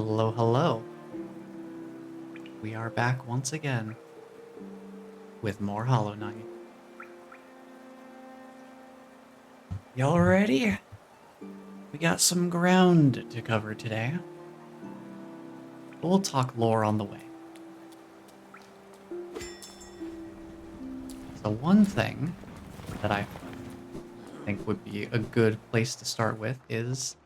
Hello, hello. We are back once again with more Hollow Knight. Y'all ready? We got some ground to cover today. We'll talk lore on the way. So one thing that I think would be a good place to start with is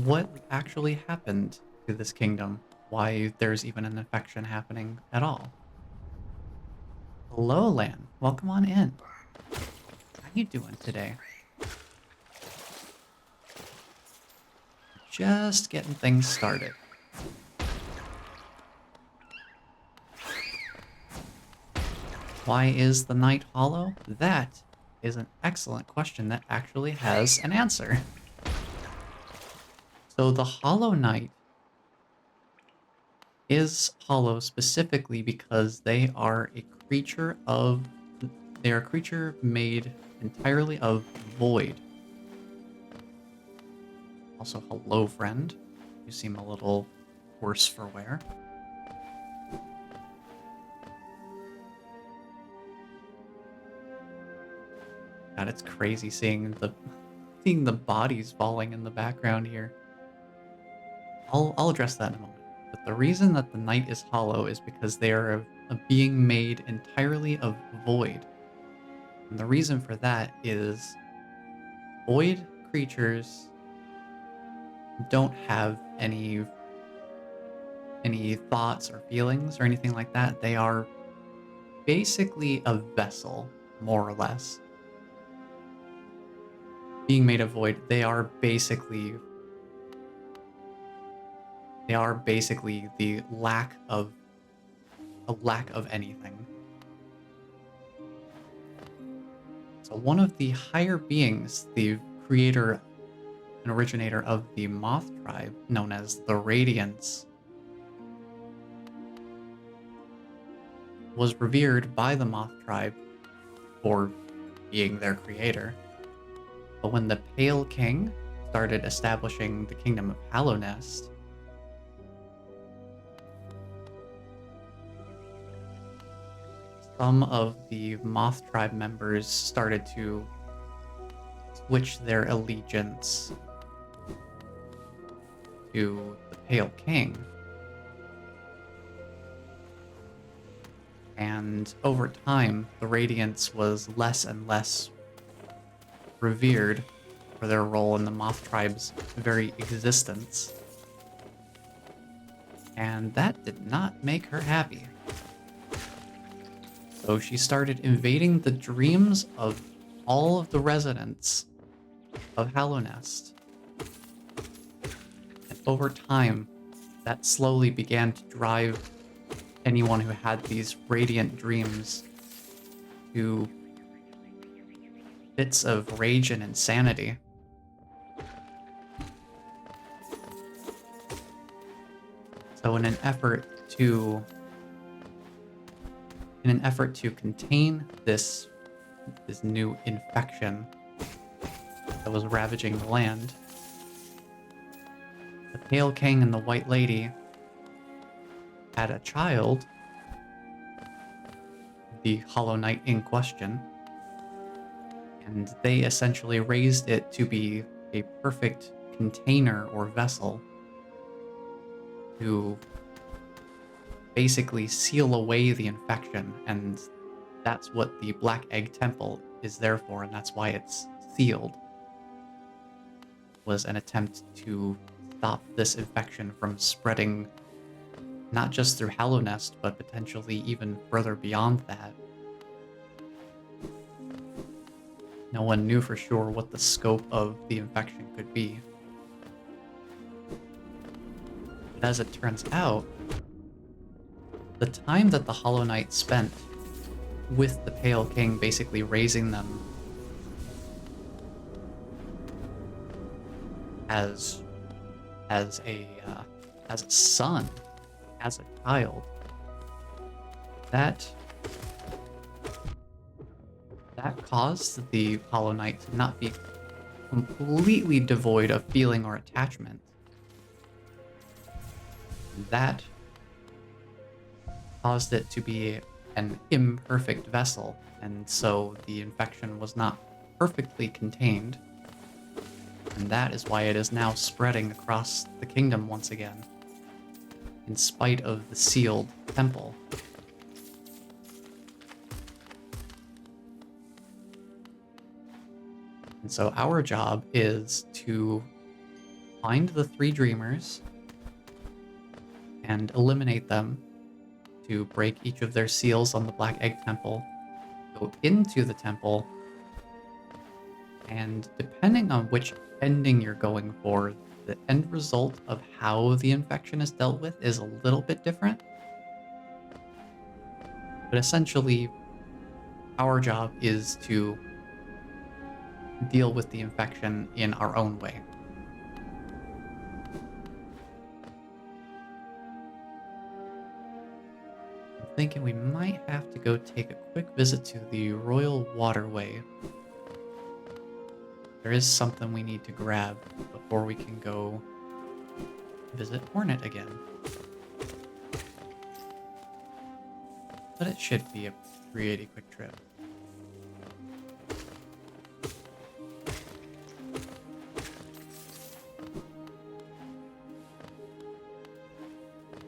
what actually happened to this kingdom, why there's even an infection happening at all. Hello, Lan. Welcome on in. How you doing today? Just getting things started. Why is the night hollow? That is an excellent question that actually has an answer. So the Hollow Knight is hollow specifically because they are a creature made entirely of void. Also, hello, friend. You seem a little worse for wear. God, it's crazy seeing the bodies falling in the background here. I'll address that in a moment. But the reason that the night is hollow is because they are a being made entirely of void. And the reason for that is void creatures don't have any thoughts or feelings or anything like that. They are basically a vessel, more or less. Being made of void, they are basically the lack of anything. So one of the higher beings, the creator and originator of the Moth tribe, known as the Radiance, was revered by the Moth tribe for being their creator. But when the Pale King started establishing the kingdom of Hallownest, some of the Moth tribe members started to switch their allegiance to the Pale King. And over time, the Radiance was less and less revered for their role in the Moth tribe's very existence. And that did not make her happy. So she started invading the dreams of all of the residents of Hallownest. And over time, that slowly began to drive anyone who had these radiant dreams to fits of rage and insanity. So in an effort to contain this new infection that was ravaging the land, the Pale King and the White Lady had a child, the Hollow Knight in question, and they essentially raised it to be a perfect container or vessel to basically seal away the infection, and that's what the Black Egg Temple is there for, and that's why it's sealed. Was an attempt to stop this infection from spreading not just through Hallownest, but potentially even further beyond that. No one knew for sure what the scope of the infection could be. But as it turns out, the time that the Hollow Knight spent with the Pale King, basically raising them as a son, as a child, that caused the Hollow Knight to not be completely devoid of feeling or attachment. That caused it to be an imperfect vessel, and so the infection was not perfectly contained. And that is why it is now spreading across the kingdom once again, in spite of the sealed temple. And so our job is to find the 3 dreamers and eliminate them, to break each of their seals on the Black Egg Temple, go into the temple, and depending on which ending you're going for, the end result of how the infection is dealt with is a little bit different. But essentially, our job is to deal with the infection in our own way. I'm thinking we might have to go take a quick visit to the Royal Waterway. There is something we need to grab before we can go visit Hornet again. But it should be a pretty quick trip.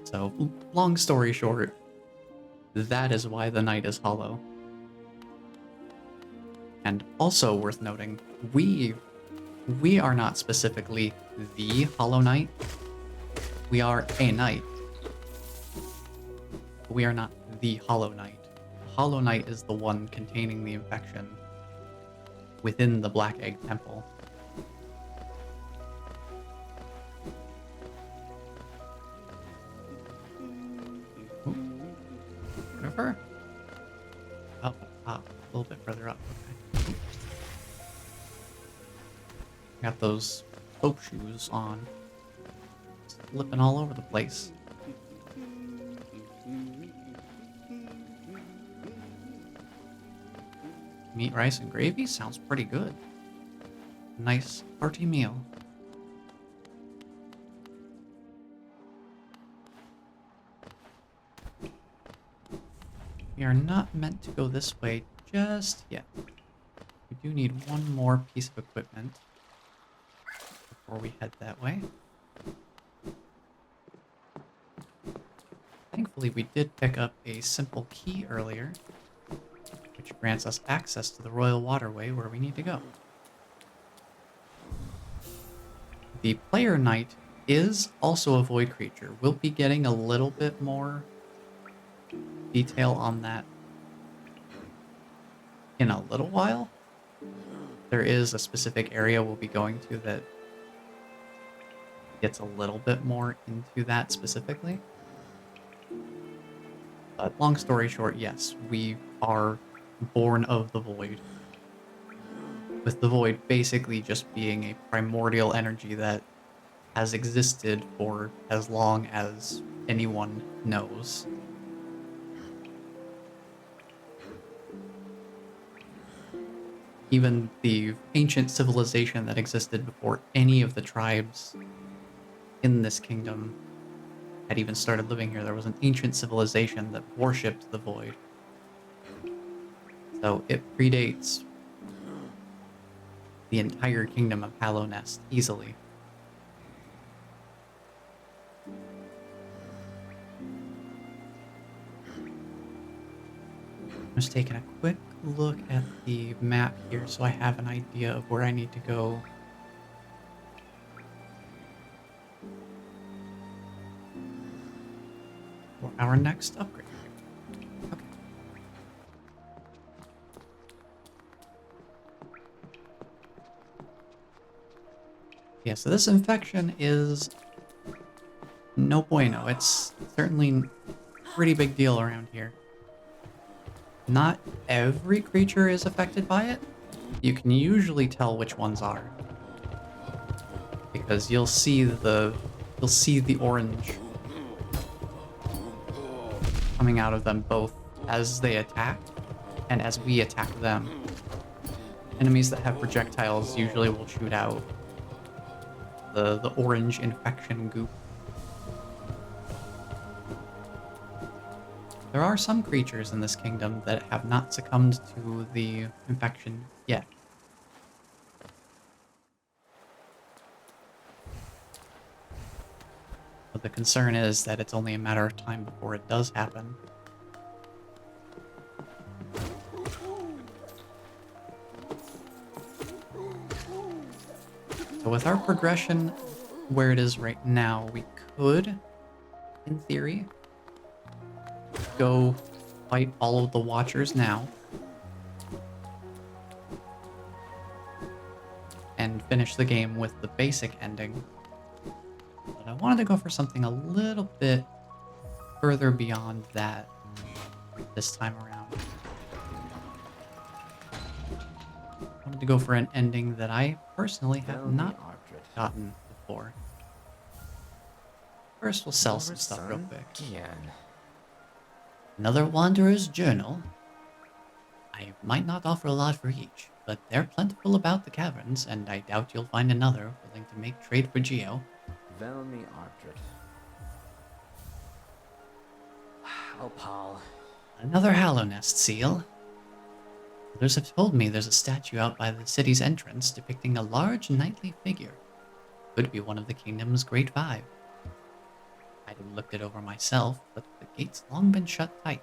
So, long story short, that is why the night is hollow. And also worth noting, we are not specifically the Hollow Knight. We are a knight. We are not the Hollow Knight. The Hollow Knight is the one containing the infection within the Black Egg Temple. River? Oh, a little bit further up. Okay. Got those hope shoes on. Slipping all over the place. Meat, rice, and gravy sounds pretty good. Nice, hearty meal. We are not meant to go this way just yet. We do need one more piece of equipment before we head that way. Thankfully, we did pick up a simple key earlier, which grants us access to the Royal Waterway where we need to go. The player knight is also a void creature. We'll be getting a little bit more detail on that in a little while. There is a specific area we'll be going to that gets a little bit more into that specifically. But long story short, yes, we are born of the void. With the void basically just being a primordial energy that has existed for as long as anyone knows. Even the ancient civilization that existed before any of the tribes in this kingdom had even started living here, there was an ancient civilization that worshipped the void. So it predates the entire kingdom of Hallownest easily. I'm just taking a quick look at the map here so I have an idea of where I need to go. For our next upgrade. Okay. Yeah, so this infection is no bueno. It's certainly a pretty big deal around here. Not every creature is affected by it. You can usually tell which ones are, because you'll see the orange coming out of them both as they attack and as we attack them. Enemies that have projectiles usually will shoot out the orange infection goop. There are some creatures in this kingdom that have not succumbed to the infection yet. But the concern is that it's only a matter of time before it does happen. So with our progression where it is right now, we could, in theory, go fight all of the Watchers now. And finish the game with the basic ending. But I wanted to go for something a little bit further beyond that this time around. I wanted to go for an ending that I personally have not gotten before. First, we'll sell some stuff real quick. Another Wanderer's Journal. I might not offer a lot for each, but they're plentiful about the caverns, and I doubt you'll find another willing to make trade for Geo. Velmi Artrit. Opal. Another Hallow Nest seal. Others have told me there's a statue out by the city's entrance depicting a large knightly figure. Could be one of the kingdom's great five. I'd have looked it over myself, but the gate's long been shut tight,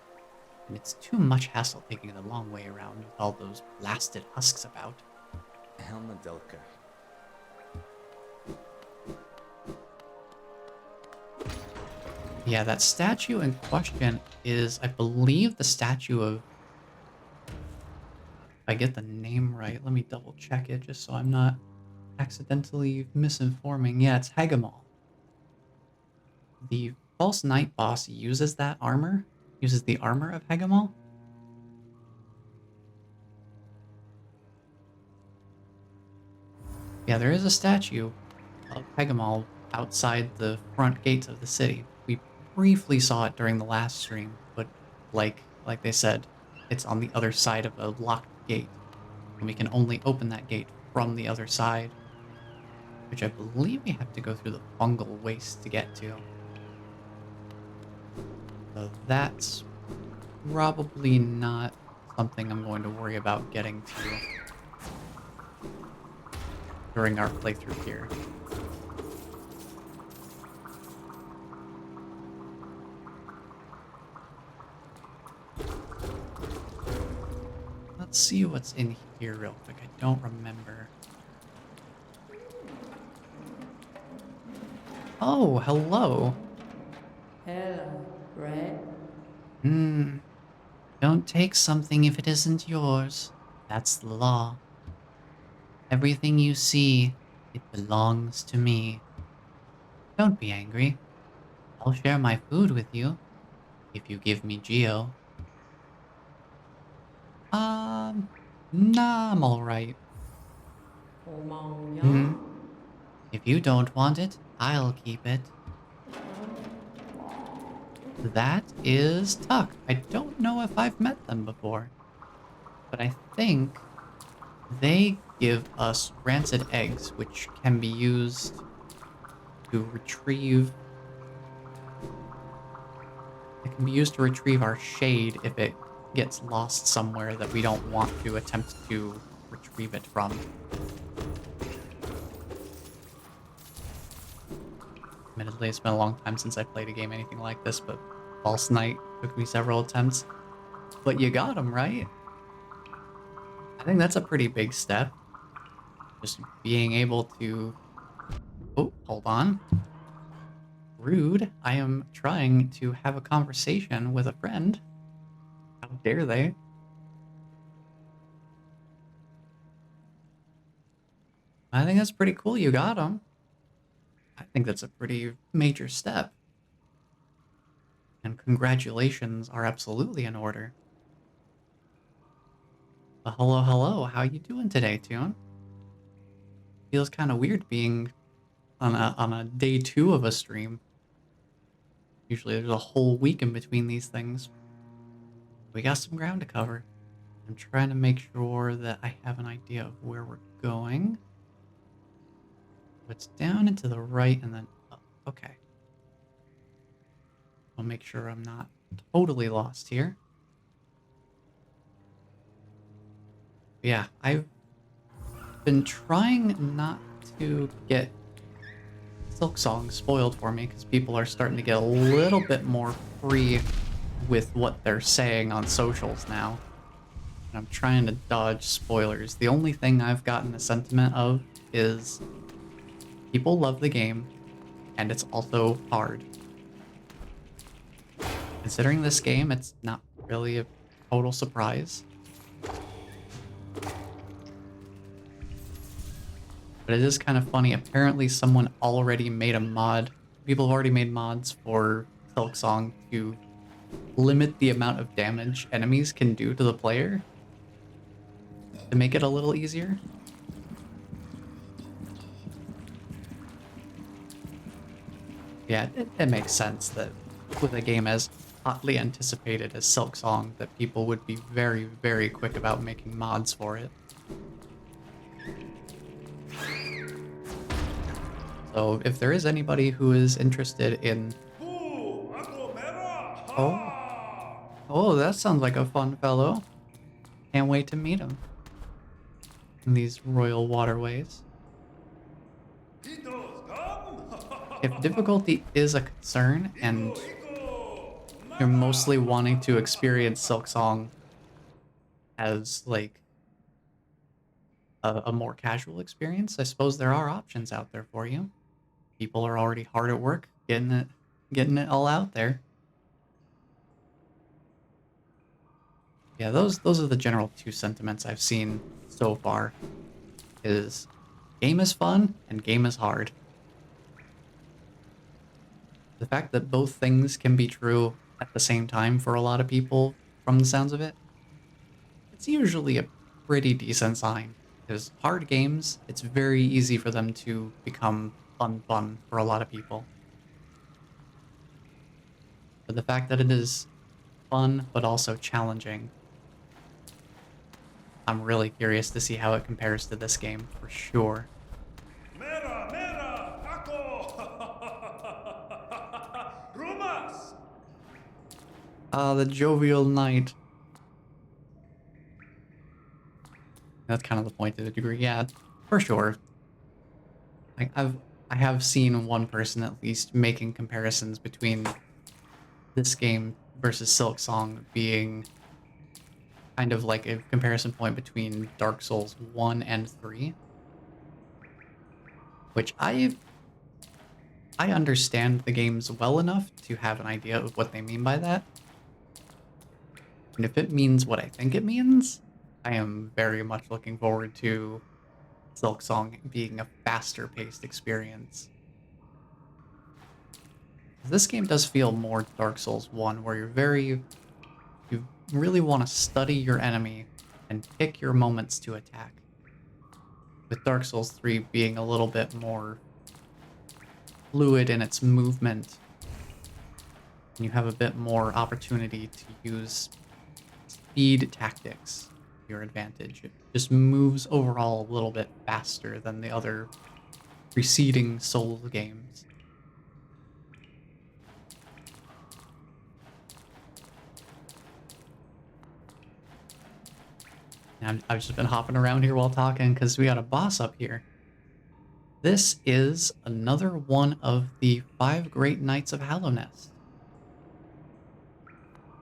and it's too much hassle taking the long way around with all those blasted husks about. Helma Dilka. Yeah, that statue in question is, I believe, the statue of... If I get the name right, let me double check it just so I'm not accidentally misinforming. Yeah, it's Hegemal. The false knight boss uses that armor, uses the armor of Hegemal. Yeah, there is a statue of Hegemal outside the front gates of the city. We briefly saw it during the last stream, but like they said, it's on the other side of a locked gate, and we can only open that gate from the other side, which I believe we have to go through the fungal waste to get to. So that's probably not something I'm going to worry about getting to during our playthrough here. Let's see what's in here real quick. I don't remember. Oh, hello. Hello, right? Don't take something if it isn't yours. That's the law. Everything you see, it belongs to me. Don't be angry. I'll share my food with you, if you give me Geo. Nah, I'm alright. If you don't want it, I'll keep it. That is Tuck. I don't know if I've met them before, but I think they give us rancid eggs, which can be used to retrieve... It can be used to retrieve our shade if it gets lost somewhere that we don't want to attempt to retrieve it from. Admittedly, it's been a long time since I played a game anything like this, but False Knight took me several attempts. But you got him, right? I think that's a pretty big step. Just being able to... Oh, hold on. Rude. I am trying to have a conversation with a friend. How dare they? I think that's pretty cool you got him. I think that's a pretty major step. And congratulations are absolutely in order. Hello, hello. How you doing today, Tune? Feels kind of weird being on a day 2 of a stream. Usually there's a whole week in between these things. We got some ground to cover. I'm trying to make sure that I have an idea of where we're going. It's down and to the right and then up. Okay. I'll make sure I'm not totally lost here. Yeah, I've been trying not to get Silksong spoiled for me because people are starting to get a little bit more free with what they're saying on socials now. And I'm trying to dodge spoilers. The only thing I've gotten a sentiment of is people love the game and it's also hard. Considering this game, it's not really a total surprise. But it is kind of funny. Apparently someone already made a mod. People have already made mods for Silksong to limit the amount of damage enemies can do to the player to make it a little easier. Yeah, it makes sense that with a game as hotly anticipated as Silksong, that people would be very, very quick about making mods for it. So if there is anybody who is interested in... Oh, that sounds like a fun fellow. Can't wait to meet him. In these royal waterways. If difficulty is a concern and you're mostly wanting to experience Silksong as like a more casual experience, I suppose there are options out there for you. People are already hard at work getting it all out there. Yeah, those are the general two sentiments I've seen so far. Is game is fun and game is hard. The fact that both things can be true at the same time for a lot of people, from the sounds of it, it's usually a pretty decent sign. Because hard games, it's very easy for them to become fun for a lot of people. But the fact that it is fun but also challenging, I'm really curious to see how it compares to this game for sure. The jovial knight. That's kind of the point to a degree. Yeah, for sure. Like I have seen one person at least making comparisons between this game versus Silksong being kind of like a comparison point between Dark Souls 1 and 3. Which I understand the games well enough to have an idea of what they mean by that. And if it means what I think it means, I am very much looking forward to Silksong being a faster paced experience. This game does feel more Dark Souls 1, where you really want to study your enemy and pick your moments to attack. With Dark Souls 3 being a little bit more fluid in its movement, and you have a bit more opportunity to use speed tactics to your advantage. It just moves overall a little bit faster than the other preceding Souls games. And I've just been hopping around here while talking because we got a boss up here. This is another one of the 5 Great Knights of Hallownest.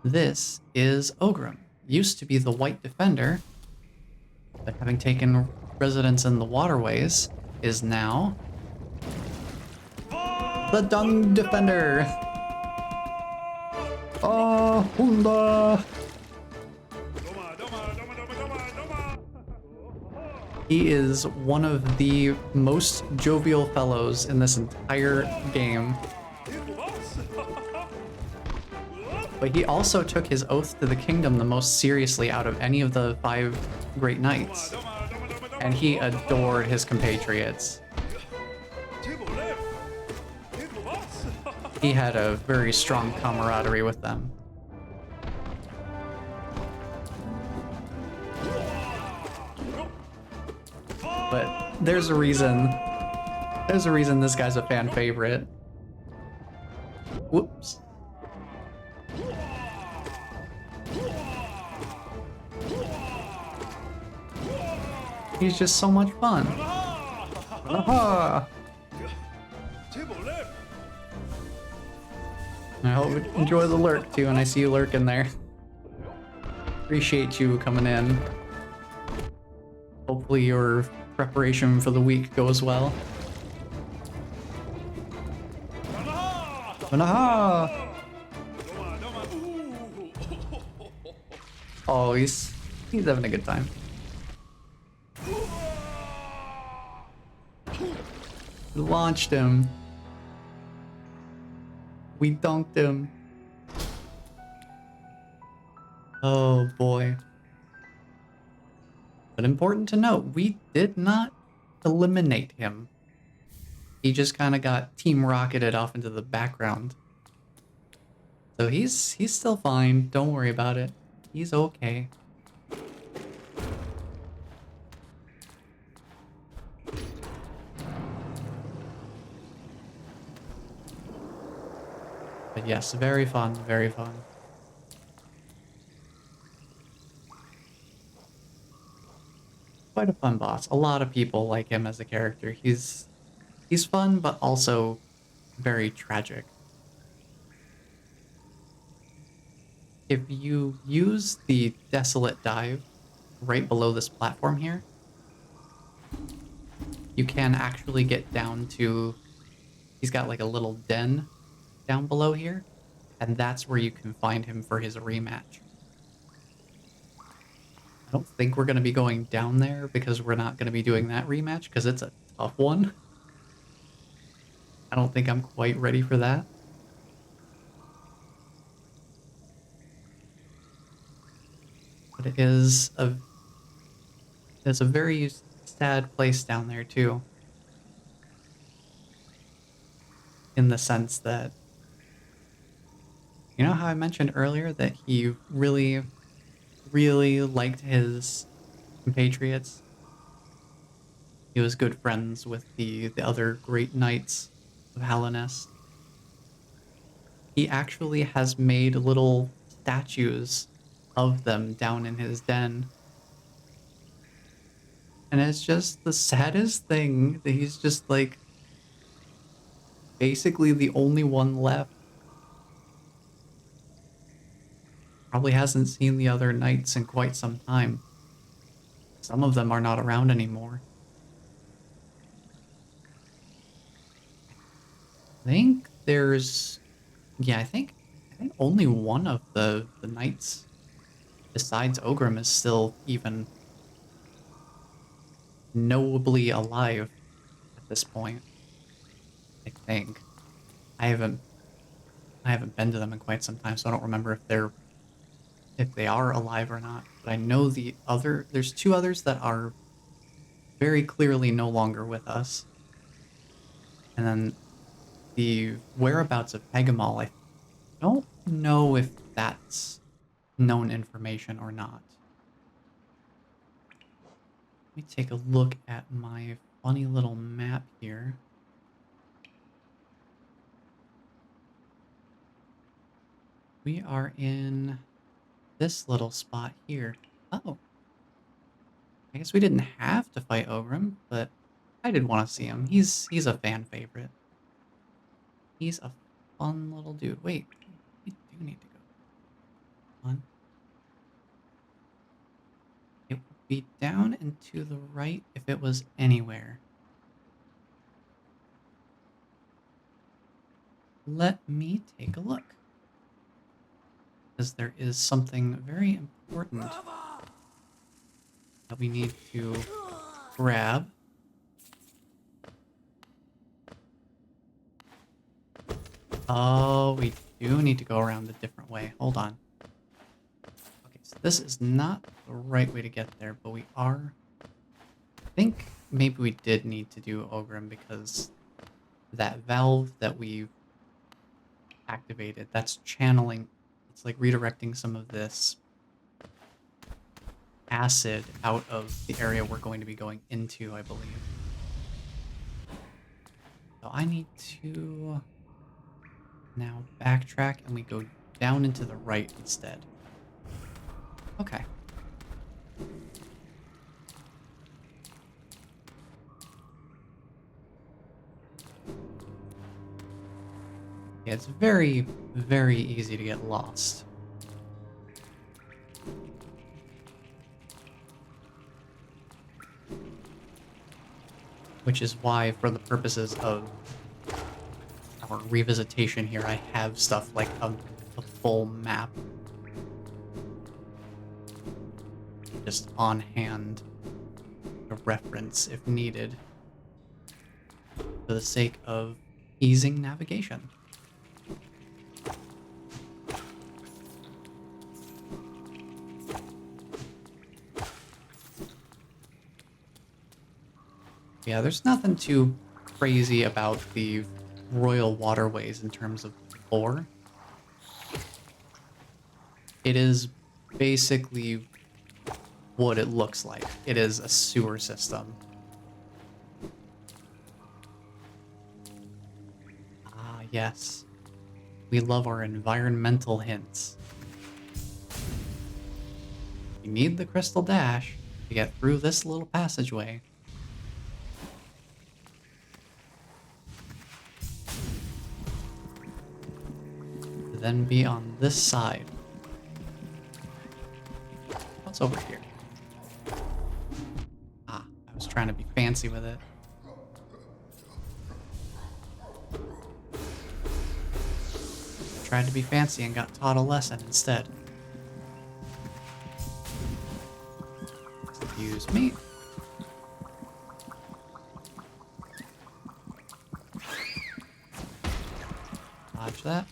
This is Ogrim. Used to be the White Defender, but having taken residence in the waterways, is now the Dung Defender. Oh, Hunda! He is one of the most jovial fellows in this entire game. But he also took his oath to the kingdom the most seriously out of any of the 5 Great Knights. And he adored his compatriots. He had a very strong camaraderie with them. but there's a reason. There's a reason this guy's a fan favorite. Whoops. He's just so much fun. Aha! I hope you enjoy the lurk too, and I see you lurking there. Appreciate you coming in. Hopefully your preparation for the week goes well. Aha! Oh, he's having a good time. We launched him. We dunked him. Oh boy. But important to note, we did not eliminate him. He just kind of got team rocketed off into the background. So he's still fine. Don't worry about it. He's okay. But yes, very fun, very fun. Quite a fun boss. A lot of people like him as a character. He's fun, but also very tragic. If you use the Desolate Dive right below this platform here, you can actually get down to... He's got like a little den down below here, and that's where you can find him for his rematch. I don't think we're going to be going down there because we're not going to be doing that rematch because it's a tough one. I don't think I'm quite ready for that. But it's a very sad place down there too. In the sense that, you know how I mentioned earlier that he really liked his compatriots? He was good friends with the other great knights of Hallownest. He actually has made little statues of them down in his den. And it's just the saddest thing that he's just like basically the only one left. Probably hasn't seen the other knights in quite some time. Some of them are not around anymore. I think there's... Yeah, I think only one of the knights besides Ogrim is still even knowably alive at this point. I think. I haven't been to them in quite some time, so I don't remember if they are alive or not. But I know there's two others that are very clearly no longer with us. And then the whereabouts of Pegamal, I don't know if that's known information or not. Let me take a look at my funny little map here. We are in this little spot here. Oh. I guess we didn't have to fight Ogrim, but I did want to see him. He's a fan favorite. He's a fun little dude. Wait, we do need to go. On. It would be down and to the right if it was anywhere. Let me take a look. Because there is something very important that we need to grab. Oh, we do need to go around a different way. Hold on. Okay, so this is not the right way to get there, but we are... I think maybe we did need to do Ogrim because that valve that we activated, that's channeling... It's like redirecting some of this acid out of the area we're going to be going into, I believe. So I need to now backtrack and we go down into the right instead. Okay. Yeah, it's very, very easy to get lost. Which is why, for the purposes of our revisitation here, I have stuff like a full map just on hand to reference if needed for the sake of easing navigation. Yeah, there's nothing too crazy about the royal waterways in terms of lore. It is basically what it looks like. It is a sewer system. Ah, yes. We love our environmental hints. You need the crystal dash to get through this little passageway. To then be on this side. What's over here? Ah, I was trying to be fancy with it. Tried to be fancy and got taught a lesson instead. Excuse me. Dodge that.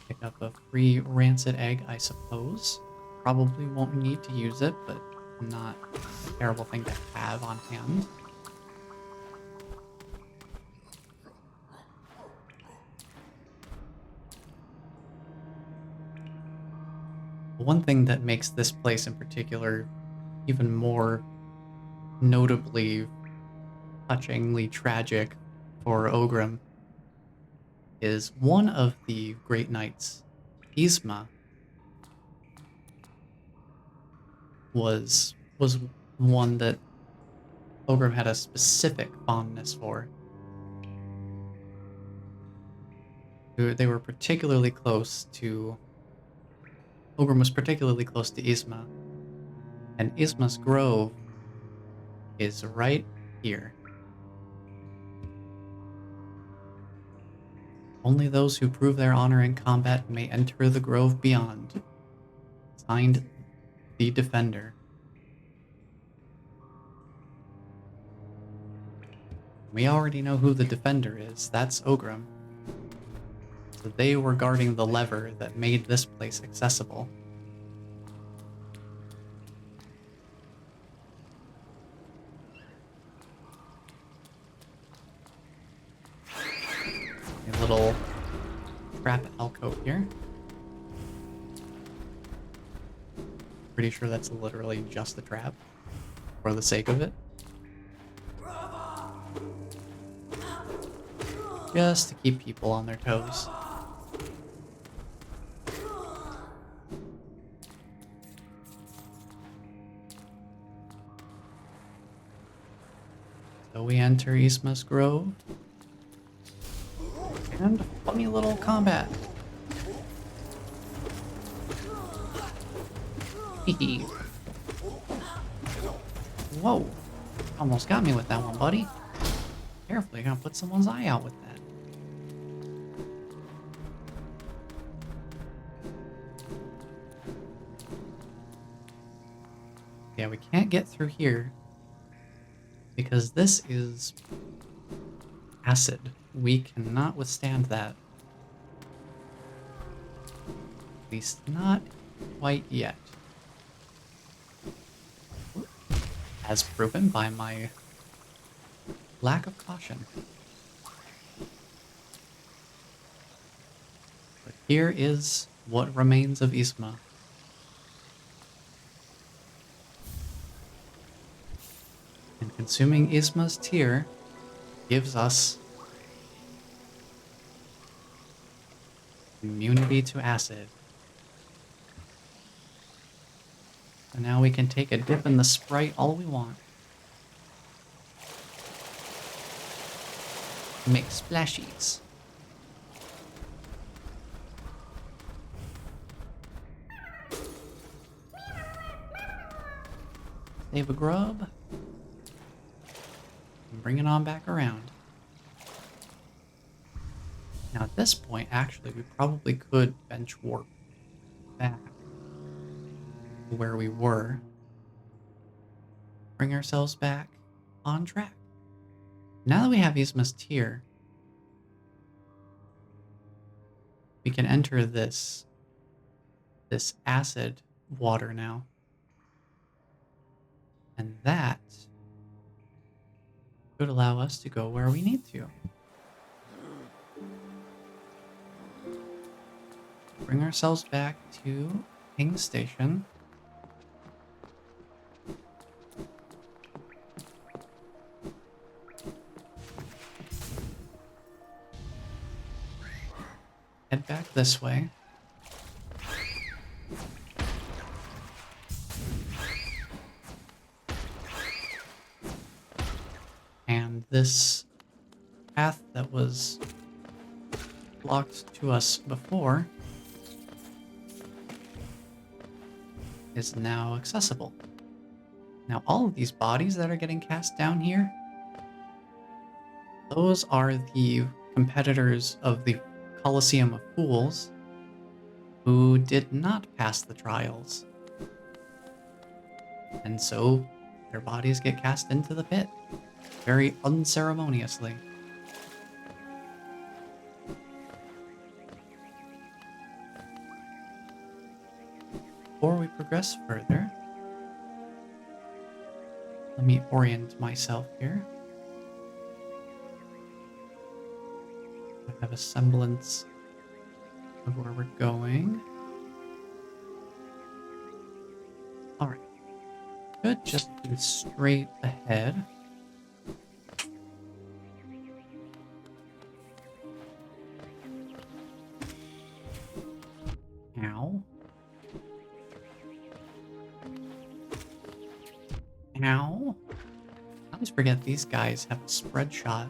Pick up a free rancid egg, I suppose. Probably won't need to use it, but not a terrible thing to have on hand. One thing that makes this place in particular even more notably, touchingly tragic for Ogrim is one of the Great Knights, Yzma, was one that Ogrim had a specific fondness for. They were particularly close to... Ogrim was particularly close to Yzma, and Yzma's grove is right here. Only those who prove their honor in combat may enter the grove beyond. Signed, the Defender. We already know who the Defender is. That's Ogrim. So they were guarding the lever that made this place accessible. A little trap alcove here. Pretty sure that's literally just a trap, for the sake of it. Just to keep people on their toes. So we enter Yzma's Grove. And funny little combat. Hee. Whoa. Almost got me with that one, buddy. Careful, you're gonna put someone's eye out with that. Yeah, we can't get through here because this is acid. We cannot withstand that. At least not quite yet. As proven by my lack of caution. But here is what remains of Yzma. Consuming Isma's tear gives us immunity to acid. So now we can take a dip in the Sprite all we want. Make splashies. Save a grub. And bring it on back around. Now at this point, actually, we probably could BenchWarp back to where we were. Bring ourselves back on track. Now that we have Isma's tear, we can enter this acid water now. And that could allow us to go where we need to. Bring ourselves back to King's Station. Head back this way. And this path that was blocked to us before is now accessible. Now all of these bodies that are getting cast down here, those are the competitors of the Colosseum of Fools who did not pass the trials. And so their bodies get cast into the pit, very unceremoniously. Before we progress further, let me orient myself here. I have a semblance of where we're going. Alright. Should just be straight ahead. Ow. Ow. I always forget these guys have a spread shot.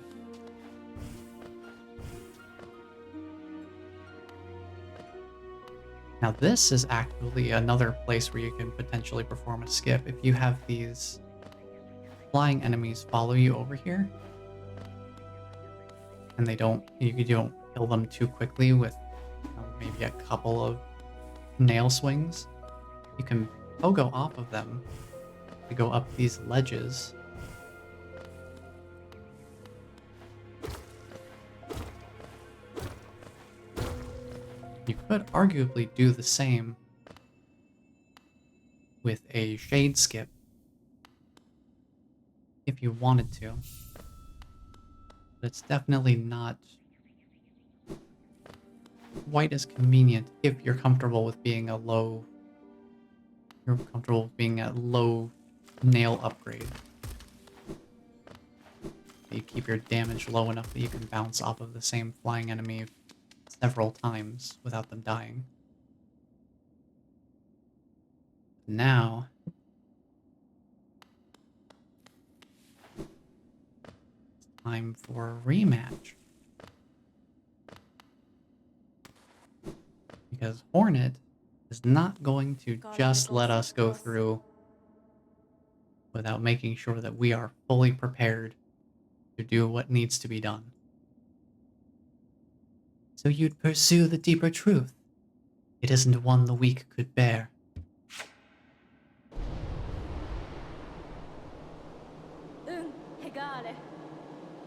Now this is actually another place where you can potentially perform a skip. If you have these flying enemies follow you over here, and you don't kill them too quickly with maybe a couple of nail swings, you can pogo off of them to go up these ledges. You could arguably do the same with a shade skip if you wanted to, but it's definitely not quite as convenient if you're comfortable with being a low nail upgrade. You keep your damage low enough that you can bounce off of the same flying enemy several times without them dying. Now, it's time for a rematch. Because Hornet is not going to just let us go through without making sure that we are fully prepared to do what needs to be done. So you'd pursue the deeper truth. It isn't one the weak could bear.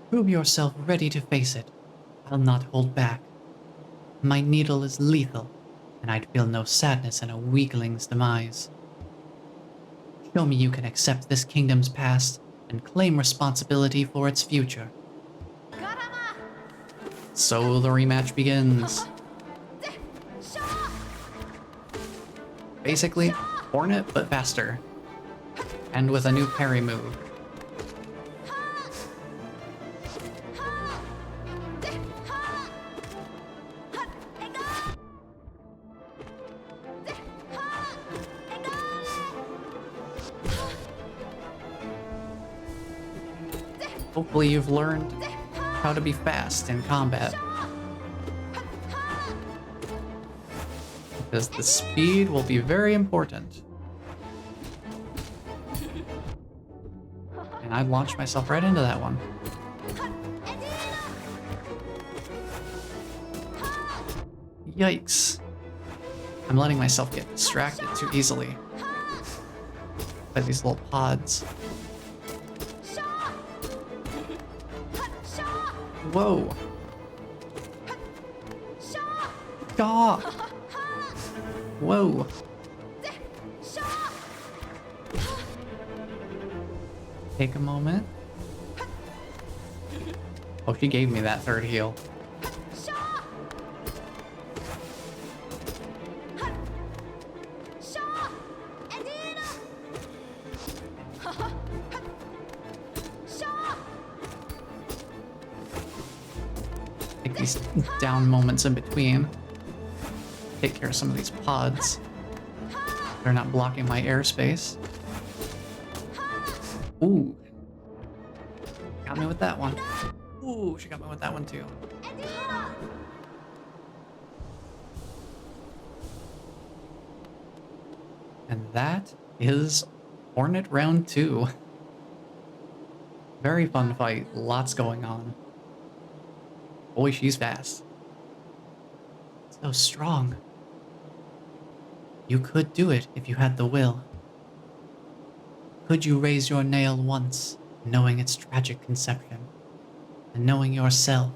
Prove yourself ready to face it. I'll not hold back. My needle is lethal, and I'd feel no sadness in a weakling's demise. Show me you can accept this kingdom's past and claim responsibility for its future. So the rematch begins. Basically, Hornet, but faster. And with a new parry move. Hopefully you've learned how to be fast in combat. Because the speed will be very important. And I'd launch myself right into that one. Yikes. I'm letting myself get distracted too easily by these little pods. Whoa. Gah. Whoa. Take a moment. Oh, she gave me that third heal. Take these down moments in between. Take care of some of these pods. They're not blocking my airspace. Ooh. Got me with that one. Ooh, she got me with that one too. And that is Hornet round 2. Very fun fight, lots going on. Boy, she's fast. So strong. You could do it if you had the will. Could you raise your nail once, knowing its tragic conception, and knowing yourself?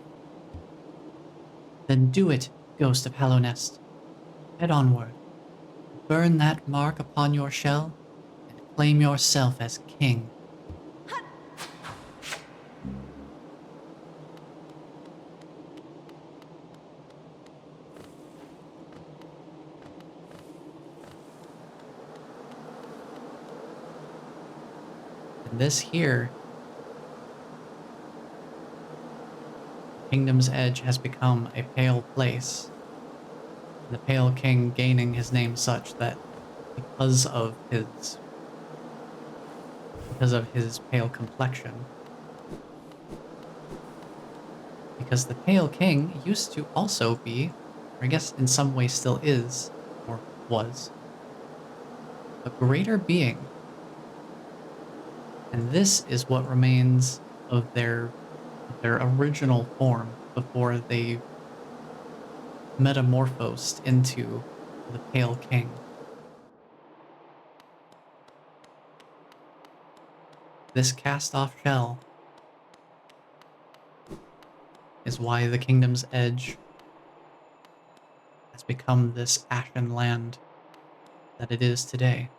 Then do it, Ghost of Hallownest. Head onward. Burn that mark upon your shell, and claim yourself as king. This here, Kingdom's Edge has become a pale place. The Pale King gaining his name such that because of his pale complexion. Because the Pale King used to also be, or I guess in some way still is, or was, a greater being. And this is what remains of their original form before they metamorphosed into the Pale King. This cast-off shell is why the Kingdom's Edge has become this ashen land that it is today.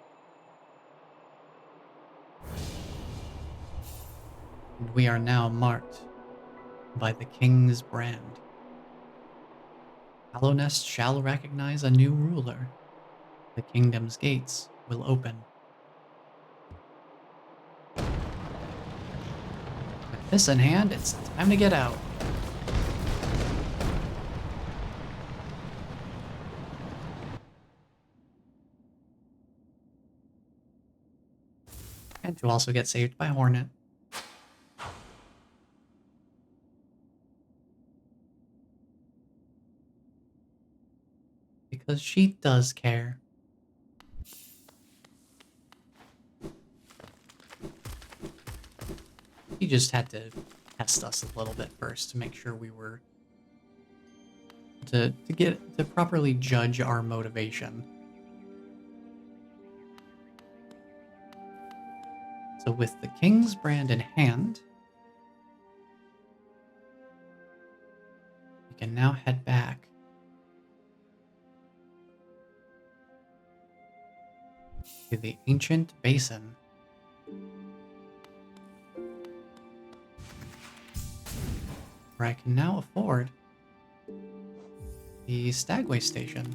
And we are now marked by the King's brand. Hallownest shall recognize a new ruler. The kingdom's gates will open. With this in hand, it's time to get out. And to also get saved by Hornet. Because she does care. He just had to test us a little bit first to make sure we were to properly judge our motivation. So with the King's brand in hand, we can now head back to the ancient basin. Where I can now afford the Stagway Station.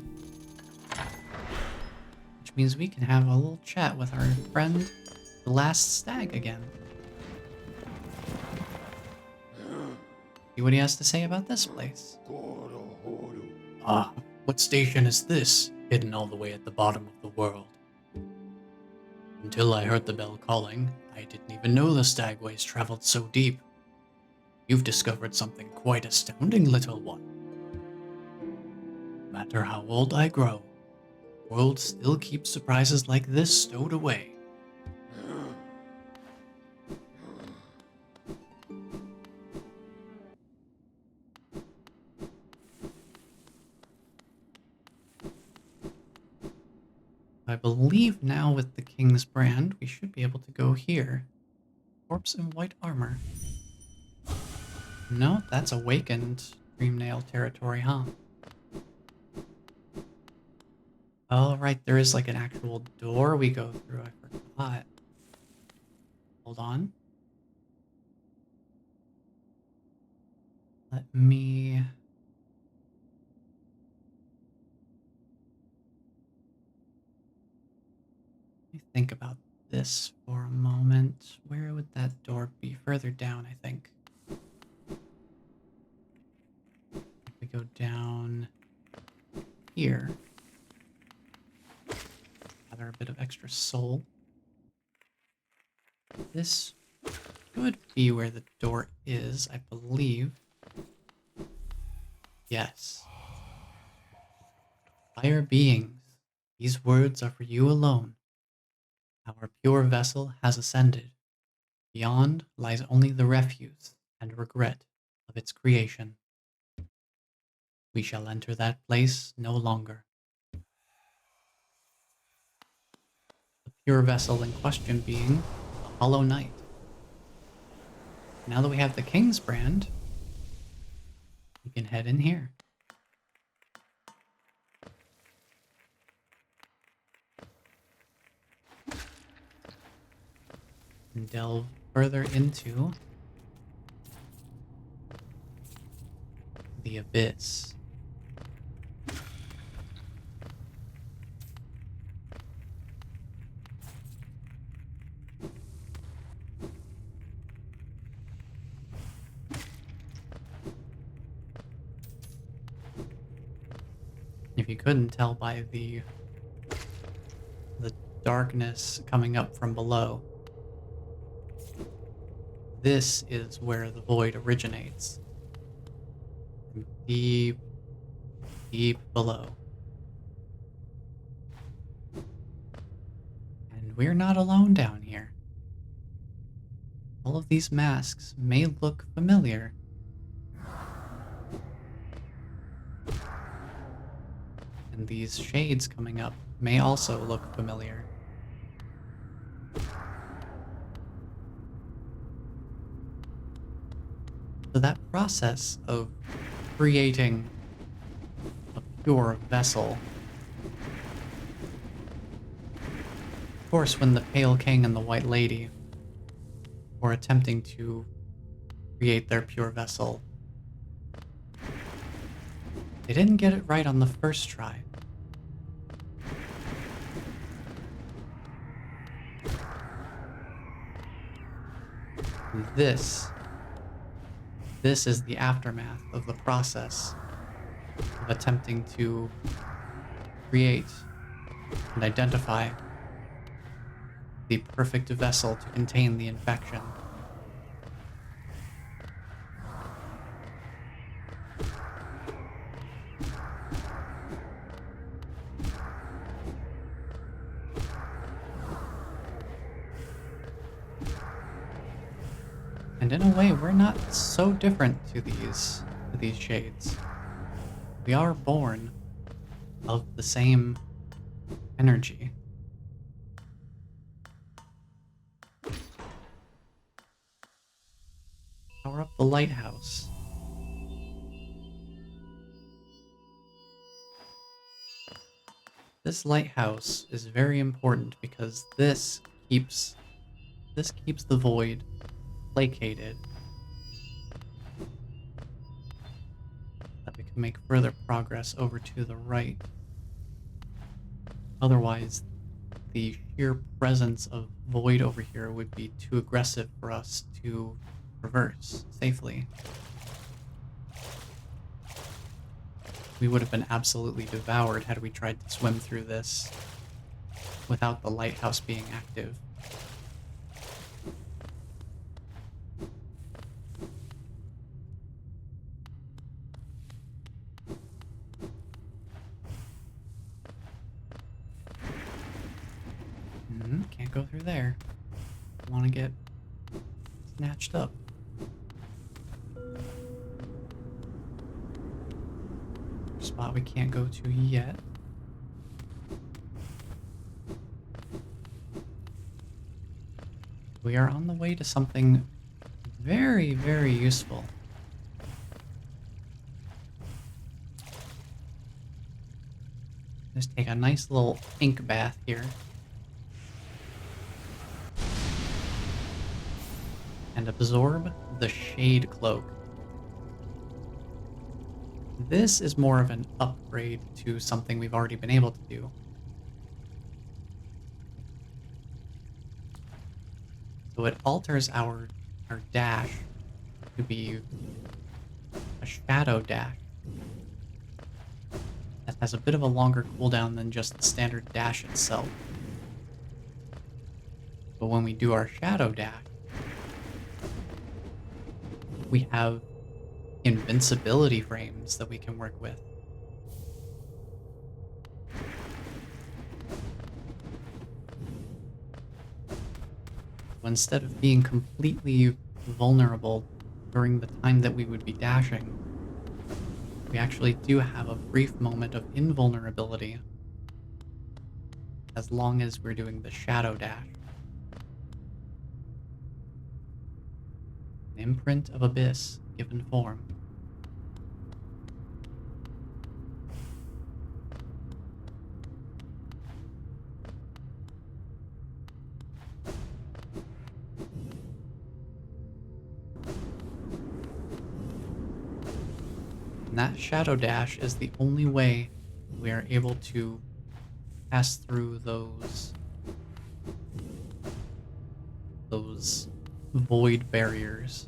Which means we can have a little chat with our friend, the last stag again. See what he has to say about this place. Ah, what station is this, hidden all the way at the bottom of the world? Until I heard the bell calling, I didn't even know the stagways traveled so deep. You've discovered something quite astounding, little one. No matter how old I grow, the world still keeps surprises like this stowed away. I believe now with the King's brand, we should be able to go here. Corpse in white armor. No, that's awakened Dreamnail territory, huh? Oh, right, there is like an actual door we go through. I forgot. Hold on. Let me think about this for a moment. Where would that door be? Further down, I think. If we go down here, gather a bit of extra soul. This could be where the door is, I believe. Yes. Fire beings, these words are for you alone. Our pure vessel has ascended. Beyond lies only the refuse and regret of its creation. We shall enter that place no longer. The pure vessel in question being a hollow knight. Now that we have the King's brand, we can head in here. And delve further into the abyss. If you couldn't tell by the darkness coming up from below, this is where the void originates. From deep, deep below. And we're not alone down here. All of these masks may look familiar. And these shades coming up may also look familiar. So that process of creating a pure vessel, of course, when the Pale King and the White Lady were attempting to create their pure vessel, they didn't get it right on the first try. This is the aftermath of the process of attempting to create and identify the perfect vessel to contain the infection. And in a way, we're not so different to these shades. We are born of the same energy. Power up the lighthouse. This lighthouse is very important because this keeps the void placated, that we can make further progress over to the right. Otherwise, the sheer presence of void over here would be too aggressive for us to traverse safely. We would have been absolutely devoured had we tried to swim through this without the lighthouse being active. there. Want to get snatched up. Spot we can't go to yet. We are on the way to something very, very useful. Just take a nice little ink bath here. And absorb the Shade Cloak. This is more of an upgrade to something we've already been able to do. So it alters our dash to be a shadow dash that has a bit of a longer cooldown than just the standard dash itself. But when we do our shadow dash, we have invincibility frames that we can work with. So instead of being completely vulnerable during the time that we would be dashing, we actually do have a brief moment of invulnerability as long as we're doing the shadow dash. An imprint of abyss given form. And that shadow dash is the only way we are able to pass through those void barriers.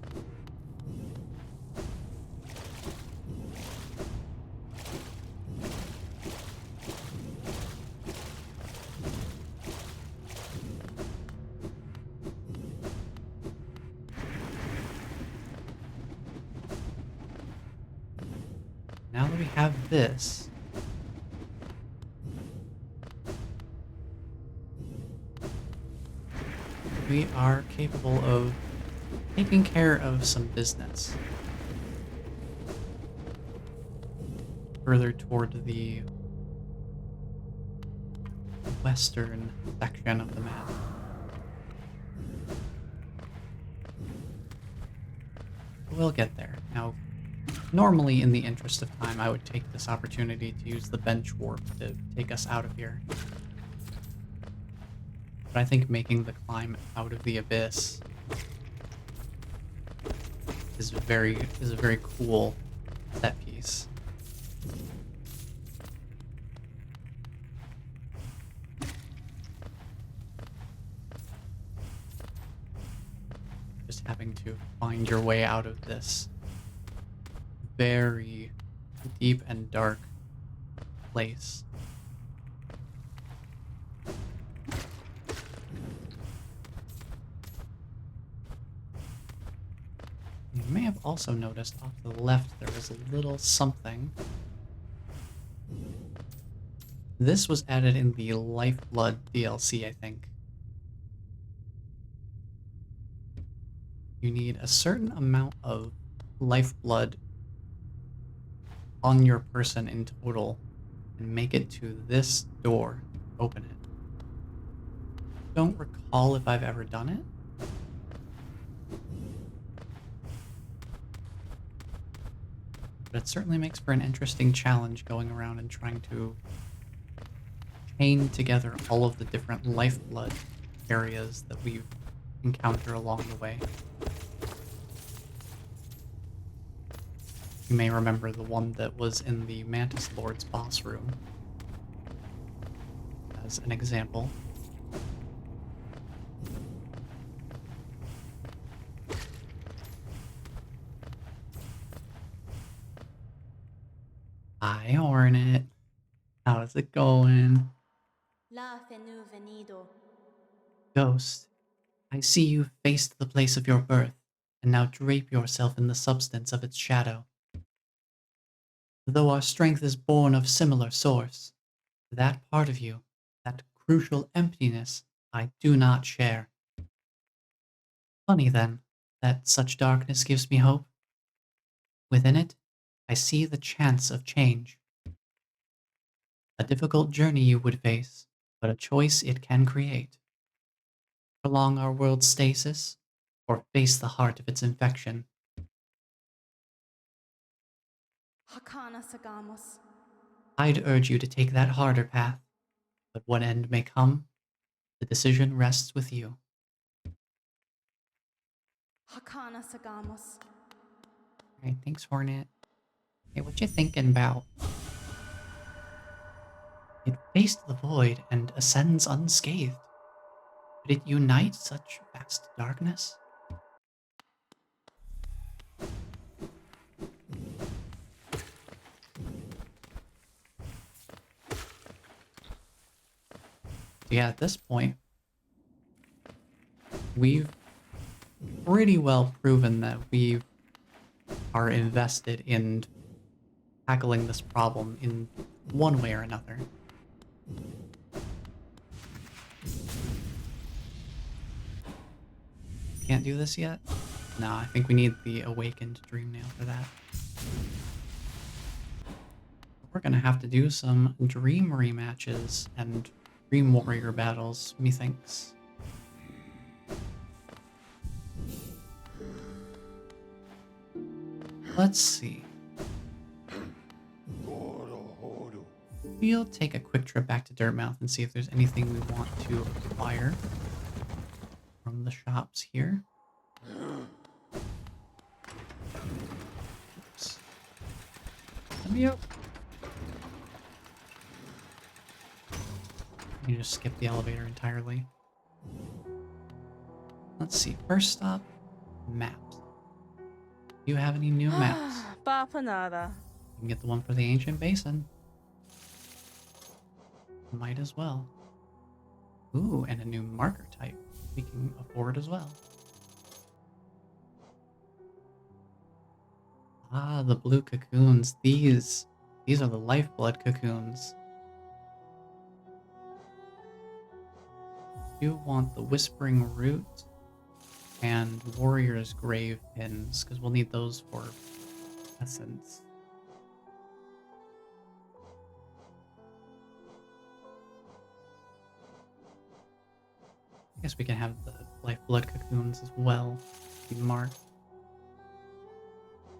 Now that we have this, we are capable of taking care of some business. Further toward the western section of the map. We'll get there. Now, normally in the interest of time, I would take this opportunity to use the BenchWarp to take us out of here. But I think making the climb out of the abyss is a very cool set piece. Just having to find your way out of this very deep and dark place. You may have also noticed off to the left there was a little something. This was added in the Lifeblood DLC, I think. You need a certain amount of lifeblood on your person in total and make it to this door. Open it. Don't recall if I've ever done it. But it certainly makes for an interesting challenge going around and trying to chain together all of the different lifeblood areas that we encounter along the way. You may remember the one that was in the Mantis Lord's boss room as an example. Hi, Hornet. How's it going? La fenu venido. Ghost, I see you've faced the place of your birth, and now drape yourself in the substance of its shadow. Though our strength is born of similar source, that part of you, that crucial emptiness, I do not share. Funny then, that such darkness gives me hope. Within it, I see the chance of change. A difficult journey you would face, but a choice it can create. Prolong our world's stasis, or face the heart of its infection. Hakana Sagamos. I'd urge you to take that harder path, but what end may come, the decision rests with you. Hakana Sagamos. Alright, thanks, Hornet. Hey, what you thinking about? It faced the void and ascends unscathed. Could it unite such vast darkness? Yeah, at this point, we've pretty well proven that we are invested in tackling this problem in one way or another. Can't do this yet? Nah, I think we need the awakened dream nail for that. We're gonna have to do some dream rematches and dream warrior battles, methinks. Let's see. We'll take a quick trip back to Dirtmouth and see if there's anything we want to acquire from the shops here. Oops. Let me out. You just skip the elevator entirely. Let's see. First stop, maps. Do you have any new maps? Bapanada. You can get the one for the ancient basin. Might as well. Ooh, and a new marker type we can afford as well. Ah, the blue cocoons. These are the lifeblood cocoons. You want the whispering root and warrior's grave pins, because we'll need those for essence. I guess we can have the lifeblood cocoons as well be marked.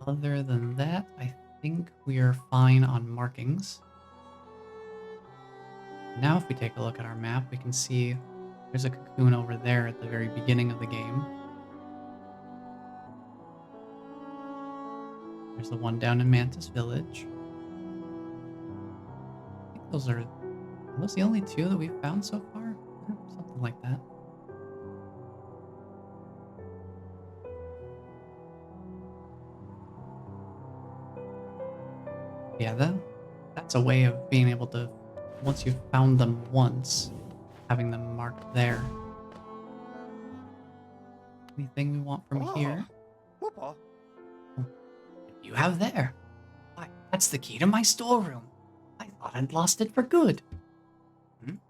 Other than that, I think we are fine on markings. Now if we take a look at our map, we can see there's a cocoon over there at the very beginning of the game. There's the one down in Mantis Village. I think are those the only two that we've found so far? Yeah, something like that. Yeah, that's a way of being able to, once you've found them once, having them marked there. Anything we want from here? What do you have there? Why, that's the key to my storeroom. I thought I'd lost it for good. Did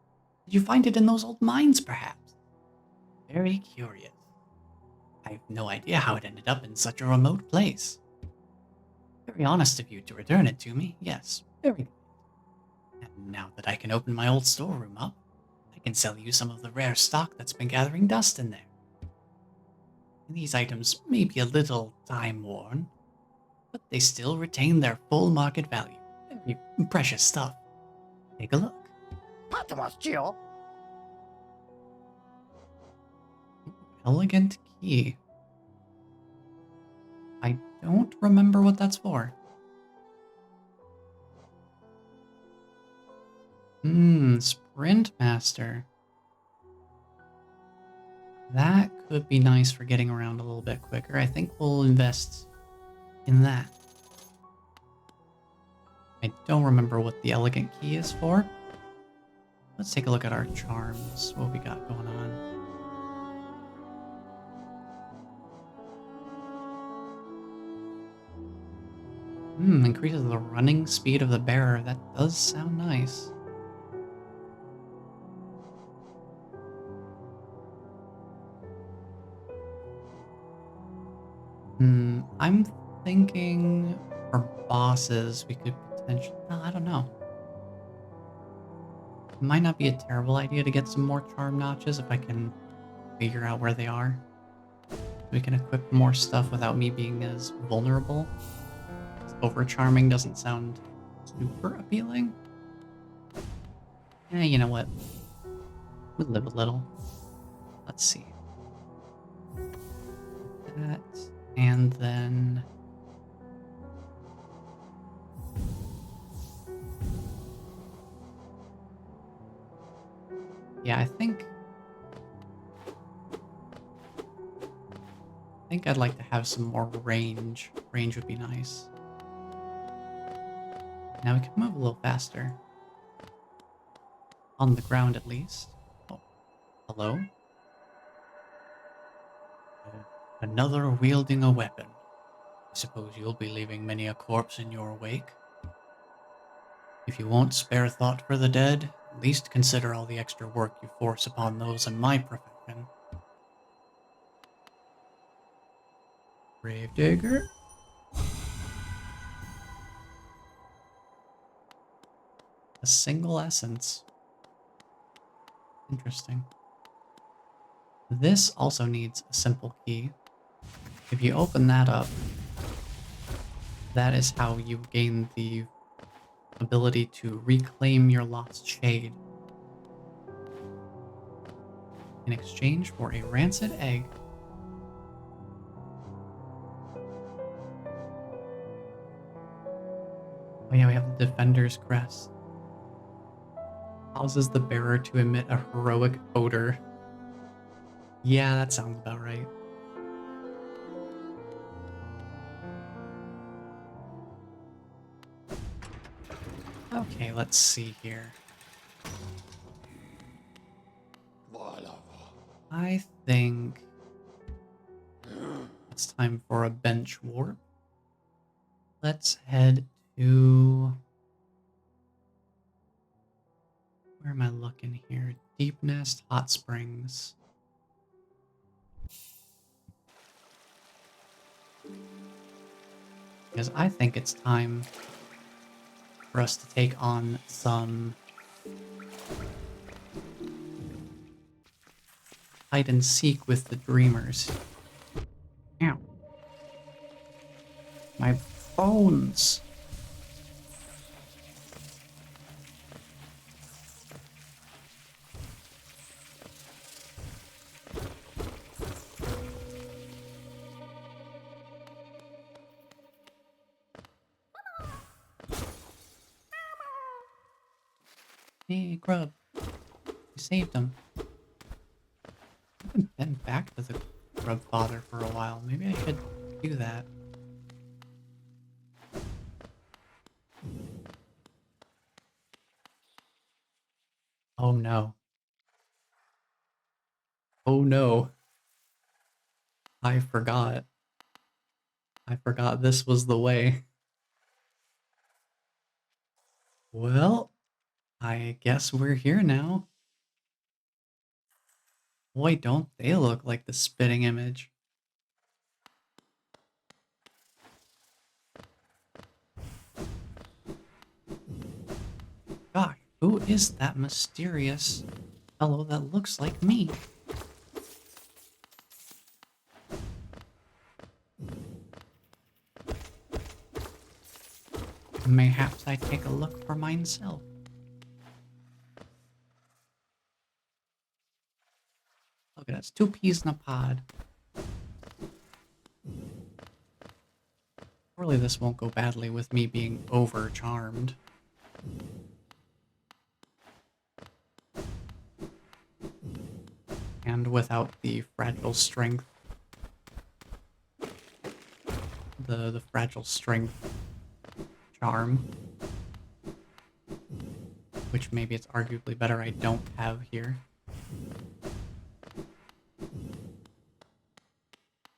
you find it in those old mines, perhaps? Very curious. I've no idea how it ended up in such a remote place. Very honest of you to return it to me, yes, very good. And now that I can open my old storeroom up, I can sell you some of the rare stock that's been gathering dust in there. These items may be a little time-worn, but they still retain their full market value. Very precious stuff. Take a look. Elegant key. I don't remember what that's for. Sprint Master. That could be nice for getting around a little bit quicker. I think we'll invest in that. I don't remember what the elegant key is for. Let's take a look at our charms, what we got going on. Increases the running speed of the bearer. That does sound nice. I'm thinking for bosses, we could potentially... Well, I don't know. It might not be a terrible idea to get some more charm notches if I can figure out where they are. We can equip more stuff without me being as vulnerable. Over charming doesn't sound super appealing. Eh, you know what? We live a little. Let's see. That, and then... Yeah, I think I'd like to have some more range. Range would be nice. Now we can move a little faster. On the ground, at least. Oh, hello? Another wielding a weapon. I suppose you'll be leaving many a corpse in your wake. If you won't spare thought for the dead, at least consider all the extra work you force upon those in my profession. Gravedigger? A single essence. Interesting. This also needs a simple key. If you open that up, that is how you gain the ability to reclaim your lost shade. In exchange for a rancid egg. Oh yeah, we have the Defender's Crest. Causes the bearer to emit a heroic odor. Yeah, that sounds about right. Okay, let's see here. I think it's time for a BenchWarp. Let's head to... Where am I looking here? Deep Nest, Hot Springs. Because I think it's time for us to take on some hide and seek with the Dreamers. Ow. My bones! Hey, Grub. You saved him. I haven't been back to the Grub Father for a while. Maybe I should do that. Oh no. Oh no. I forgot. I forgot this was the way. Well, I guess we're here now. Boy, don't they look like the spitting image. Gosh, who is that mysterious fellow that looks like me? Mayhaps I take a look for myself. Look at us, 2 peas in a pod. Surely this won't go badly with me being over-charmed. And without the fragile strength. The fragile strength charm. Which maybe it's arguably better I don't have here.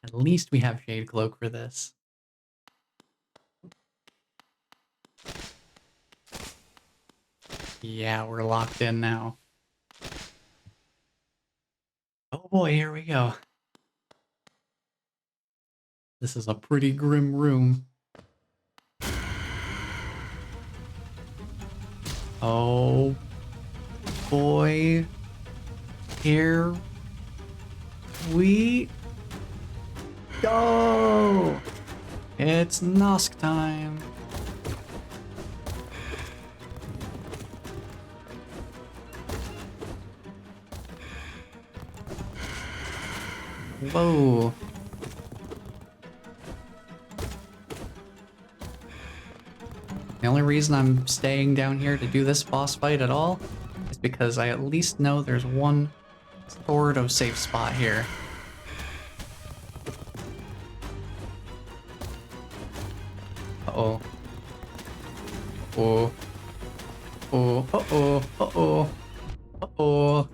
At least we have Shade Cloak for this. Yeah, we're locked in now. Oh boy, here we go. This is a pretty grim room. Oh boy. Here we go. It's Nosk time. Whoa. The only reason I'm staying down here to do this boss fight at all is because I at least know there's one sort of safe spot here. Uh-oh. Oh. Oh. Uh-oh. Uh-oh. Uh-oh.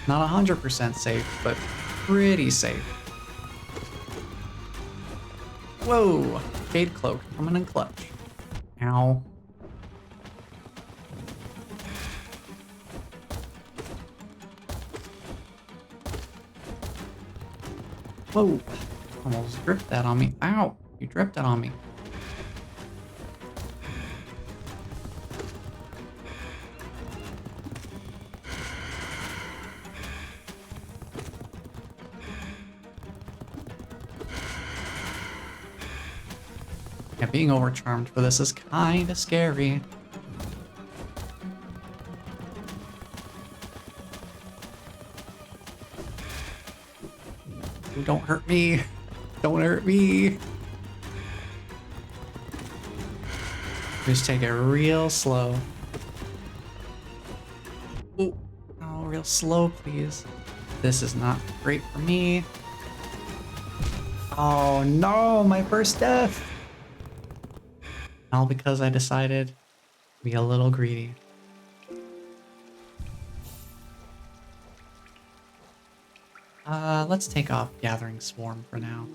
Not 100% safe, but pretty safe. Whoa! Jade Cloak coming in clutch. Ow. Whoa! Almost dripped that on me. Ow! You dripped it on me. Yeah, being overcharmed for this is kind of scary. Ooh, don't hurt me. Don't hurt me. Just take it real slow. Ooh. Oh, real slow, please. This is not great for me. Oh no, my first death. All because I decided to be a little greedy. Let's take off Gathering Swarm for now.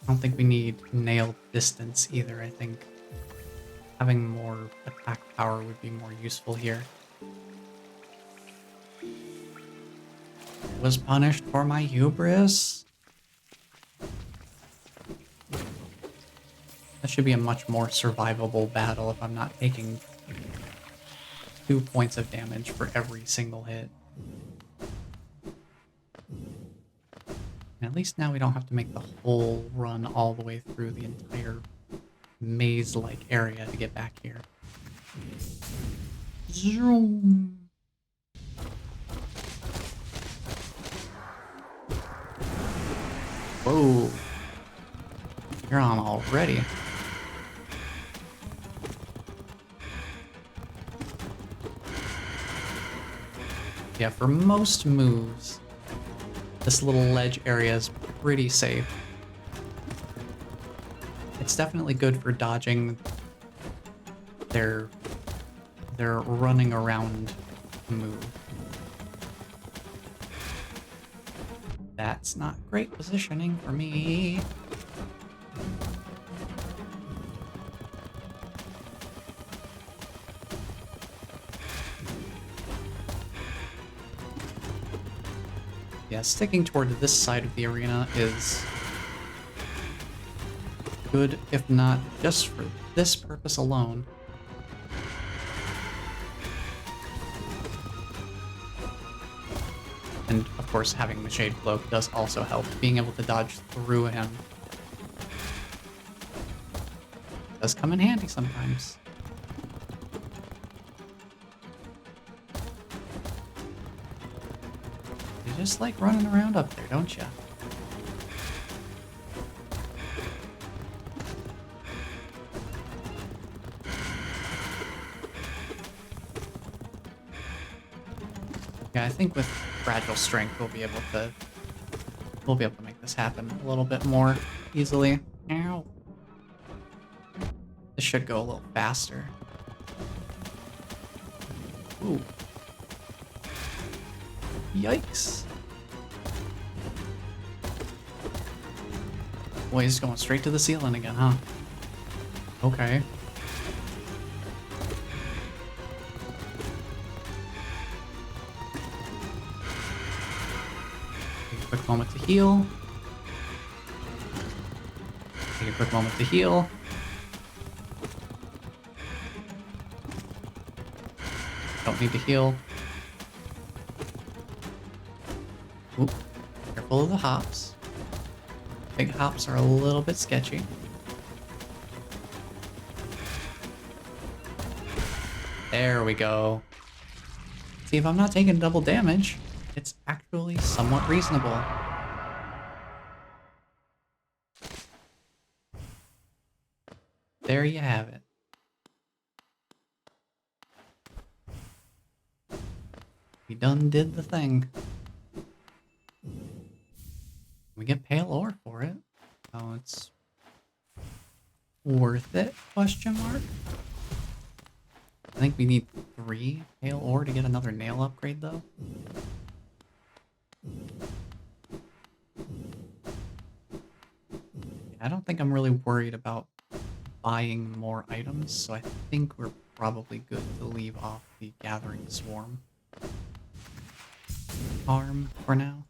I don't think we need Nailed Distance either. I think having more attack power would be more useful here. Was punished for my hubris? That should be a much more survivable battle if I'm not taking 2 points of damage for every single hit. And at least now we don't have to make the whole run all the way through the entire maze-like area to get back here. Zoom. Whoa. You're on already. Yeah, for most moves, this little ledge area is pretty safe. It's definitely good for dodging their running around move. That's not great positioning for me. Yeah, sticking toward this side of the arena is good, if not just for this purpose alone. And of course, having the Shade Cloak does also help, being able to dodge through him. Does come in handy sometimes. You just like running around up there, don't you? Yeah, I think with Fragile Strength we'll be able to make this happen a little bit more easily. Ow. This should go a little faster. Ooh. Yikes. Boy, he's going straight to the ceiling again, huh? Okay. quick moment to heal. Take a quick moment to heal. Don't need to heal. Oop. Careful of the hops. Big hops are a little bit sketchy. There we go. See, if I'm not taking double damage, it's actually somewhat reasonable. There you have it. We done did the thing. We get pale ore for it. So it's worth it, question mark? I think we need 3 pale ore to get another nail upgrade though. I don't think I'm really worried about buying more items, so I think we're probably good to leave off the Gathering Swarm farm for now.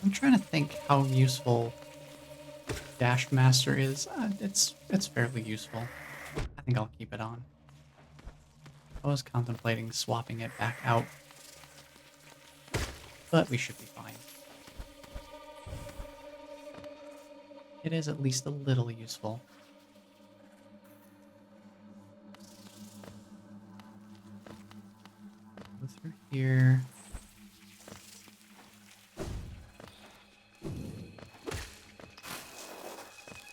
I'm trying to think how useful Dash Master is. It's fairly useful. I think I'll keep it on. I was contemplating swapping it back out, but we should be fine. It is at least a little useful. Go through here.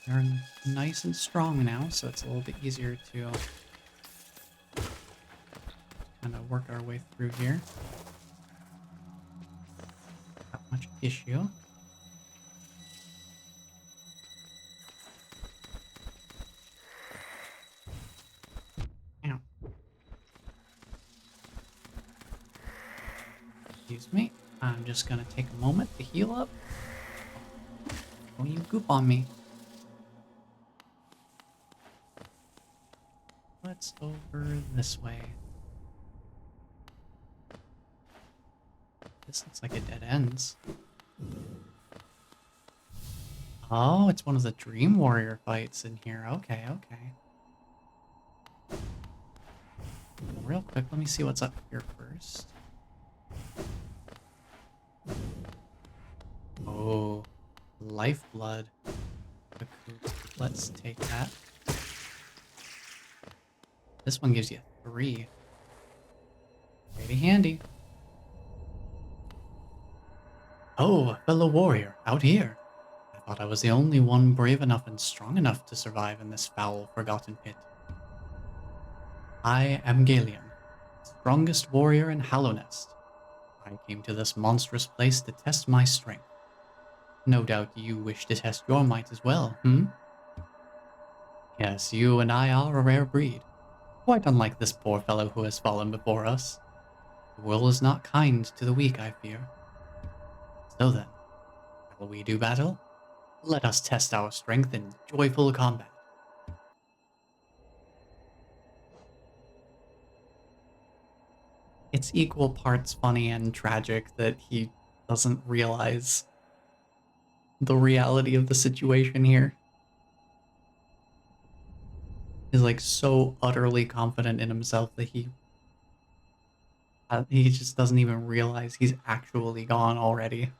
They're nice and strong now, so it's a little bit easier to kind of work our way through here. Not much issue. Ow. Excuse me. I'm just gonna take a moment to heal up. Don't you goop on me. Let's over this way. This looks like it dead ends. Oh, it's one of the Dream Warrior fights in here. Okay, okay. Real quick, let me see what's up here first. Oh, lifeblood. Let's take that. This one gives you 3. Pretty handy. Oh, a fellow warrior, out here. I thought I was the only one brave enough and strong enough to survive in this foul, forgotten pit. I am Galion, strongest warrior in Hallownest. I came to this monstrous place to test my strength. No doubt you wish to test your might as well, hmm? Yes, you and I are a rare breed. Quite unlike this poor fellow who has fallen before us. The world is not kind to the weak, I fear. So then, shall we do battle? Let us test our strength in joyful combat. It's equal parts funny and tragic that he doesn't realize the reality of the situation here. He's like so utterly confident in himself that he just doesn't even realize he's actually gone already.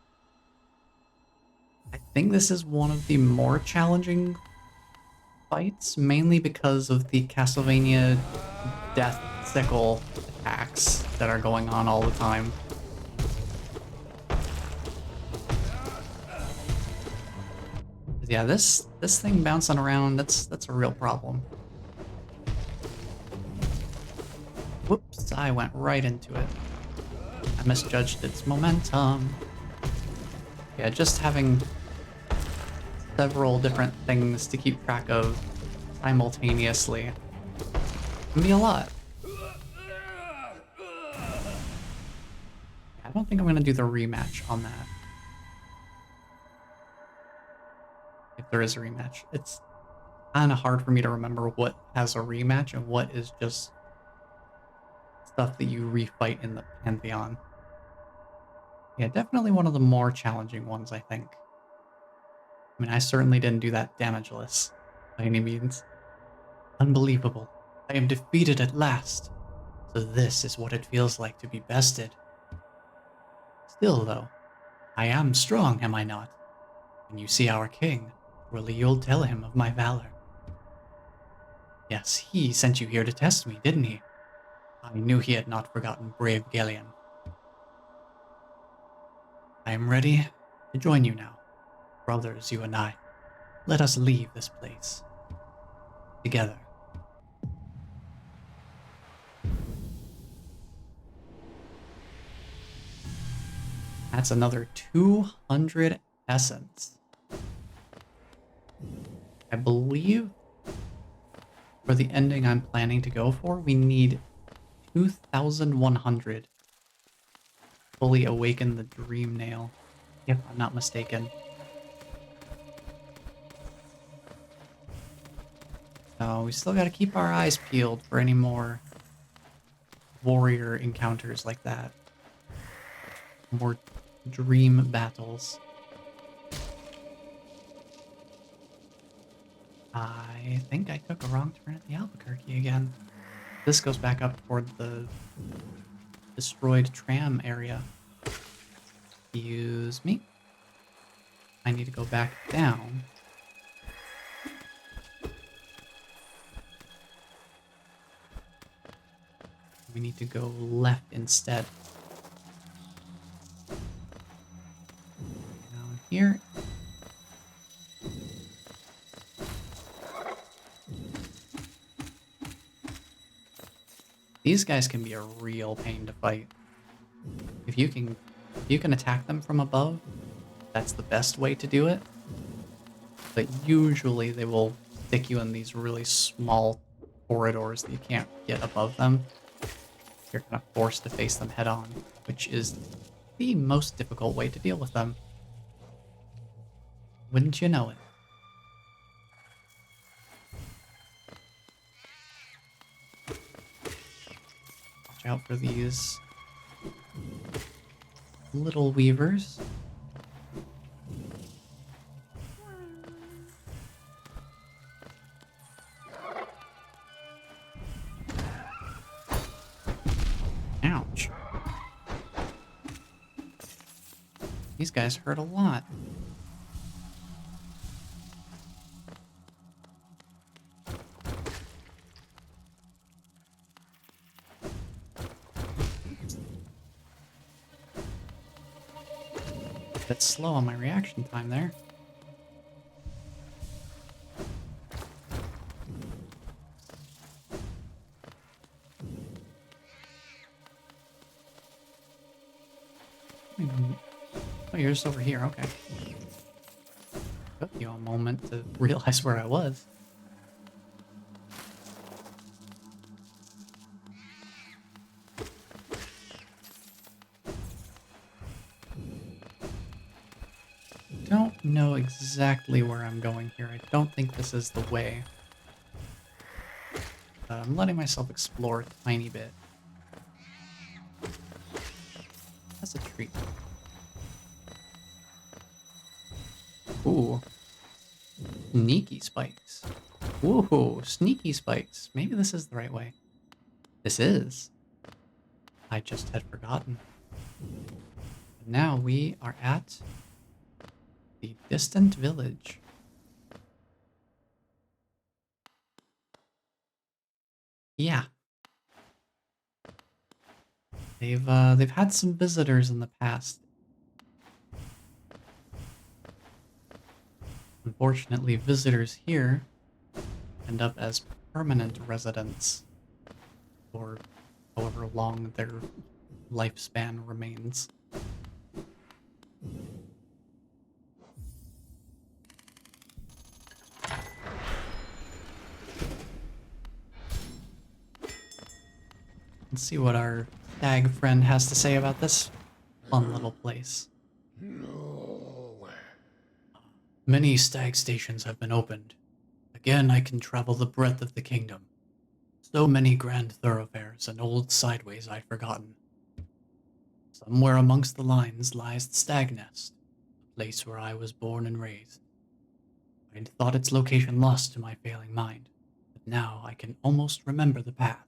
I think this is one of the more challenging fights, mainly because of the Castlevania Death Sickle attacks that are going on all the time. Yeah, this thing bouncing around, that's a real problem. Whoops, I went right into it. I misjudged its momentum. Yeah, just having several different things to keep track of simultaneously can be a lot. I don't think I'm gonna do the rematch on that. If there is a rematch. It's kind of hard for me to remember what has a rematch and what is just stuff that you refight in the Pantheon. Yeah, definitely one of the more challenging ones, I think. I mean, I certainly didn't do that damageless by any means. Unbelievable. I am defeated at last. So this is what it feels like to be bested. Still, though, I am strong, am I not? When you see our king, surely you'll tell him of my valor. Yes, he sent you here to test me, didn't he? I knew he had not forgotten brave Gellion. I am ready to join you now. Brothers, you and I. Let us leave this place. Together. That's another 200 essence. I believe for the ending I'm planning to go for, we need 2,100. Fully awaken the dream nail, if I'm not mistaken. So we still gotta keep our eyes peeled for any more warrior encounters like that. More dream battles. I think I took a wrong turn at the Albuquerque again. This goes back up toward the destroyed tram area. Excuse me. I need to go back down. We need to go left instead. Down here. These guys can be a real pain to fight. If you can attack them from above, that's the best way to do it. But usually they will stick you in these really small corridors that you can't get above them. You're kind of forced to face them head on, which is the most difficult way to deal with them. Wouldn't you know it? Watch out for these little weavers. Ouch. These guys hurt a lot. Bit slow on my reaction time there. Oh, you're just over here, okay. Took you a moment to realize where I was. Don't know exactly where I'm going here. I don't think this is the way. I'm letting myself explore a tiny bit. That's a treat. Ooh. Sneaky spikes. Woohoo, sneaky spikes. Maybe this is the right way. This is. I just had forgotten. Now we are at the distant village. Yeah. They've had some visitors in the past. Unfortunately, visitors here end up as permanent residents for however long their lifespan remains. Let's see what our stag friend has to say about this fun little place. Many stag stations have been opened. Again, I can travel the breadth of the kingdom. So many grand thoroughfares and old sideways I'd forgotten. Somewhere amongst the lines lies the stag nest, the place where I was born and raised. I'd thought its location lost to my failing mind, but now I can almost remember the path.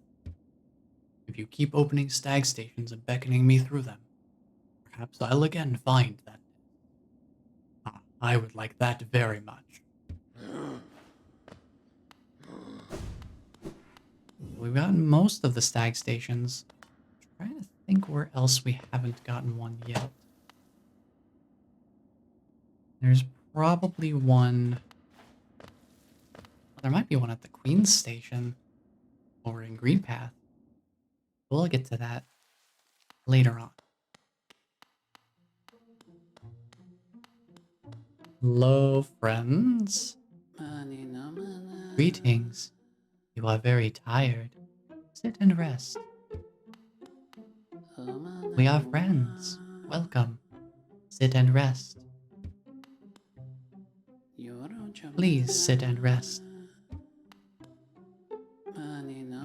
If you keep opening stag stations and beckoning me through them, perhaps I'll again find that. Ah, I would like that very much. We've gotten most of the stag stations. I'm trying to think where else we haven't gotten one yet. There's probably one. There might be one at the Queen's Station over in Greenpath. We'll get to that later on. Hello, friends. Greetings. You are very tired. Sit and rest. We are friends. Welcome. Sit and rest. Please sit and rest.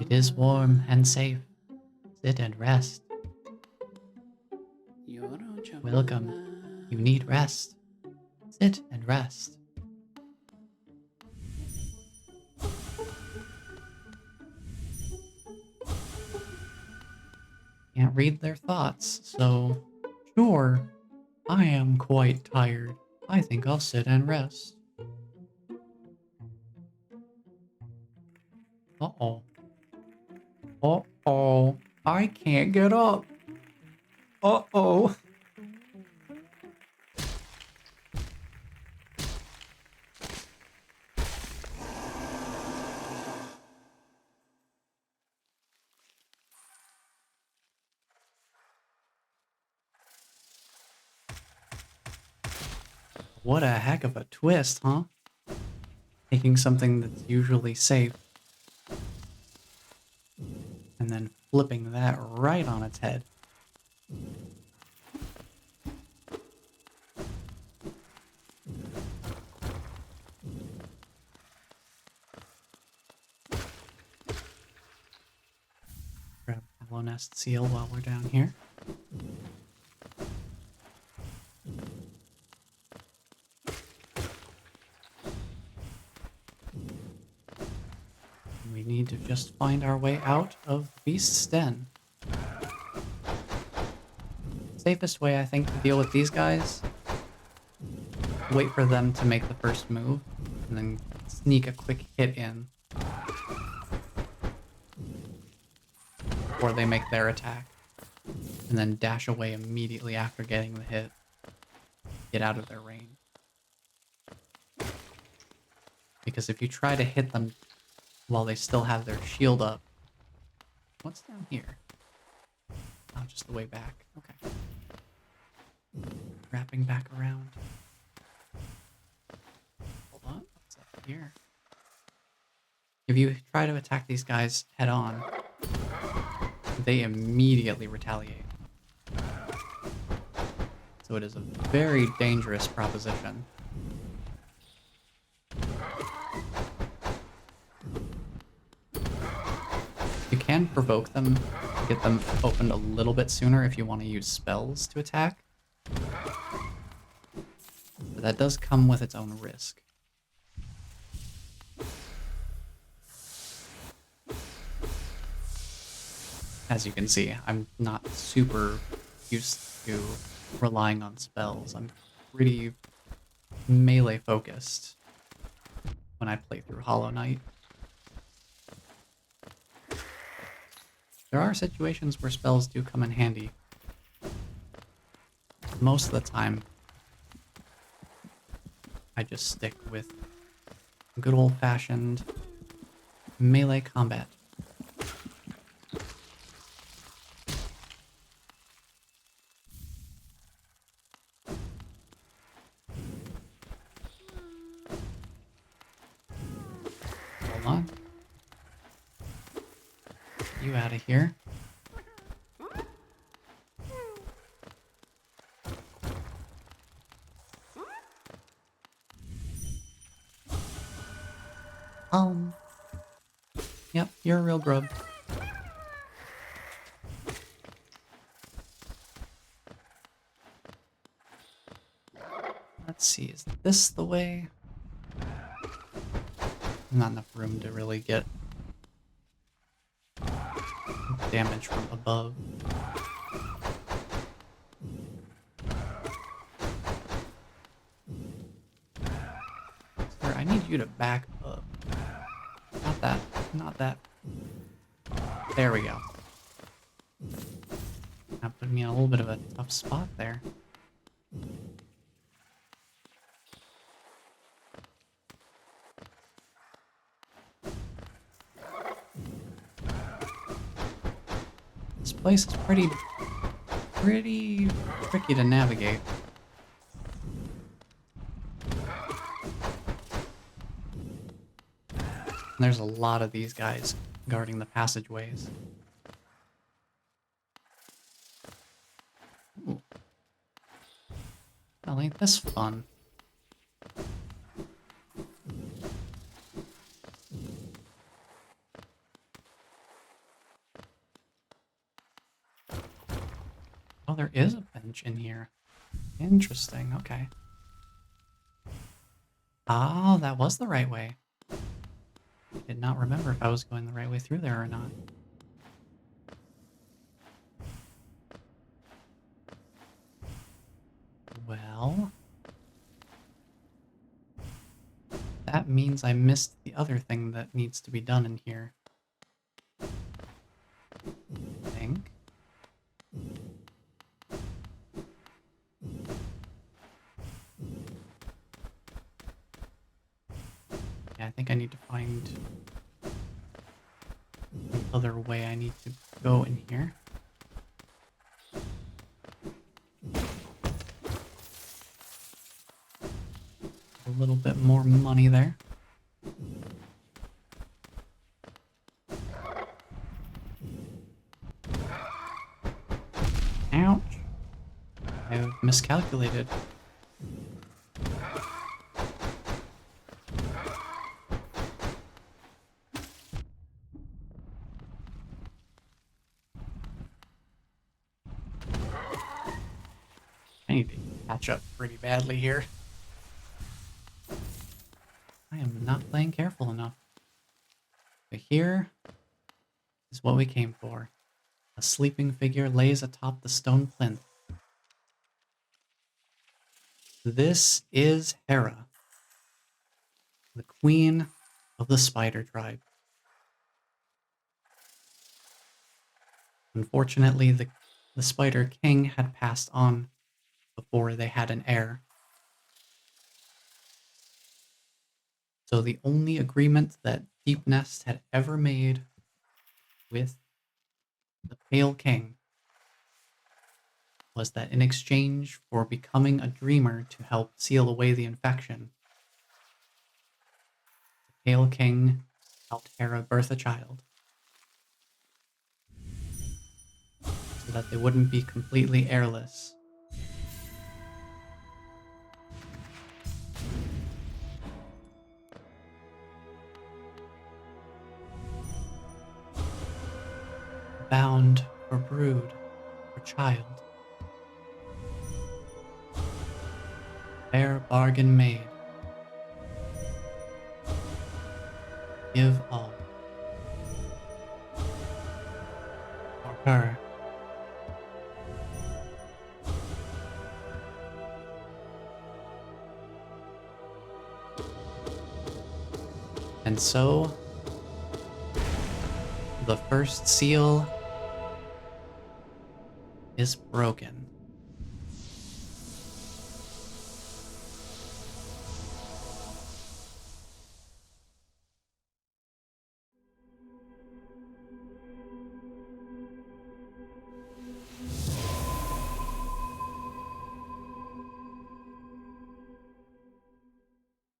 It is warm and safe. Sit and rest. Welcome. You need rest. Sit and rest. Can't read their thoughts, so sure, I am quite tired. I think I'll sit and rest. Uh-oh. Uh-oh. I can't get up. Uh-oh. What a heck of a twist, huh? Taking something that's usually safe and then flipping that right on its head. Grab Hollow Nest Seal while we're down here. We need to just find our way out of the beast's den. Safest way, I think, to deal with these guys, wait for them to make the first move, and then sneak a quick hit in before they make their attack, and then dash away immediately after getting the hit. Get out of their range. Because if you try to hit them while they still have their shield up... What's down here? Oh, just the way back. Okay. Wrapping back around. Hold on. What's up here? If you try to attack these guys head on, they immediately retaliate. So it is a very dangerous proposition. You can provoke them to get them opened a little bit sooner if you want to use spells to attack. But that does come with its own risk. As you can see, I'm not super used to relying on spells. I'm pretty melee focused when I play through Hollow Knight. There are situations where spells do come in handy. Most of the time, I just stick with good old-fashioned melee combat. Hold on. You out of here. Yep, you're a real grub. Let's see, is this the way? Not enough room to really get damage from above. Sir, I need you to back up. Not that. Not that. There we go. That put me in a little bit of a tough spot there. This place is pretty tricky to navigate. And there's a lot of these guys guarding the passageways. Ooh. Well, ain't this fun? Oh, there is a bench in here. Interesting, okay. Ah, that was the right way. I did not remember if I was going the right way through there or not. Well, that means I missed the other thing that needs to be done in here. I think. Yeah, I think I need to find the other way I need to go in here. A little bit more money there. Ouch. I've miscalculated. I need to catch up pretty badly here. I am not playing careful enough. But here is what we came for. A sleeping figure lays atop the stone plinth. This is Hera, the queen of the spider tribe. Unfortunately, the spider king had passed on before they had an heir. So the only agreement that Deep Nest had ever made with the Pale King was that in exchange for becoming a dreamer to help seal away the infection, the Pale King helped Hera birth a child so that they wouldn't be completely airless. Bound for brood, for child. Fair bargain made. Give all. For her. And so, the first seal is broken.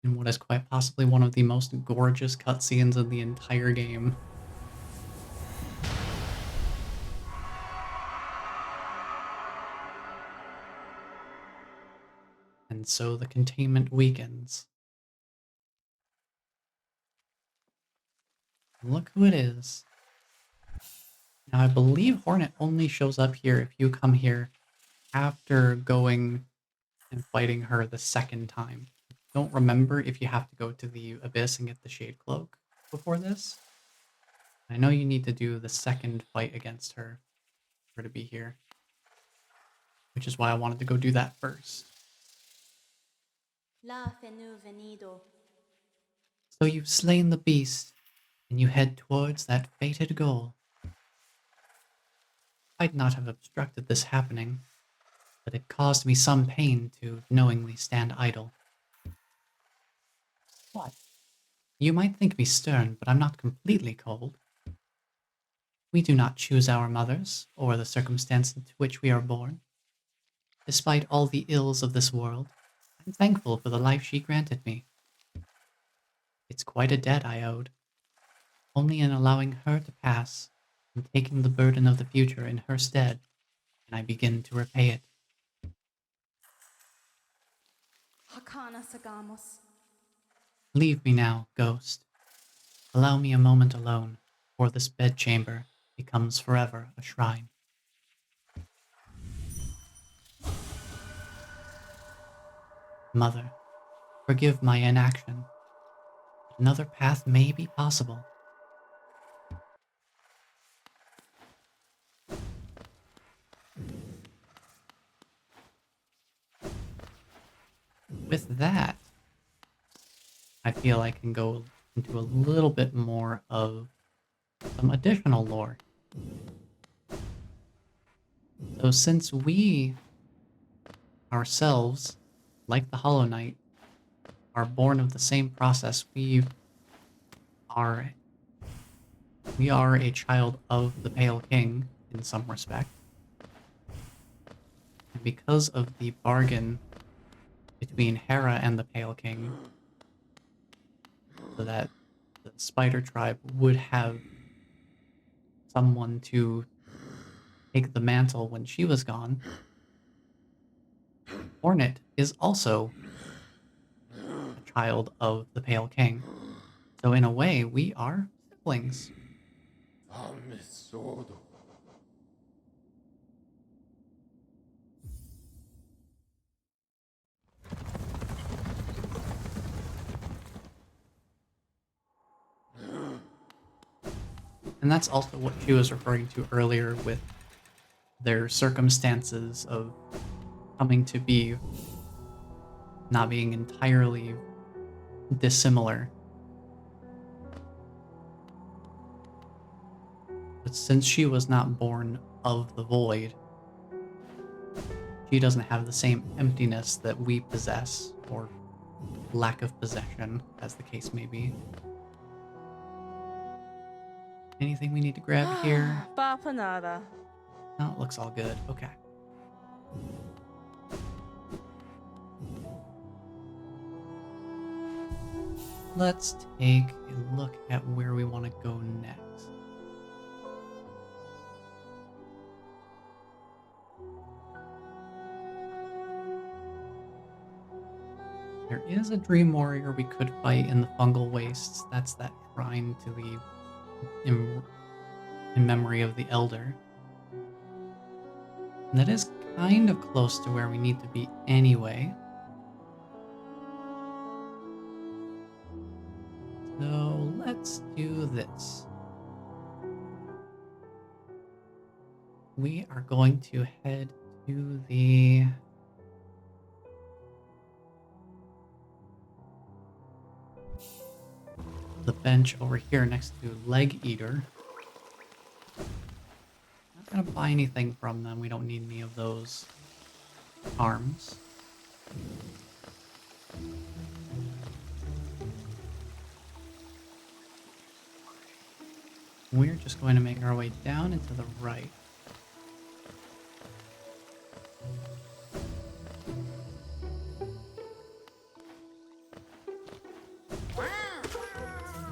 In what is quite possibly one of the most gorgeous cutscenes in the entire game. And so the containment weakens. Look who it is. Now, I believe Hornet only shows up here if you come here after going and fighting her the second time. Don't remember if you have to go to the Abyss and get the Shade Cloak before this. I know you need to do the second fight against her for her to be here, which is why I wanted to go do that first. La fenu venido. So you've slain the beast, and you head towards that fated goal. I'd not have obstructed this happening, but it caused me some pain to knowingly stand idle. What? You might think me stern, but I'm not completely cold. We do not choose our mothers, or the circumstance into which we are born. Despite all the ills of this world, I'm thankful for the life she granted me. It's quite a debt I owed. Only in allowing her to pass and taking the burden of the future in her stead can I begin to repay it. Hakana sagamos. Leave me now, ghost. Allow me a moment alone, or this bedchamber becomes forever a shrine. Mother, forgive my inaction. Another path may be possible. With that, I feel I can go into a little bit more of some additional lore. So since we ourselves, like the Hollow Knight, are born of the same process, are we are a child of the Pale King in some respect. And because of the bargain between Hera and the Pale King, so that the Spider Tribe would have someone to take the mantle when she was gone, Hornet is also a child of the Pale King. So in a way, we are siblings. And that's also what she was referring to earlier with their circumstances of coming to be not being entirely dissimilar. But since she was not born of the void, she doesn't have the same emptiness that we possess, or lack of possession, as the case may be. Anything we need to grab here? Bapanada. No, it looks all good. Okay. Let's take a look at where we want to go next. There is a Dream Warrior we could fight in the Fungal Wastes. That's that shrine to the in memory of the Elder. And that is kind of close to where we need to be anyway. So let's do this. We are going to head to the bench over here next to Leg Eater. Not gonna buy anything from them. We don't need any of those arms. We're just going to make our way down and to the right.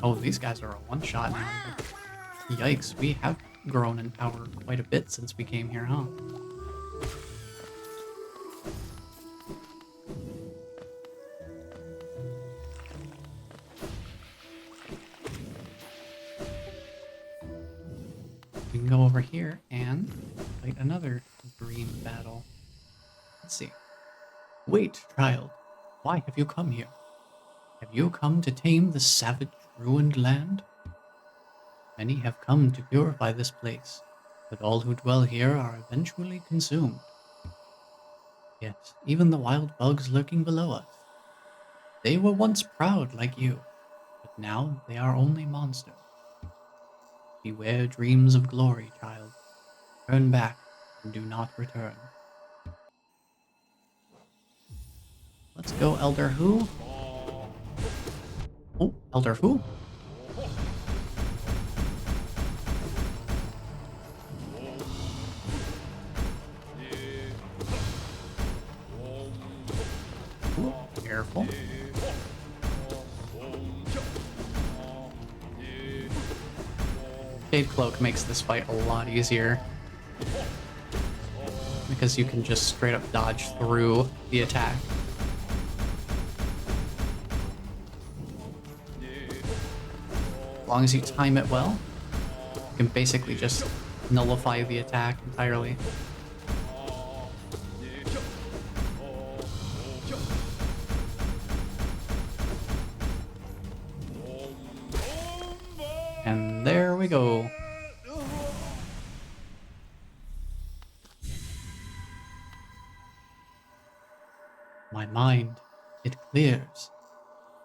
Oh, these guys are a one-shot now. Yikes, we have grown in power quite a bit since we came here, huh? can go over here and fight another dream battle. Let's see. Wait, child. Why have you come here? Have you come to tame the savage, ruined land? Many have come to purify this place, but all who dwell here are eventually consumed. Yes, even the wild bugs lurking below us. They were once proud like you, but now they are only monsters. Beware dreams of glory, child. Turn back and do not return. Let's go, Elder Who. Oh, Elder Who? Ooh, careful. Jade Cloak makes this fight a lot easier, because you can just straight up dodge through the attack. As long as you time it well, you can basically just nullify the attack entirely. And there we go. My mind, it clears.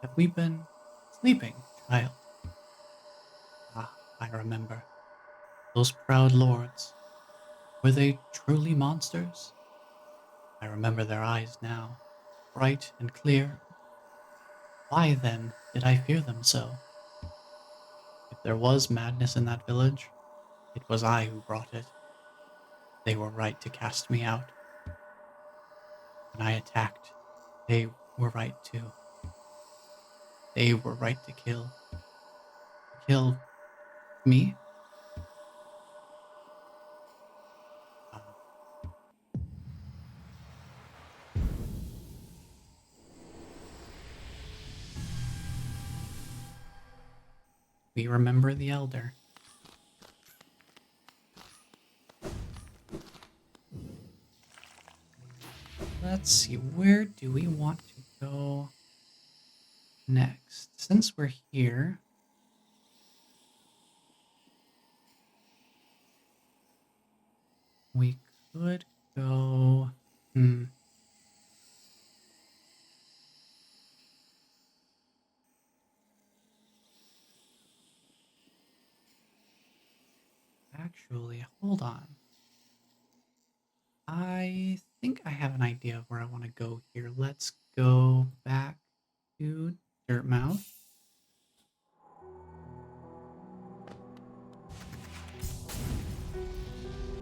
Have we been sleeping, child? Ah, I remember. Those proud lords. Were they truly monsters? I remember their eyes now, bright and clear. Why, then, did I fear them so? If there was madness in that village, it was I who brought it. They were right to cast me out. When I attacked, they were right too. They were right to kill. Kill me? Uh, we remember the Elder. Let's see, where do we want to go next? Since we're here, we could go... Actually, hold on. I think I have an idea of where I want to go here. Let's go back to Dirtmouth.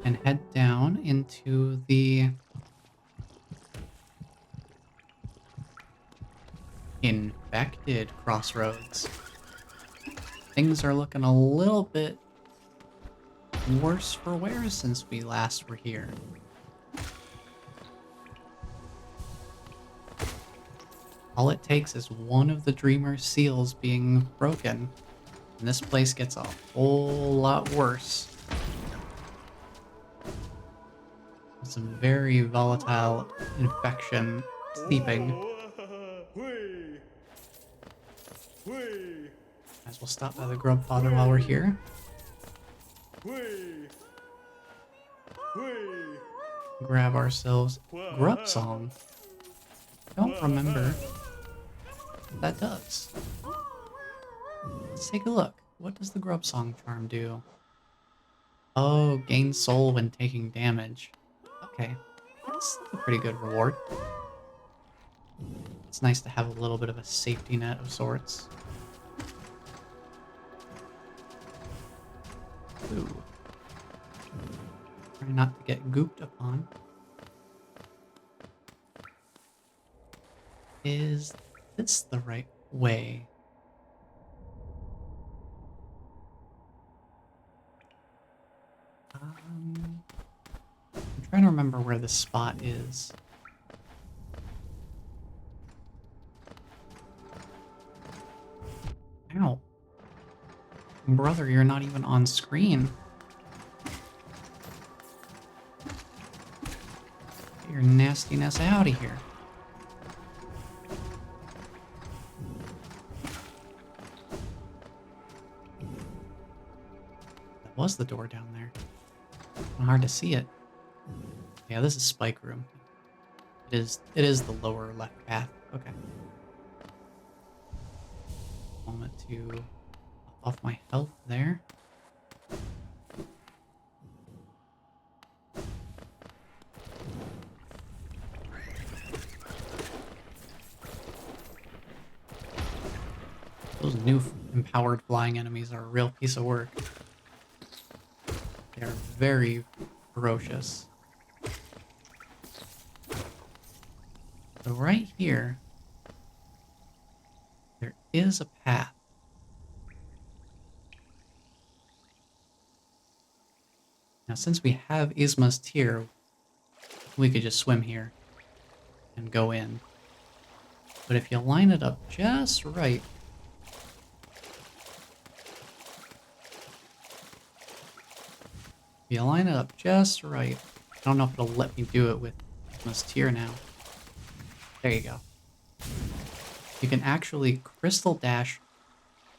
And head down into the infected crossroads. Things are looking a little bit worse for wear since we last were here. All it takes is one of the Dreamer's seals being broken, and this place gets a whole lot worse. It's a very volatile infection sleeping. Might as well stop by the grub father while we're here. Grab ourselves Grub Song. Don't remember what that does. Let's take a look. What does the Grub Song charm do? Oh, gain soul when taking damage. Okay, that's a pretty good reward. It's nice to have a little bit of a safety net of sorts. Ooh. Try not to get gooped upon. Is this the right way? I'm trying to remember where this spot is. Ow. Brother, you're not even on screen. nastiness out of here. That was the door down there. Hard to see it. Yeah, this is Spike Room. It is the lower left path. Okay. Moment to off my health there. Those new empowered flying enemies are a real piece of work. They are very ferocious. So right here, there is a path. Now, since we have Isma's Tear, we could just swim here and go in. But if you line it up just right, I don't know if it'll let me do it with Isma's Tear now. There you go. You can actually crystal dash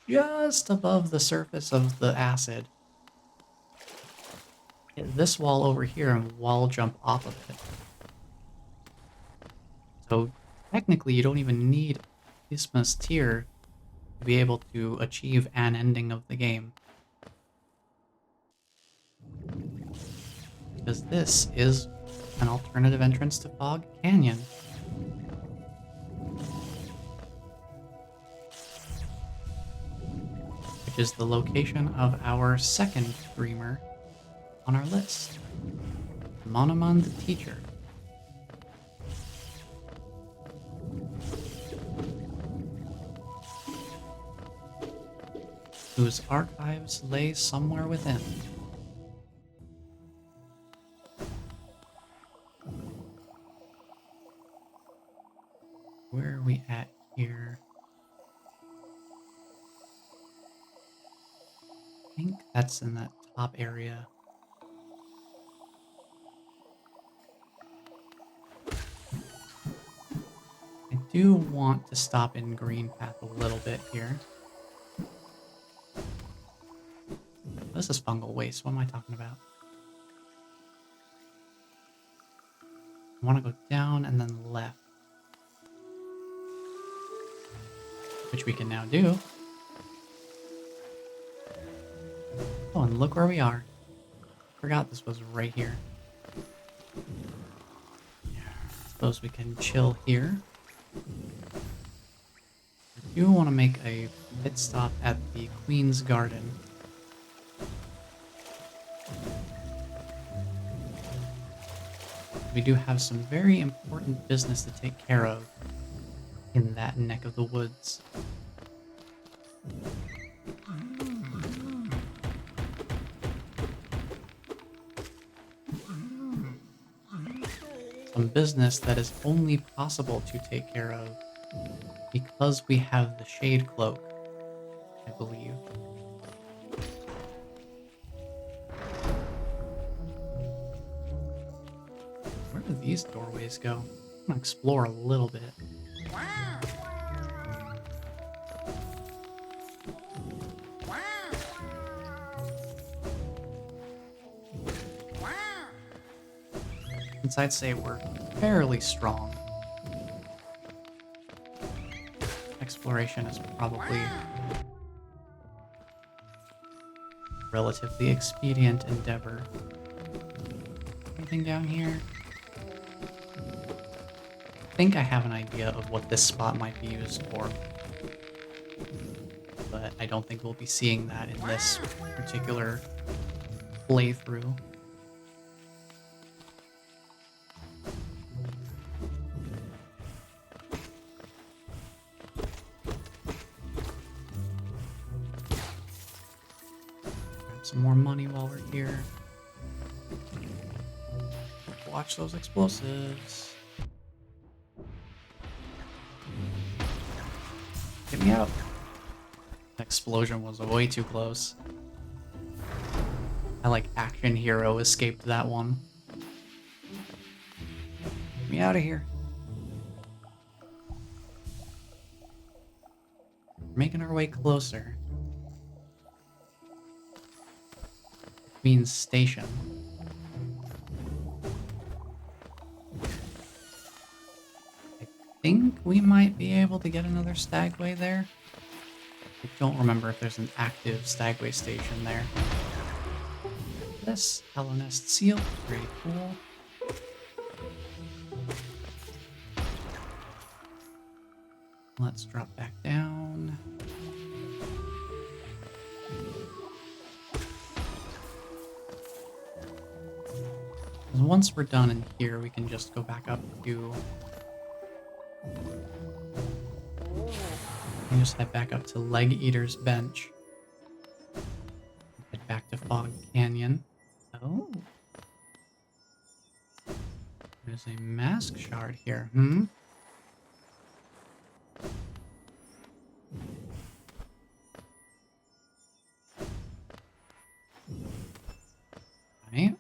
just above the surface of the acid. Hit this wall over here and wall jump off of it. So technically you don't even need Isma's Tear to be able to achieve an ending of the game. Because this is an alternative entrance to Fog Canyon. Which is the location of our second dreamer on our list. Monomon the Teacher. Whose archives lay somewhere within. Where are we at here? I think that's in that top area. I do want to stop in Green Path a little bit here. This is fungal waste. What am I talking about? I want to go down and then left. Which we can now do. Oh, and look where we are. Forgot this was right here. Suppose we can chill here. I do want to make a pit stop at the Queen's Garden. We do have some very important business to take care of in that neck of the woods. Some business that is only possible to take care of because we have the Shade Cloak, I believe. Where do these doorways go? I'm gonna explore a little bit. Since I'd say we're fairly strong, exploration is probably a relatively expedient endeavor. Anything down here? I think I have an idea of what this spot might be used for, but I don't think we'll be seeing that in this particular playthrough. Some more money while we're here. Watch those explosives. Get me out. That explosion was way too close. I like Action Hero escaped that one. Get me out of here. Making our way closer. Queen's Station. I think we might be able to get another Stagway there. I don't remember if there's an active Stagway station there. This Hellenist seal, pretty cool. Let's drop back down. Once we're done in here, we can just go back up to... We just head back up to Leg Eater's Bench. Head back to Fog Canyon. Oh. There's a mask shard here. Right.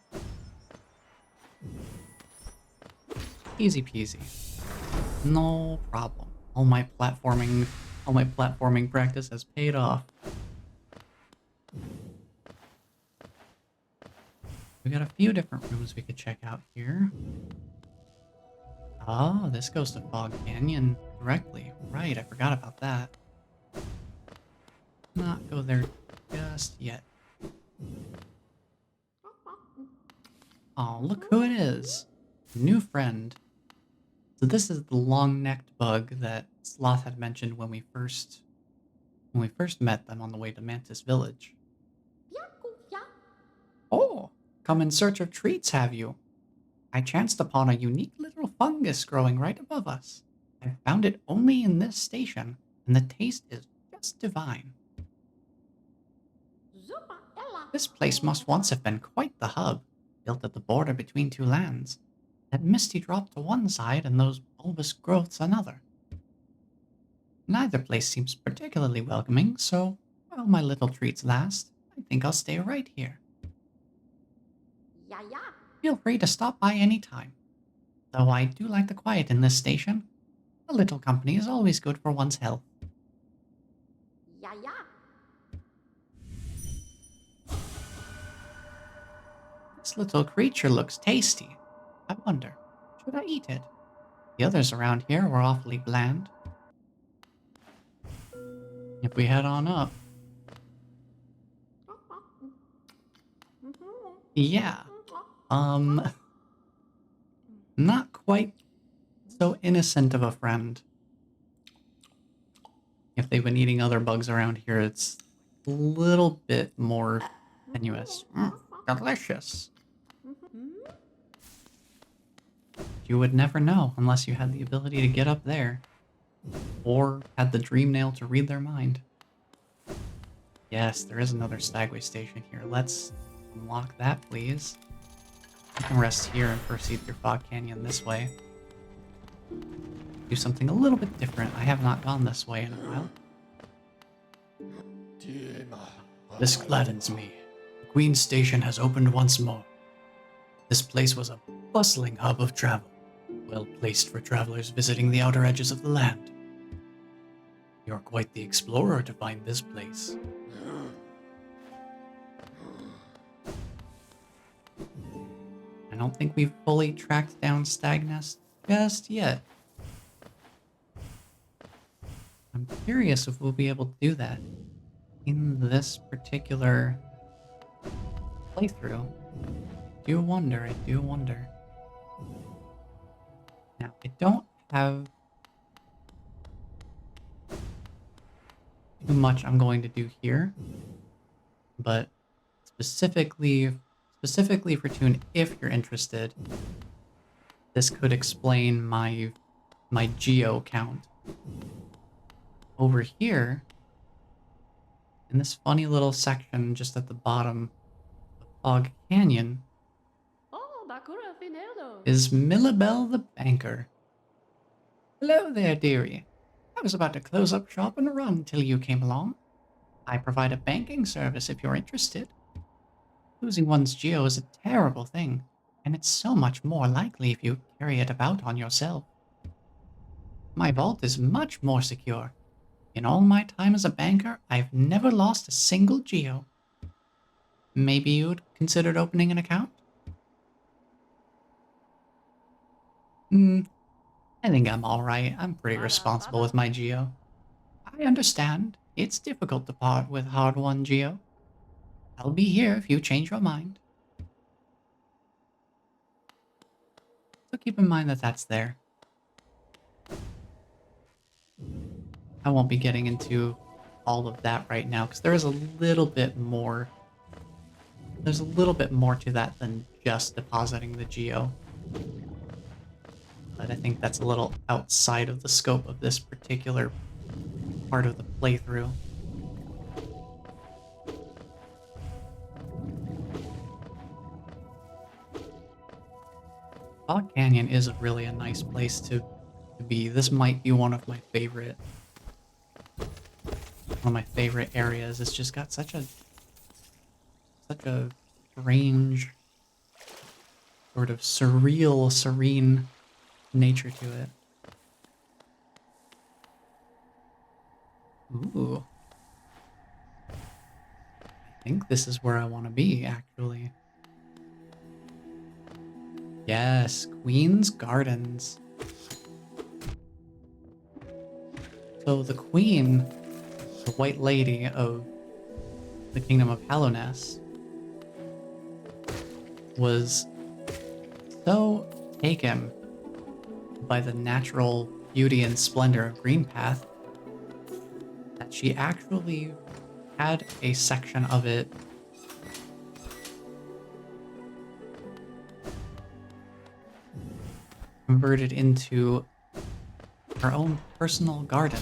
Easy peasy. No problem. All my platforming practice has paid off. We got a few different rooms we could check out here. Oh, this goes to Fog Canyon directly. Right, I forgot about that. Not go there just yet. Oh, look who it is. New friend. So this is the long-necked bug that Sloth had mentioned when we first met them on the way to Mantis Village. Oh, come in search of treats, have you? I chanced upon a unique little fungus growing right above us. I found it only in this station, and the taste is just divine. This place must once have been quite the hub, built at the border between two lands. That misty drop to one side and those bulbous growths another. Neither place seems particularly welcoming, so while my little treats last, I think I'll stay right here. Feel free to stop by any time. Though I do like the quiet in this station. A little company is always good for one's health. This little creature looks tasty. I wonder, should I eat it? The others around here were awfully bland. If we head on up. Yeah. Not quite so innocent of a friend. If they've been eating other bugs around here, it's a little bit more tenuous. Delicious. You would never know unless you had the ability to get up there. Or had the dream nail to read their mind. Yes, there is another Stagway station here. Let's unlock that, please. We can rest here and proceed through Fog Canyon this way. Do something a little bit different. I have not gone this way in a while. This gladdens me. The Queen's Station has opened once more. This place was a bustling hub of travel, well placed for travelers visiting the outer edges of the land. You're quite the explorer to find this place. I don't think we've fully tracked down Stagnest just yet. I'm curious if we'll be able to do that in this particular playthrough. I do wonder. Now, I don't have too much I'm going to do here, but specifically for Toon, if you're interested, this could explain my geo count. Over here, in this funny little section just at the bottom of Fog Canyon, is Millabelle the Banker. Hello there, dearie. I was about to close up shop and run till you came along. I provide a banking service if you're interested. Losing one's geo is a terrible thing, and it's so much more likely if you carry it about on yourself. My vault is much more secure. In all my time as a banker, I've never lost a single geo. Maybe you'd considered opening an account? Hmm, I think I'm alright. I'm pretty responsible with my geo. I understand. It's difficult to part with hard-won geo. I'll be here if you change your mind. So keep in mind that that's there. I won't be getting into all of that right now, because there is a little bit more. There's a little bit more to that than just depositing the geo. But I think that's a little outside of the scope of this particular part of the playthrough. Fog Canyon is really a nice place to be. This might be one of my favorite areas. It's just got such a strange, sort of surreal, serene nature to it. Ooh. I think this is where I want to be, actually. Yes, Queen's Gardens. So the queen, the white lady of the kingdom of Hallownest, was so taken by the natural beauty and splendor of Greenpath that she actually had a section of it converted into her own personal garden.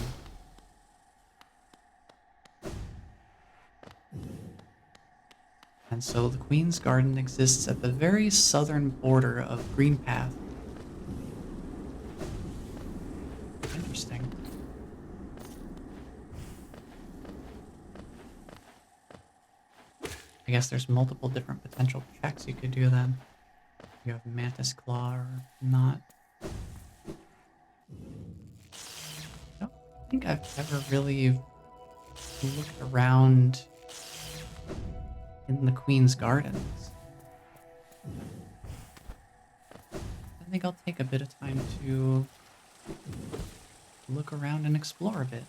And so the Queen's Garden exists at the very southern border of Greenpath. Interesting. I guess there's multiple different potential checks you could do then. You have Mantis Claw or not. I don't think I've ever really looked around in the Queen's Gardens. I think I'll take a bit of time to look around and explore a bit.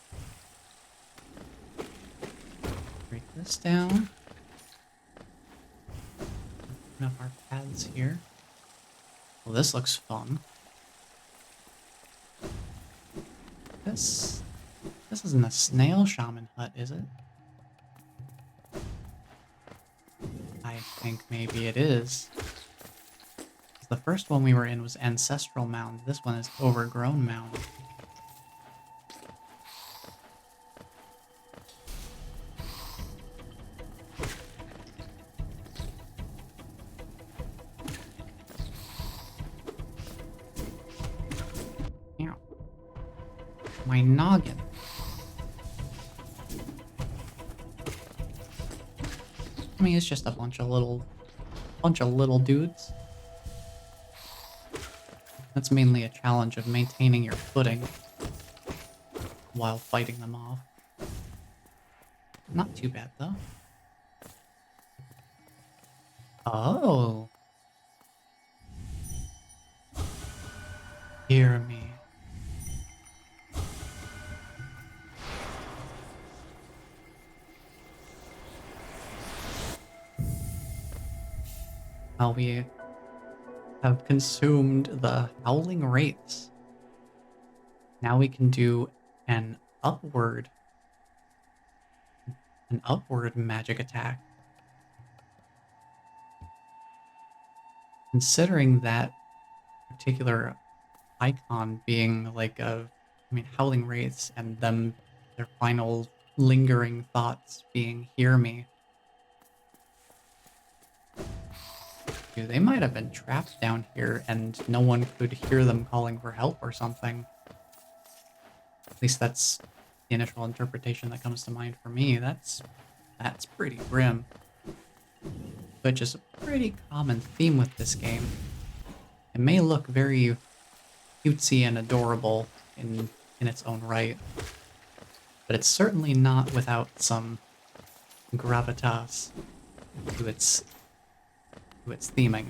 Break this down. Open up our paths here. Well, this looks fun. This isn't a snail shaman hut, is it? I think maybe it is. The first one we were in was Ancestral Mound. This one is Overgrown Mound. Ow. My noggin. I mean, it's just a bunch of little dudes. That's mainly a challenge of maintaining your footing while fighting them off. Not too bad, though. Oh. Hear me. Well, we have consumed the Howling Wraiths. Now we can do an upward magic attack. Considering that particular icon being like Howling Wraiths and them, their final lingering thoughts being hear me. Dude, they might have been trapped down here and no one could hear them calling for help or something. At least that's the initial interpretation that comes to mind for me. That's pretty grim. which is a pretty common theme with this game. It may look very cutesy and adorable in its own right, but it's certainly not without some gravitas to its theming.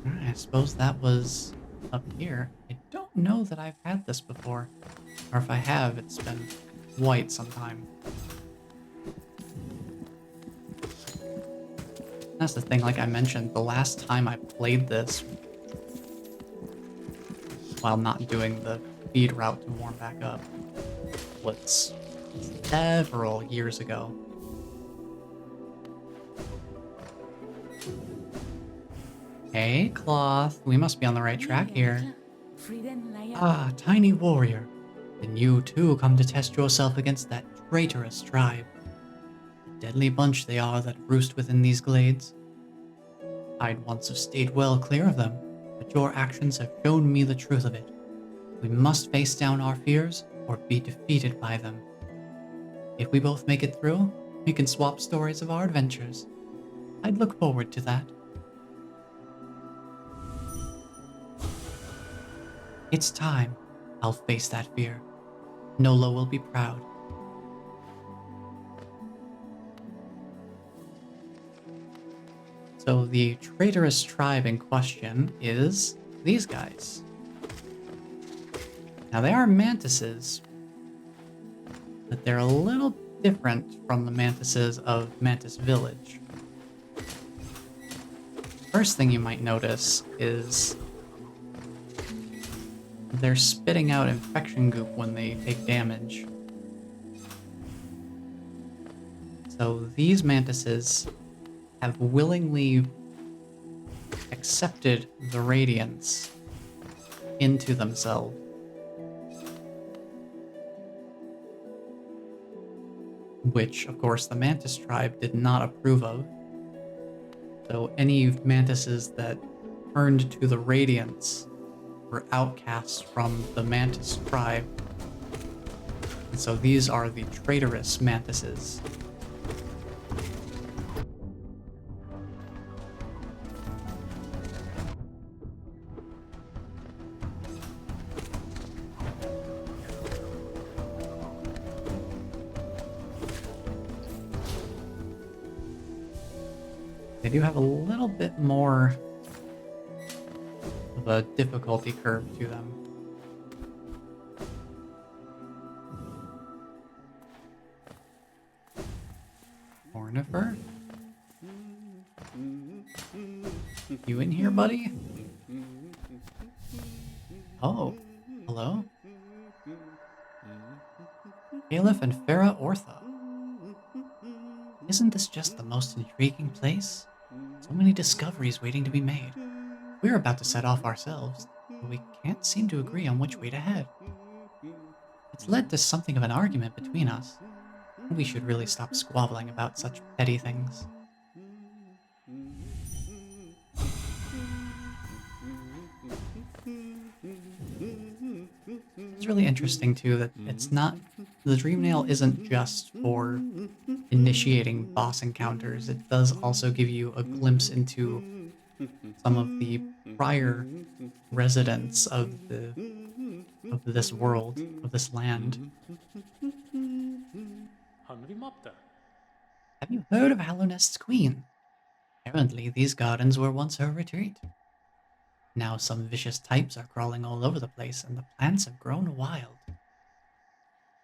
Alright, I suppose that was up here. I don't know that I've had this before. Or if I have, it's been quite some time. That's the thing, like I mentioned, the last time I played this, while not doing the feed route to warm back up, was several years ago. Hey, Cloth, we must be on the right track here. Ah, tiny warrior. Then you too come to test yourself against that traitorous tribe. A deadly bunch they are that roost within these glades. I'd once have stayed well clear of them, but your actions have shown me the truth of it. We must face down our fears or be defeated by them. If we both make it through, we can swap stories of our adventures. I'd look forward to that. It's time. I'll face that fear. Nola will be proud. So the traitorous tribe in question is these guys. Now they are mantises, but they're a little different from the mantises of Mantis Village. First thing you might notice is they're spitting out infection goop when they take damage. So these mantises have willingly accepted the radiance into themselves. Which, of course, the Mantis tribe did not approve of. So any mantises that turned to the radiance were outcasts from the Mantis tribe. And so these are the traitorous mantises. They do have a little bit more of a difficulty curve to them. Ornifer? You in here, buddy? Oh, hello? Caliph and Farah Ortha. Isn't this just the most intriguing place? So many discoveries waiting to be made. We're about to set off ourselves, but we can't seem to agree on which way to head. It's led to something of an argument between us. We should really stop squabbling about such petty things. It's really interesting too that it's not, the Dream Nail isn't just for initiating boss encounters. It does also give you a glimpse into some of the prior residents of this world, of this land. Have you heard of Hallownest's queen? Apparently, these gardens were once her retreat. Now some vicious types are crawling all over the place, and the plants have grown wild.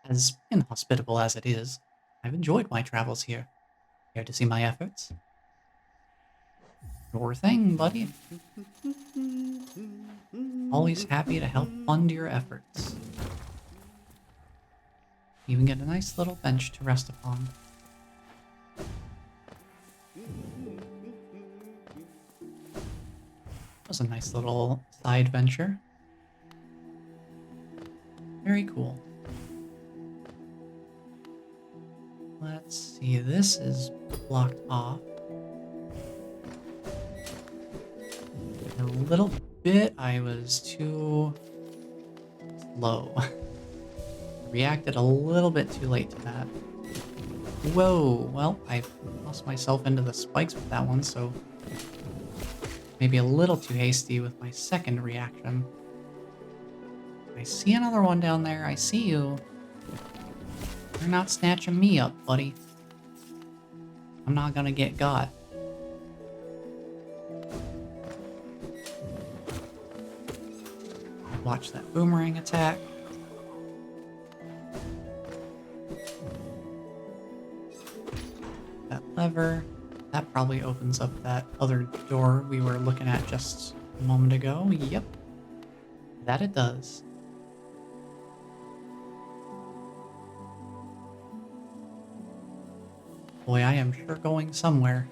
As inhospitable as it is, I've enjoyed my travels here. Care to see my efforts? Sure thing, buddy. Always happy to help fund your efforts. Even get a nice little bench to rest upon. That was a nice little side venture. Very cool. Let's see, this is blocked off. A little bit. I was too slow. Reacted a little bit too late to that. Whoa, well, I lost myself into the spikes with that one, so maybe a little too hasty with my second reaction. I see another one down there. I see you. You're not snatching me up, buddy. I'm not gonna get got. Watch that boomerang attack. That lever. That probably opens up that other door we were looking at just a moment ago. Yep. That it does. Boy, I am sure going somewhere.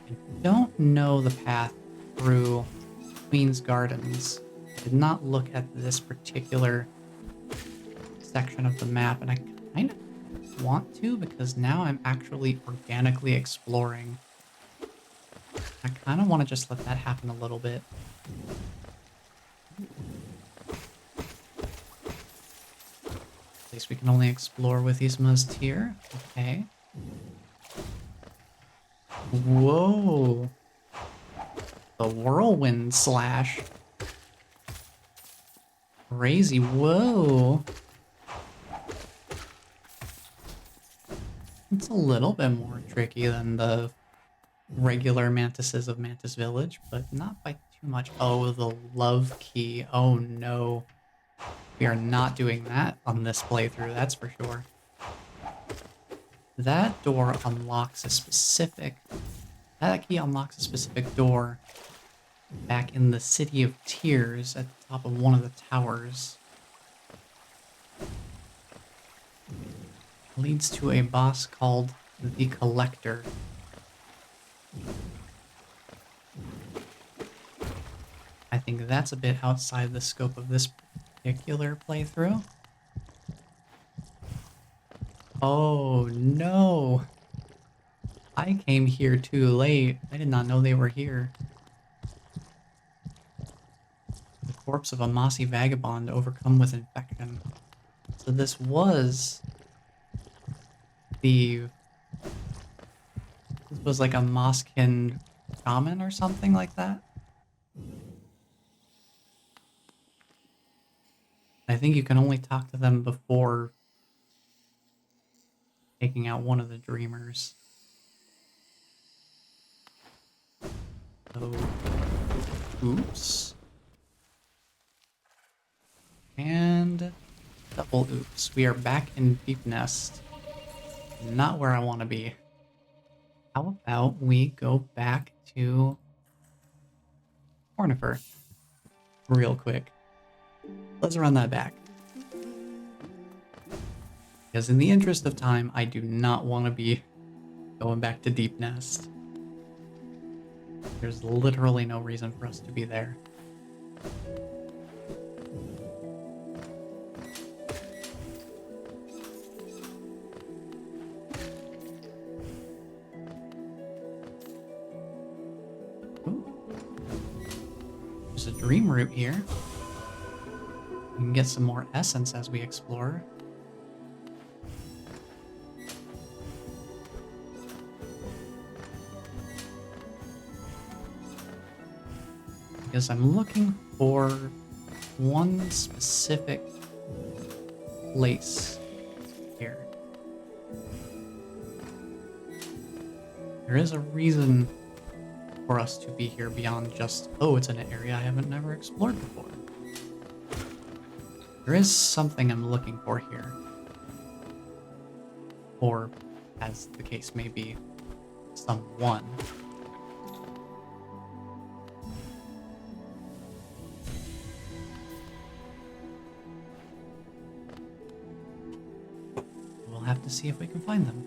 I don't know the path through Queen's Gardens. I did not look at this particular section of the map, and I kind of want to because now I'm actually organically exploring. I kind of want to just let that happen a little bit. At least we can only explore with Isma's tier. Okay. Whoa. The whirlwind slash. Crazy. Whoa. It's a little bit more tricky than the regular mantises of Mantis Village, but not by too much. Oh, the love key. Oh no. We are not doing that on this playthrough, that's for sure. That door unlocks a specific... That key unlocks a specific door back in the City of Tears at the top of one of the towers. Leads to a boss called the Collector. I think that's a bit outside the scope of this particular playthrough. Oh no! I came here too late. I did not know they were here. The corpse of a mossy vagabond overcome with infection. So this was the... This was like a Moskin shaman or something like that? I think you can only talk to them before taking out one of the dreamers. So, oops. And double oops. We are back in Deep Nest. Not where I want to be. How about we go back to Cornifer real quick. Let's run that back. Because in the interest of time, I do not want to be going back to Deep Nest. There's literally no reason for us to be there. Ooh. There's a dream root here. We can get some more essence as we explore. Because I'm looking for one specific place here. There is a reason for us to be here beyond just, oh, it's an area I haven't never explored before. There is something I'm looking for here. Or, as the case may be, someone. We'll have to see if we can find them.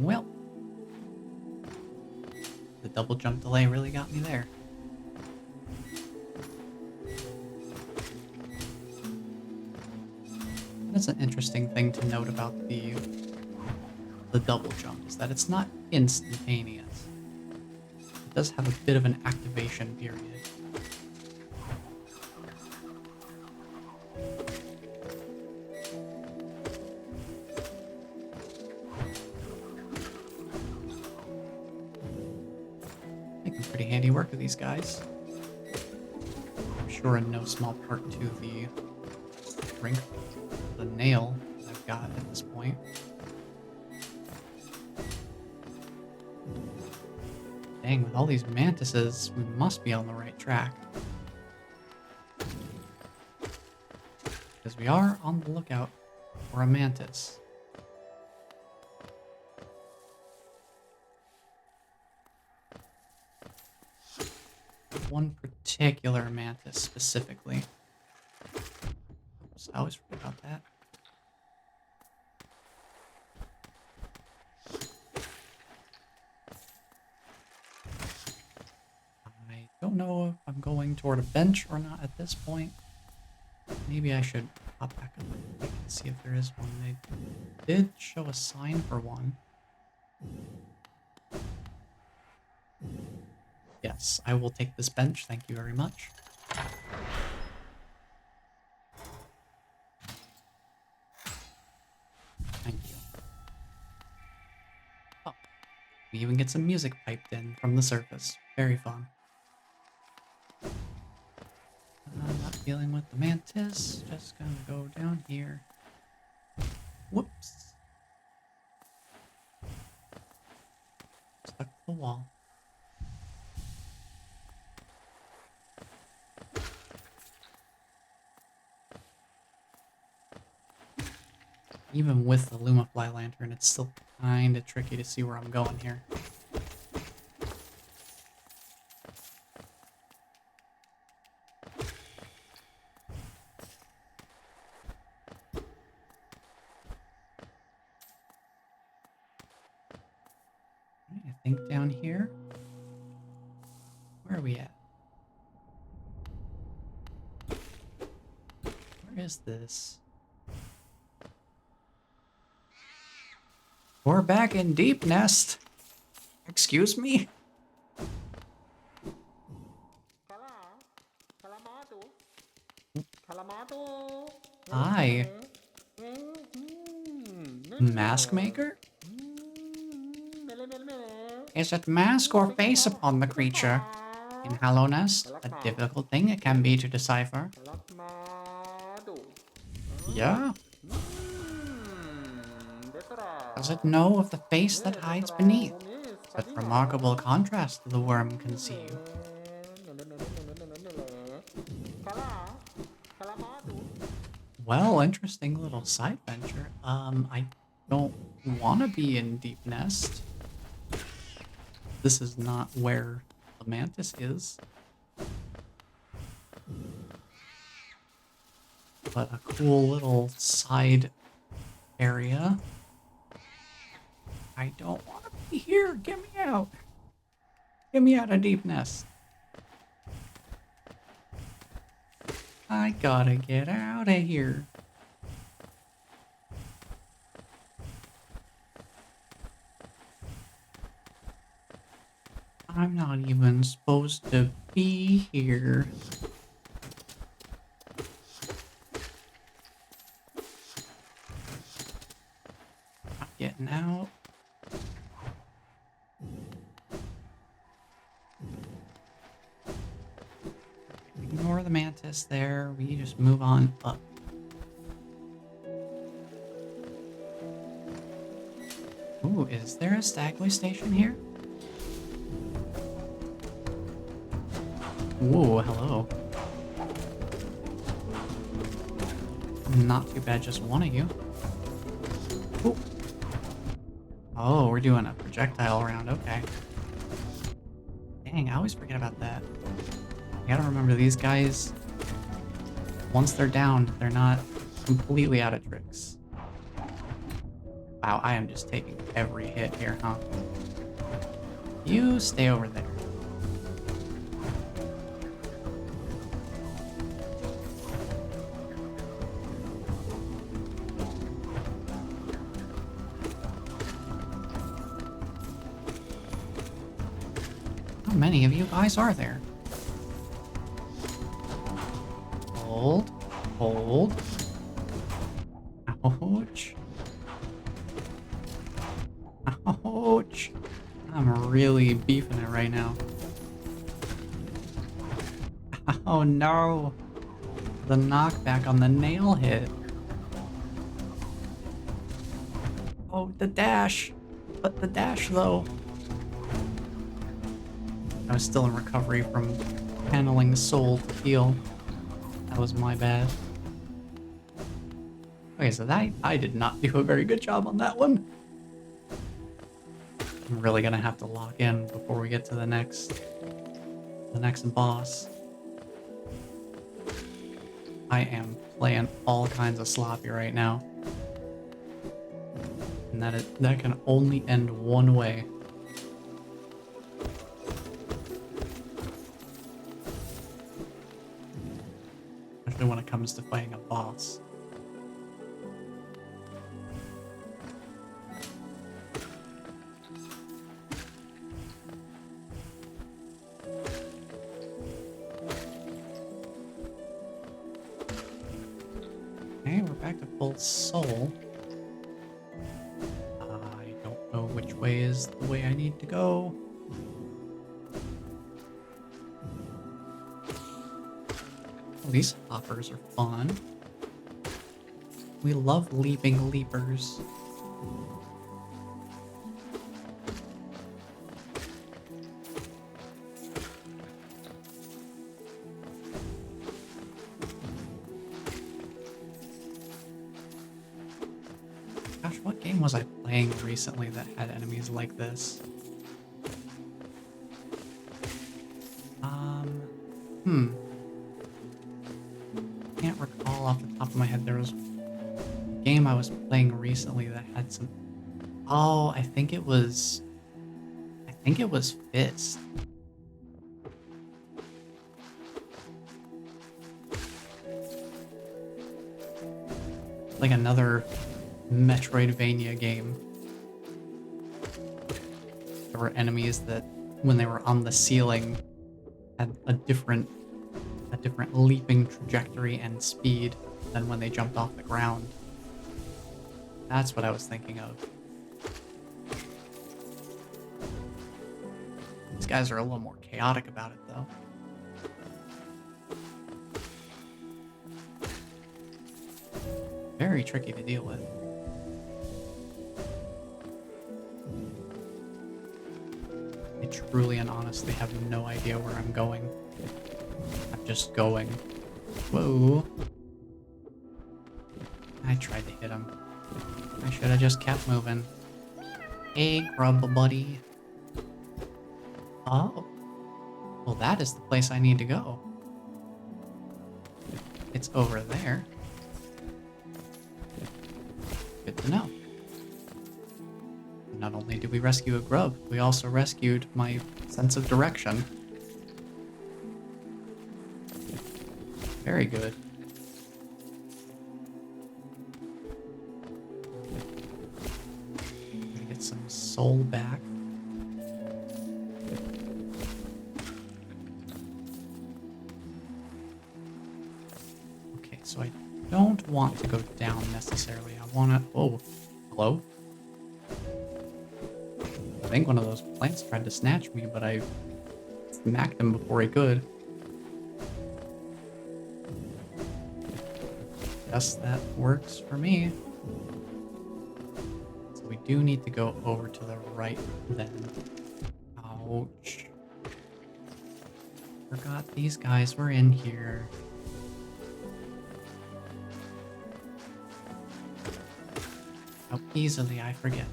Well, the double jump delay really got me there. That's an interesting thing to note about the the double jump, is that it's not instantaneous. It does have a bit of an activation period. Making pretty handy work of these guys. I'm sure in no small part to the strength of the nail that I've got at this point. Dang, with all these mantises, we must be on the right track. Because we are on the lookout for a mantis. One particular mantis specifically. Oops, I always forget about that. I don't know if I'm going toward a bench or not at this point. Maybe I should pop back up and see if there is one. They did show a sign for one. Yes, I will take this bench. Thank you very much. Thank you. Oh, we even get some music piped in from the surface. Very fun. I'm not dealing with the mantis. Just gonna go down here. Whoops. Stuck to the wall. Even with the Lumafly lantern, it's still kind of tricky to see where I'm going here. I think down here. Where are we at? Where is this? We're back in Deep Nest. Excuse me? Hi. Mask maker? Is it mask or face upon the creature? In Hollow Nest, a difficult thing it can be to decipher. Yeah? Does it know of the face that hides beneath? Such remarkable contrast to the worm conceive. Well, interesting little side venture. I don't want to be in Deep Nest. This is not where the mantis is. But a cool little side area. I don't want to be here. Get me out. Get me out of Deep Nest. I gotta get out of here. I'm not even supposed to be here. I'm getting out. Ignore the mantis there. We just move on up. Ooh, is there a Stagway station here? Ooh, hello. Not too bad, just one of you. Ooh. Oh, we're doing a projectile round, okay. Dang, I always forget about that. You gotta remember, these guys, once they're down, they're not completely out of tricks. Wow, I am just taking every hit here, huh? You stay over there. How many of you guys are there? Hold. Hold. Ouch. Ouch. I'm really beefing it right now. Oh no. The knockback on the nail hit. Oh, the dash. But the dash though. I was still in recovery from handling soul to heal. That was my bad. Okay, so that I did not do a very good job on that one. I'm really gonna have to lock in before we get to the next boss. I am playing all kinds of sloppy right now. And that can only end one way. Especially when it comes to fighting a boss. Okay, we're back to full soul. I don't know which way is the way I need to go. Well, these hoppers are fun. We love leaping leapers. Gosh, what game was I playing recently that had enemies like this? Can't recall off the top of my head. There was a game I was playing recently that had some. Oh, I think it was Fist. Like another Metroidvania game. There were enemies that, when they were on the ceiling, had a different leaping trajectory and speed than when they jumped off the ground. That's what I was thinking of. These guys are a little more chaotic about it, though. Very tricky to deal with. I truly and honestly have no idea where I'm going. I'm just going. Whoa. I tried to hit him. I should have just kept moving. Hey, grub buddy. Oh. Well, that is the place I need to go. It's over there. Good to know. Not only did we rescue a grub, we also rescued my sense of direction. Very good. Get some soul back. Okay, so I don't want to go down necessarily. I want to... Oh, hello? I think one of those plants tried to snatch me, but I smacked him before he could. Guess that works for me. So we do need to go over to the right then. Ouch. Forgot these guys were in here. How easily I forget.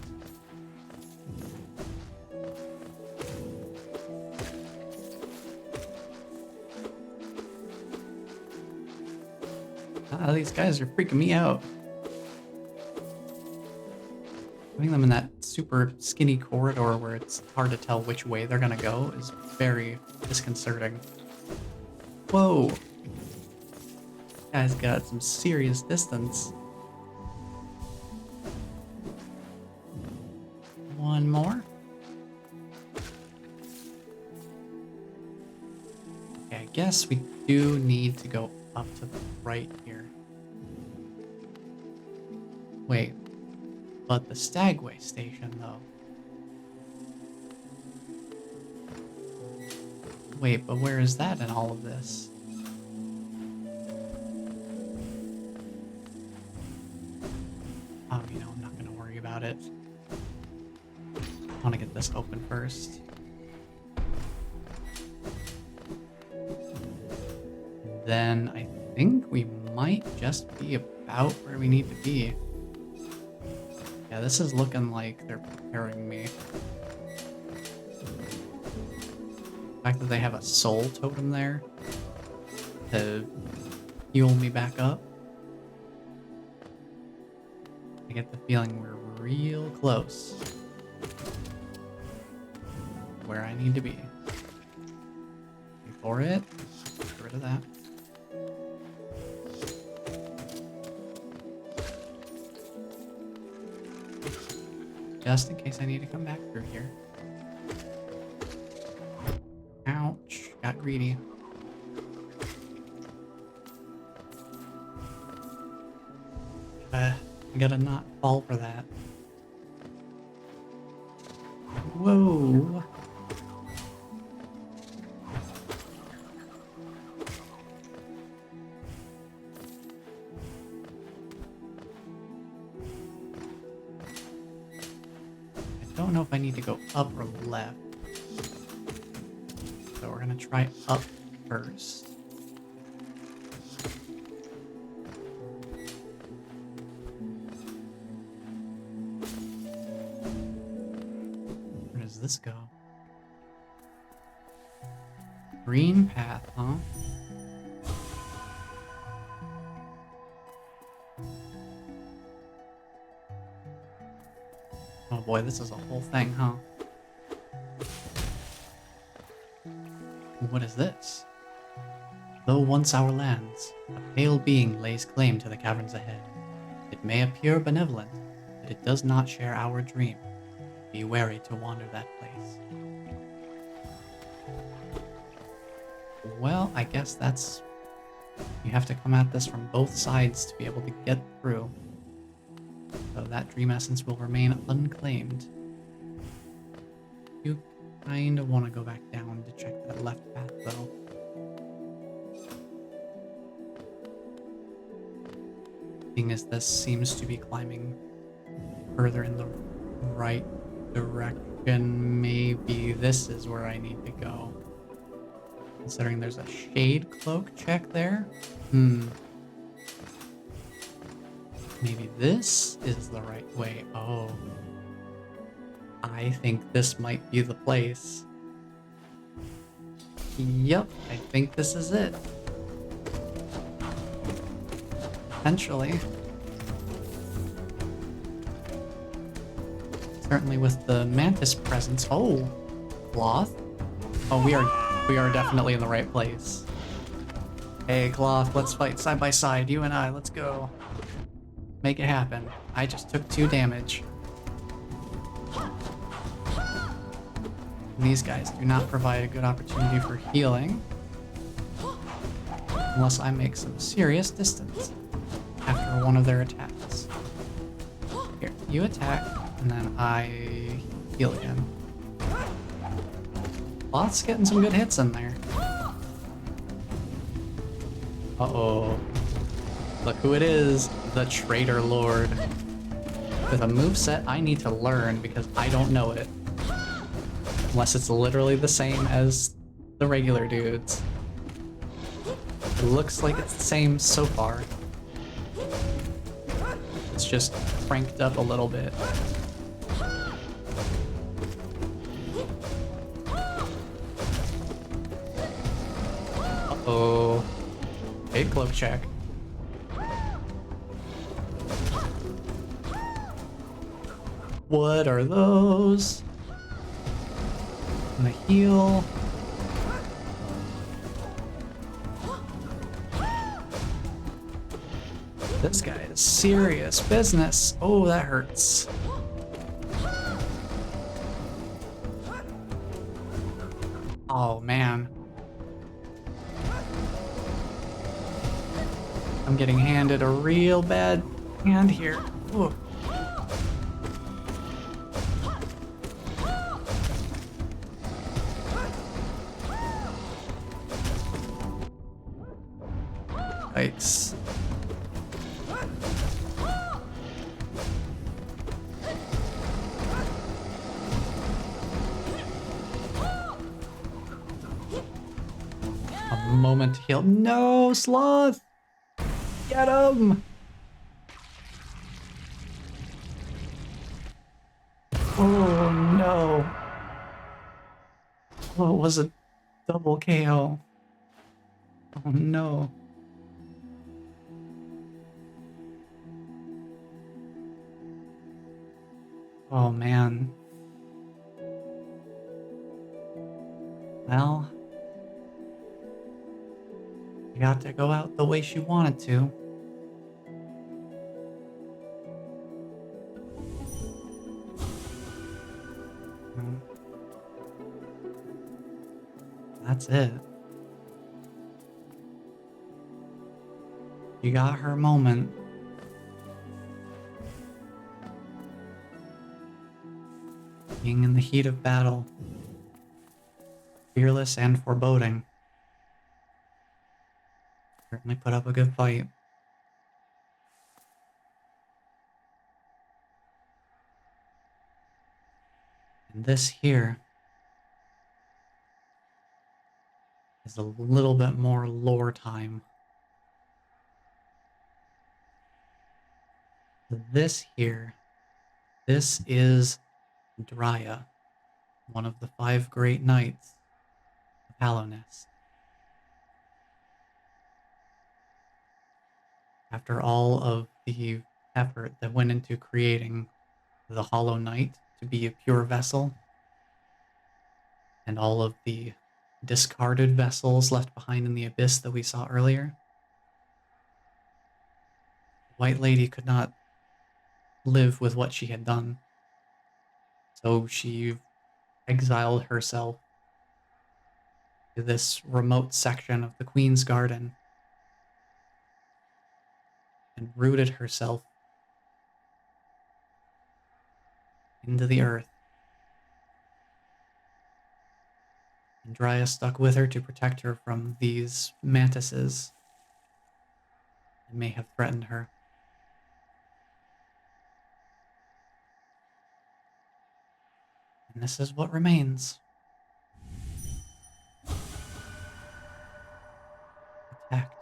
These guys are freaking me out. Putting them in that super skinny corridor where it's hard to tell which way they're gonna go is very disconcerting. Whoa! Guy's got some serious distance. One more. guess we do need to go up to the right here. Wait, but the Stagway station, though. Wait, but where is that in all of this? Oh, you know, I'm not gonna worry about it. I want to get this open first. Then I think we might just be about where we need to be. Yeah, this is looking like they're preparing me. The fact that they have a soul totem there to heal me back up. I get the feeling we're real close to where I need to be. Before it, get rid of that. Just in case I need to come back through here. Ouch, got greedy. I gotta not fall for that. Whoa. I don't know if I need to go up or left. So we're gonna try up first. Where does this go? Green path, huh? Oh boy, this is a whole thing, huh? What is this? Though once our lands, a pale being lays claim to the caverns ahead. It may appear benevolent, but it does not share our dream. Be wary to wander that place. Well, I guess that's... You have to come at this from both sides to be able to get through. So that dream essence will remain unclaimed. You kind of want to go back down to check that left path, though. Thing is, this seems to be climbing further in the right direction. Maybe this is where I need to go. Considering there's a shade cloak check there. Maybe this is the right way. Oh. I think this might be the place. Yep, I think this is it. Potentially. Certainly with the mantis presence. Oh, cloth. Oh, we are definitely in the right place. Hey, cloth, let's fight side by side. You and I, let's go. Make it happen. I just took 2 damage. And these guys do not provide a good opportunity for healing. Unless I make some serious distance after one of their attacks. Here, you attack, and then I heal again. Lots getting some good hits in there. Uh-oh. Look who it is, the Traitor Lord. With a moveset I need to learn because I don't know it. Unless it's literally the same as the regular dudes. It looks like it's the same so far. It's just cranked up a little bit. Uh-oh. Big cloak check. What are those? I'm gonna heal. This guy is serious business. Oh, that hurts. Oh, man. I'm getting handed a real bad hand here. Ooh. Yikes. A moment to heal. No, Sloth! Get him! Oh no. Oh, it was a double KO. Oh no. Oh man. Well, you got to go out the way she wanted to. Mm, That's it. You got her moment. Being in the heat of battle. Fearless and foreboding. Certainly put up a good fight. And this here is a little bit more lore time. This here, this is Drya, one of the 5 great knights of Hallownest. After all of the effort that went into creating the Hollow Knight to be a pure vessel, and all of the discarded vessels left behind in the abyss that we saw earlier, the White Lady could not live with what she had done. So she exiled herself to this remote section of the Queen's Garden and rooted herself into the earth. And Drya stuck with her to protect her from these mantises that may have threatened her. And this is what remains. Protect.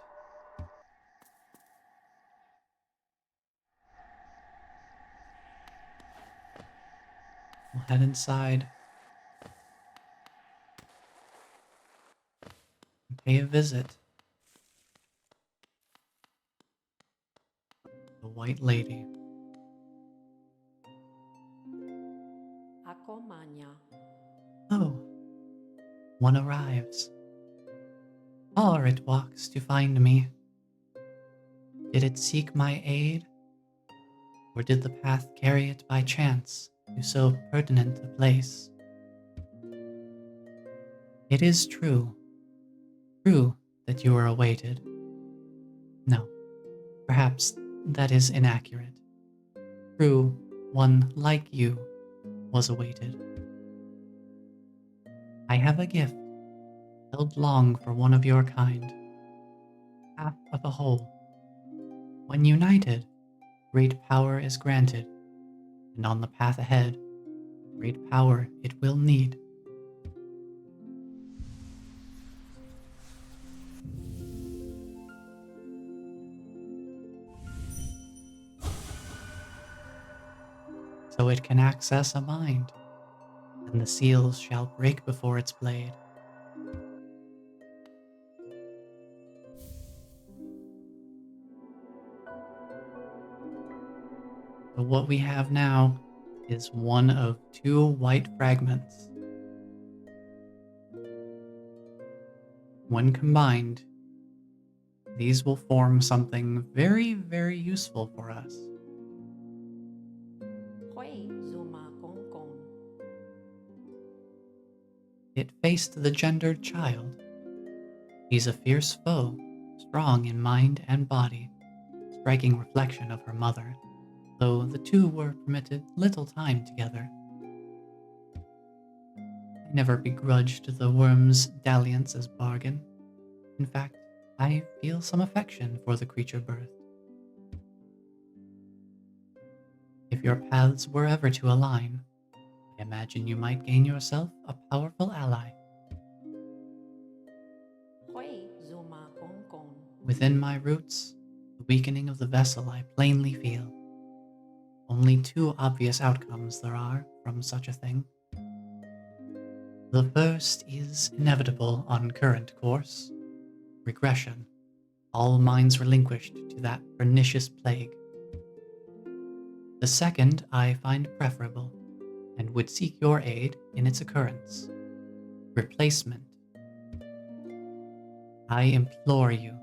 We'll head inside and pay a visit to the White Lady. Ako manya. Oh, one arrives. Far it walks to find me. Did it seek my aid? Or did the path carry it by chance to so pertinent a place? It is true that you are awaited. No, perhaps that is inaccurate. True, one like you was awaited. I have a gift, held long for one of your kind. Half of a whole. When united, great power is granted, and on the path ahead, great power it will need. So it can access a mind, and the seals shall break before its blade. So what we have now is one of 2 white fragments. When combined, these will form something very, very useful for us. Hui zuma kong kong. It faced the gendered child. He's a fierce foe, strong in mind and body. striking reflection of her mother, though the two were permitted little time together. I never begrudged the worm's dalliance as bargain. In fact, I feel some affection for the creature birthed. If your paths were ever to align, I imagine you might gain yourself a powerful ally. Hui zuma kong kong. Within my roots, the weakening of the vessel I plainly feel. Only two obvious outcomes there are from such a thing. The first is inevitable on current course. Regression, all minds relinquished to that pernicious plague. The second I find preferable, and would seek your aid in its occurrence. Replacement. I implore you,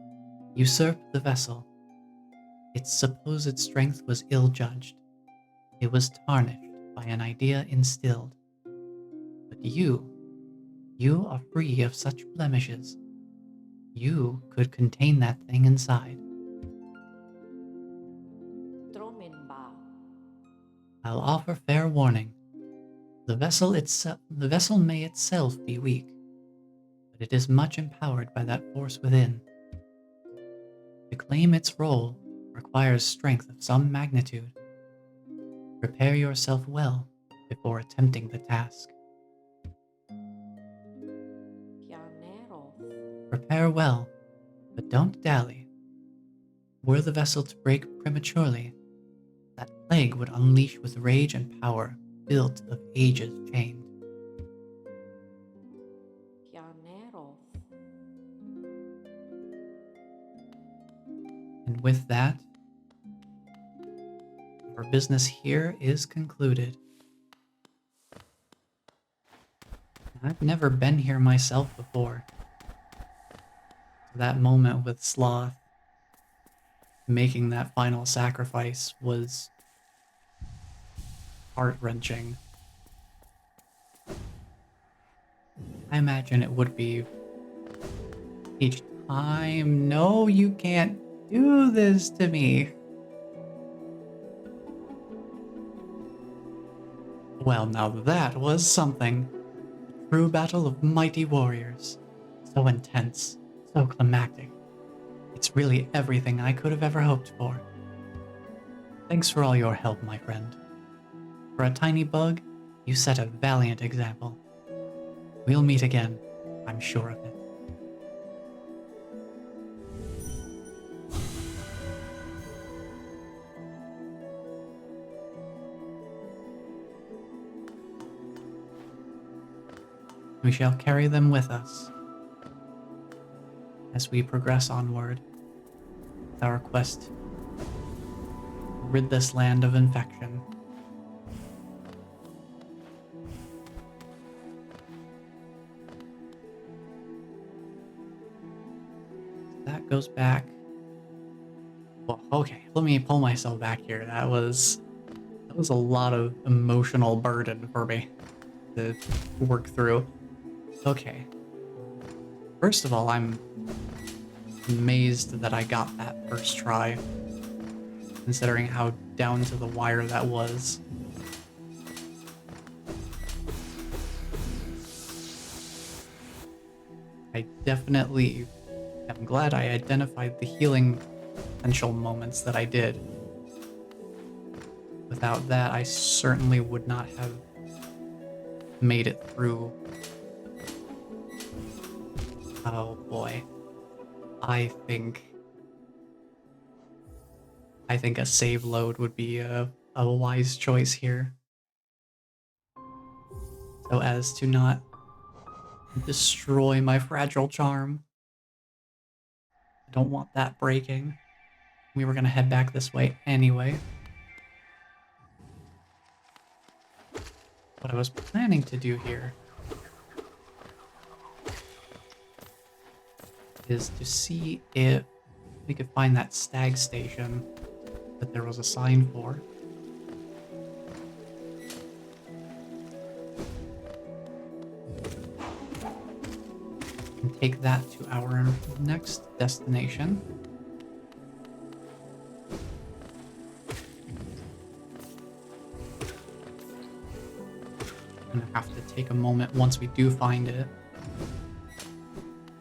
usurp the vessel. Its supposed strength was ill-judged. It was tarnished by an idea instilled. But you are free of such blemishes. You could contain that thing inside. Tromen ba. I'll offer fair warning. The vessel may itself be weak, but it is much empowered by that force within. To claim its role requires strength of some magnitude. Prepare yourself well before attempting the task. Pianero. Prepare well, but don't dally. Were the vessel to break prematurely, that plague would unleash with rage and power built of ages chained. Pianero. And with that, our business here is concluded. I've never been here myself before. That moment with Sloth making that final sacrifice was heart-wrenching. I imagine it would be each time. No, you can't do this to me. Well, now that was something. A true battle of mighty warriors. So intense, so climactic. It's really everything I could have ever hoped for. Thanks for all your help, my friend. For a tiny bug, you set a valiant example. We'll meet again, I'm sure of it. We shall carry them with us as we progress onward with our quest to rid this land of infection. That goes back. Well, okay, let me pull myself back here. That was a lot of emotional burden for me to work through. Okay. First of all, I'm amazed that I got that first try, considering how down to the wire that was. I definitely am glad I identified the healing potential moments that I did. Without that, I certainly would not have made it through. Oh boy. I think a save load would be a wise choice here. So as to not destroy my fragile charm. I don't want that breaking. We were gonna head back this way anyway. What I was planning to do here is to see if we could find that stag station that there was a sign for. And take that to our next destination. gonna have to take a moment once we do find it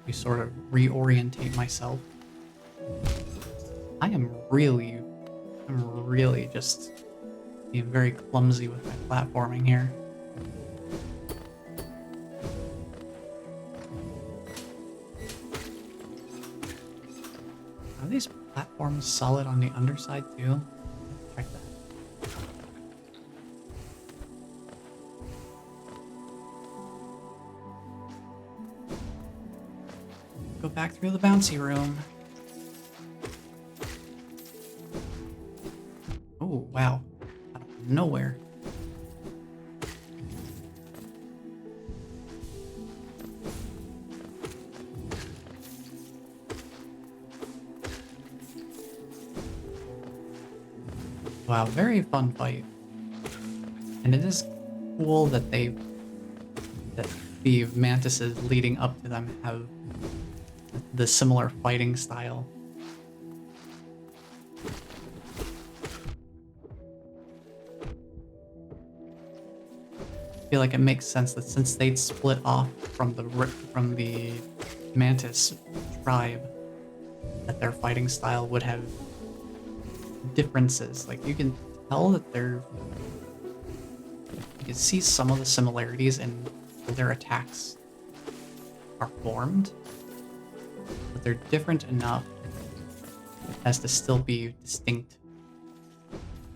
to sort of reorientate myself. I'm really just being very clumsy with my platforming here. Are these platforms solid on the underside too? Check that. Go back through the bouncy room. Oh, wow. Out of nowhere. Wow, very fun fight. And it is cool that that the mantises leading up to them have the similar fighting style. I feel like it makes sense that since they'd split off from the mantis tribe, that their fighting style would have differences. Like you can tell that you can see some of the similarities in how their attacks are formed, but they're different enough as to still be distinct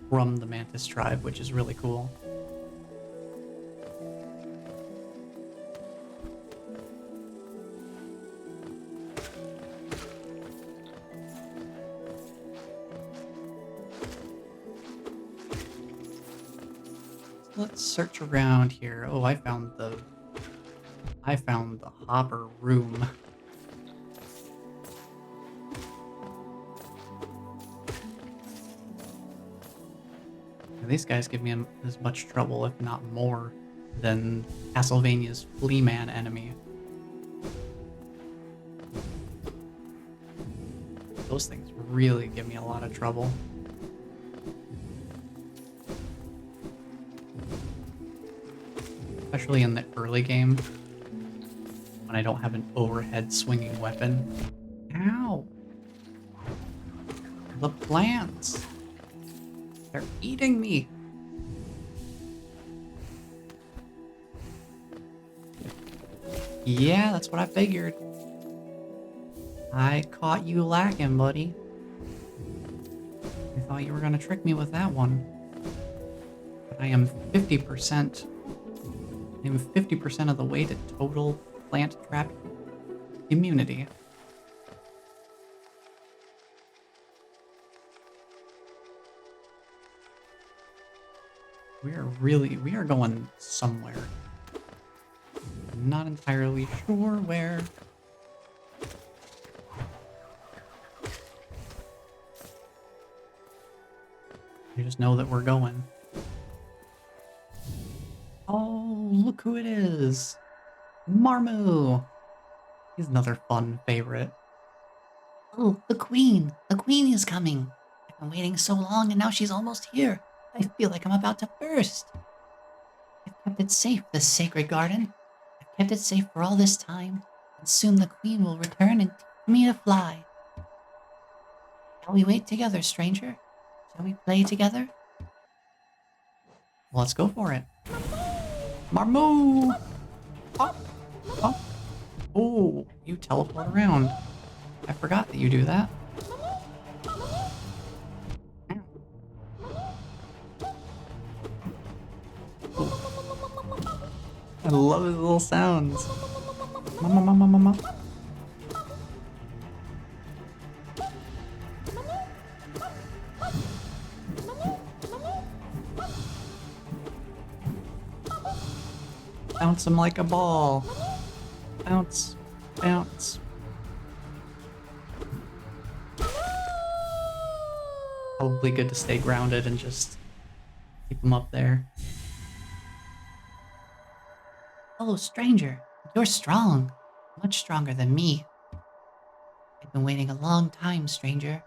from the mantis tribe, which is really cool. Let's search around here. Oh, I found the hopper room. And these guys give me as much trouble, if not more, than Castlevania's Flea Man enemy. Those things really give me a lot of trouble. Especially in the early game, when I don't have an overhead swinging weapon. Ow! The plants! They're eating me! Yeah, that's what I figured. I caught you lacking, buddy. I thought you were gonna trick me with that one. But I am 50%. I'm 50% of the way to total plant trap immunity. We are going somewhere. I'm not entirely sure where. I just know that we're going. Oh, look who it is! Marmu! He's another fun favorite. Oh, the queen! The queen is coming! I've been waiting so long and now she's almost here. I feel like I'm about to burst. I've kept it safe, this sacred garden. I've kept it safe for all this time, and soon the queen will return and teach me to fly. Shall we wait together, stranger? Shall we play together? Let's go for it. Marmu! Oh, oh. Oh, you teleport around. I forgot that you do that. I love his little sounds. Mama, mama, mama. Bounce him like a ball. Bounce, bounce. Probably good to stay grounded and just keep him up there. Oh, stranger, you're strong. Much stronger than me. I've been waiting a long time, stranger.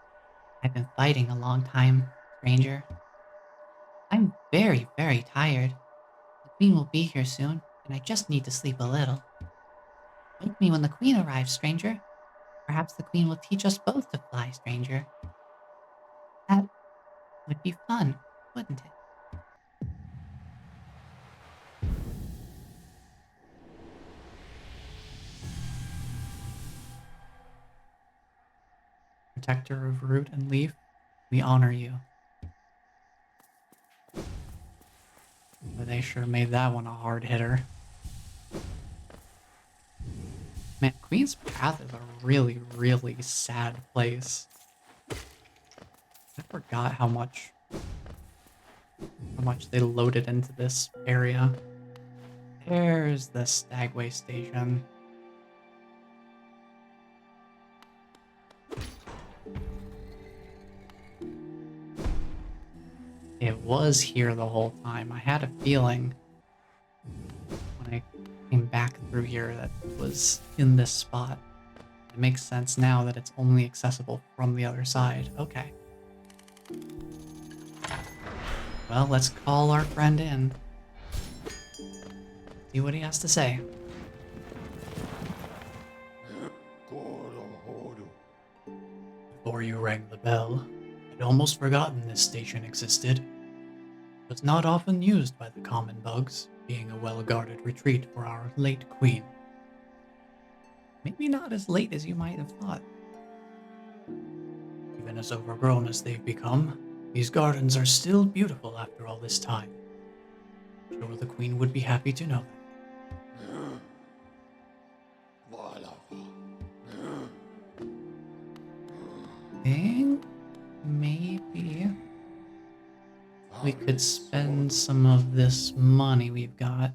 I've been fighting a long time, stranger. I'm very, very tired. The Queen will be here soon, and I just need to sleep a little. Wake me when the Queen arrives, stranger. Perhaps the Queen will teach us both to fly, stranger. That would be fun, wouldn't it? Protector of root and leaf, we honor you. But they sure made that one a hard hitter. Man, Queen's Path is a really, really sad place. I forgot how much they loaded into this area. There's the Stagway Station. It was here the whole time. I had a feeling when I came back through here that it was in this spot. It makes sense now that it's only accessible from the other side. Okay. Well, let's call our friend in. See what he has to say. Before you rang the bell, I'd almost forgotten this station existed. It was not often used by the common bugs, being a well-guarded retreat for our late queen. Maybe not as late as you might have thought. Even as overgrown as they've become, these gardens are still beautiful after all this time. Sure, the queen would be happy to know that. Think maybe we could spend some of this money we've got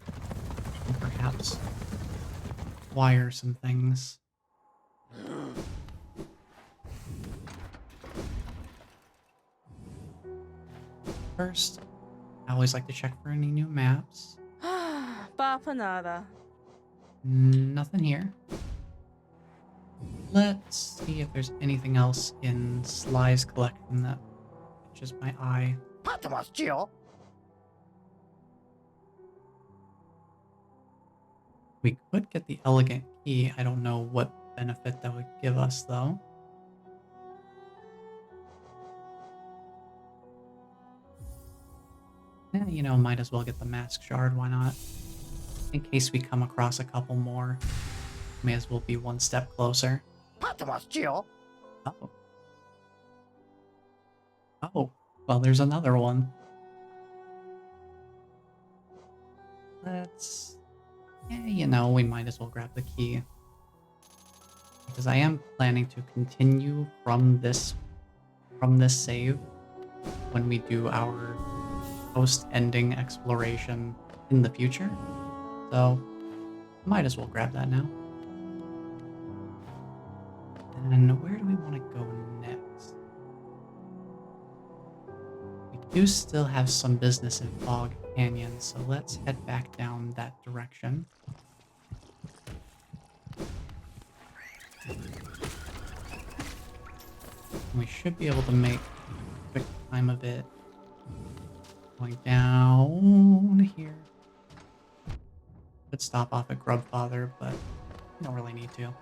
and perhaps wire some things. First, I always like to check for any new maps. Papanada. Nothing here. Let's see if there's anything else in Sly's collection that catches my eye. We could get the elegant key. I don't know what benefit that would give us, though. You know, might as well get the mask shard, why not? In case we come across a couple more, may as well be one step closer. Oh. Oh, well, there's another one. Let's... you know, we might as well grab the key. Because I am planning to continue from this save when we do our post-ending exploration in the future. So, might as well grab that now. And where do we want to go next? We do still have some business in Fog Canyon, so let's head back down that direction. We should be able to make quick time of it going down here. Could stop off at Grubfather, but we don't really need to.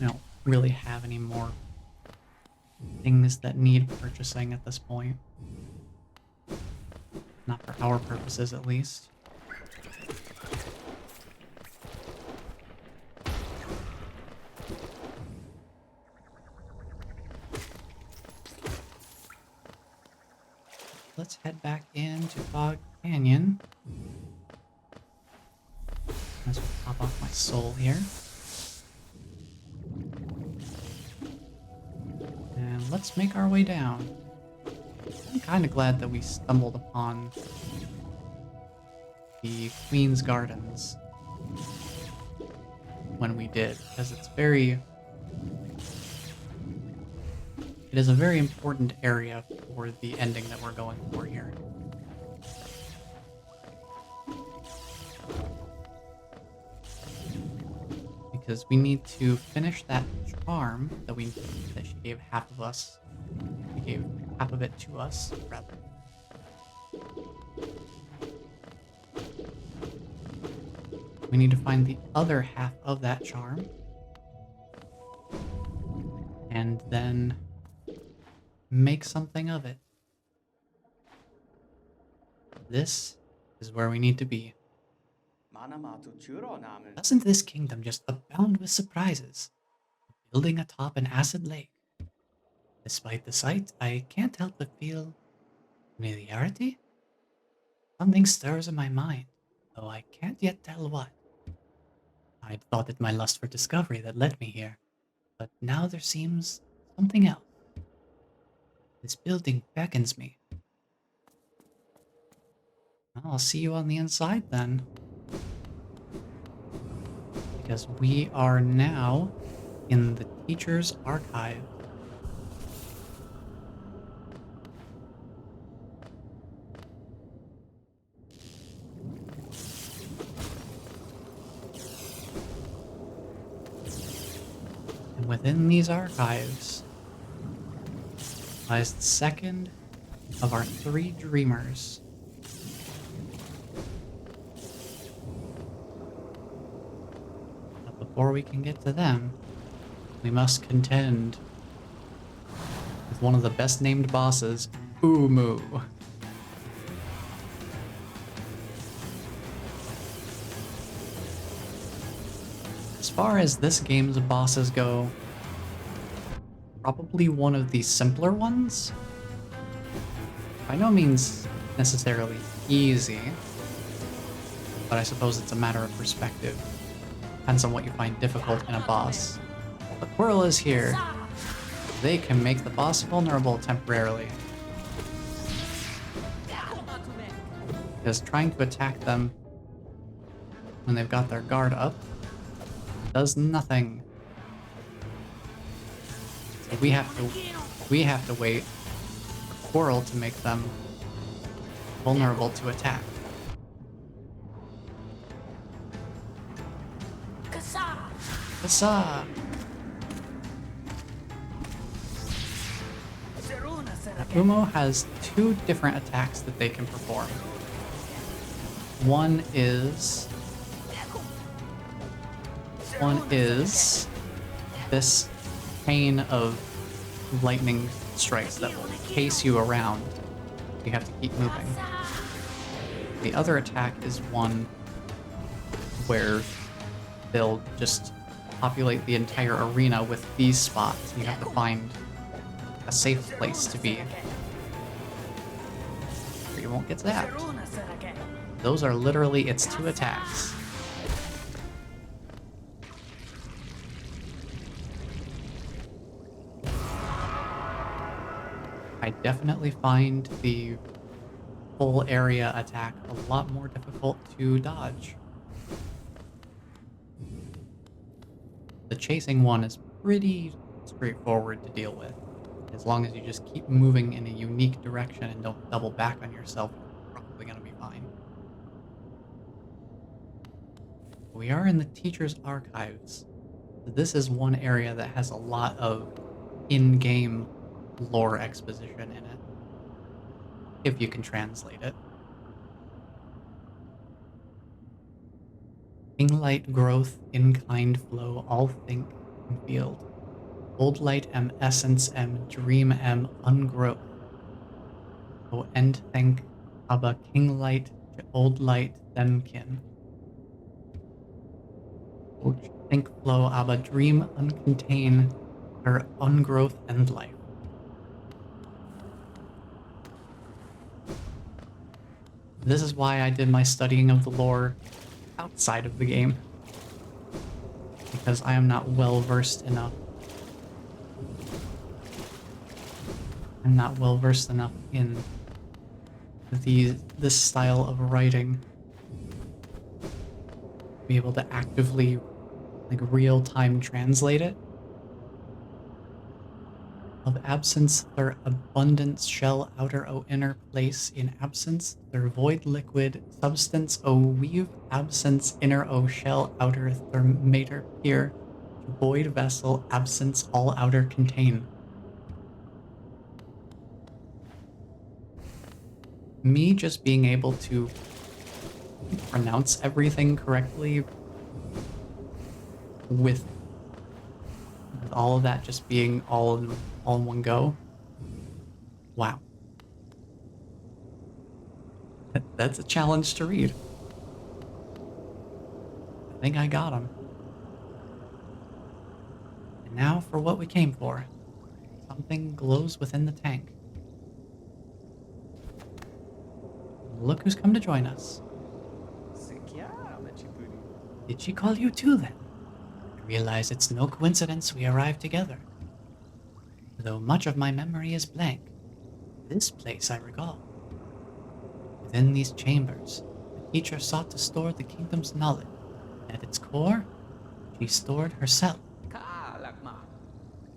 I don't really have any more things that need purchasing at this point. Not for our purposes, at least. Let's head back into Fog Canyon. Let's pop off my soul here. And let's make our way down. I'm kind of glad that we stumbled upon the Queen's Gardens when we did, because it is a very important area for the ending that we're going for here. Because we need to finish that charm that she gave half of us. We gave half of it to us, rather. We need to find the other half of that charm. And then make something of it. This is where we need to be. Doesn't this kingdom just abound with surprises? Building atop an acid lake. Despite the sight, I can't help but feel familiarity. Something stirs in my mind, though I can't yet tell what. I'd thought it my lust for discovery that led me here, but now there seems something else. This building beckons me. Well, I'll see you on the inside then. Because we are now in the teacher's archive. And within these archives lies the second of our 3 dreamers. But before we can get to them, we must contend with one of the best named bosses, Umu. As far as this game's bosses go, probably one of the simpler ones. By no means necessarily easy, but I suppose it's a matter of perspective. Depends on what you find difficult in a boss. The Quirrell is here. They can make the boss vulnerable temporarily. Because trying to attack them when they've got their guard up does nothing. So we have to wait for Quirrell to make them vulnerable to attack. Kassa! Umo has 2 different attacks that they can perform. One is this chain of lightning strikes that will chase you around. You have to keep moving. The other attack is one where they'll just populate the entire arena with these spots. You have to find a safe place to be, or you won't get zapped. Those are literally its 2 attacks. I definitely find the full area attack a lot more difficult to dodge. The chasing one is pretty straightforward to deal with. As long as you just keep moving in a unique direction and don't double back on yourself, you're probably going to be fine. We are in the teacher's archives. This is one area that has a lot of in-game lore exposition in it, if you can translate it. King light growth, in-kind flow, all think and field. Old light m essence m dream m ungrowth. O end think aber king light to old light them kin. O think flow aber dream uncontain her ungrowth and life. This is why I did my studying of the lore outside of the game, because I am not well versed enough. I'm not well versed enough in this style of writing to be able to actively, like, real-time translate it. Of absence, their abundance shall outer o inner place in absence, their void liquid substance o weave absence inner o shell outer their mater peer, void vessel absence all outer contain. me just being able to pronounce everything correctly with all of that just being all in one go. Wow. That's a challenge to read. I think I got him. And now for what we came for. Something glows within the tank. Look who's come to join us. Did she call you too then? I realize it's no coincidence we arrived together. Though much of my memory is blank, this place I recall. Within these chambers, the teacher sought to store the kingdom's knowledge. At its core, she stored herself.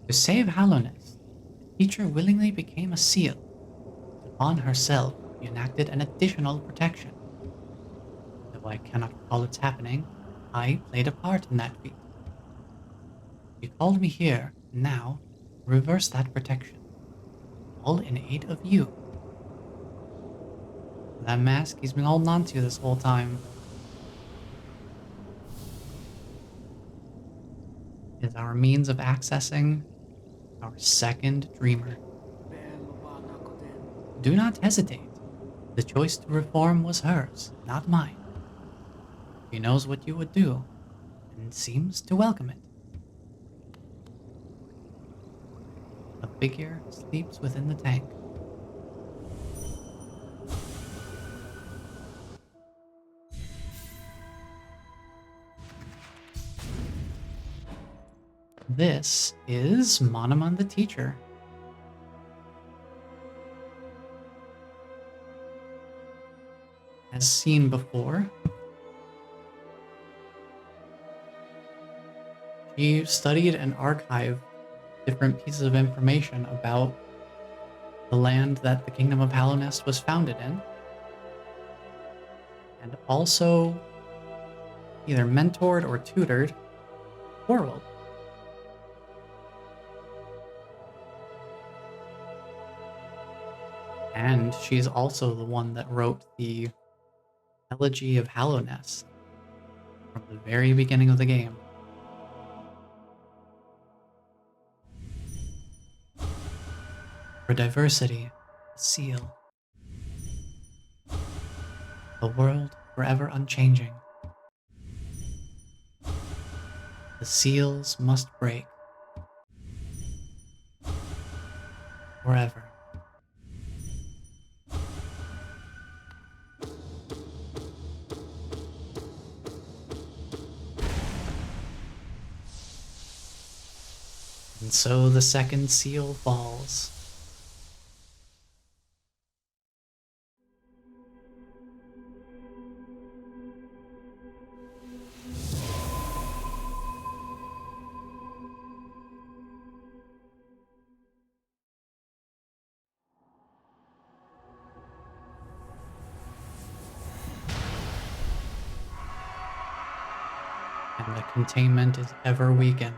To save Hallownest, the teacher willingly became a seal. Upon herself, she enacted an additional protection. Though I cannot recall its happening, I played a part in that feat. She called me here, and now, reverse that protection. All in aid of you. That mask he's been holding on to this whole time is our means of accessing our second dreamer. Do not hesitate. The choice to reform was hers, not mine. She knows what you would do, and seems to welcome it. A figure sleeps within the tank. This is Monomon the teacher. As seen before, she studied and archived different pieces of information about the land that the Kingdom of Hallownest was founded in, and also either mentored or tutored Orwell. And she's also the one that wrote the Elegy of Hallownest from the very beginning of the game. For diversity, a seal. A world forever unchanging. The seals must break. Forever. And so the second seal falls. And the containment is ever weakened.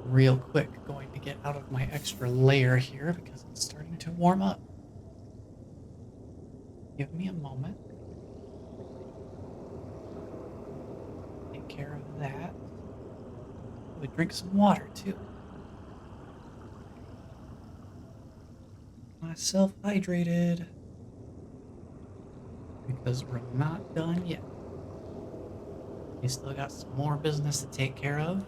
Real quick, going to get out of my extra layer here because it's starting to warm up. Give me a moment. Take care of that. We drink some water too. Myself hydrated because we're not done yet. We still got some more business to take care of.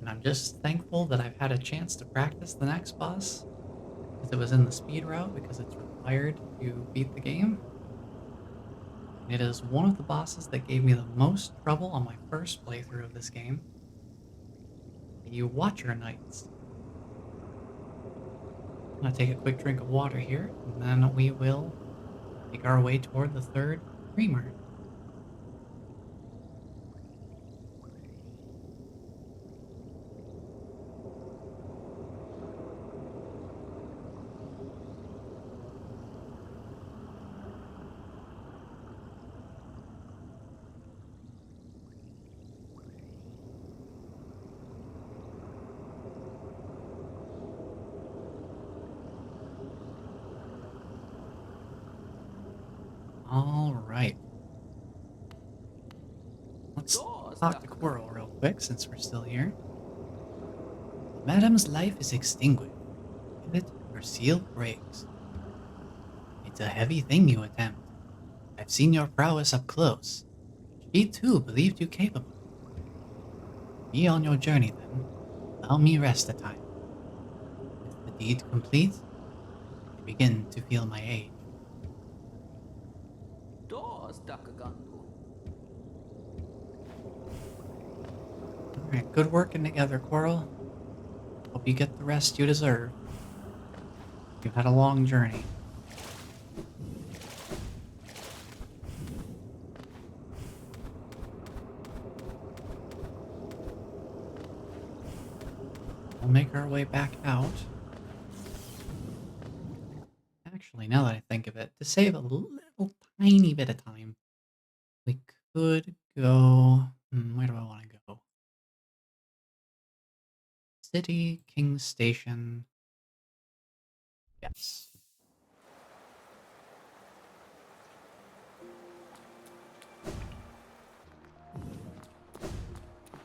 And I'm just thankful that I've had a chance to practice the next boss, because it was in the speed route because it's required to beat the game. And it is one of the bosses that gave me the most trouble on my first playthrough of this game. The Watcher Knights. I'm gonna take a quick drink of water here, and then we will make our way toward the third Dreamer. All right. Let's talk to Quirrell real quick since we're still here. Madame's life is extinguished. Give it or seal breaks. It's a heavy thing you attempt. I've seen your prowess up close. She too believed you capable. Be on your journey then. Allow me rest a time. With the deed complete, I begin to feel my age. Alright, good working together, Quirrell. Hope you get the rest you deserve. You've had a long journey. We'll make our way back out. Actually, now that I think of it, to save a little tiny bit of time, we could go... where do I want to go? City, King's Station. Yes.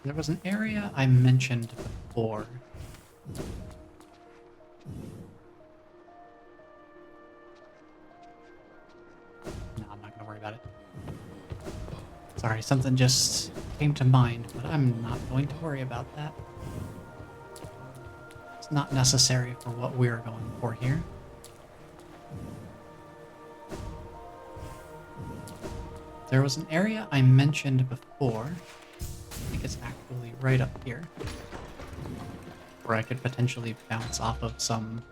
There was an area I mentioned before. No, I'm not gonna worry about it. Sorry, something just came to mind, but I'm not going to worry about that. It's not necessary for what we're going for here. There was an area I mentioned before. I think it's actually right up here. Where I could potentially bounce off of some...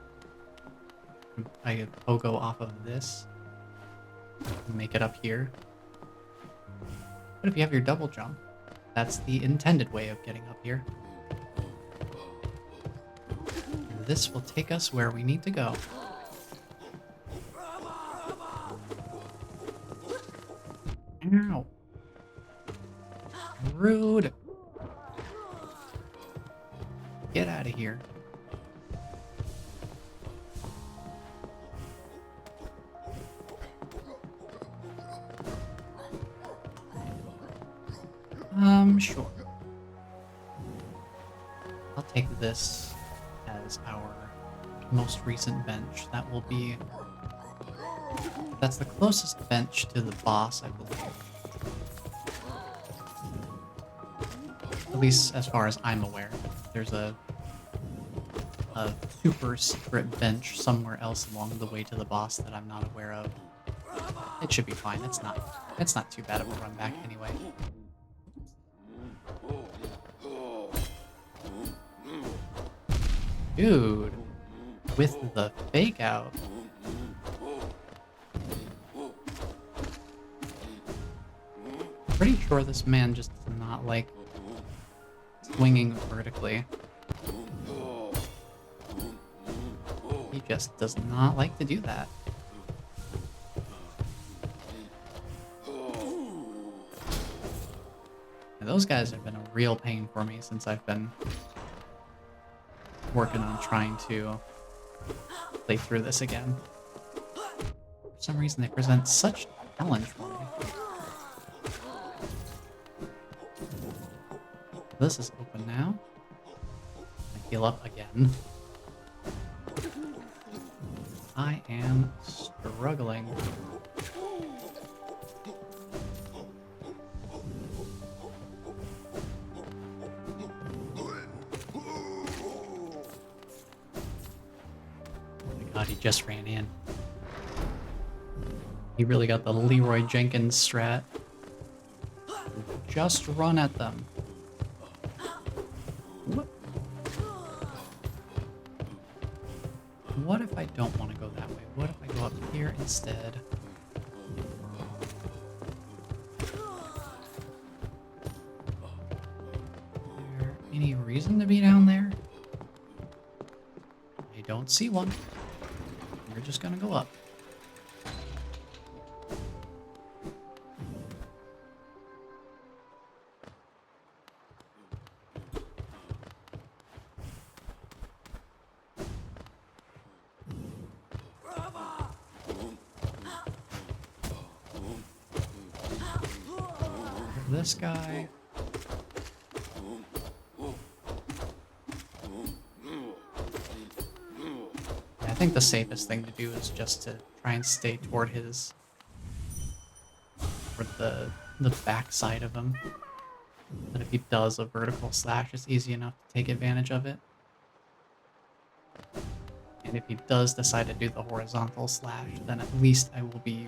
I could pogo off of this. And make it up here. But if you have your double jump, that's the intended way of getting up here. And this will take us where we need to go. Ow. Rude. Get out of here. Sure. I'll take this as our most recent bench. That will be... That's the closest bench to the boss, I believe. At least as far as I'm aware. There's a super secret bench somewhere else along the way to the boss that I'm not aware of. It should be fine. It's not too bad of a run back anyway. Dude, with the fake out. Pretty sure this man just does not like swinging vertically. He just does not like to do that. And those guys have been a real pain for me since I've been working on trying to play through this again. For some reason they present such a challenge for me. This is open now. I heal up again. I am struggling. God, he just ran in. He really got the Leroy Jenkins strat. Just run at them. What if I don't want to go that way? What if I go up here instead? Is there any reason to be down there? I don't see one. We're just gonna go up. This guy. I think the safest thing to do is just to try and stay toward the back side of him. But if he does a vertical slash, it's easy enough to take advantage of it. And if he does decide to do the horizontal slash, then at least I will be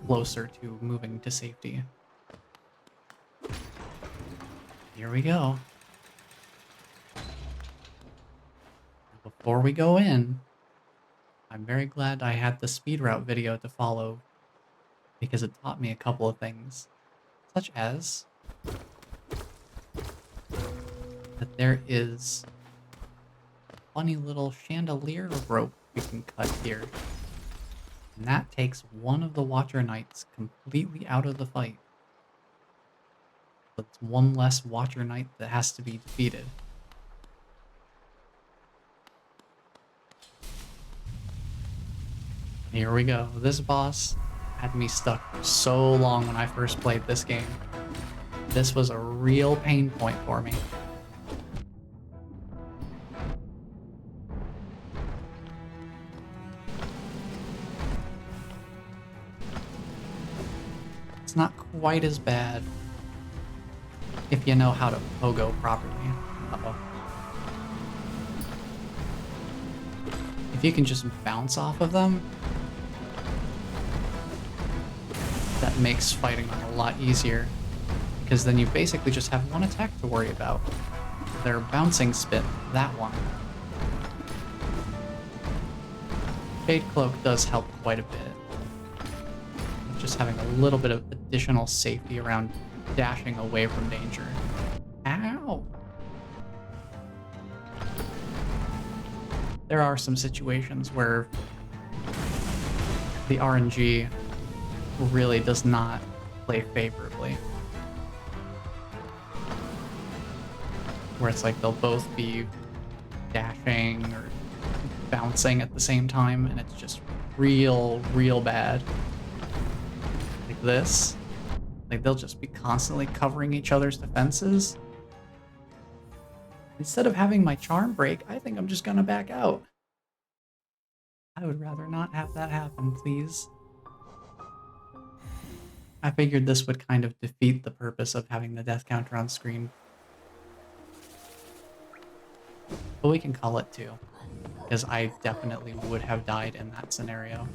closer to moving to safety. Here we go. Before we go in, I'm very glad I had the speed route video to follow because it taught me a couple of things, such as that there is a funny little chandelier rope we can cut here. And that takes one of the Watcher Knights completely out of the fight. That's one less Watcher Knight that has to be defeated. Here we go. This boss had me stuck for so long when I first played this game. This was a real pain point for me. It's not quite as bad if you know how to pogo properly. Uh-oh. If you can just bounce off of them, that makes fighting them a lot easier, because then you basically just have one attack to worry about. Their bouncing spit, that one. Shade Cloak does help quite a bit. Just having a little bit of additional safety around dashing away from danger. Ow! There are some situations where the RNG really does not play favorably. Where it's like they'll both be dashing or bouncing at the same time, and it's just real bad. Like this. Like they'll just be constantly covering each other's defenses. Instead of having my charm break, I think I'm just gonna back out. I would rather not have that happen, please. I figured this would kind of defeat the purpose of having the death counter on screen. But we can call it 2, because I definitely would have died in that scenario.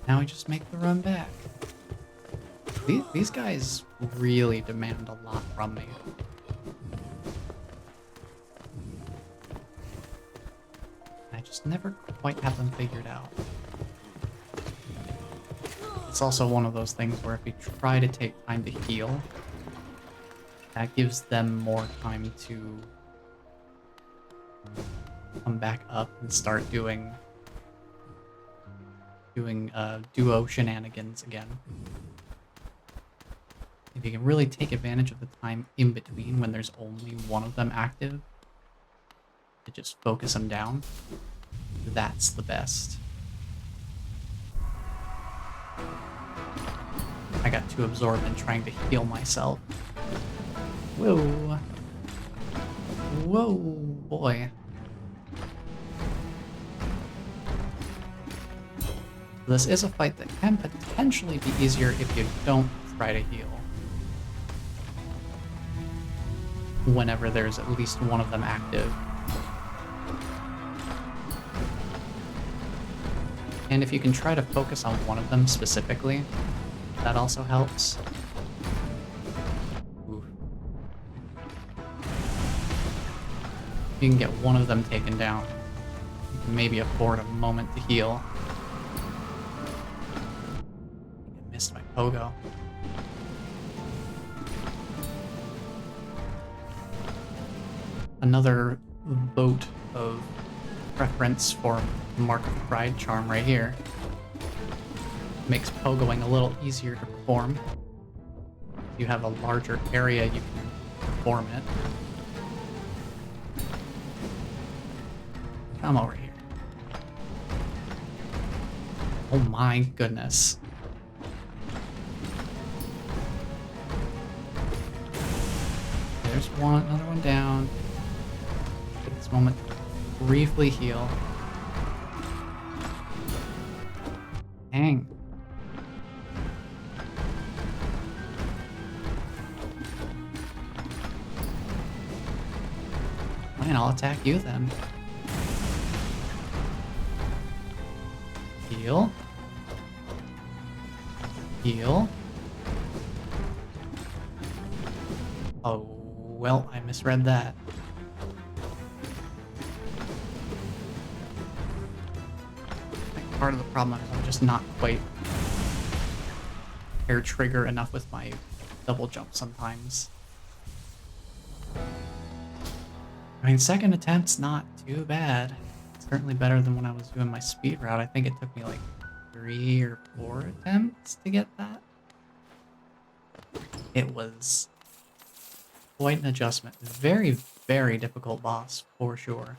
Now we just make the run back. These guys really demand a lot from me. I just never quite have them figured out. It's also one of those things where if you try to take time to heal, that gives them more time to come back up and start doing duo shenanigans again. If you can really take advantage of the time in between when there's only one of them active, to just focus them down, that's the best. I got too absorbed in trying to heal myself. Whoa. Whoa, boy. This is a fight that can potentially be easier if you don't try to heal. Whenever there's at least one of them active. And if you can try to focus on one of them specifically, that also helps. Ooh. You can get one of them taken down. You can maybe afford a moment to heal. I missed my pogo. Another vote of preference for Mark of Pride charm right here. Makes pogoing a little easier to perform. You have a larger area you can perform it. Come over here. Oh my goodness. There's another one down. Take this moment to briefly heal. Dang. Fine, I'll attack you then. Heal. Heal. Oh, well, I misread that. I think part of the problem is I'm just not quite hair trigger enough with my double jump sometimes. I mean, second attempt's not too bad. It's certainly better than when I was doing my speed route. I think it took me like 3 or 4 attempts to get that. It was quite an adjustment. Very, very difficult boss, for sure.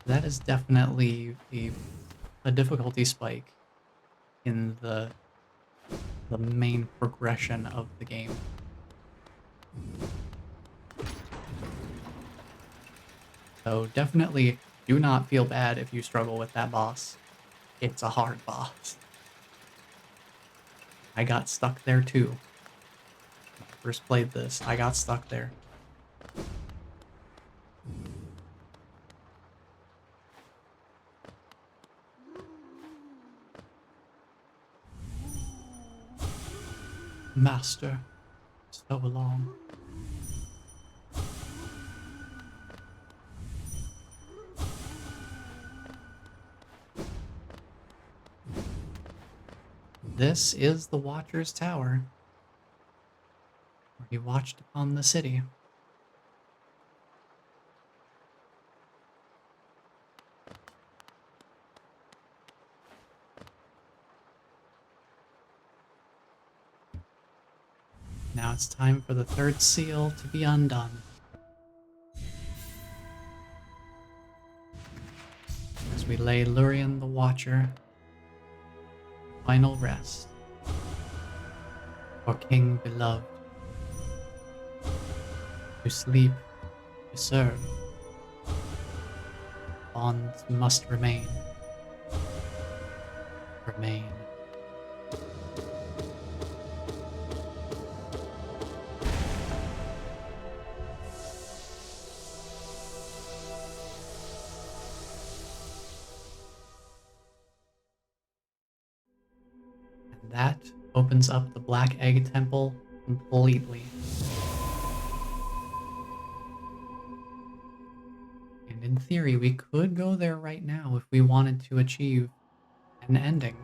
That is definitely a difficulty spike in the main progression of the game. So definitely do not feel bad if you struggle with that boss. It's a hard boss. I got stuck there too. When I first played this, I got stuck there. Master, so long. This is the Watcher's Tower, where he watched upon the city. Now it's time for the third seal to be undone. As we lay Lurien the Watcher final rest. For King beloved. To sleep, to serve. Bonds must remain. Remain. That opens up the Black Egg Temple completely. And in theory, we could go there right now if we wanted to achieve an ending.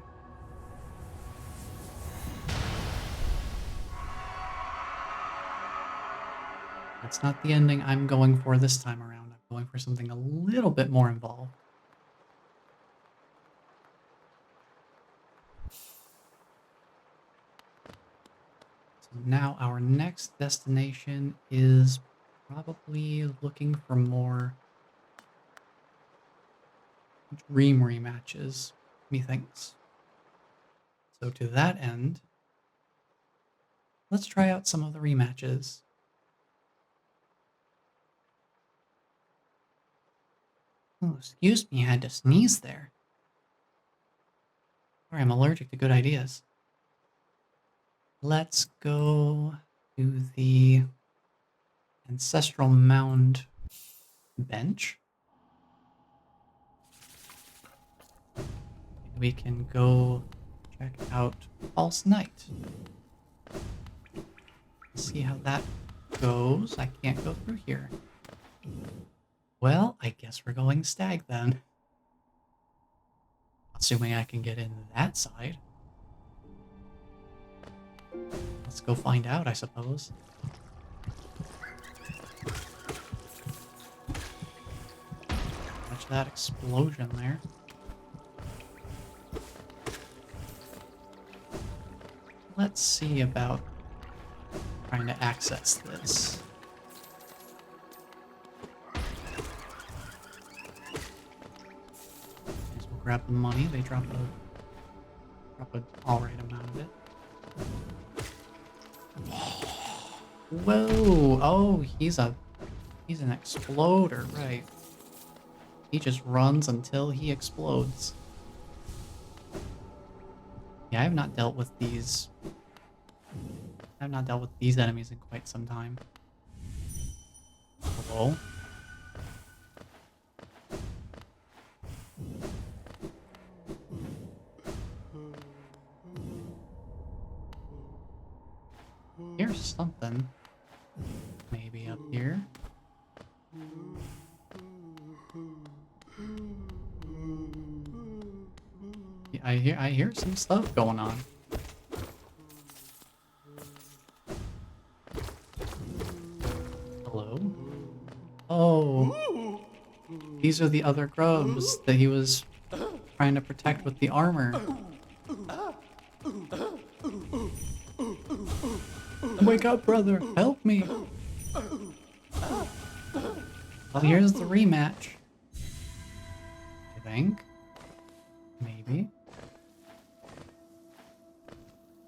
That's not the ending I'm going for this time around. I'm going for something a little bit more involved. Now our next destination is probably looking for more dream rematches, methinks. So to that end, let's try out some of the rematches. Oh, excuse me, I had to sneeze there. Sorry, I'm allergic to good ideas. Let's go to the Ancestral Mound bench. We can go check out False Knight. See how that goes. I can't go through here. Well, I guess we're going Stag then. Assuming I can get in that side. Let's go find out, I suppose. Watch that explosion there. Let's see about trying to access this. grab the money. They drop a alright amount of it. Whoa! Oh, he's an exploder, right? He just runs until he explodes. Yeah, I have not dealt with these. I have not dealt with these enemies in quite some time. Hello? Here's something. Maybe up here. Yeah, I hear some stuff going on. Hello? Oh. These are the other grubs that he was trying to protect with the armor. Wake up, brother! Help me! Well, here's the rematch. I think. Maybe.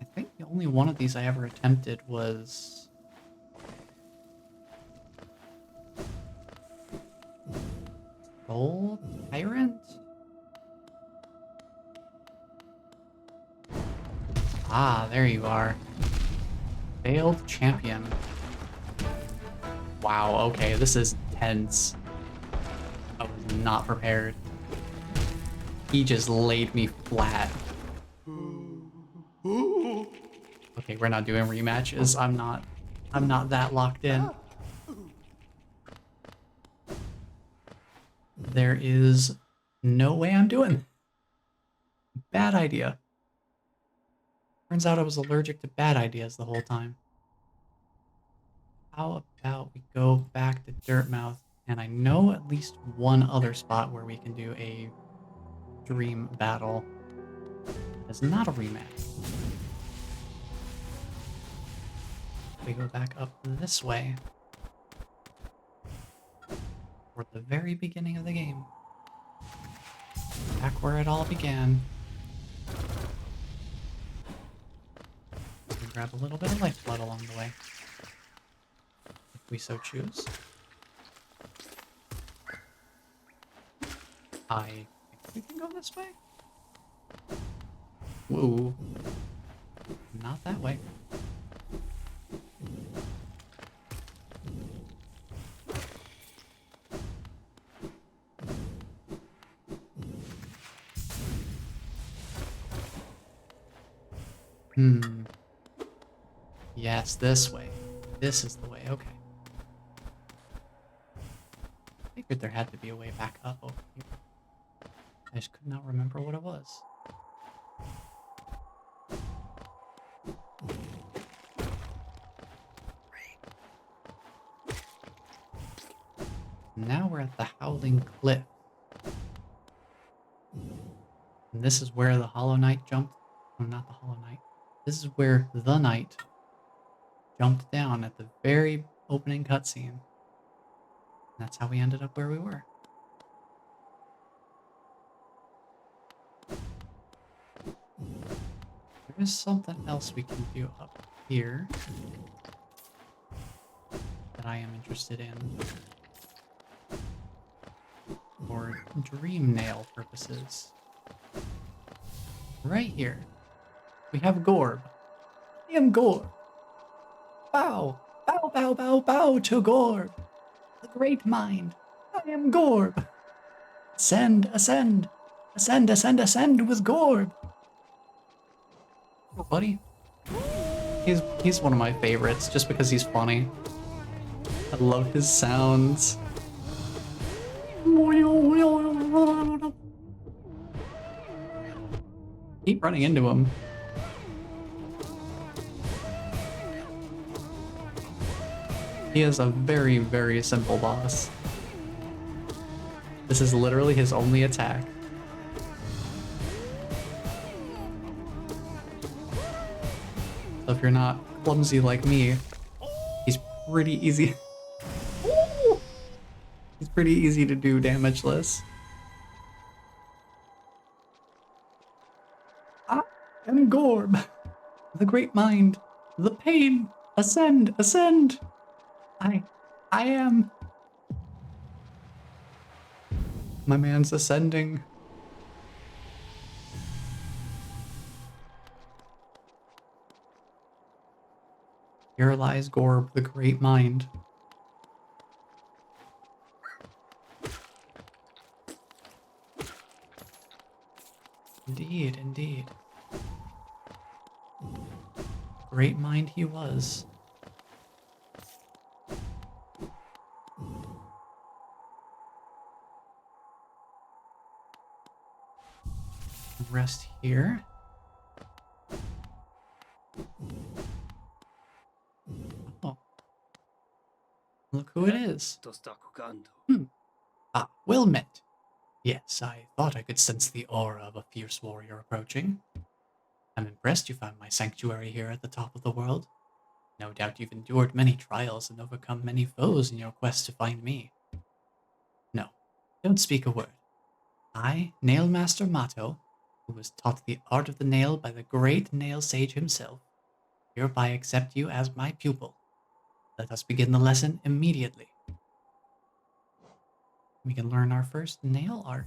I think the only one of these I ever attempted was... Gold Tyrant? Ah, there you are. Failed champion. Wow, okay, this is tense. I was not prepared. He just laid me flat. Okay, we're not doing rematches. I'm not that locked in. There is no way I'm doing. Bad idea. Turns out I was allergic to bad ideas the whole time. How about we go back to Dirtmouth, and I know at least one other spot where we can do a dream battle. It's not a rematch. We go back up this way. We're at the very beginning of the game. Back where it all began. We can grab a little bit of lifeblood along the way. If we so choose. I think we can go this way? Whoa. Not that way. Yes, this way. This is the way, okay. I figured there had to be a way back up over here. I just could not remember what it was. Now we're at the Howling Cliff. And this is where the Hollow Knight jumped. Oh, not the Hollow Knight. This is where the Knight jumped down at the very opening cutscene. That's how we ended up where we were. There is something else we can do up here that I am interested in for dream nail purposes. Right here, we have Gorb. I am Gorb. Bow, bow, bow, bow, bow to Gorb, the great mind. I am Gorb. Ascend, ascend, ascend, ascend, ascend with Gorb. Oh, buddy. He's one of my favorites just because he's funny. I love his sounds. Keep running into him. He is a very, very simple boss. This is literally his only attack. So if you're not clumsy like me, he's pretty easy. He's pretty easy to do damageless. Gorb! The great mind! The pain! Ascend! Ascend! I am... My man's ascending. Here lies Gorb, the great mind. Indeed, indeed. Great mind he was. Rest here. Oh. Look who it is. Ah, well met. Yes, I thought I could sense the aura of a fierce warrior approaching. I'm impressed you found my sanctuary here at the top of the world. No doubt you've endured many trials and overcome many foes in your quest to find me. No, don't speak a word. I, Nailmaster Mato, who was taught the art of the nail by the great nail sage himself, hereby accept you as my pupil. Let us begin the lesson immediately. We can learn our first nail art.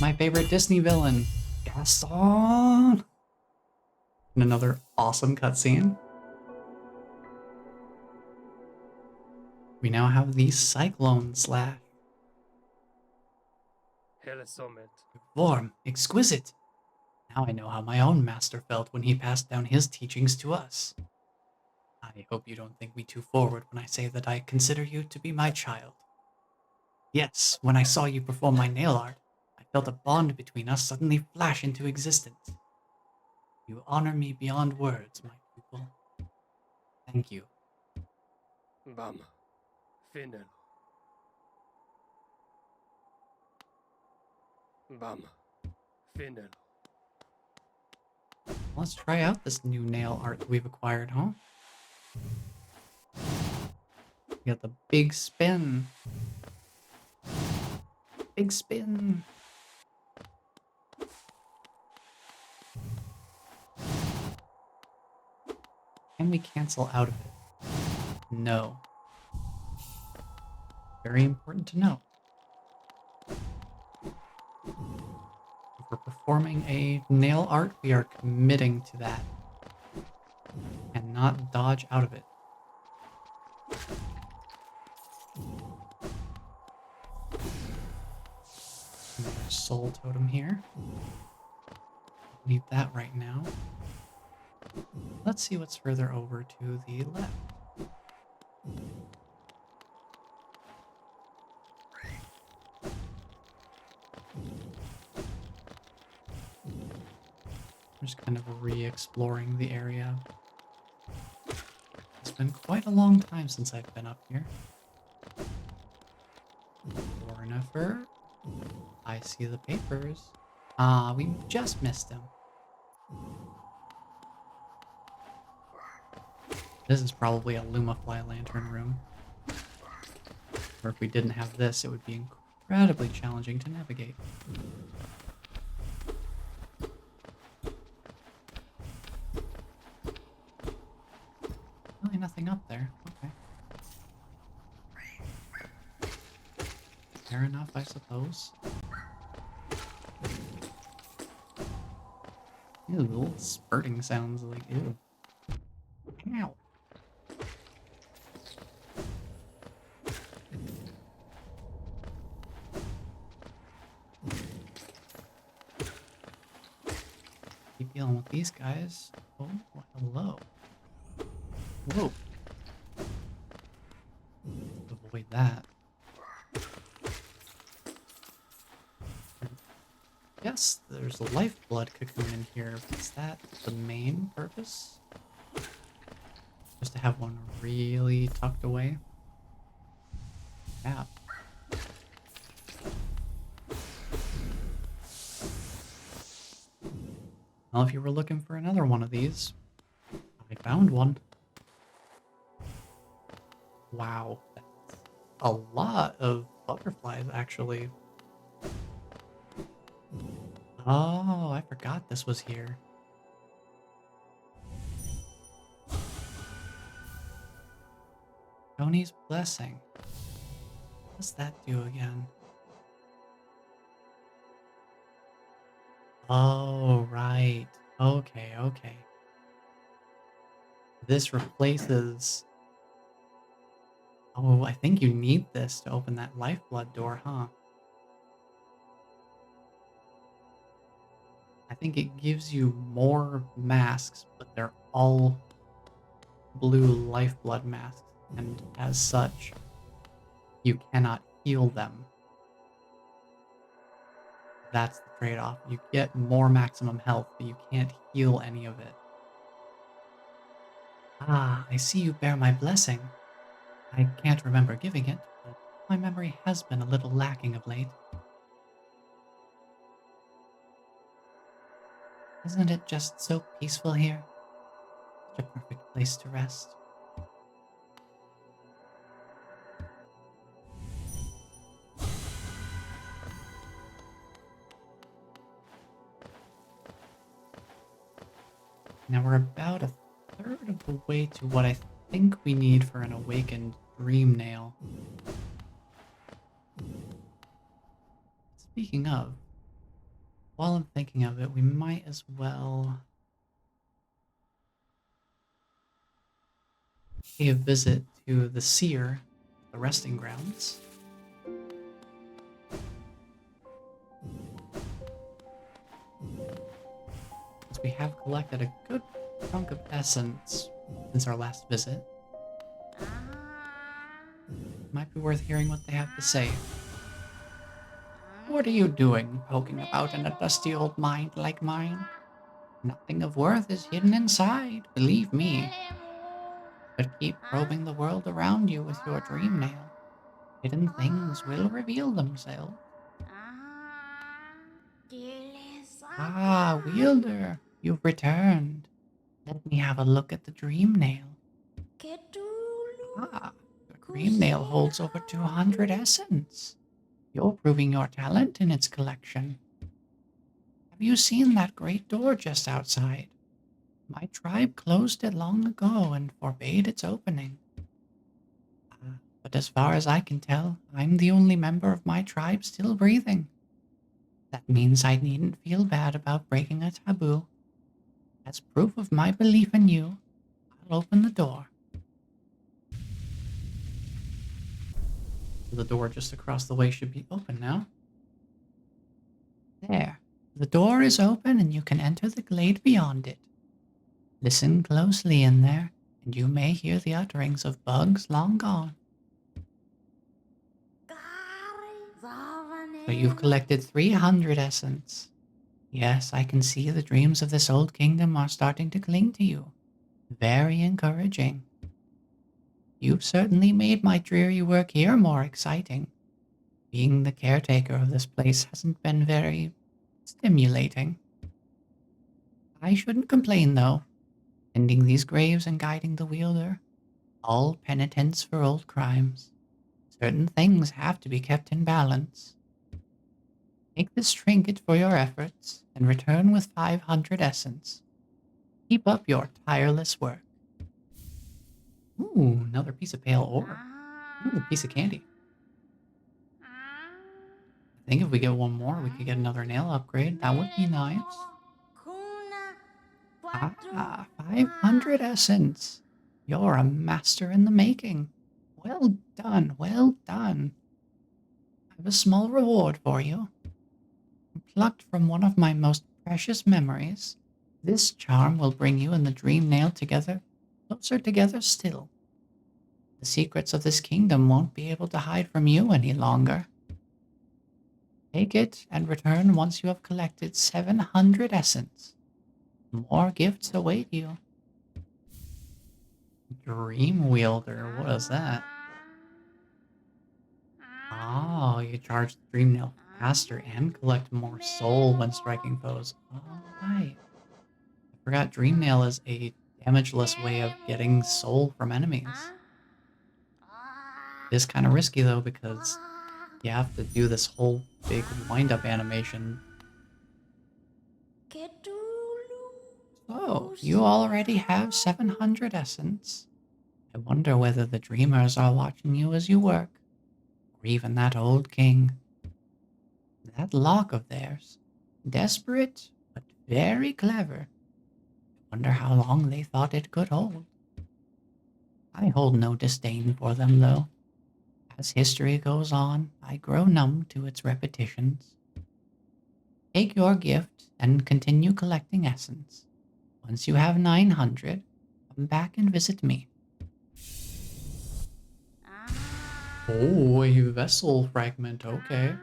My favorite Disney villain, Gaston! And another awesome cutscene. We now have the Cyclone Slash. Form, exquisite. Now I know how my own master felt when he passed down his teachings to us. I hope you don't think me too forward when I say that I consider you to be my child. Yes, when I saw you perform my nail art, I felt a bond between us suddenly flash into existence. You honor me beyond words, my pupil. Thank you. Bam. Finelo. Bam. Finelo. Let's try out this new nail art that we've acquired, huh? We got the big spin. Big spin. Can we cancel out of it? No. Very important to know. If we're performing a nail art, we are committing to that. And not dodge out of it. Another soul totem here. Need that right now. Let's see what's further over to the left. I'm just kind of re-exploring the area. It's been quite a long time since I've been up here. Warnifer. I see the papers. Ah, we just missed him. This is probably a Lumafly lantern room. Or if we didn't have this, it would be incredibly challenging to navigate. Really nothing up there. Okay. Fair enough, I suppose. Ew, little spurting sounds like ew. Ow. Keep dealing with these guys. Oh, hello. Whoa. Avoid that. Yes, there's a lifeblood cocoon in here. Is that the main purpose? Just to have one really tucked away? Yeah. Well, if you were looking for another one of these, I found one. Wow, that's a lot of butterflies, actually. Oh, I forgot this was here. Tony's blessing. What does that do again? Oh, right. Okay, okay. This replaces... Oh, I think you need this to open that lifeblood door, huh? I think it gives you more masks, but they're all blue lifeblood masks, and as such, you cannot heal them. That's the trade-off. You get more maximum health, but you can't heal any of it. Ah, I see you bear my blessing. I can't remember giving it, but my memory has been a little lacking of late. Isn't it just so peaceful here? Such a perfect place to rest. Now we're about a third of the way to what I think we need for an awakened dream nail. Speaking of, while I'm thinking of it, we might as well pay a visit to the seer, the resting grounds. Since we have collected a good chunk of essence since our last visit, might be worth hearing what they have to say. What are you doing, poking about in a dusty old mind like mine? Nothing of worth is hidden inside, believe me. But keep probing the world around you with your dream nail. Hidden things will reveal themselves. Ah, Wielder, you've returned. Let me have a look at the dream nail. Ah, the dream nail holds over 200 essence. You're proving your talent in its collection. Have you seen that great door just outside? My tribe closed it long ago and forbade its opening. But as far as I can tell, I'm the only member of my tribe still breathing. That means I needn't feel bad about breaking a taboo. As proof of my belief in you, I'll open the door. The door just across the way should be open now. There. The door is open and you can enter the glade beyond it. Listen closely in there, and you may hear the utterings of bugs long gone. So you've collected 300 essence. Yes, I can see the dreams of this old kingdom are starting to cling to you. Very encouraging. You've certainly made my dreary work here more exciting. Being the caretaker of this place hasn't been very stimulating. I shouldn't complain, though. Tending these graves and guiding the wielder, all penitence for old crimes. Certain things have to be kept in balance. Take this trinket for your efforts and return with 500 essence. Keep up your tireless work. Ooh, another piece of pale ore. Ooh, a piece of candy. I think if we get one more, we could get another nail upgrade. That would be nice. Ah, 500 essence. You're a master in the making. Well done, well done. I have a small reward for you. Plucked from one of my most precious memories, this charm will bring you and the dream nail together, closer together still. The secrets of this kingdom won't be able to hide from you any longer. Take it and return once you have collected 700 essence. More gifts await you. Dream Wielder, what is that? Oh, you charge the Dream Nail faster and collect more soul when striking foes. Alright. I forgot Dream Nail is a damageless way of getting soul from enemies. It is kind of risky though because you have to do this whole big wind-up animation Ketulu. So, you already have 700 essence. I wonder whether the dreamers are watching you as you work, or even that old king. That lock of theirs. Desperate, but very clever. I wonder how long they thought it could hold. I hold no disdain for them, though. As history goes on, I grow numb to its repetitions. Take your gift and continue collecting essence. Once you have 900, come back and visit me. Oh, a vessel fragment. Okay.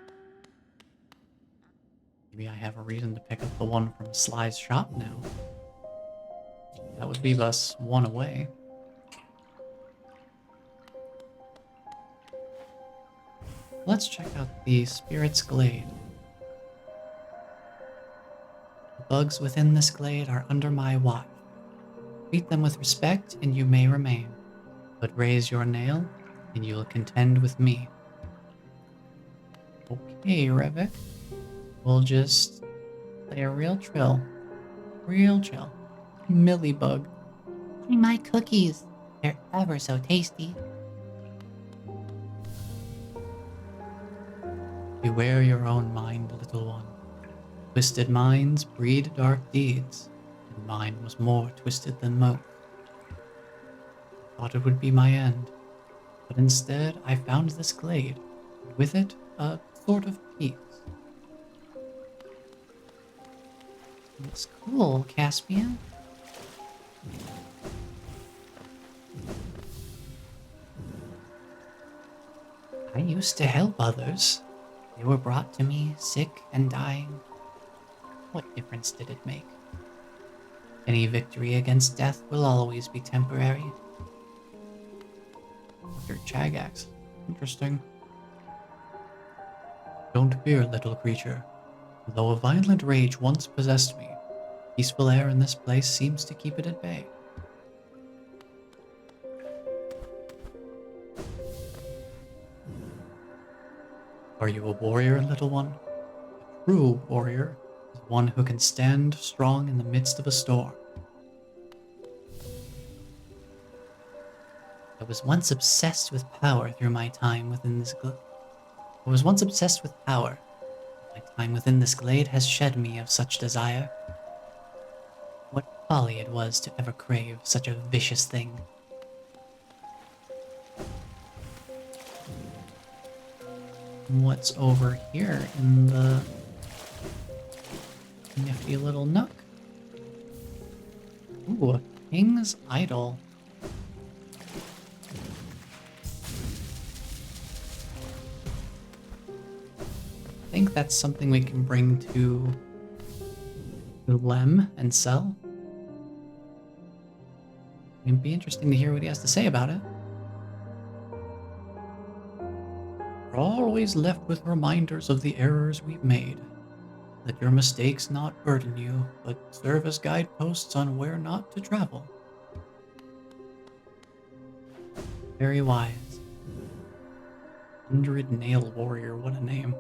Maybe I have a reason to pick up the one from Sly's shop now. That would leave us one away. Let's check out the Spirit's Glade. The bugs within this glade are under my watch. Treat them with respect and you may remain, but raise your nail and you'll contend with me. Okay, Revit. We'll just play a real chill. Real chill. Millibug. Try my cookies. They're ever so tasty. Beware your own mind, little one. Twisted minds breed dark deeds, and mine was more twisted than most. Thought it would be my end, but instead I found this glade, and with it a sort of peace. It's cool, Caspian. I used to help others. They were brought to me sick and dying. What difference did it make? Any victory against death will always be temporary. Your Chagax. Interesting. Don't fear, little creature. Though a violent rage once possessed me, peaceful air in this place seems to keep it at bay. Are you a warrior, little one? A true warrior is one who can stand strong in the midst of a storm. I was once obsessed with power through my time within this glade. I was once obsessed with power. My time within this glade has shed me of such desire. What folly it was to ever crave such a vicious thing. What's over here in the nifty little nook? Ooh, a king's idol. I think that's something we can bring to Lem and sell. It'd be interesting to hear what he has to say about it. We're always left with reminders of the errors we've made. Let your mistakes not burden you, but serve as guideposts on where not to travel. Very wise. 100 Nail Warrior, what a name.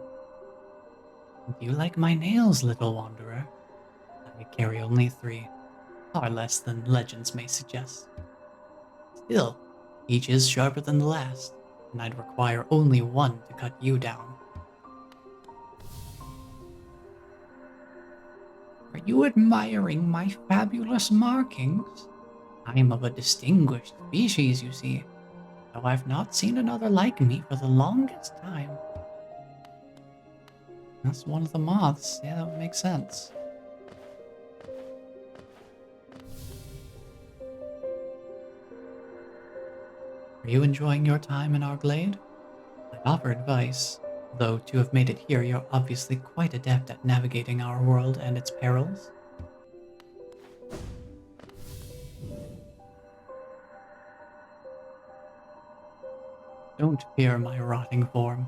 Do you like my nails, little wanderer? I carry only 3, far less than legends may suggest. Still, each is sharper than the last, and I'd require only 1 to cut you down. Are you admiring my fabulous markings? I am of a distinguished species, you see, though I've not seen another like me for the longest time. That's one of the moths. Yeah, that would make sense. Are you enjoying your time in our glade? I'd offer advice, though to have made it here, you're obviously quite adept at navigating our world and its perils. Don't fear my rotting form.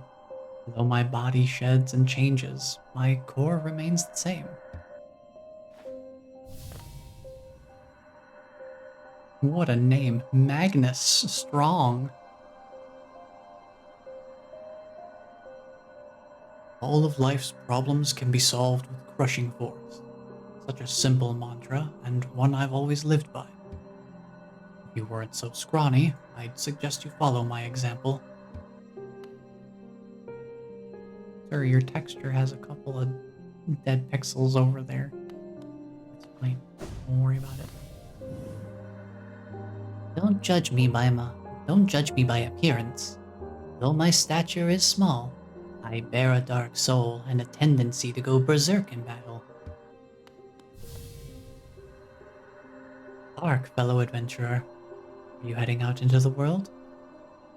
Though my body sheds and changes, my core remains the same. What a name, Magnus Strong. All of life's problems can be solved with crushing force. Such a simple mantra, and one I've always lived by. If you weren't so scrawny, I'd suggest you follow my example. Sir, your texture has a couple of dead pixels over there. That's fine. Don't worry about it. Don't judge me by appearance. Though my stature is small, I bear a dark soul and a tendency to go berserk in battle. Hark, fellow adventurer. Are you heading out into the world?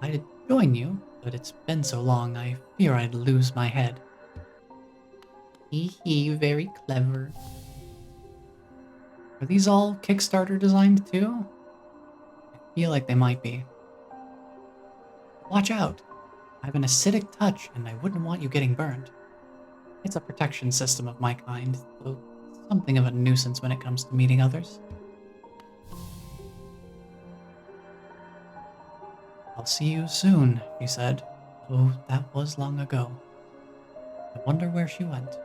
I'd join you, but it's been so long I fear I'd lose my head. Hee hee, very clever. Are these all Kickstarter designed too? I feel like they might be. Watch out! I have an acidic touch and I wouldn't want you getting burned. It's a protection system of my kind, though something of a nuisance when it comes to meeting others. I'll see you soon, she said. Oh, that was long ago. I wonder where she went.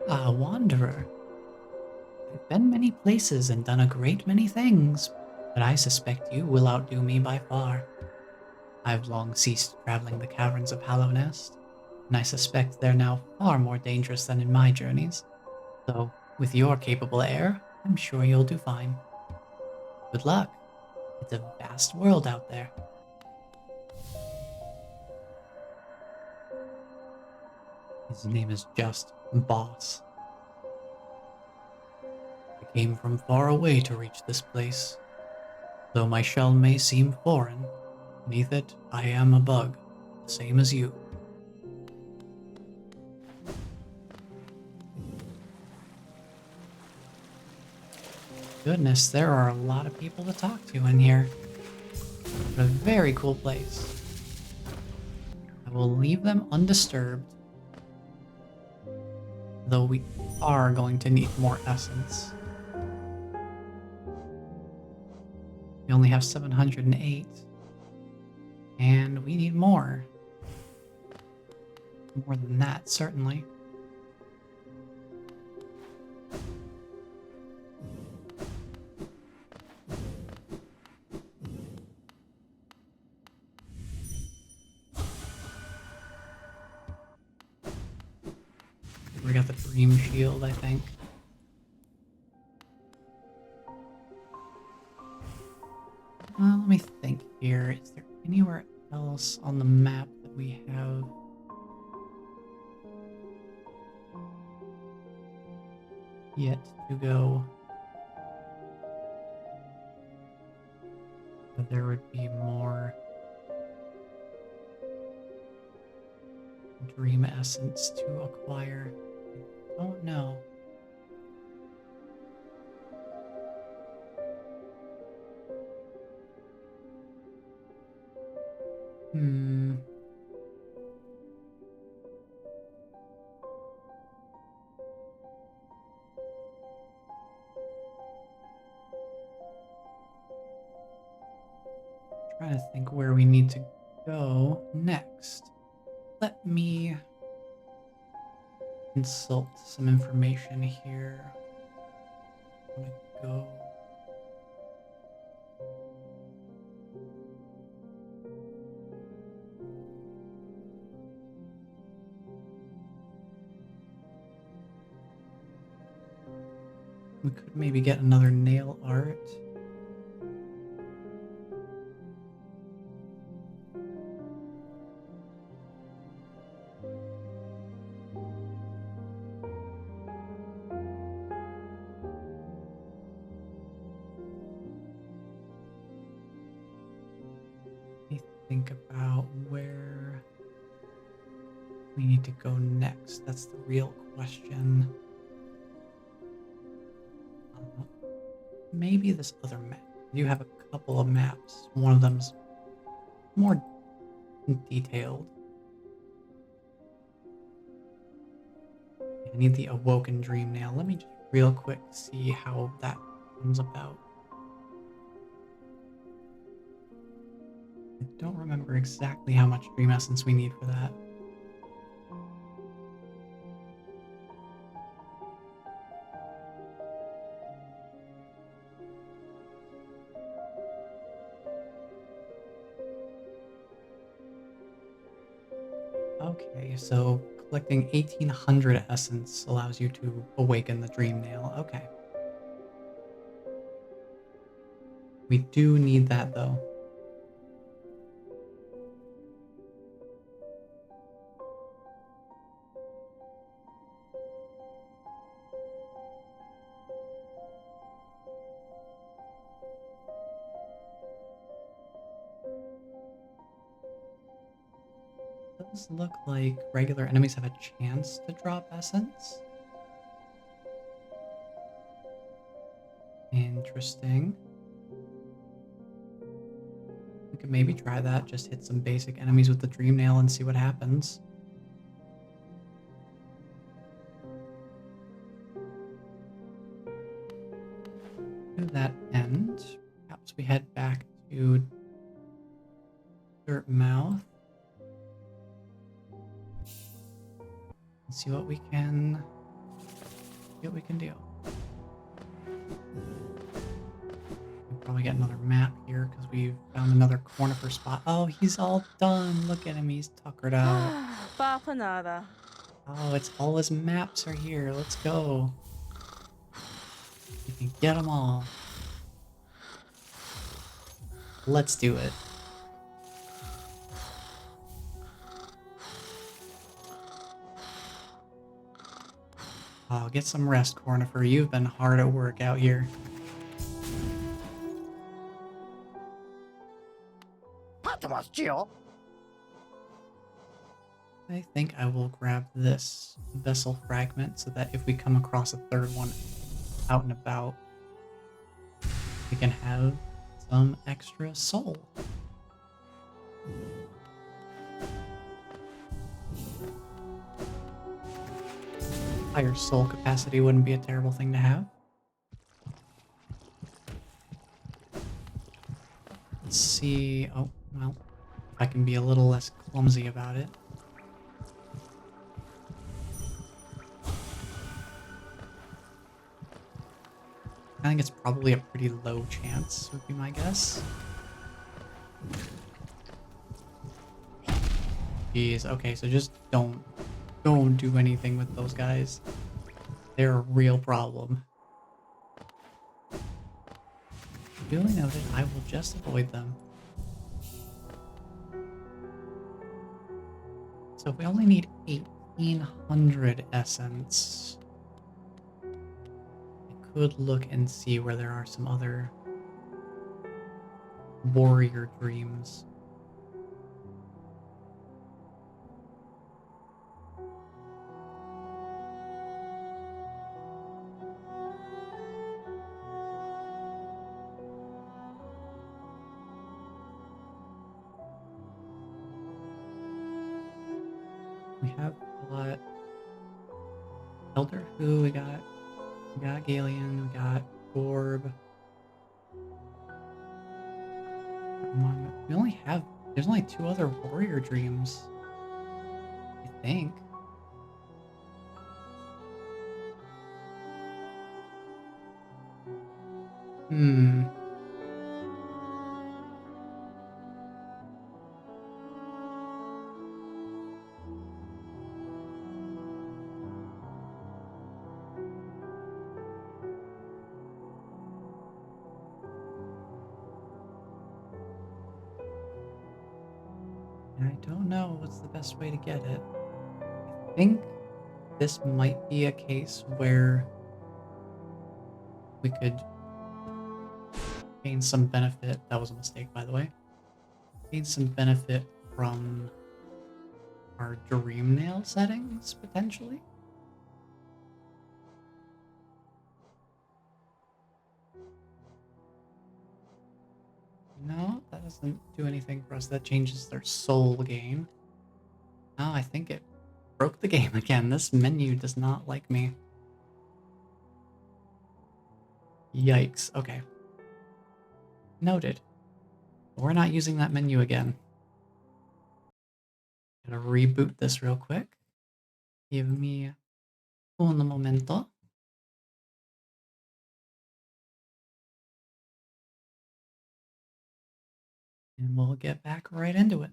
Ah, wanderer. I've been many places and done a great many things, but I suspect you will outdo me by far. I've long ceased traveling the caverns of Hallownest, and I suspect they're now far more dangerous than in my journeys. Though, with your capable air, I'm sure you'll do fine. Good luck. It's a vast world out there. His name is just Boss. I came from far away to reach this place. Though my shell may seem foreign, beneath it I am a bug, the same as you. Goodness, there are a lot of people to talk to in here. What a very cool place. I will leave them undisturbed, though we are going to need more essence. We only have 708, and we need more. More than that, certainly. We got the dream shield, I think. Let me think here. Is there anywhere else on the map that we have? Yet to go. That there would be more dream essence to acquire. I don't know. Trying to think where we need to go next. Let me consult some information here. I'm gonna go. We could maybe get another nail art. Think about where we need to go next. That's the real question. Maybe this other map. You have a couple of maps. One of them's more detailed. I need the Awoken Dream Nail. Let me just real quick see how that comes about. I don't remember exactly how much Dream Essence we need for that. Okay, so collecting 1800 essence allows you to awaken the dream nail. Okay. We do need that though. Does look like regular enemies have a chance to drop essence. Interesting. We could maybe try that. Just hit some basic enemies with the dream nail and see what happens. To that end, perhaps we head back to Dirt Mouth and see what we can do. We'll probably get another map here because we've found another conifer spot. Oh, he's all done. Look at him. He's tuckered out. Papa nada. Oh, it's all his maps are here. Let's go. We can get them all. Let's do it. Oh, get some rest, Cornifer. You've been hard at work out here. I think I will grab this vessel fragment so that if we come across a third one out and about, we can have some extra soul. Higher soul capacity wouldn't be a terrible thing to have. Let's see. Oh, well, I can be a little less clumsy about it. I think it's probably a pretty low chance, would be my guess. Jeez, okay, so just don't do anything with those guys. They're a real problem. Duly noted, I will just avoid them. So if we only need 1800 essence, I could look and see where there are some other warrior dreams. We have got Elder Who, we got Galeon, we got Gorb. We only have, there's only 2 other warrior dreams, I think. I don't know what's the best way to get it. I think this might be a case where we could gain some benefit. That was a mistake, by the way. Gain some benefit from our dream nail settings, potentially. No, that doesn't do anything for us. That changes their soul gain. Oh, I think it broke the game again. This menu does not like me. Yikes. Okay. Noted. We're not using that menu again. Gonna reboot this real quick. Give me un momento. And we'll get back right into it.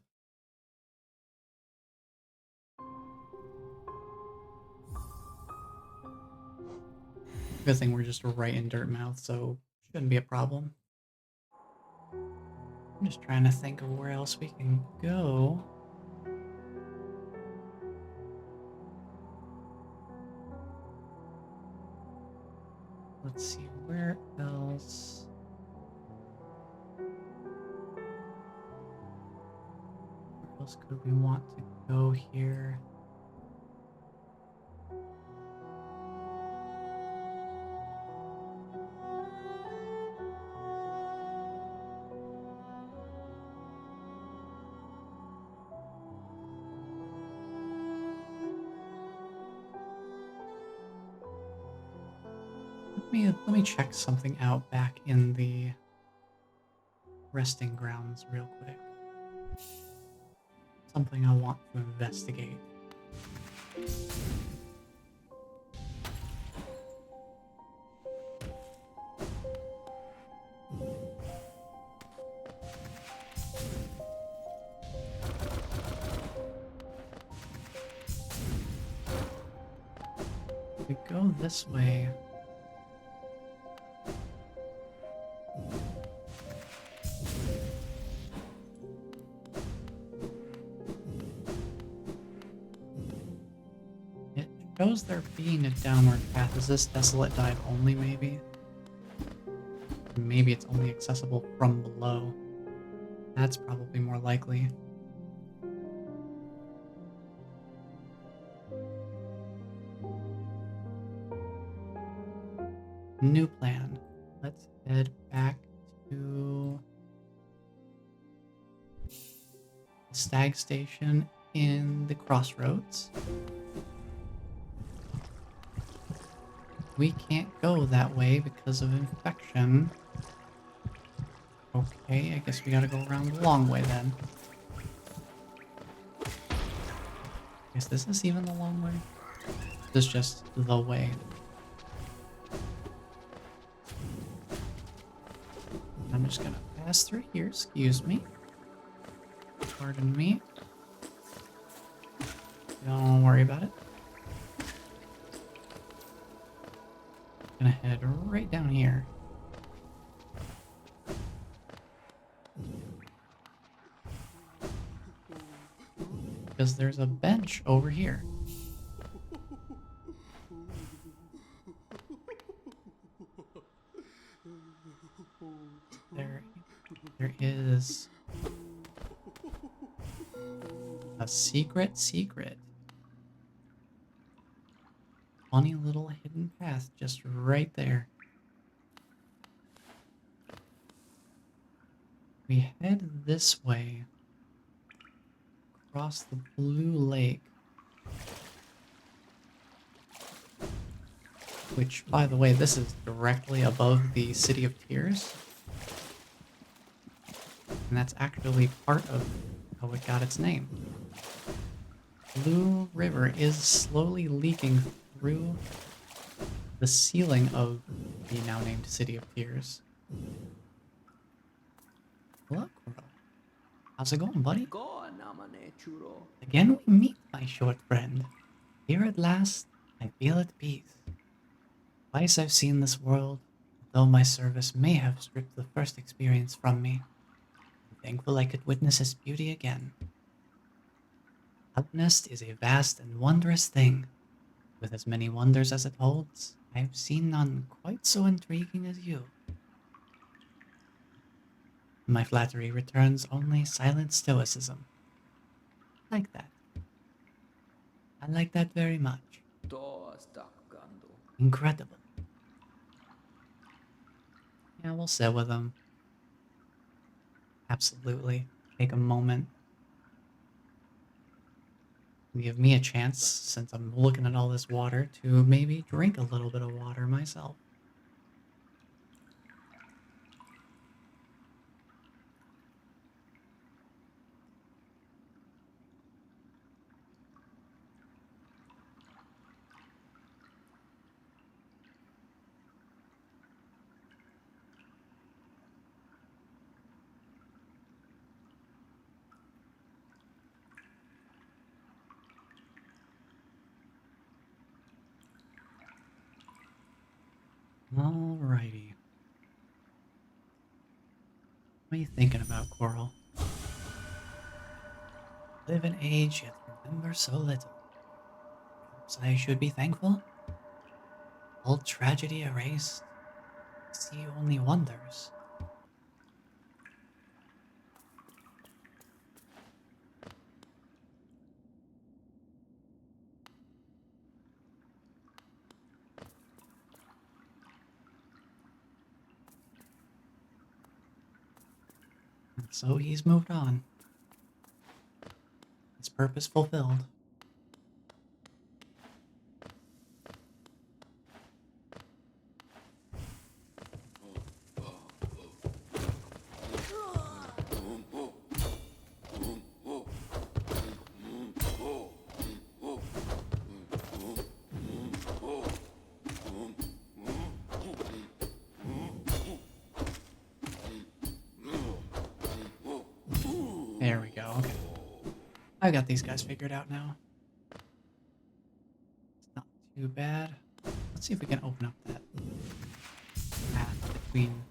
Good thing we're just right in Dirtmouth, so shouldn't be a problem. I'm just trying to think of where else we can go. Let's see, where else? Where else could we want to go here? Let me check something out back in the resting grounds real quick. Something I want to investigate. If we go this way, it shows there being a downward path. Is this desolate dive only, maybe? Maybe it's only accessible from below. That's probably more likely. New plan. Let's head back to the stag station in the crossroads. We can't go that way because of infection. Okay, I guess we gotta go around the long way then. I guess this is even the long way. This is just the way. I'm just gonna pass through here, excuse me. Pardon me. Don't worry about it. Gonna head right down here. Because there's a bench over here. There is a secret. Funny little hidden path just right there. We head this way, across the blue lake. Which, by the way, this is directly above the City of Tears. And that's actually part of how it got its name. Blue River is slowly leaking through the ceiling of the now named City of Tears. Hello, Kuro. How's it going, buddy? Again we meet, my short friend. Here at last, I feel at peace. Twice I've seen this world, though my service may have stripped the first experience from me. I'm thankful I could witness its beauty again. Alpnest is a vast and wondrous thing. With as many wonders as it holds, I have seen none quite so intriguing as you. My flattery returns only silent stoicism. Like that. I like that very much. Incredible. Yeah, we'll sit with him. Absolutely. Take a moment. Give me a chance, since I'm looking at all this water, to maybe drink a little bit of water myself. Alrighty. What are you thinking about, Coral? Live in age, yet remember so little. Perhaps I should be thankful. All tragedy erased, see only wonders. And so he's moved on. His purpose fulfilled. There we go, okay. I got these guys figured out now. It's not too bad. Let's see if we can open up that path between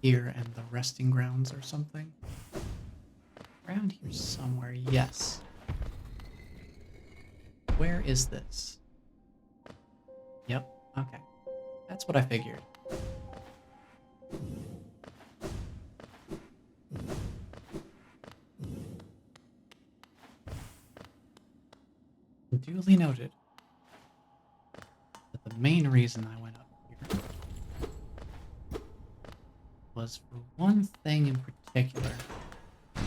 here and the resting grounds or something. Around here somewhere, yes. Where is this? Yep, okay. That's what I figured. Duly noted. But the main reason I went up here was for one thing in particular. I'm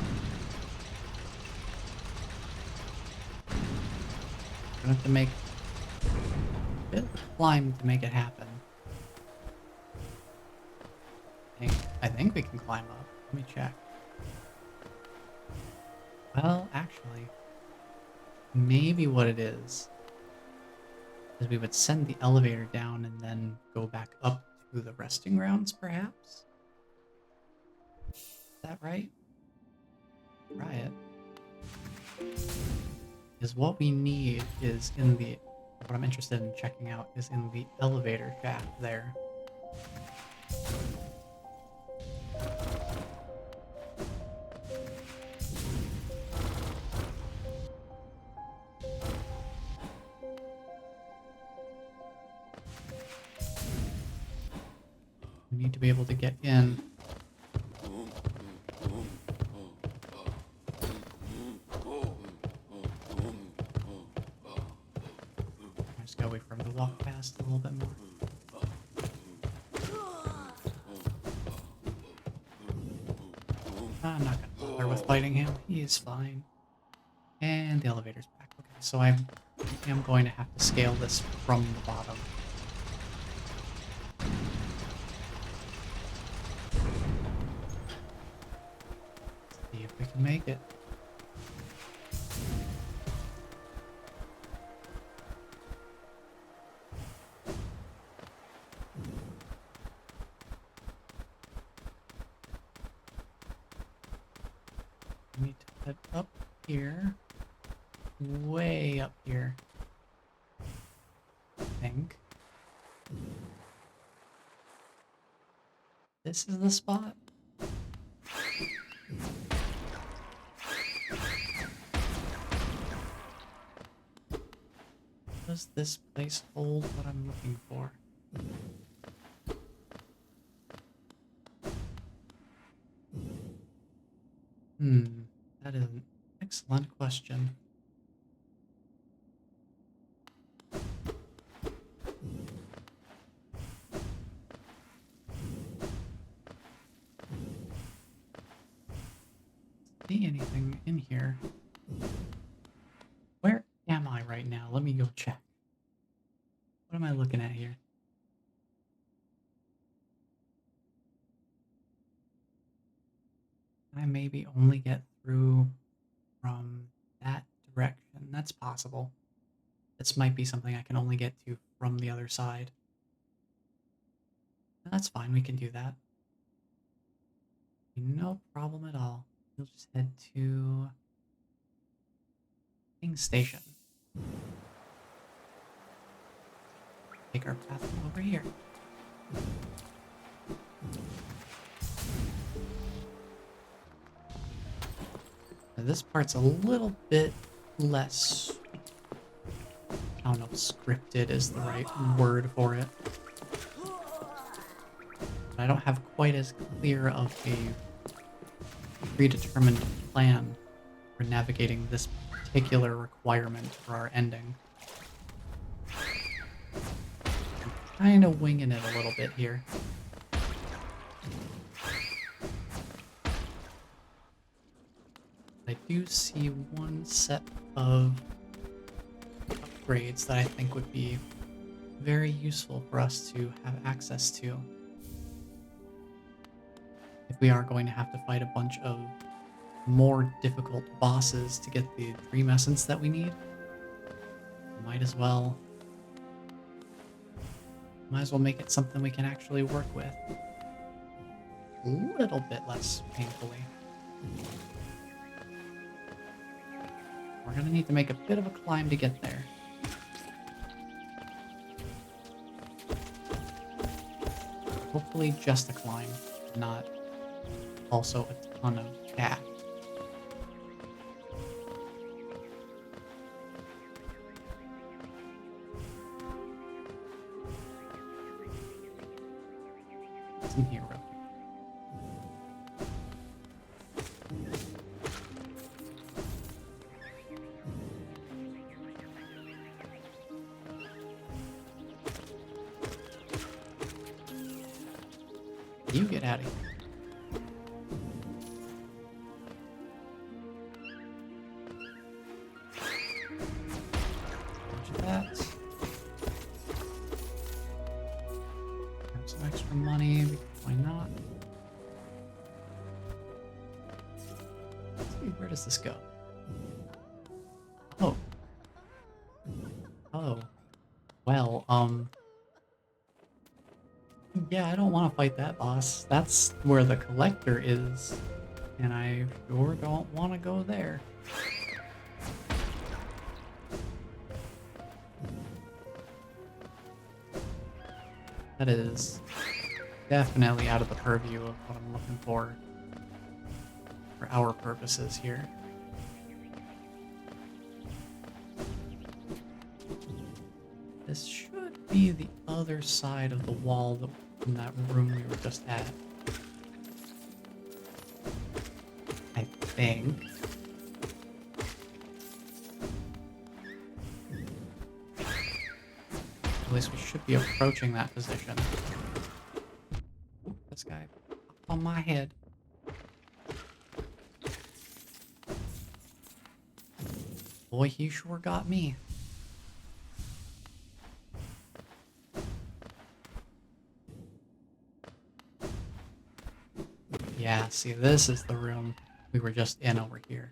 gonna have to make a bit of a climb to make it happen. I think we can climb up. Let me check. Well, actually, maybe what it is we would send the elevator down and then go back up to the resting grounds, perhaps? Is that right? Try it. Because what we need is in the... What I'm interested in checking out is in the elevator shaft there. We need to be able to get in. Just gotta wait for him to walk past a little bit more. I'm not gonna bother with fighting him. He is fine. And the elevator's back. Okay, so I am going to have to scale this from the bottom. See if we can make it. We need to head up here. Way up here. I think. This is the spot. Does this place hold what I'm looking for? That is an excellent question. See anything in here? Where am I right now? Let me go check. What am I looking at here? I maybe only get through from that direction. That's possible. This might be something I can only get to from the other side. That's fine, we can do that. No problem at all. We'll just head to King Station. take our path over here. Now this part's a little bit less, I don't know if scripted is the right word for it. I don't have quite as clear of a predetermined plan for navigating this particular requirement for our ending. I'm kind of winging it a little bit here. I do see one set of upgrades that I think would be very useful for us to have access to if we are going to have to fight a bunch of more difficult bosses to get the dream essence that we need. Might as well make it something we can actually work with a little bit less painfully. We're gonna need to make a bit of a climb to get there. Hopefully just a climb, not also a ton of cat. What's in here real quick? You get out of here. Bunch of that. Grab some extra money, because why not? Let's see, where does this go? Oh. Oh. Well, yeah, I don't want to fight that boss. That's where the collector is, and I sure don't want to go there. That is definitely out of the purview of what I'm looking for our purposes here. This should be the other side of the wall in that room we were just at. I think. At least we should be approaching that position. Ooh, this guy popped on my head. Boy, he sure got me. Yeah, see, this is the room we were just in over here.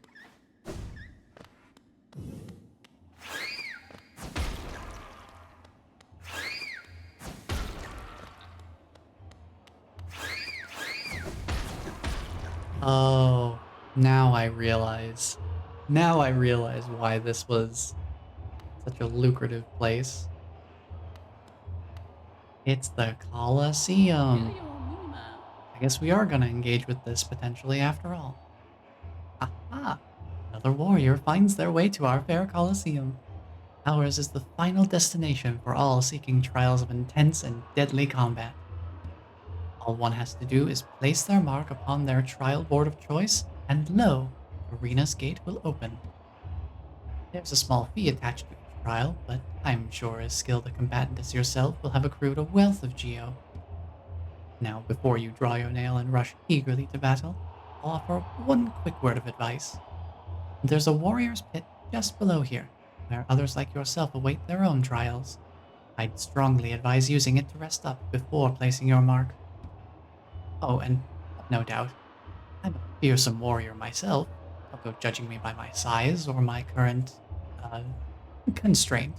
Oh, now I realize. Now I realize why this was such a lucrative place. It's the Colosseum. I guess we are gonna engage with this potentially after all. Aha! Another warrior finds their way to our fair Colosseum. Ours is the final destination for all seeking trials of intense and deadly combat. All one has to do is place their mark upon their trial board of choice, and lo, Arena's gate will open. There's a small fee attached to each trial, but I'm sure as skilled a combatant as yourself will have accrued a wealth of geo. Now, before you draw your nail and rush eagerly to battle, I'll offer one quick word of advice. There's a warrior's pit just below here, where others like yourself await their own trials. I'd strongly advise using it to rest up before placing your mark. Oh, and no doubt, I'm a fearsome warrior myself. Don't go judging me by my size or my current, constraint.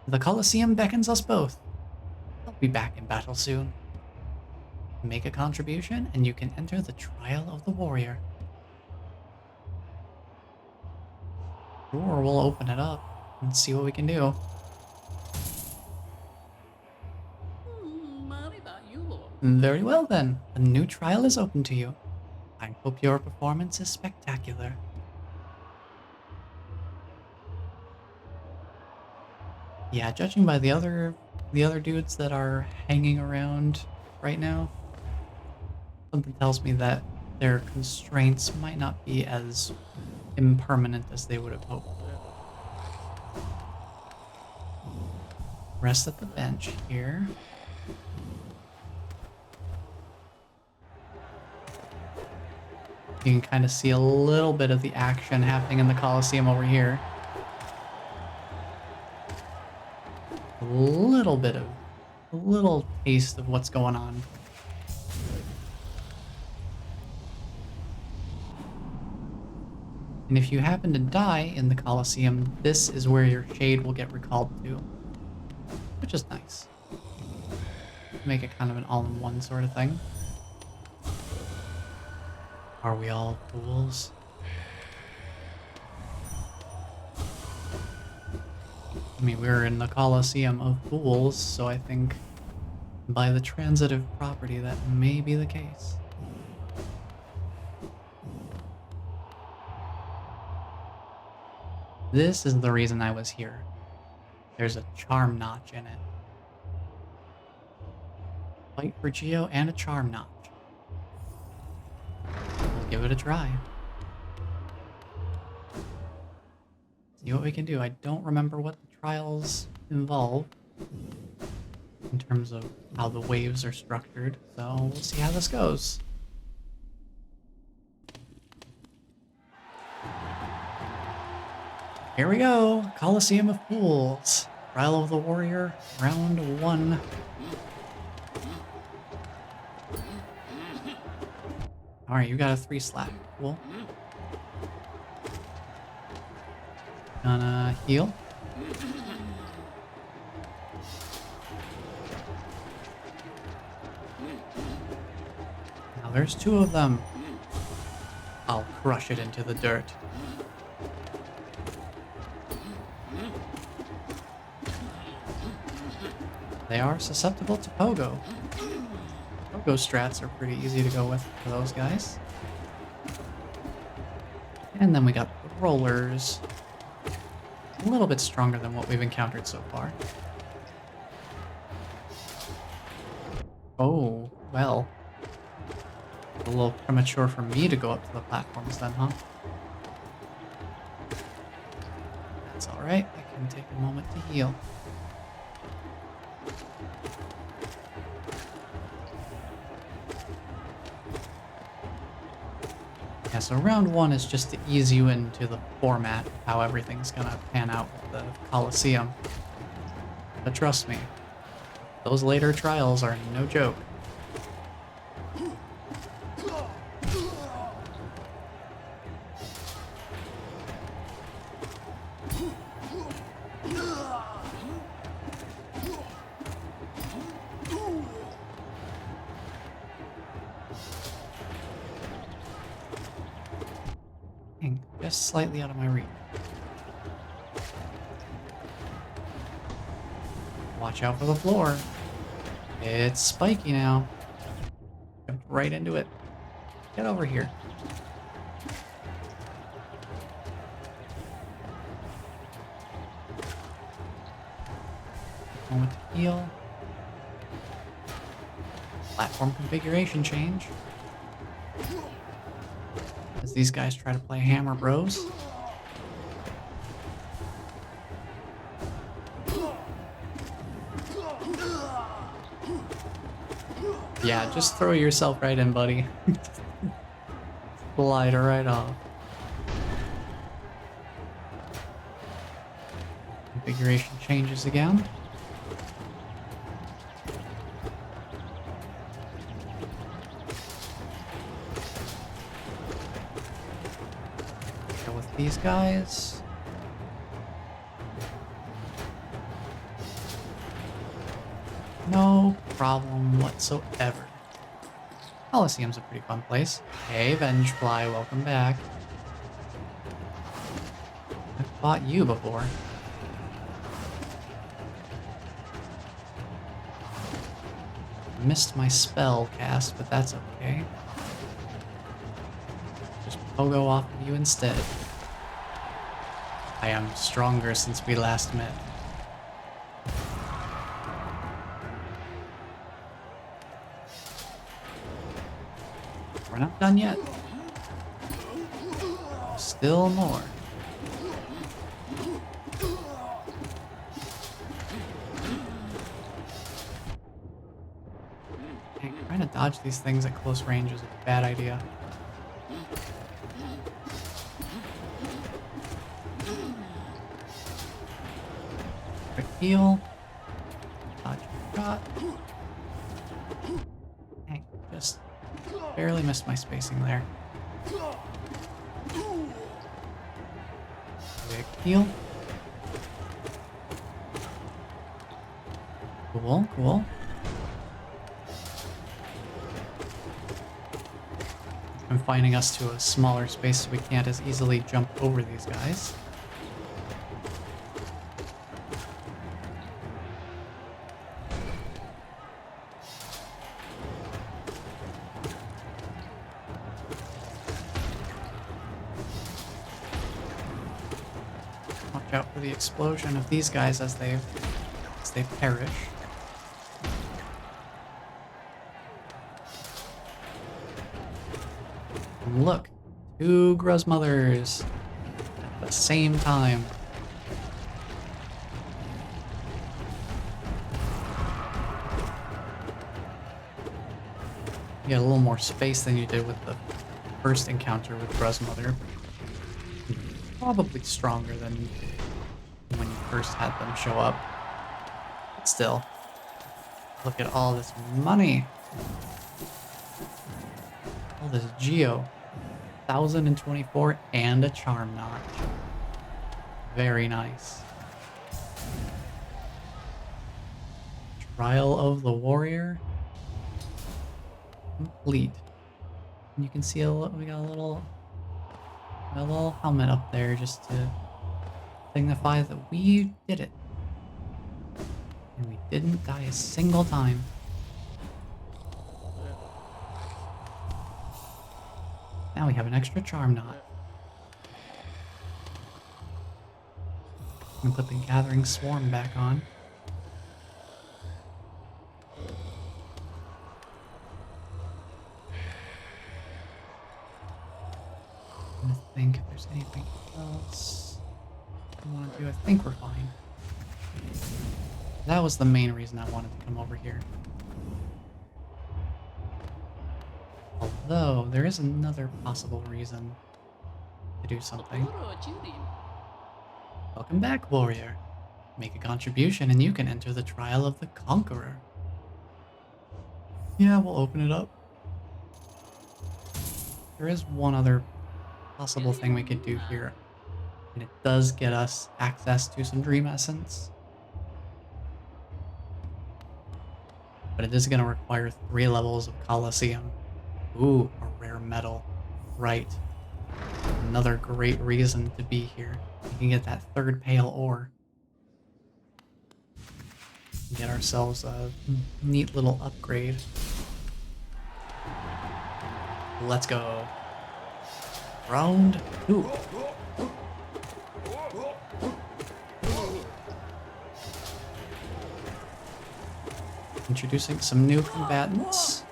The Colosseum beckons us both. I'll be back in battle soon. Make a contribution, and you can enter the Trial of the Warrior. Sure, we'll open it up and see what we can do. Very well then, a new trial is open to you. I hope your performance is spectacular. Yeah, judging by the other dudes that are hanging around right now, something tells me that their constraints might not be as impermanent as they would have hoped. Rest at the bench here. You can kind of see a little bit of the action happening in the Colosseum over here. A little taste of what's going on. And if you happen to die in the Colosseum, this is where your shade will get recalled to. Which is nice. Make it kind of an all-in-one sort of thing. Are we all fools? I mean, we're in the Colosseum of Fools, so I think by the transitive property that may be the case. This is the reason I was here. There's a charm notch in it. Fight for Geo and a charm notch. We'll give it a try. See what we can do. I don't remember what the trials involve in terms of how the waves are structured, so we'll see how this goes. Here we go, Colosseum of Fools. Trial of the Warrior, round 1. Alright, you got a 3 slap. Cool. Gonna heal. Now there's 2 of them. I'll crush it into the dirt. They are susceptible to Pogo. Pogo strats are pretty easy to go with for those guys. And then we got the rollers. A little bit stronger than what we've encountered so far. Oh, well. A little premature for me to go up to the platforms then, huh? That's alright, I can take a moment to heal. Yeah, so round 1 is just to ease you into the format, how everything's gonna pan out with the Colosseum. But trust me, those later trials are no joke. Just slightly out of my reach. Watch out for the floor. It's spiky now. Jumped right into it. Get over here. Moment to heal. Platform configuration change. As these guys try to play Hammer Bros. Yeah, just throw yourself right in, buddy. Glide right off. Configuration changes again. Go with these guys. No problem whatsoever. Colosseum's a pretty fun place. Hey, Vengefly, welcome back. I've fought you before. Missed my spell cast, but that's okay. Just pogo off of you instead. I am stronger since we last met. We're not done yet. Still more. Dang, trying to dodge these things at close range is a bad idea. Quick heal. Dodge shot. Dang, just barely missed my spacing there. Quick heal. Cool, cool. Confining us to a smaller space so we can't as easily jump over these guys. Watch out for the explosion of these guys as they perish. And look, 2 Gruzmothers at the same time. You get a little more space than you did with the first encounter with Gruzmother. Probably stronger than when you first had them show up. But still, look at all this money. All this Geo. 1,024 and a charm notch. Very nice. Trial of the Warrior. Complete. And you can see we got a little helmet up there just to signify that we did it. And we didn't die a single time. Now we have an extra charm knot. I'm gonna put the Gathering Swarm back on. I'm gonna think if there's anything else I want to do. I think we're fine. That was the main reason I wanted to come over here. Although, there is another possible reason to do something. Welcome back, warrior. Make a contribution and you can enter the Trial of the Conqueror. Yeah, we'll open it up. There is one other possible thing we could do here. And it does get us access to some Dream Essence. But it is going to require 3 levels of Colosseum. Ooh, a rare metal. Right. Another great reason to be here. We can get that 3rd pale ore. Get ourselves a neat little upgrade. Let's go. Round 2. Introducing some new combatants.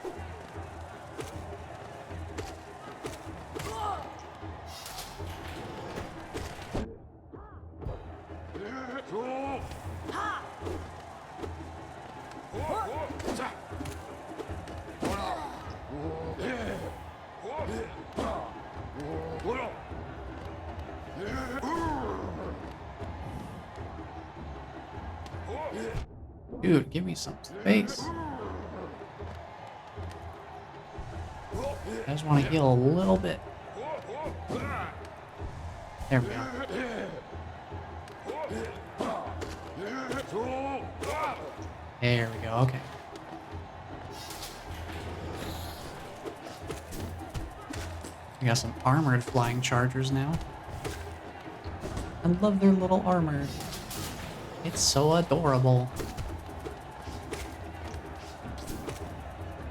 Dude, give me some space. I just want to heal a little bit. There we go. There we go, okay. We got some armored flying chargers now. I love their little armor. It's so adorable.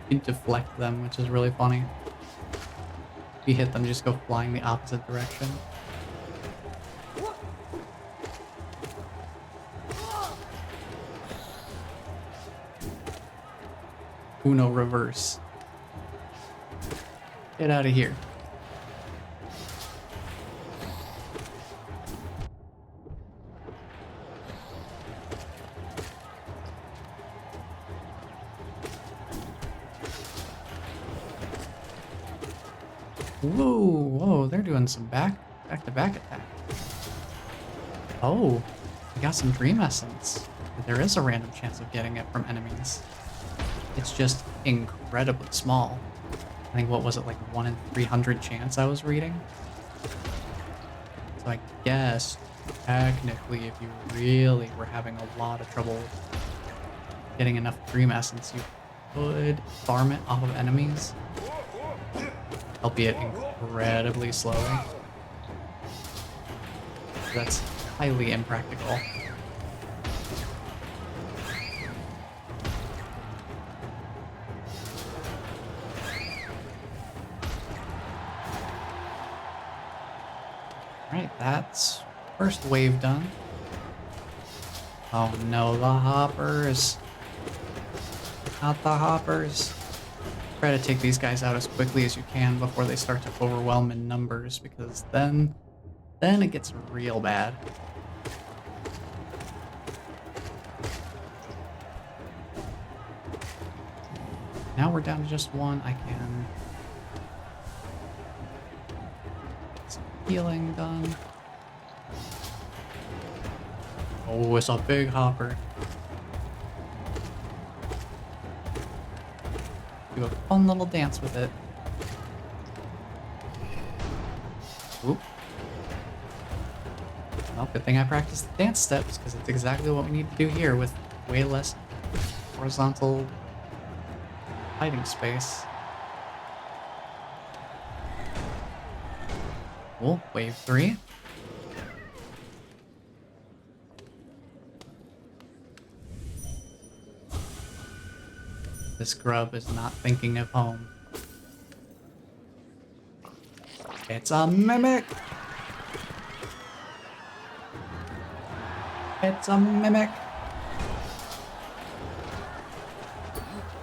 You deflect them, which is really funny. If you hit them, just go flying the opposite direction. Uno reverse. Get out of here. Whoa, whoa, they're doing some back-to-back attack. Oh, we got some Dream Essence. There is a random chance of getting it from enemies. It's just incredibly small. I think, what was it, like 1 in 300 chance I was reading? So I guess, technically, if you really were having a lot of trouble getting enough Dream Essence, you could farm it off of enemies. Albeit incredibly slowly. That's highly impractical. Alright, that's first wave done. Oh no, the hoppers. Not the hoppers. Try to take these guys out as quickly as you can before they start to overwhelm in numbers, because then it gets real bad. Now we're down to just one. I can get some healing done. Oh, it's a big hopper. Do a fun little dance with it. Oop. Well, good thing I practiced the dance steps, because it's exactly what we need to do here with way less horizontal hiding space. Cool, wave 3. This grub is not thinking of home. It's a mimic! It's a mimic!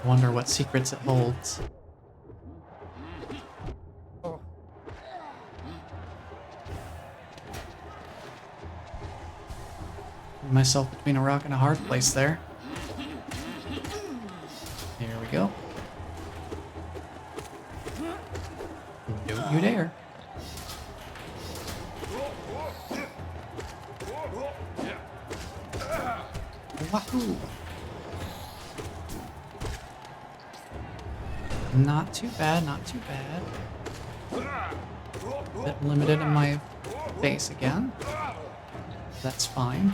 Wonder what secrets it holds. Put myself between a rock and a hard place there. Here we go. Don't you dare. Wahoo! Not too bad, not too bad. Bit limited in my face again. That's fine.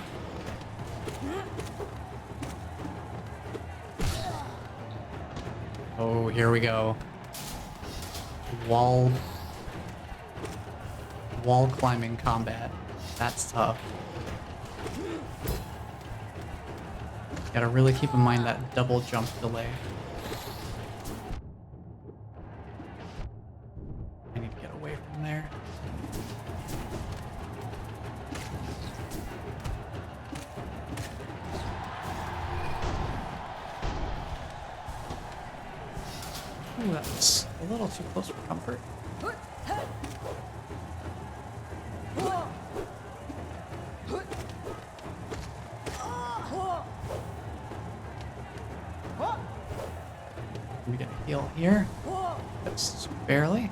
Oh, here we go. Wall climbing combat. That's tough. Gotta really keep in mind that double jump delay. I need to get away from there. Ooh, that was a little too close for comfort. We get a heal here. Just barely.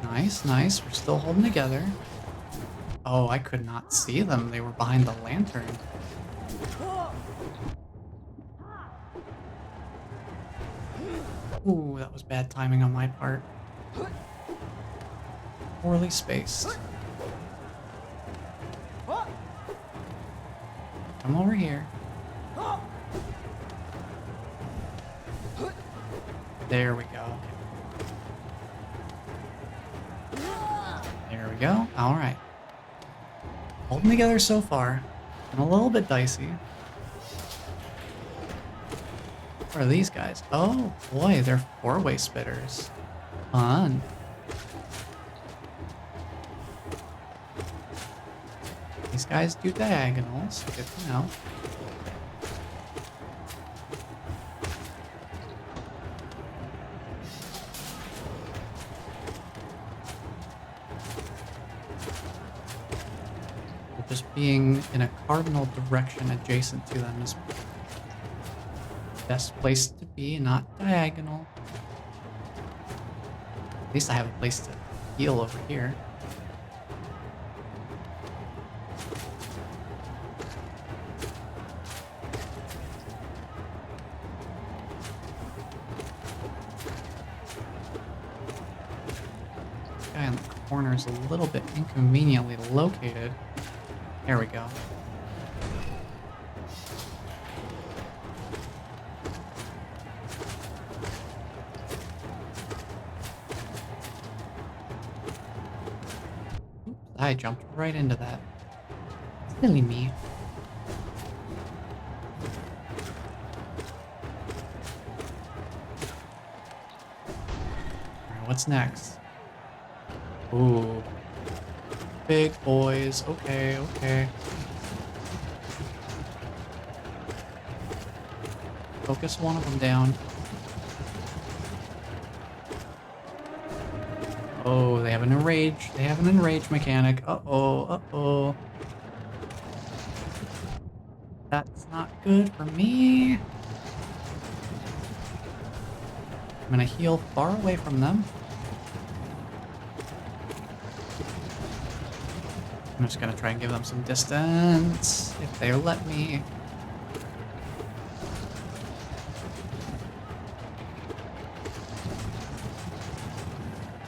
Nice, nice. We're still holding together. Oh, I could not see them. They were behind the lantern. Ooh, that was bad timing on my part. Poorly spaced. Come over here. There we go. There we go. Alright. Holding together so far. And a little bit dicey. What are these guys? Oh boy, they're four-way spitters. Fun. These guys do diagonals. Good to know. Just being in a cardinal direction adjacent to them is the best place to be, not diagonal. At least I have a place to heal over here. This guy in the corner is a little bit inconveniently located. There we go. Oops, I jumped right into that. Silly me. Alright, what's next? Ooh. Big boys. Okay, okay. Focus one of them down. Oh, they have an enrage. They have an enrage mechanic. Uh-oh, uh-oh. That's not good for me. I'm gonna heal far away from them. I'm just gonna try and give them some distance, if they'll let me.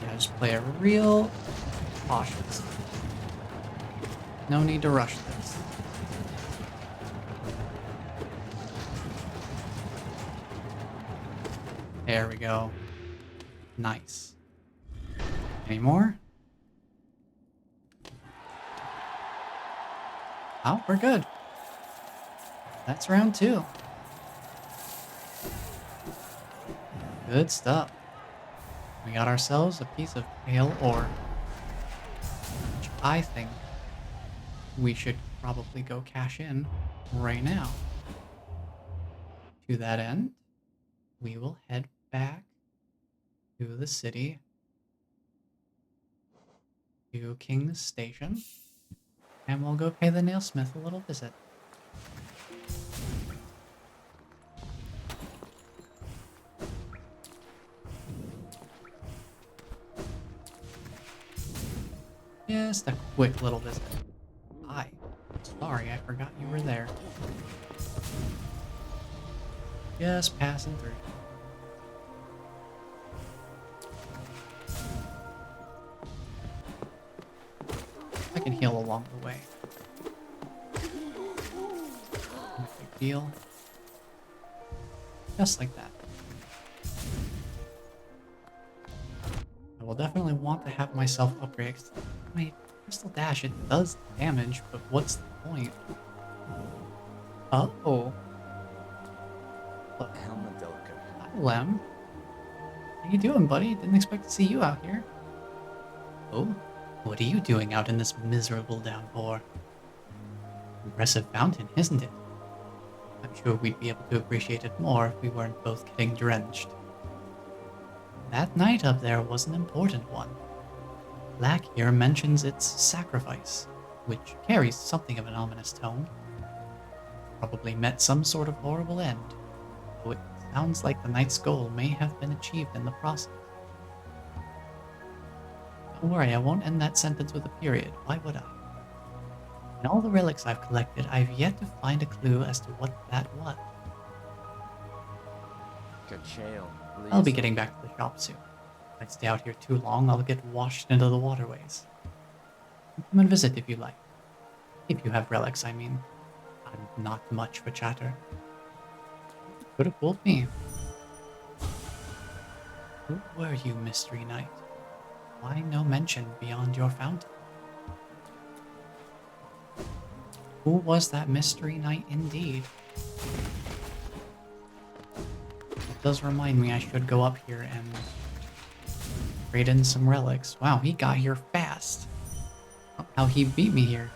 Yeah, just play it real cautious. No need to rush this. There we go. Nice. Any more? Oh, we're good. That's round 2. Good stuff. We got ourselves a piece of pale ore, which I think we should probably go cash in right now. To that end, we will head back to the city, to King's Station. And we'll go pay the nailsmith a little visit. Just a quick little visit. Hi. Sorry, I forgot you were there. Just passing through. I can heal along the way. No big deal. Just like that. I will definitely want to have myself upgrade. My crystal dash, it does damage, but what's the point? Uh-oh. Look, Helmadelka. hi, Lem. How you doing, buddy? Didn't expect to see you out here. Oh, what are you doing out in this miserable downpour? Impressive fountain, isn't it? I'm sure we'd be able to appreciate it more if we weren't both getting drenched. That night up there was an important one. Black here mentions its sacrifice, which carries something of an ominous tone. Probably met some sort of horrible end, though it sounds like the knight's goal may have been achieved in the process. Don't worry, I won't end that sentence with a period. Why would I? In all the relics I've collected, I've yet to find a clue as to what that was. I'll be getting back to the shop soon. If I stay out here too long, I'll get washed into the waterways. Come and visit if you like. If you have relics, I mean. I'm not much for chatter. Could have fooled me. Who were you, Mystery Knight? Why no mention beyond your fountain? Who was that Mystery Knight indeed? does remind me I should go up here and trade in some relics. Wow, he got here fast. How he beat me here.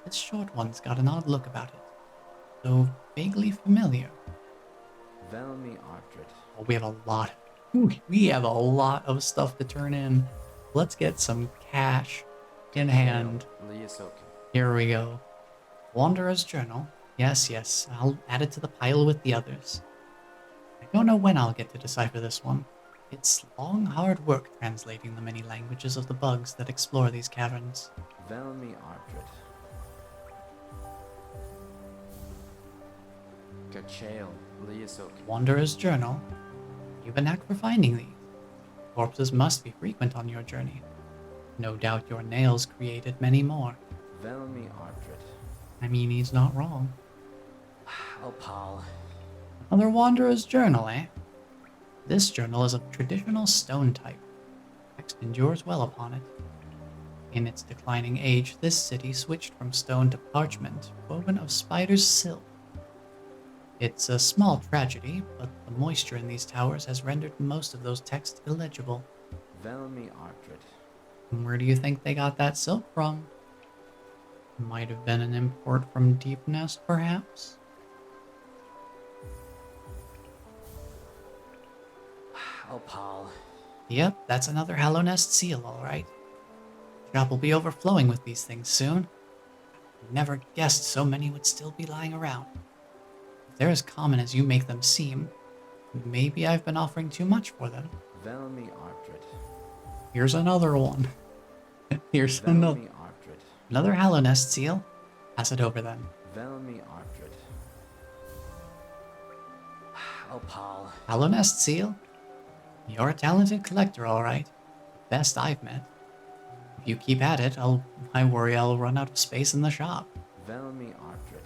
This short one's got an odd look about it. So vaguely familiar. Velmi Ardred. Oh, we have a lot. Ooh, we have a lot of stuff to turn in. Let's get some cash in hand. Liasoken. Here we go. Wanderer's Journal. Yes, yes. I'll add it to the pile with the others. I don't know when I'll get to decipher this one. It's long, hard work translating the many languages of the bugs that explore these caverns. Velmi Ardred. Gachael Liasoken. Wanderer's Journal. You've a knack for finding these. Corpses must be frequent on your journey. No doubt your nails created many more. Velmi Ardred. I mean, he's not wrong. Opal. Another Wanderer's Journal, eh? This journal is of traditional stone type. Text endures well upon it. In its declining age, this city switched from stone to parchment, woven of spider's silk. It's a small tragedy, but the moisture in these towers has rendered most of those texts illegible. Velmi Ardred. And where do you think they got that silk from? Might have been an import from Deep Nest, perhaps? Opal. Yep, that's another Hallow Nest seal, alright. Shop will be overflowing with these things soon. Never guessed so many would still be lying around. If they're as common as you make them seem, maybe I've been offering too much for them. Velmi Ardred. Here's another one. Here's another. Velmi Ardred. Another Hallow Nest seal. Pass it over then. Velmi Ardred. Opal. Hallow Nest seal? You're a talented collector, alright. Best I've met. If you keep at it, I worry I'll run out of space in the shop. Velmi Ardred.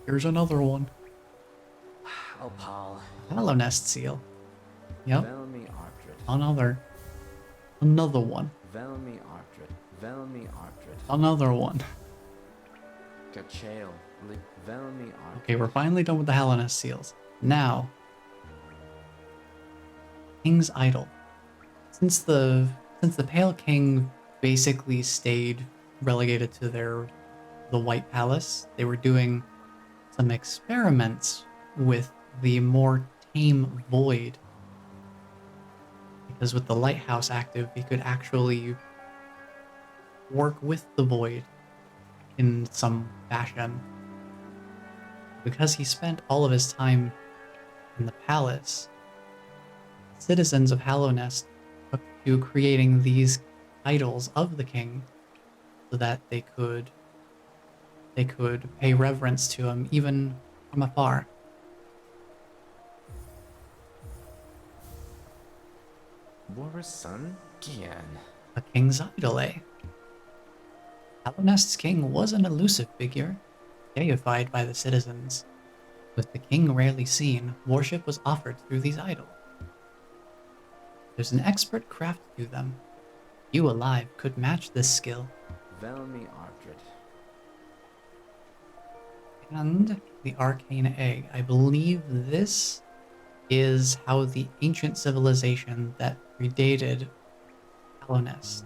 Here's another one. Opal. Hallow Nest seal. Yep, Velmi Ardred. another one. Velmi Ardred. Velmi Ardred. Another one. Gachael. Velmi Ardred. Okay, we're finally done with the Hallow Nest seals. Now, King's Idol. Since the Pale King basically stayed relegated to the White Palace, they were doing some experiments with the more tame Void. Because with the lighthouse active, he could actually work with the Void in some fashion. Because he spent all of his time in the palace, citizens of Hallow Nest took to creating these idols of the king so that they could pay reverence to him even from afar. War's son? Gian. A king's idol, eh? Hallow Nest's king was an elusive figure, deified by the citizens. With the king rarely seen, worship was offered through these idols. There's an expert craft to them. Few alive could match this skill. Velmi Ardred. And the arcane egg. I believe this is how the ancient civilization that predated Hallow Nest.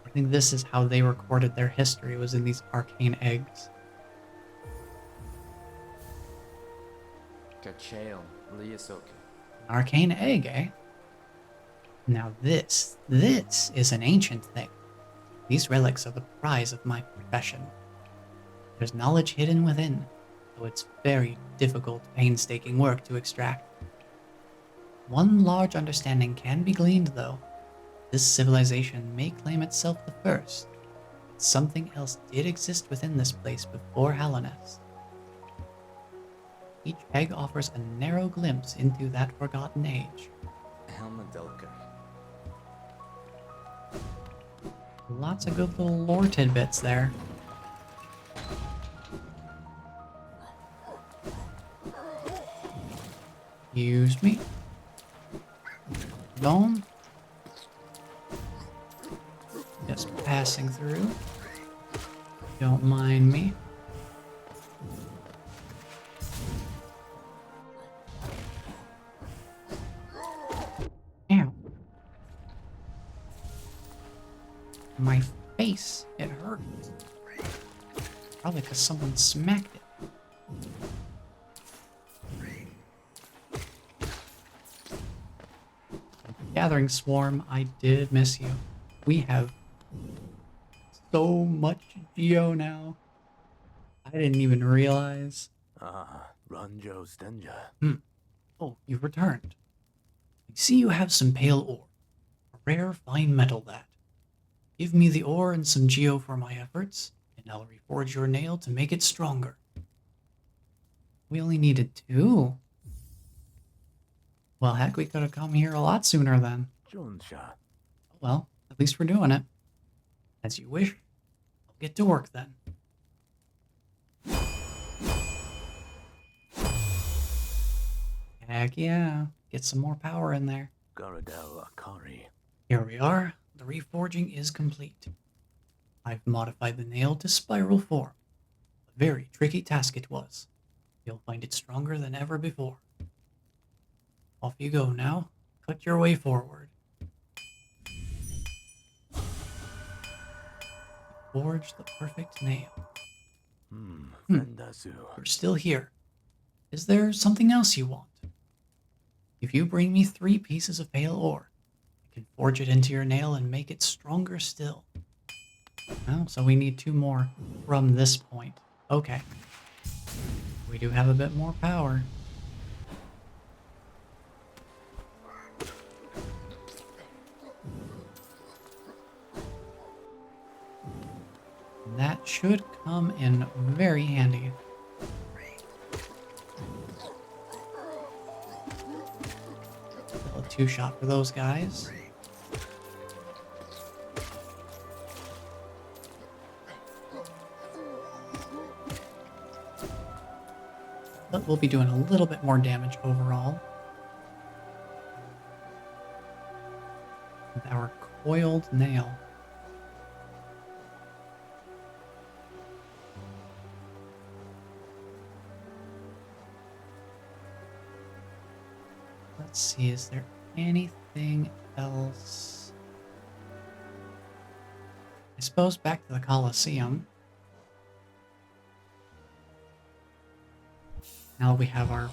I think this is how they recorded their history, was in these arcane eggs. Gachael. Liasoken. An arcane egg, eh? Now this is an ancient thing. These relics are the prize of my profession. There's knowledge hidden within, so it's very difficult, painstaking work to extract. One large understanding can be gleaned, though. This civilization may claim itself the first, but something else did exist within this place before Hallow Nest. Each egg offers a narrow glimpse into that forgotten age. Helmadelka. Lots of good little lore tidbits there. Excuse me. Don't. Just passing through. Don't mind me. My face, it hurts. Probably because someone smacked it. Gathering Swarm, I did miss you. We have so much Geo now. I didn't even realize. Ranjo Stenja. Oh, you've returned. I see you have some pale ore. A rare fine metal that. Give me the ore and some Geo for my efforts, and I'll reforge your nail to make it stronger. We only needed 2. Well, heck, we could have come here a lot sooner then. Jonsha. Well, at least we're doing it. As you wish. I'll get to work then. Heck yeah. Get some more power in there. Garadel Akari. Here we are. The reforging is complete. I've modified the nail to spiral form. A very tricky task it was. You'll find it stronger than ever before. Off you go now. Cut your way forward. Forge the perfect nail. Fendazu. You're still here. Is there something else you want? If you bring me 3 pieces of pale ore, I can forge it into your nail and make it stronger still. Oh, so we need 2 more from this point. Okay. We do have a bit more power. That should come in very handy. Still a 2-shot for those guys. But we'll be doing a little bit more damage overall. With our coiled nail. Let's see, is there anything else? I suppose back to the Colosseum. Now we have our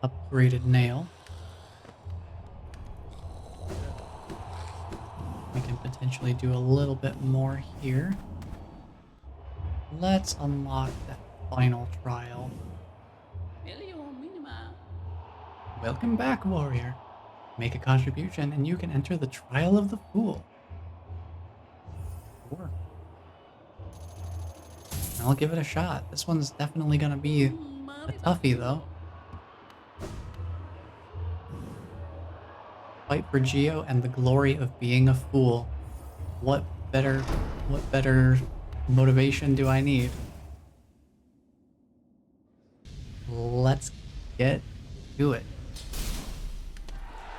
upgraded nail. We can potentially do a little bit more here. Let's unlock that final trial. Welcome back, warrior. Make a contribution and you can enter the Trial of the Fool. Sure. I'll give it a shot. This one's definitely gonna be a toughie, though. Fight for Geo and the glory of being a fool. What better motivation do I need? Let's get to it.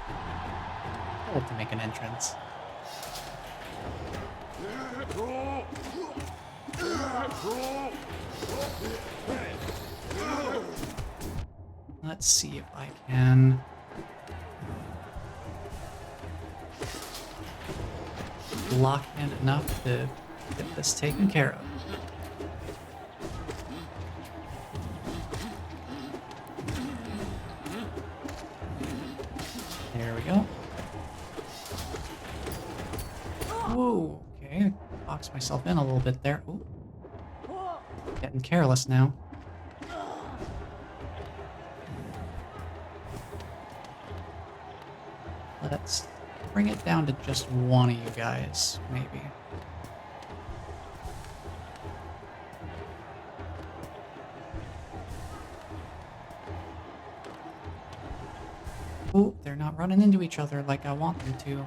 I like to make an entrance. Let's see if I can block in enough to get this taken care of. There we go. Whoa, okay. Box myself in a little bit there. Ooh. Getting careless now. Let's bring it down to just one of you guys, maybe. Ooh, they're not running into each other like I want them to.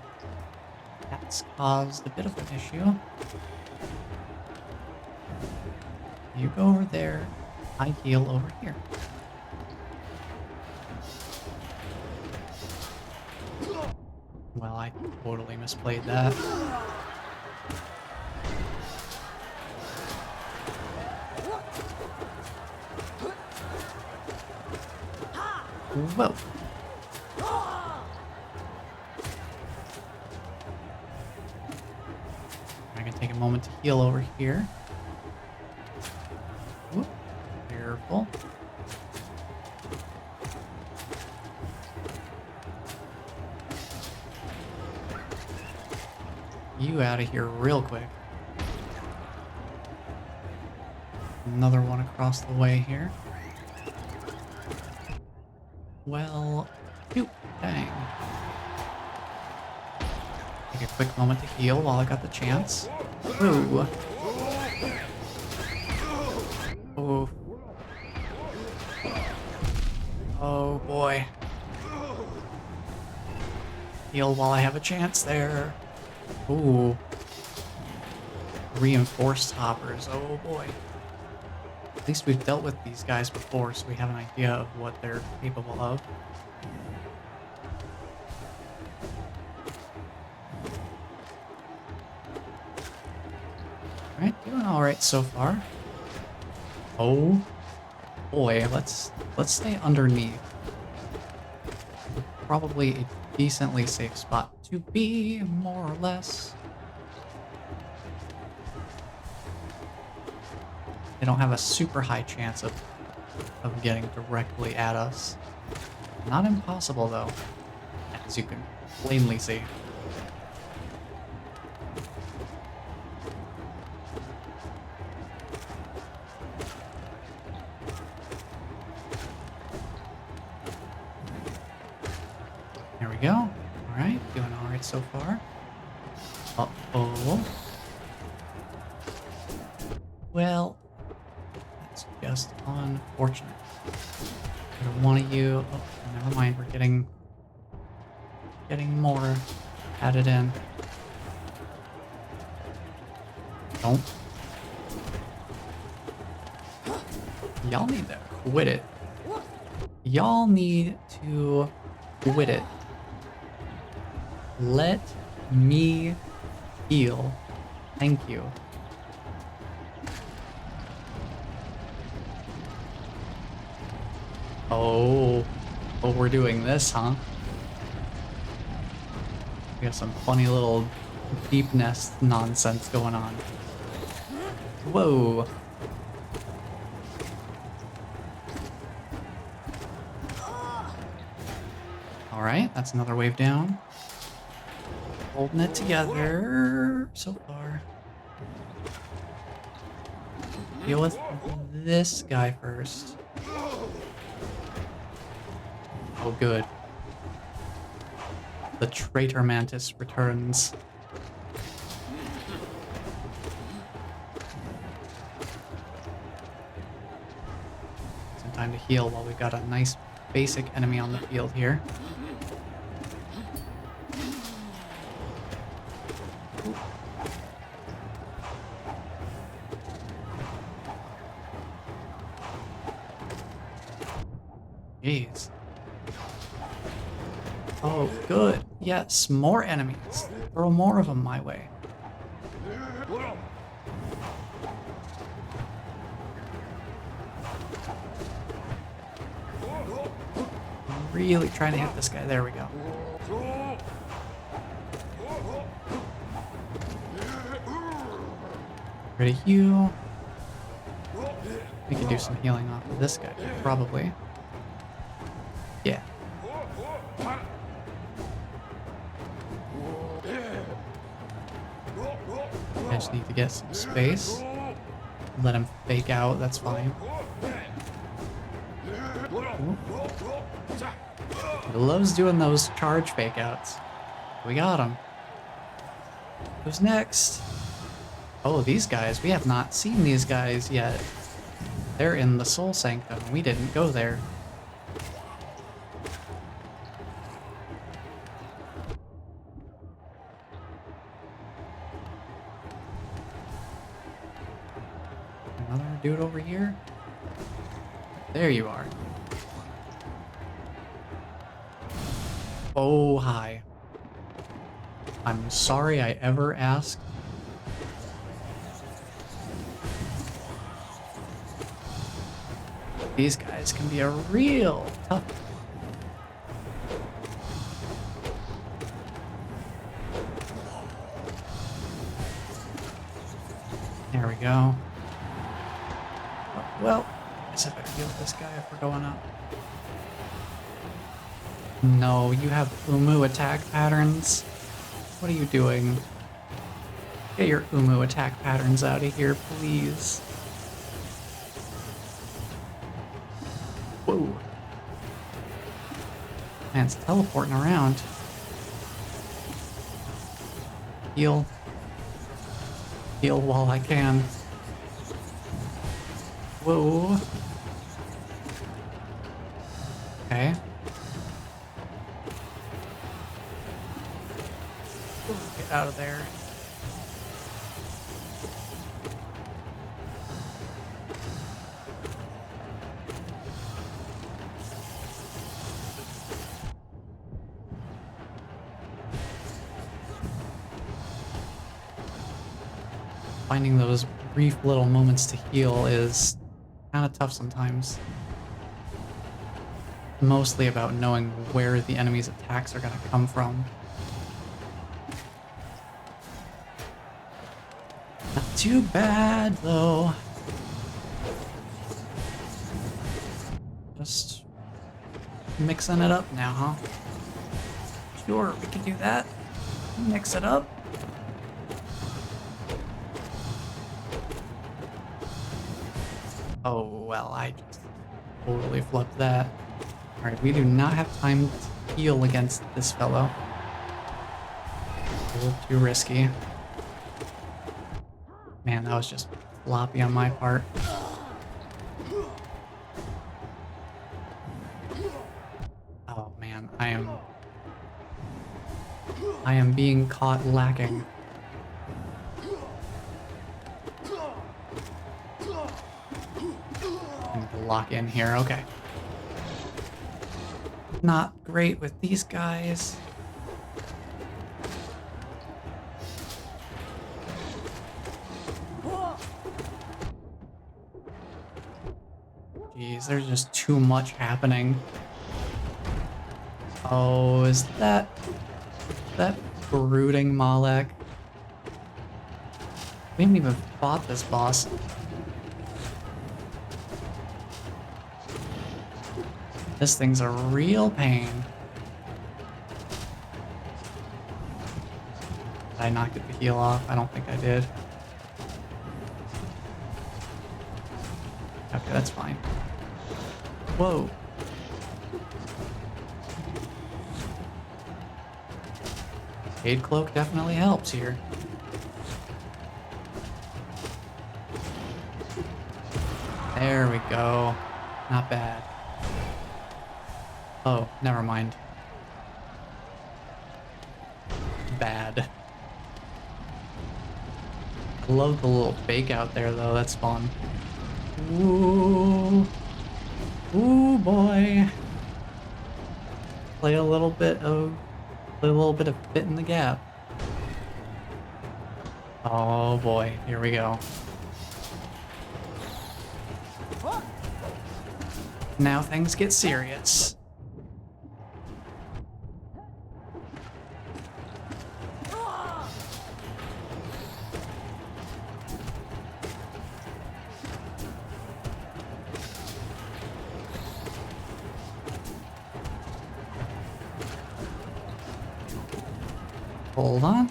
That's caused a bit of an issue. You go over there, I heal over here. Well, I totally misplayed that. Whoa. a moment to heal over here. Whoop, careful. You out of here real quick. Another one across the way here. Well, shoot, dang. Take a quick moment to heal while I got the chance. Ooh. Ooh. Oh boy. Heal while I have a chance there. Ooh. Reinforced hoppers. Oh boy. At least we've dealt with these guys before, so we have an idea of what they're capable of. Alright, doing alright so far. Oh boy, let's stay underneath. Probably a decently safe spot to be, more or less. They don't have a super high chance of getting directly at us. Not impossible though, as you can plainly see. There we go. Alright, doing alright so far. Uh-oh. Well, that's just unfortunate. One of you... Oh, never mind, we're getting more added in. Don't. Y'all need to quit it. Y'all need to quit it. Let me heal. Thank you. Oh, we're doing this, huh? We got some funny little deep nest nonsense going on. Whoa. Alright, that's another wave down. Holding it together so far. Deal with this guy first. Oh, good. The traitor mantis returns. Some time to heal while we've got a nice basic enemy on the field here. Jeez. Oh, good. Yes, more enemies. Throw more of them my way. Really trying to hit this guy. There we go. Ready, heal. We can do some healing off of this guy, probably. Yeah. I just need to get some space. Let him fake out, that's fine. Ooh. He loves doing those charge fake outs. We got him. Who's next? Oh, these guys. We have not seen these guys yet. They're in the Soul Sanctum. We didn't go there. Another dude over here? There you are. Oh, hi. I'm sorry I ever asked. These guys can be a real tough. go. Well, I guess I better heal this guy if we're going up. No, you have Umu attack patterns. What are you doing? Get your Umu attack patterns out of here, please. Whoa. Man, it's teleporting around. Heal. Heal while I can. Whoa. Okay. Get out of there. Finding those brief little moments to heal is kind of tough sometimes. Mostly about knowing where the enemy's attacks are going to come from. Not too bad, though. Just mixing it up now, huh? Sure, we can do that. Mix it up. Oh, well, I just totally flipped that. Alright, we do not have time to heal against this fellow. A little too risky. Man, that was just floppy on my part. Oh man, I am being caught lacking. Lock in here, okay. Not great with these guys. Jeez, there's just too much happening. Oh, is that brooding Malek? We haven't even fought this boss. This thing's a real pain. Did I not get the heal off? I don't think I did. Okay, that's fine. Whoa. Shade Cloak definitely helps here. There we go. Not bad. Oh, never mind. Bad. I love the little fake out there though, that's fun. Ooh. Ooh boy. Play a little bit of fit in the gap. Oh boy, here we go. Now things get serious. Hold on.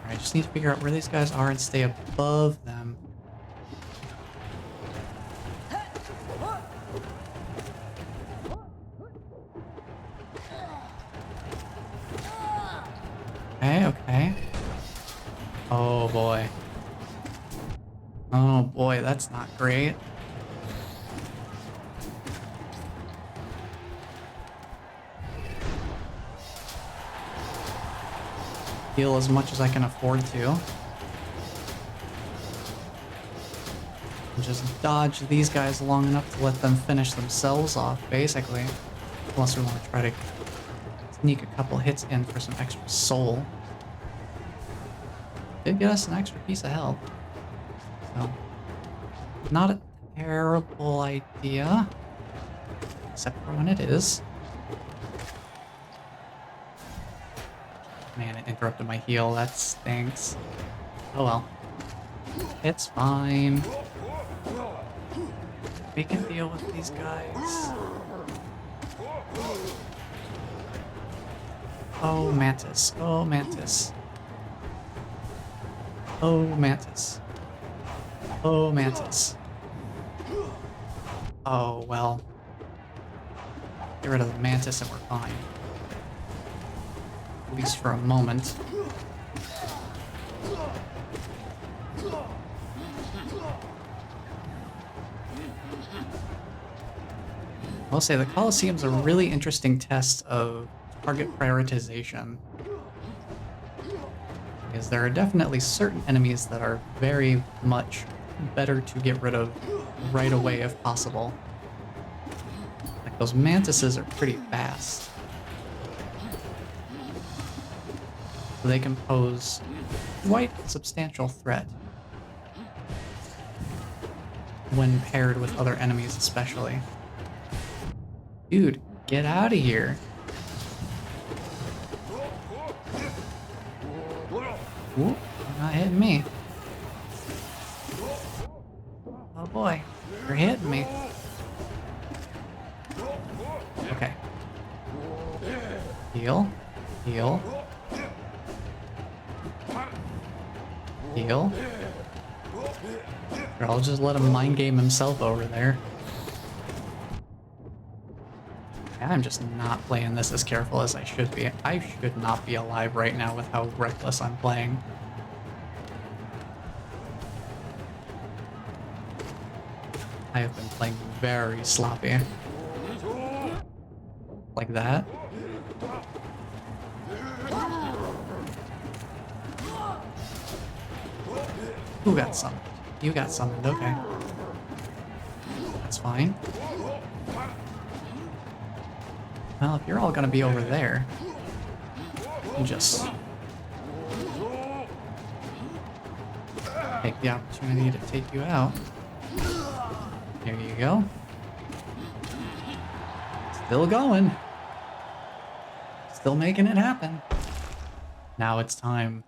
I just need to figure out where these guys are and stay above them. Okay, okay. Oh boy. Oh boy, that's not great. Heal as much as I can afford to. And just dodge these guys long enough to let them finish themselves off, basically. Unless we want to try to sneak a couple hits in for some extra soul. Did get us an extra piece of health. So, not a terrible idea. Except for when it is. Man, it interrupted my heal. That stinks. Oh well. It's fine. We can deal with these guys. Oh, Mantis. Oh, Mantis. Oh, Mantis. Oh, Mantis. Oh, well. Get rid of the Mantis and we're fine. At least for a moment. I'll say the Colosseum's a really interesting test of target prioritization. Because there are definitely certain enemies that are very much better to get rid of right away if possible. Like those mantises are pretty fast. So they can pose quite a substantial threat when paired with other enemies especially. Dude, get out of here. Ooh, you're not hitting me. Oh boy, you're hitting me. Okay. Heal. Heal. Heal. Or I'll just let him mind game himself over there. I'm just not playing this as careful as I should be. I should not be alive right now with how reckless I'm playing. I have been playing very sloppy. Like that. Who got summoned? You got summoned, okay. That's fine. Well, if you're all gonna be over there, you just take the opportunity to take you out. There you go. Still going. Still making it happen. Now it's time.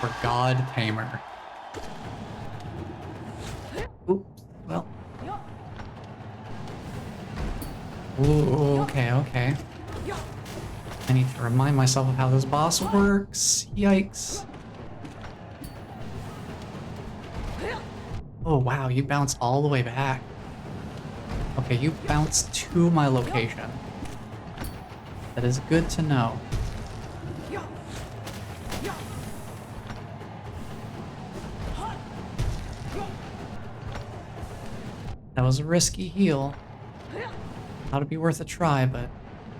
For God Tamer. Oops, well. Ooh, okay, okay. I need to remind myself of how this boss works. Yikes. Oh wow, you bounce all the way back. Okay, you bounce to my location. That is good to know. That was a risky heal. Thought it'd be worth a try, but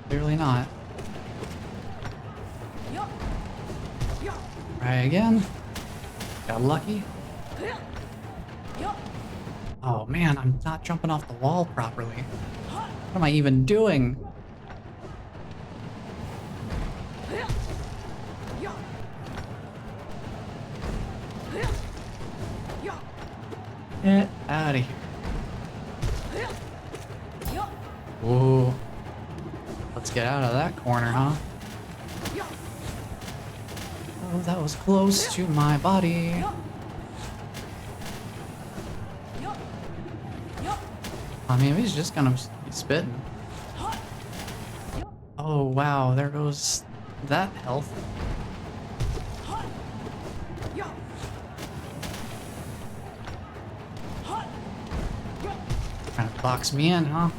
clearly not. Try again. Got lucky. Oh man, I'm not jumping off the wall properly. What am I even doing? Get out of here. Ooh. Let's get out of that corner, huh? Oh, that was close to my body. I mean, he's just gonna be spitting. Oh, wow, there goes that health. Trying to box me in, huh?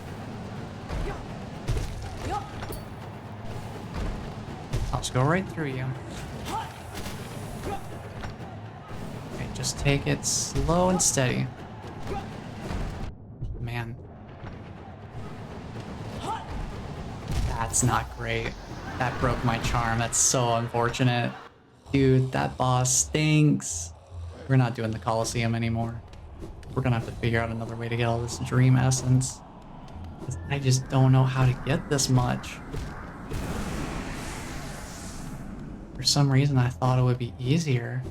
I'll just go right through you. Okay, just take it slow and steady. Man. That's not great. That broke my charm. That's so unfortunate. Dude, that boss stinks. We're not doing the Colosseum anymore. We're gonna have to figure out another way to get all this dream essence. I just don't know how to get this much. For some reason, I thought it would be easier.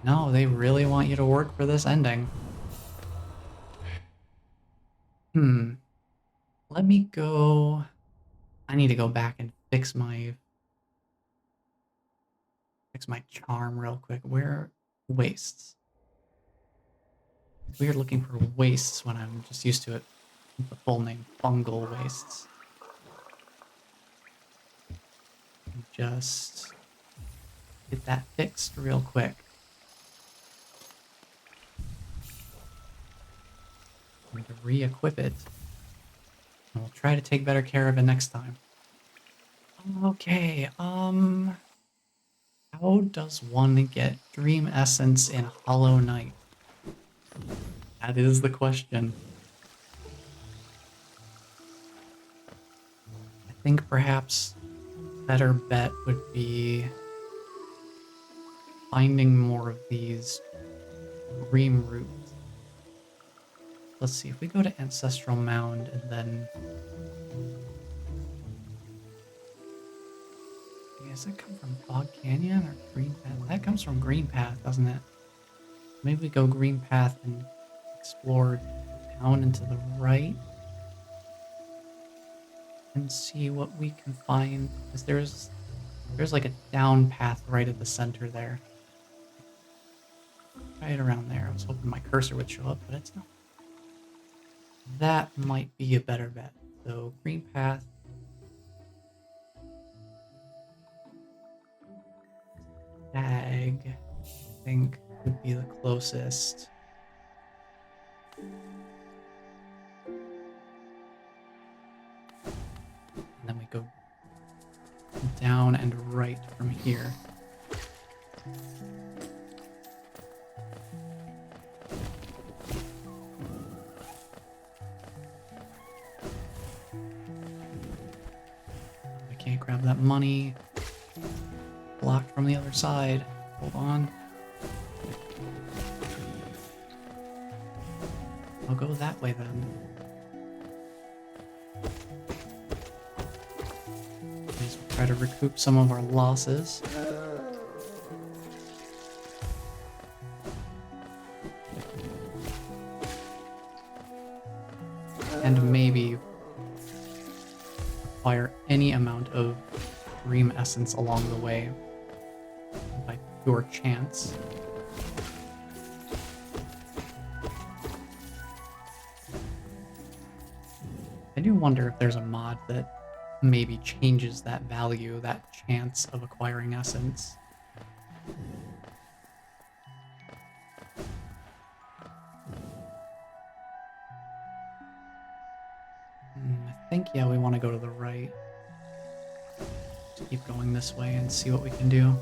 No, they really want you to work for this ending. Let me go. I need to go back and fix my charm real quick. Where wastes? It's weird looking for wastes when I'm just used to it. The full name, fungal wastes. Just get that fixed real quick. I'm going to re-equip it. And we'll try to take better care of it next time. Okay, how does one get Dream Essence in Hollow Knight? That is the question. I think perhaps better bet would be finding more of these Dream Roots. Let's see, if we go to Ancestral Mound and then... Does that come from Fog Canyon or Green Path? That comes from Green Path, doesn't it? Maybe we go Green Path and explore down and to the right and see what we can find. Because there's like a down path right at the center there. Right around there. I was hoping my cursor would show up, but it's not. That might be a better bet. So Green Path. Tag, I think, would be the closest. And then we go down and right from here. I can't grab that money. Blocked from the other side. Hold on. I'll go that way then. Please try to recoup some of our losses. And maybe acquire any amount of Dream Essence along the way. By pure chance. I do wonder if there's a mod that maybe changes that value, that chance of acquiring essence. I think, yeah, we want to go to the right. Just keep going this way and see what we can do.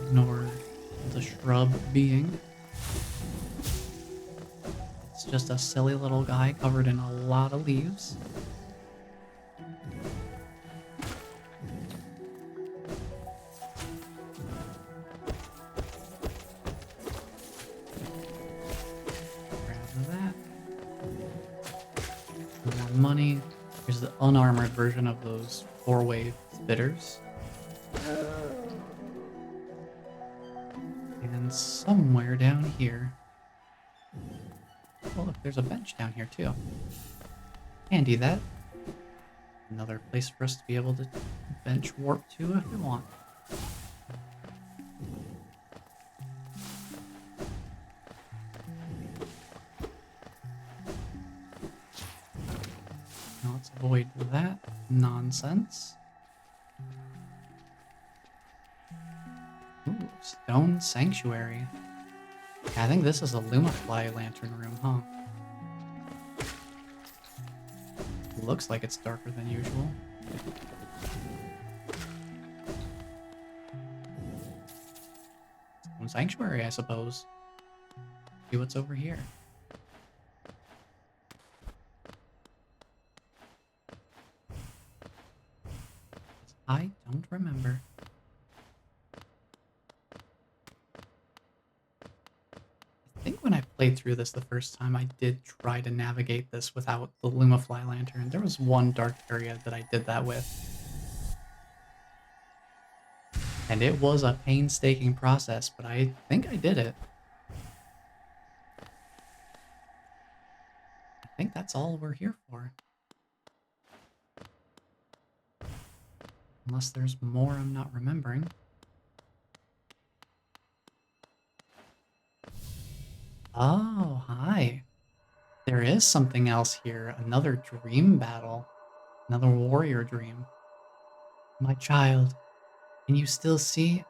Ignore the shrub being. It's just a silly little guy covered in a lot of leaves. Grab that. More money. Here's the unarmored version of those 4-wave spitters. And somewhere down here. Oh, look, there's a bench down here too. Handy that. Another place for us to be able to bench warp to if we want. Now let's avoid that nonsense. Ooh, Stone Sanctuary. I think this is a Lumafly lantern room, huh? Looks like it's darker than usual. Stone Sanctuary, I suppose. See what's over here. I don't remember. I think when I played through this the first time, I did try to navigate this without the Lumafly lantern. There was one dark area that I did that with. And it was a painstaking process, but I think I did it. I think that's all we're here for. Unless there's more I'm not remembering. Oh, hi. There is something else here. Another dream battle. Another warrior dream. My child, can you still see?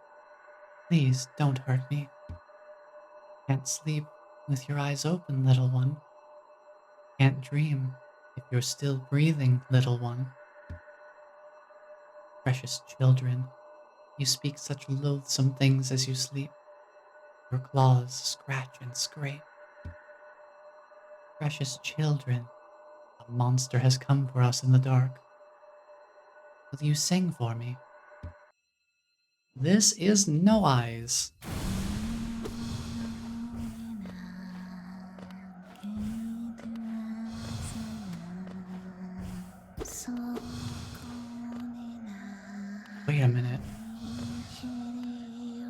Please don't hurt me. Can't sleep with your eyes open, little one. Can't dream if you're still breathing, little one. Precious children, you speak such loathsome things as you sleep. Your claws scratch and scrape. Precious children, a monster has come for us in the dark. Will you sing for me? This is No Eyes. Wait a minute.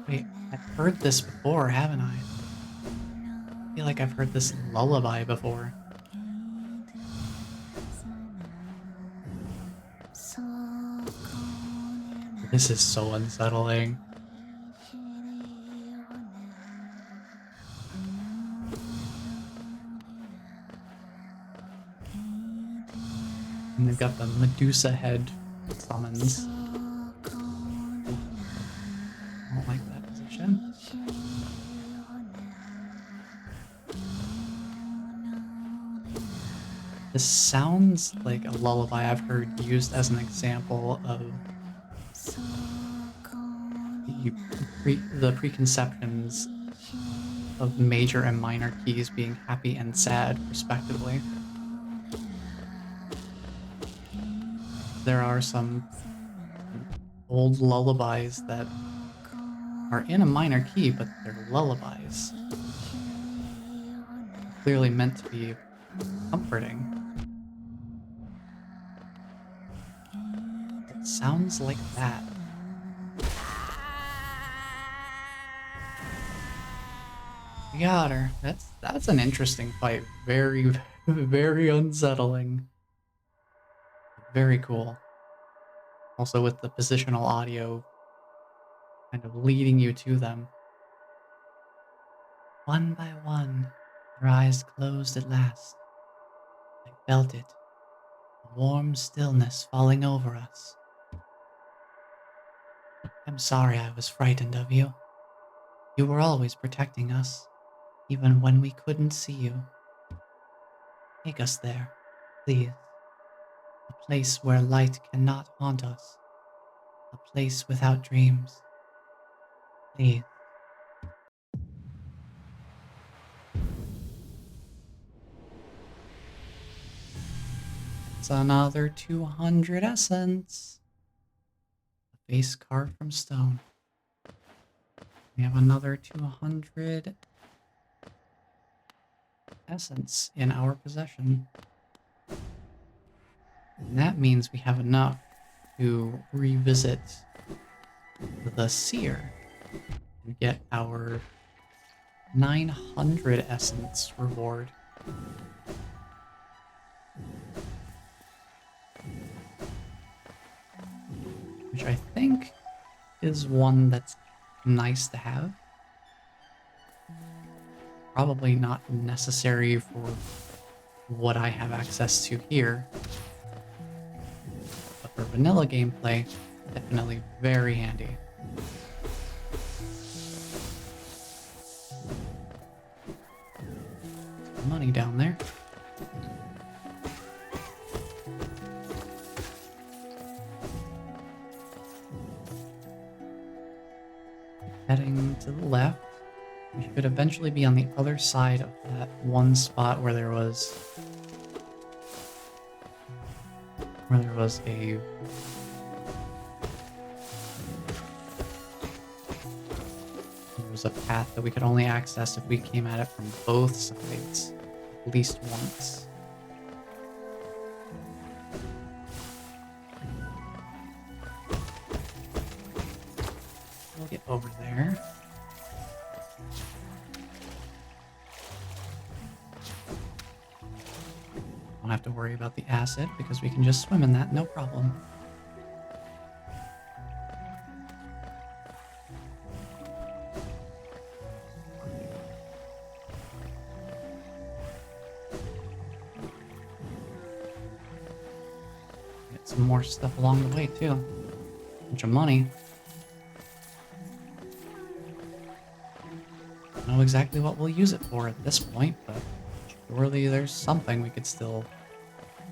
Wait, I've heard this before, haven't I? I feel like I've heard this lullaby before. This is so unsettling. And they've got the Medusa head summons. I don't like that position. This sounds like a lullaby I've heard used as an example of the preconceptions of major and minor keys being happy and sad, respectively. There are some old lullabies that are in a minor key, but they're lullabies. Clearly meant to be comforting. It sounds like that. We got her. That's an interesting fight. Very, very unsettling. Very cool. Also with the positional audio kind of leading you to them. One by one, her eyes closed at last. I felt it, a warm stillness falling over us. I'm sorry I was frightened of you. You were always protecting us, even when we couldn't see you. Take us there, please. A place where light cannot haunt us. A place without dreams. Please. It's another 200 essence. A face carved from stone. We have another 200 essence in our possession. And that means we have enough to revisit the Seer and get our 900 essence reward. Which I think is one that's nice to have. Probably not necessary for what I have access to here. But for vanilla gameplay, definitely very handy. Money down there. Heading to the left, we should eventually be on the other side of that one spot where there was a path that we could only access if we came at it from both sides at least once. We'll get over there. Don't have to worry about the acid because we can just swim in that, no problem. Get some more stuff along the way too. Bunch of money. Don't know exactly what we'll use it for at this point, but surely there's something we could still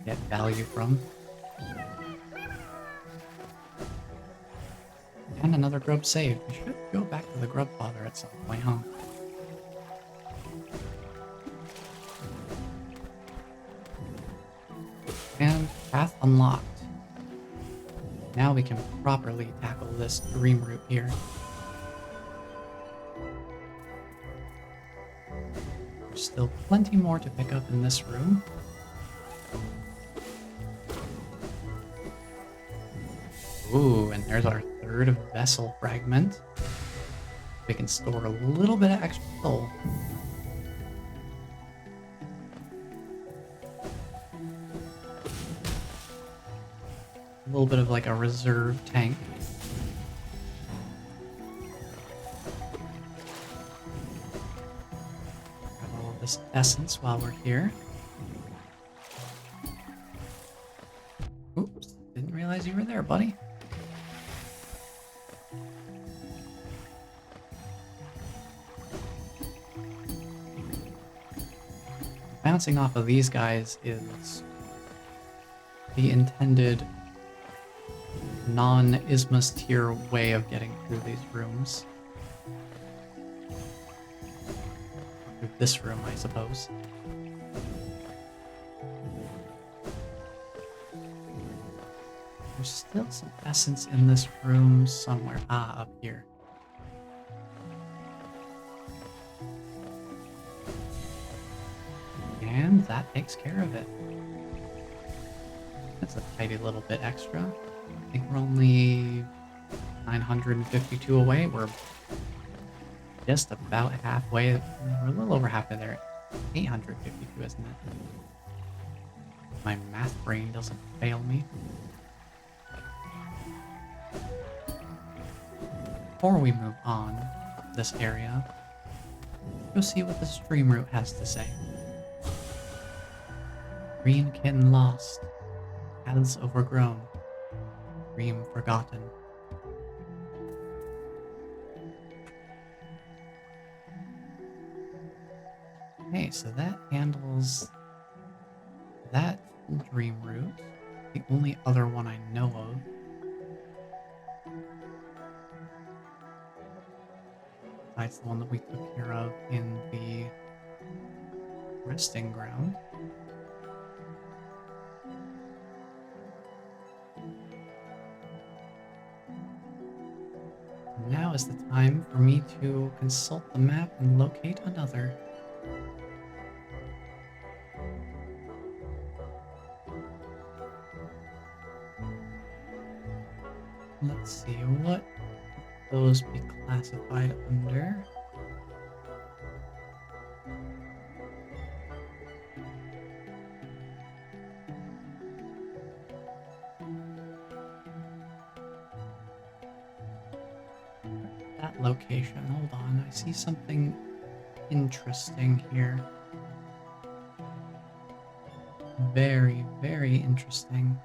get value from. And another grub saved. We should go back to the grub father at some point, huh? And path unlocked. Now we can properly tackle this dream route here. There's still plenty more to pick up in this room. Ooh, and there's our third vessel fragment. We can store a little bit of extra soul. A little bit of like a reserve tank. Grab all of this essence while we're here. Oops, didn't realize you were there, buddy. Bouncing off of these guys is the intended non-Isthmus tier way of getting through these rooms. Through this room, I suppose. There's still some essence in this room somewhere. Ah, up here. And that takes care of it. That's a tidy little bit extra. I think we're only 952 away. We're just about halfway. We're a little over halfway there. 852, isn't it? My math brain doesn't fail me. Before we move on up this area, go see what the stream route has to say. Green kitten lost, paths overgrown, dream forgotten. Okay, so that handles that dream route. The only other one I know of. Besides the one that we took care of in the resting ground. Now is the time for me to consult the map and locate another. Let's see, what would those be classified under? That location, hold on, I see something interesting here. Very, very interesting.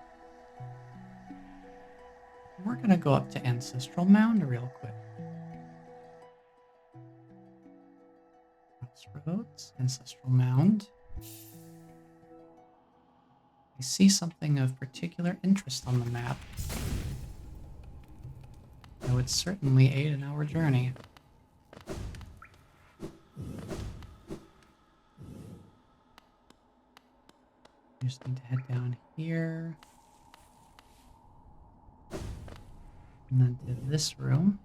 We're gonna go up to Ancestral Mound real quick. Crossroads, Ancestral Mound. I see something of particular interest on the map. That would certainly aid in our journey. Just need to head down here. And then to this room.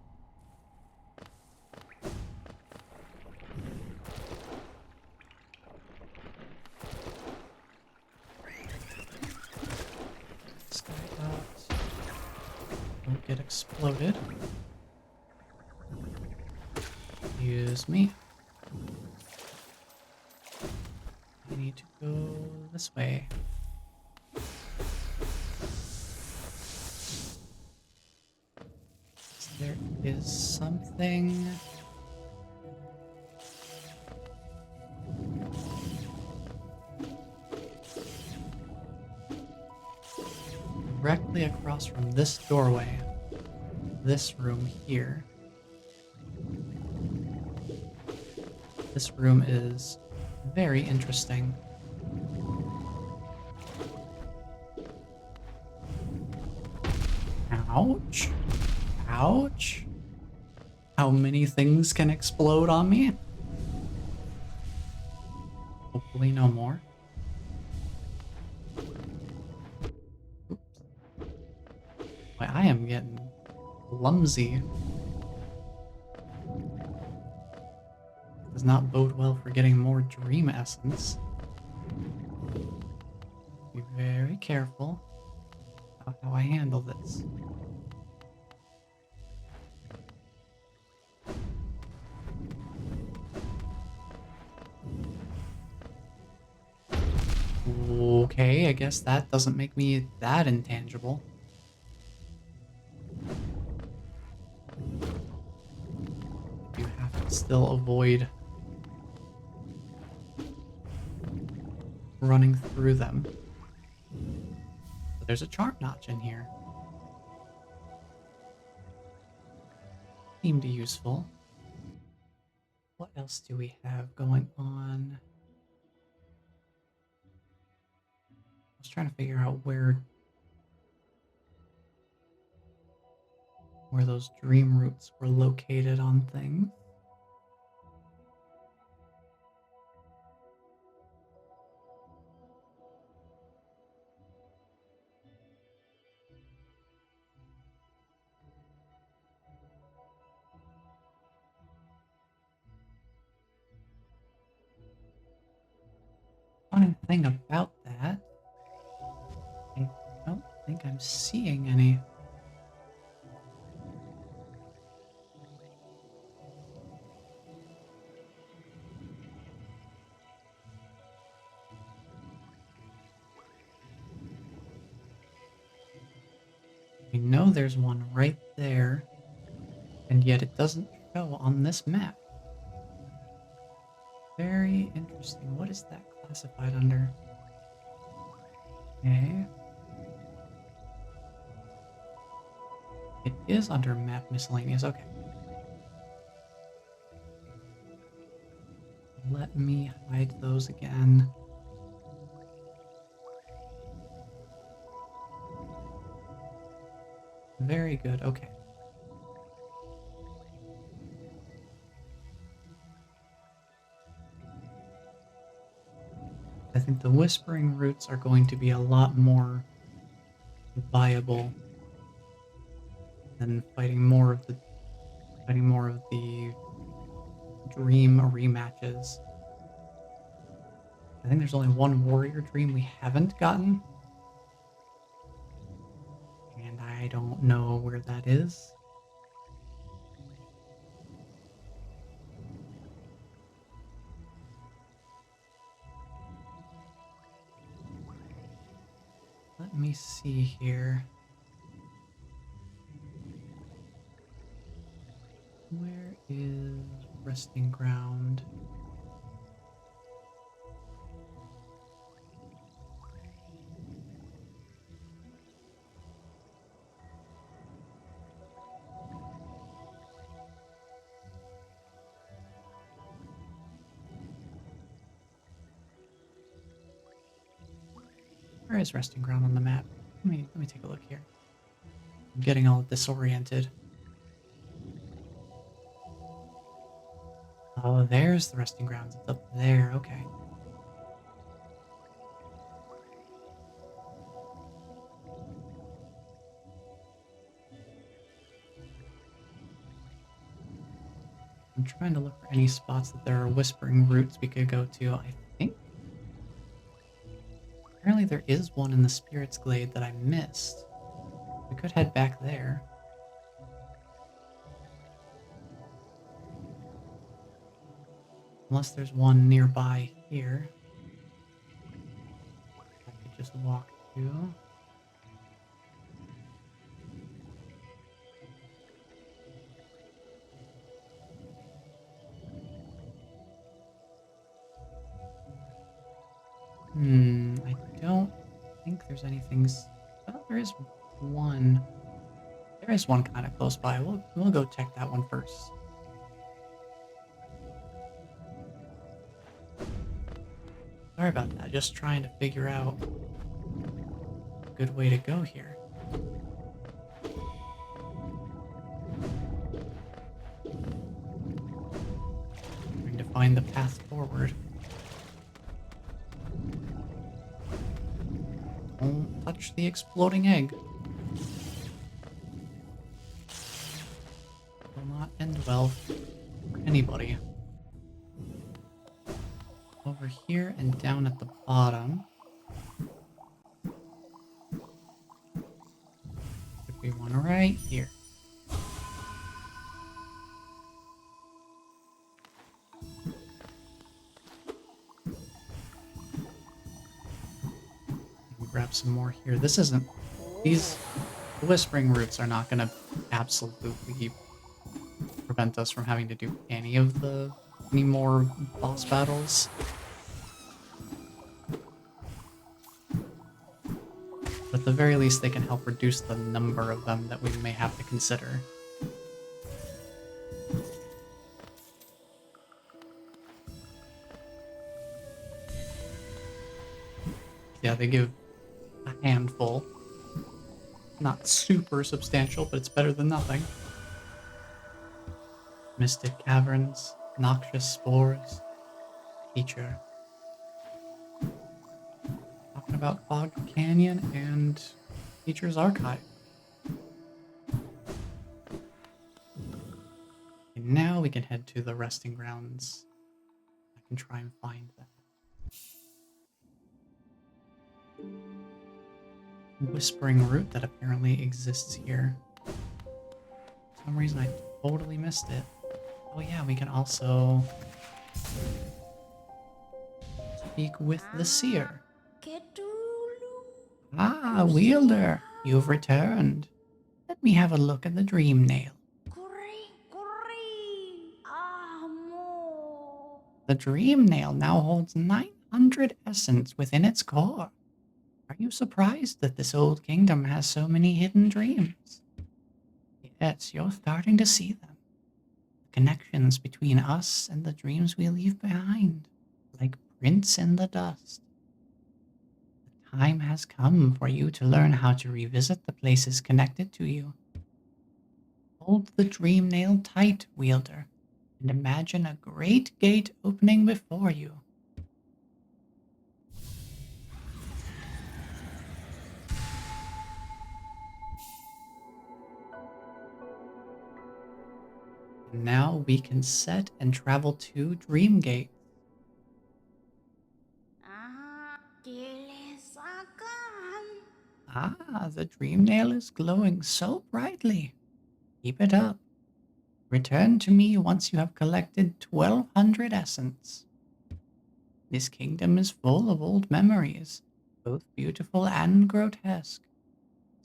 Sky dots. Don't get exploded. Excuse me. I need to go this way. something. Directly across from this doorway. This room here. This room is very interesting. Ouch. Ouch. How many things can explode on me? Hopefully no more. Oops. Boy, I am getting clumsy. Does not bode well for getting more dream essence. Be very careful about how I handle this. Okay, I guess that doesn't make me that intangible. You have to still avoid running through them. But there's a charm notch in here. Seemed useful. What else do we have going on? I was trying to figure out where those dream roots were located on things. Funny thing about that, I don't think I'm seeing any. We know there's one right there, and yet it doesn't show on this map. Very interesting. What is that classified under? Okay. It is under map miscellaneous. Okay. Let me hide those again. Very good. Okay. I think the whispering roots are going to be a lot more viable than fighting more of the dream rematches. I think there's only one warrior dream we haven't gotten. And I don't know where that is. Let me see here. Where is resting ground? Where is resting ground on the map? Let me take a look here. I'm getting all disoriented. Oh, there's the resting grounds. It's up there. Okay. I'm trying to look for any spots that there are whispering roots we could go to. I think apparently there is one in the Spirit's Glade that I missed. We could head back there. Unless there's one nearby here. I could just walk to. I don't think there's anything. Well, there is one. There is one kind of close by. We'll go check that one first. Sorry about that. Just trying to figure out a good way to go here. Trying to find the path forward. Don't touch the exploding egg. Will not end well for anybody. Over here and down at the bottom. Could be one right here. Grab some more here. This isn't... These Whispering Roots are not going to absolutely prevent us from having to do any more boss battles. But at the very least, they can help reduce the number of them that we may have to consider. Yeah, they give a handful. Not super substantial, but it's better than nothing. Mystic Caverns, Noxious Spores, Teacher. Talking about Fog Canyon and Teacher's Archive. And now we can head to the resting grounds. I can try and find that. Whispering Root that apparently exists here. For some reason I totally missed it. Oh yeah, we can also speak with the seer. Ah, Wielder, you've returned. Let me have a look at the dream nail. The dream nail now holds 900 essence within its core. Are you surprised that this old kingdom has so many hidden dreams? Yes, you're starting to see them. Connections between us and the dreams we leave behind, like prints in the dust. The time has come for you to learn how to revisit the places connected to you. Hold the dream nail tight, Wielder, and imagine a great gate opening before you. Now we can set and travel to Dreamgate. Ah, the dream nail is glowing so brightly. Keep it up. Return to me once you have collected 1200 essence. This kingdom is full of old memories, both beautiful and grotesque.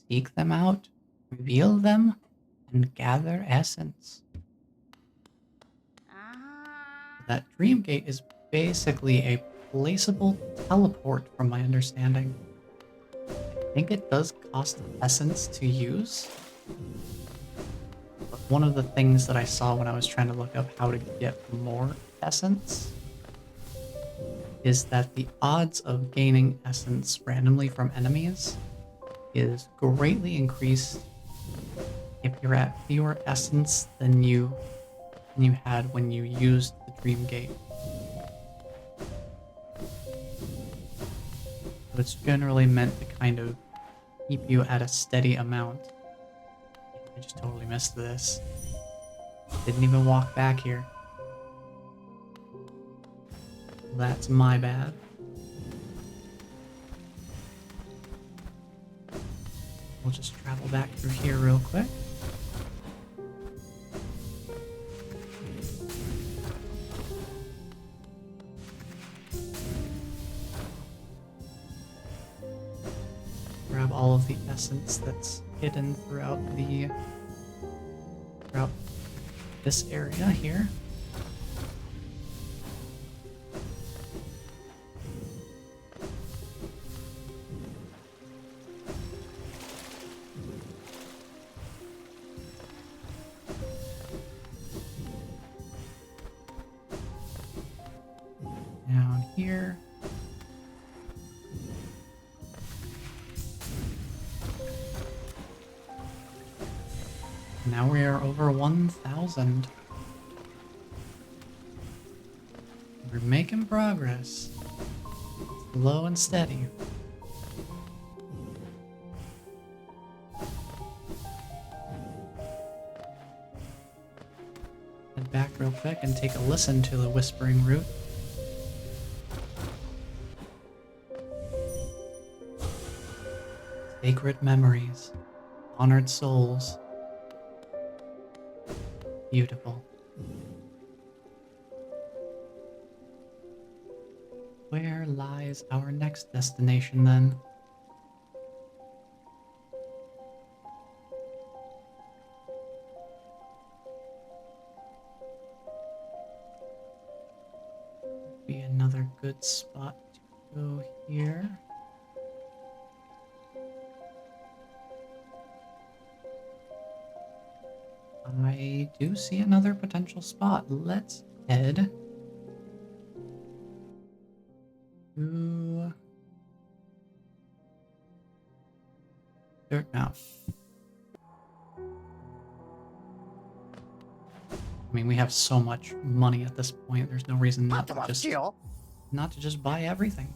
Seek them out, reveal them, and gather essence. That dream gate is basically a placeable teleport from my understanding. I think it does cost essence to use. But one of the things that I saw when I was trying to look up how to get more essence is that the odds of gaining essence randomly from enemies is greatly increased if you're at fewer essence than you had when you used the dream gate. So it's generally meant to kind of keep you at a steady amount. I just totally missed this. Didn't even walk back here. That's my bad. We'll just travel back through here real quick. Grab all of the essence that's hidden throughout this area here. Now we are over 1,000. We're making progress. Slow and steady. Head back real quick and take a listen to the Whispering Root. Sacred memories. Honored souls. Beautiful. Where lies our next destination then? Be another good spot to go here. I do see another potential spot. Let's head to Dirt Mountain. I mean, we have so much money at this point. There's no reason not to just buy everything.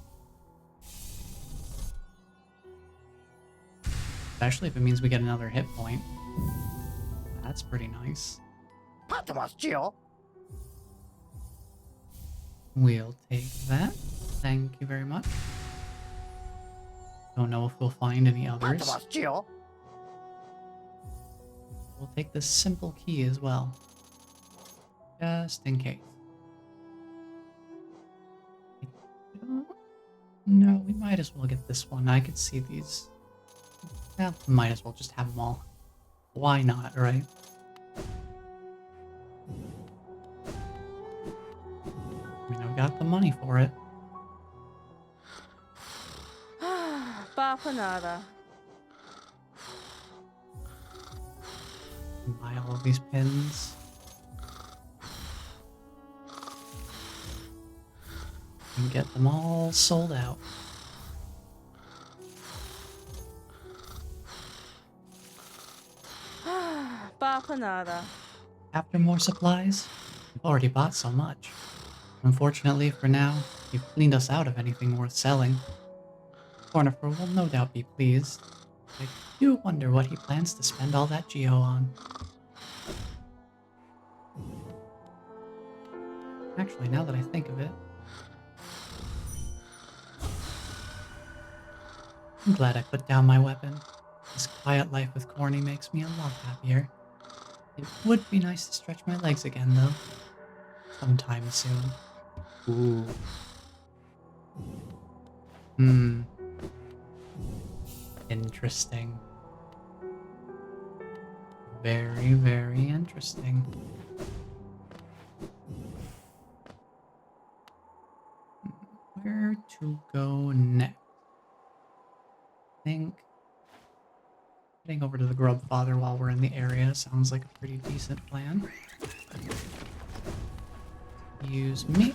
Especially if it means we get another hit point. That's pretty nice. We'll take that. Thank you very much. Don't know if we'll find any others. We'll take this simple key as well. Just in case. No, we might as well get this one. I could see these. Yeah, might as well just have them all. Why not, right? I mean, I've got the money for it. Bapanada. Buy all of these pins. And get them all sold out. Bapanada. After more supplies? We've already bought so much. Unfortunately, for now, you've cleaned us out of anything worth selling. Cornifer will no doubt be pleased. I do wonder what he plans to spend all that geo on. Actually, now that I think of it, I'm glad I put down my weapon. This quiet life with Corny makes me a lot happier. It would be nice to stretch my legs again, though. Sometime soon. Ooh. Interesting. Very, very interesting. Where to go next? I think heading over to the Grub Father while we're in the area sounds like a pretty decent plan. Use me.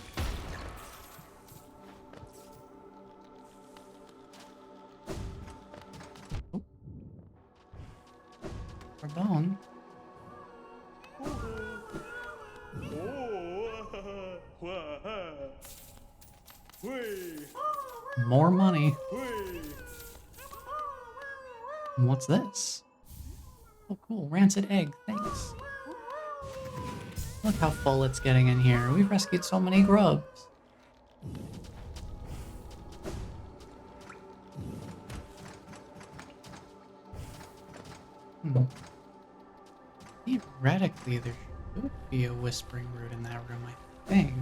Oh. Bone. More money. And what's this? Oh, cool. Rancid egg. Thanks. Look how full it's getting in here. We've rescued so many grubs. Theoretically, there should be a whispering root in that room, I think.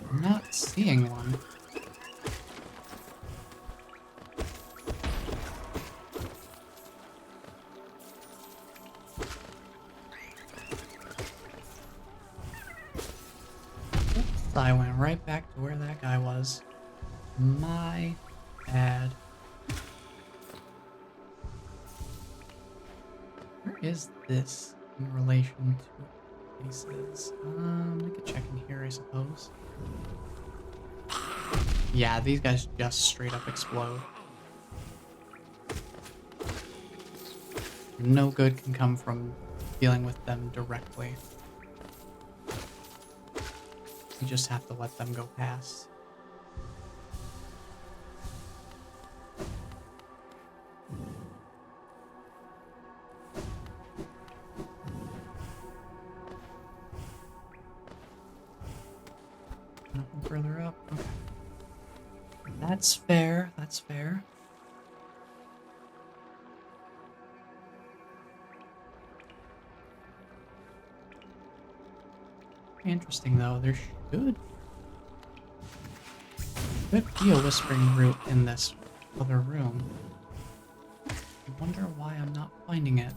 I'm not seeing one. Oops, I went right back to where that guy was. My bad. Where is this in relation to places? I could check in here, I suppose. Yeah, these guys just straight up explode. no good can come from dealing with them directly. You just have to let them go past. Nothing further up. Okay. That's fair. That's fair. Interesting though, there should be a whispering root in this other room. I wonder why I'm not finding it.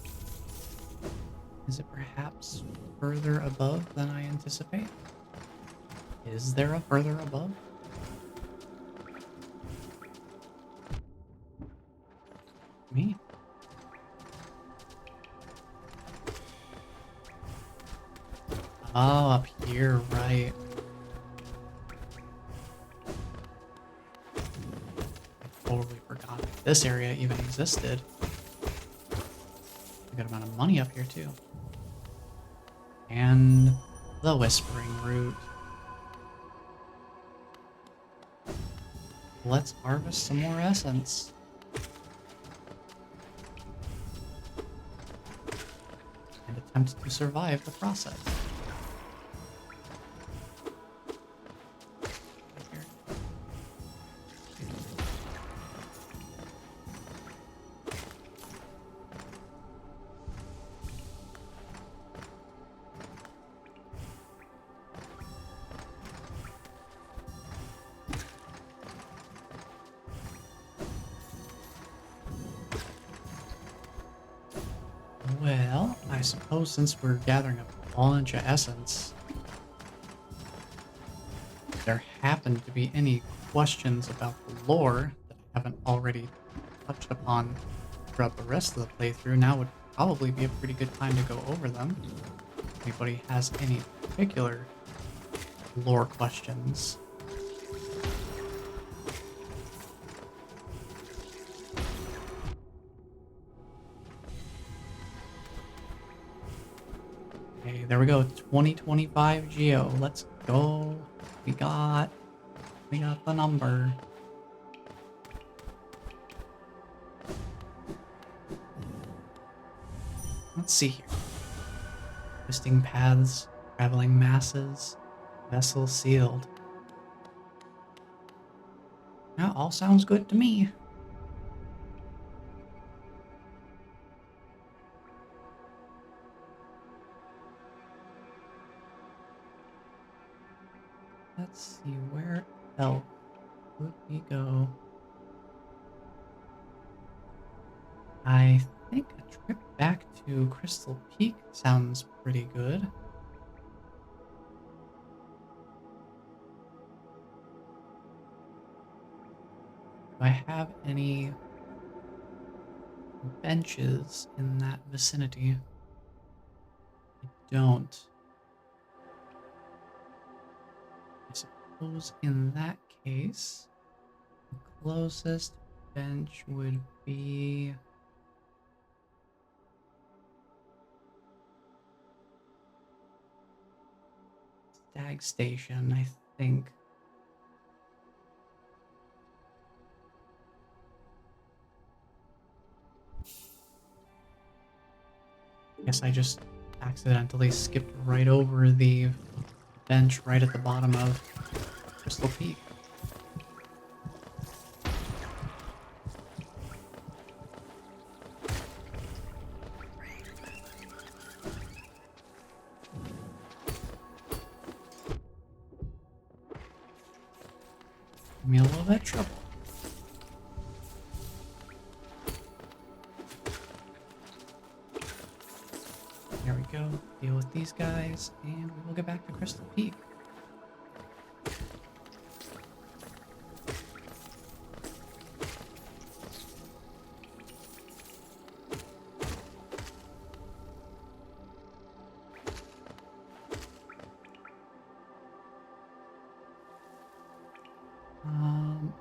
Is it perhaps further above than I anticipate? Is there a further above? Me? Oh, up here, right. I totally forgot that this area even existed. A good amount of money up here, too. And the Whispering Root. Let's harvest some more essence. And attempt to survive the process. Well, I suppose since we're gathering a bunch of essence, if there happen to be any questions about the lore that I haven't already touched upon throughout the rest of the playthrough, now would probably be a pretty good time to go over them. If anybody has any particular lore questions. Okay, there we go. 2025 Geo. Let's go. We got the number. Let's see here. Twisting paths, traveling masses, vessel sealed. That all sounds good to me. Let's see, where else would we go? I think a trip back to Crystal Peak sounds pretty good. Do I have any benches in that vicinity? I don't. I suppose in that case, the closest bench would be Stag Station, I think. Guess I just accidentally skipped right over the bench right at the bottom of Crystal Peak. Give me a little bit of trouble. There we go. Deal with these guys, and we will get back to Crystal Peak.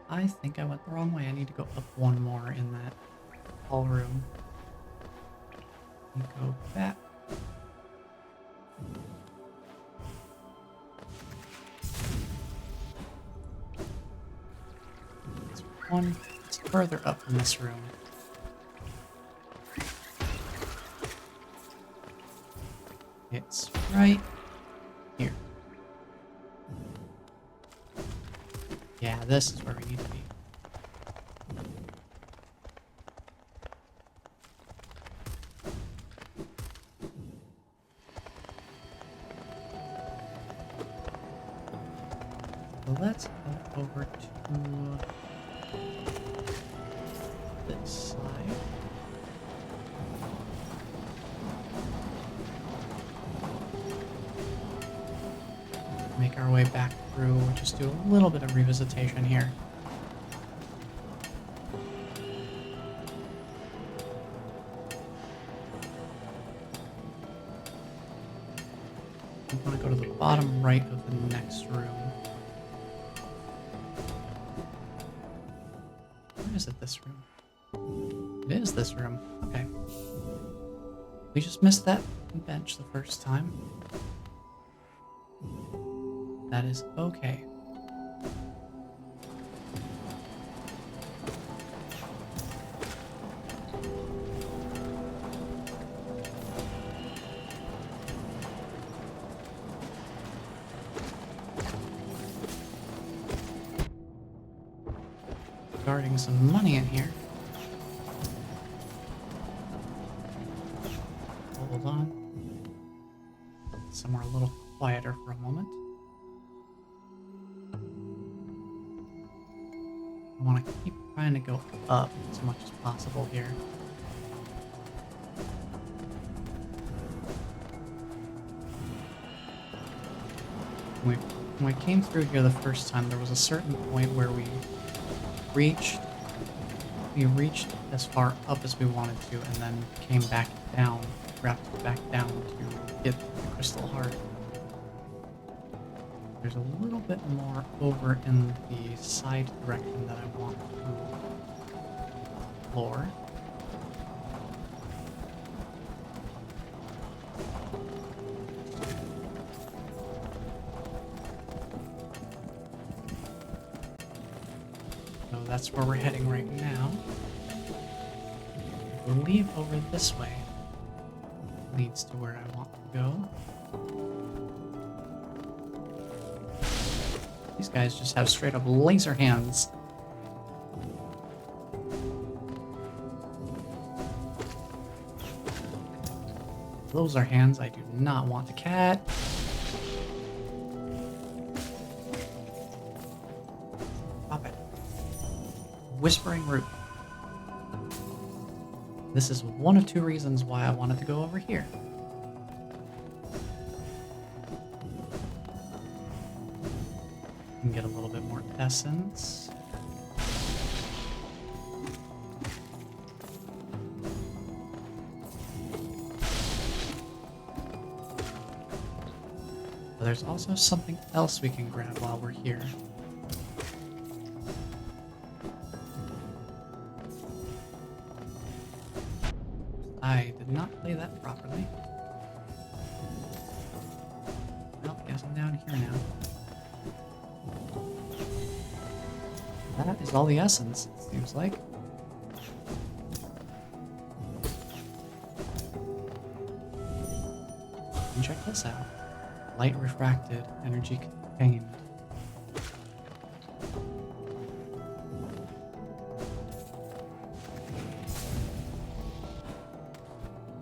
I think I went the wrong way. I need to go up one more in that hall room. Go back. It's one. It's further up in this room. It's right here. Yeah, this is where we need to be. So let's head over to this side. Make our way back through. We'll just do a little bit of revisitation here. I'm going to go to the bottom right of the next room. Where is it, this room? It is this room. Okay. We just missed that bench the first time. That is okay. Guarding some money in here. Hold on. Somewhere a little quieter for a moment. I want to keep trying to go up as much as possible here. When we came through here the first time, there was a certain point where we reached as far up as we wanted to, and then came back down, wrapped back down to get the crystal heart. There's a little bit more over in the side direction that I want to explore. So that's where we're heading right now. I believe over this way leads to where I want to go. These guys just have straight up laser hands. Those are hands I do not want to cat. Stop it. Whispering Root. This is one of two reasons why I wanted to go over here. Get a little bit more essence. But there's also something else we can grab while we're here. I did not play that properly. Well, guess I'm down here now. That is all the essence, it seems like. And check this out. Light refracted, energy contained.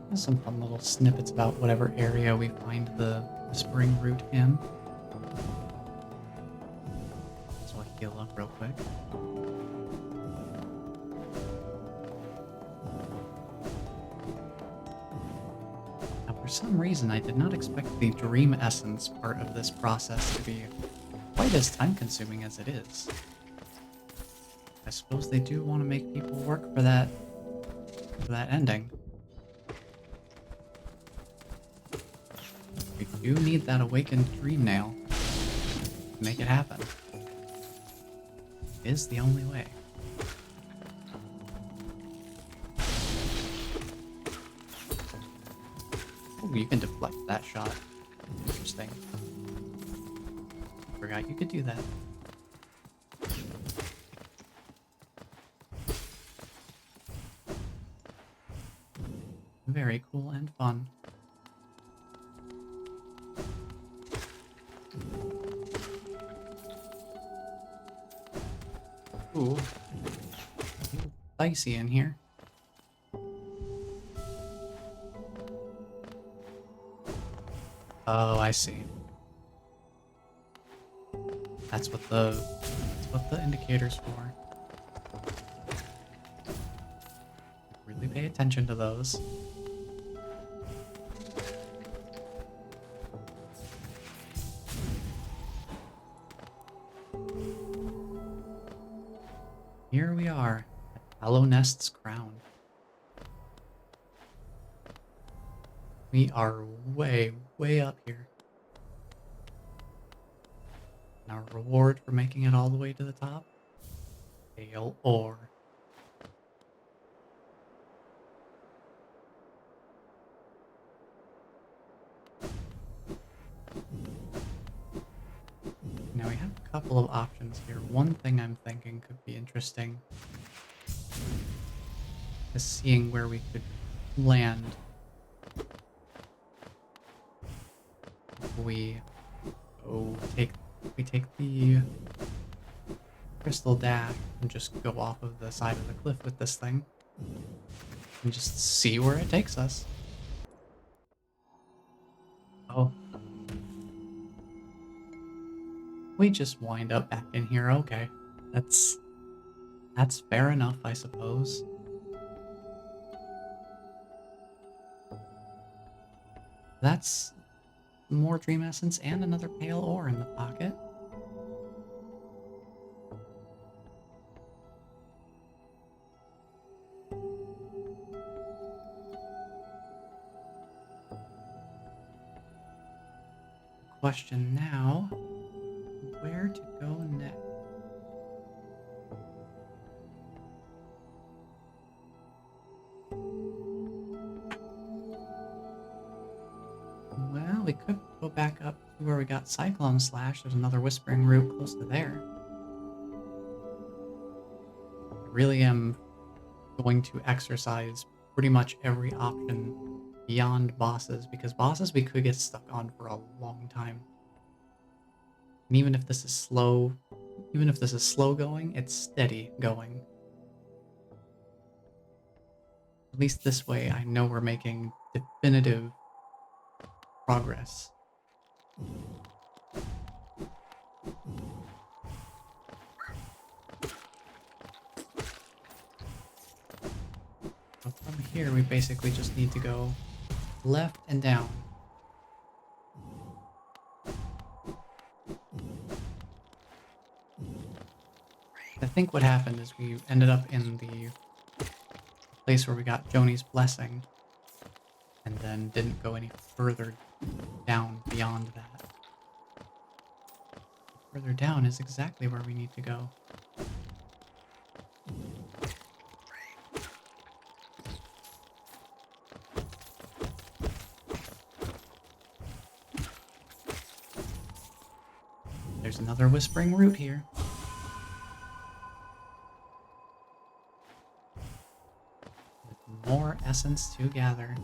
There's some fun little snippets about whatever area we find the Whispering Root in. So I'll heal up real quick. For some reason, I did not expect the dream essence part of this process to be quite as time-consuming as it is. I suppose they do want to make people work for that ending. We do need that awakened dream nail to make it happen. It is the only way. You can deflect that shot. Interesting. Forgot you could do that. Very cool and fun. Ooh. Dicey in here. Oh, I see. That's what the indicator's for. Really pay attention to those. Here we are, at Hollow Nest's crown. We are way, way up here. And our reward for making it all the way to the top? Pale ore. Now we have a couple of options here. One thing I'm thinking could be interesting is seeing where we could land if we take the crystal dash and just go off of the side of the cliff with this thing and just see where it takes us. Oh. We just wind up back in here. Okay. That's fair enough, I suppose. That's more dream essence and another pale ore in the pocket. Question now, where to go next? Well, we could go back up to where we got Cyclone Slash. There's another Whispering Root close to there. I really am going to exercise pretty much every option beyond bosses, because bosses we could get stuck on for a long time. And even if this is slow going, it's steady going. At least this way I know we're making definitive progress. So from here we basically just need to go left and down. I think what happened is we ended up in the place where we got Joni's blessing and then didn't go any further down beyond that. Further down is exactly where we need to go. There's another Whispering Root here. With more essence to gather.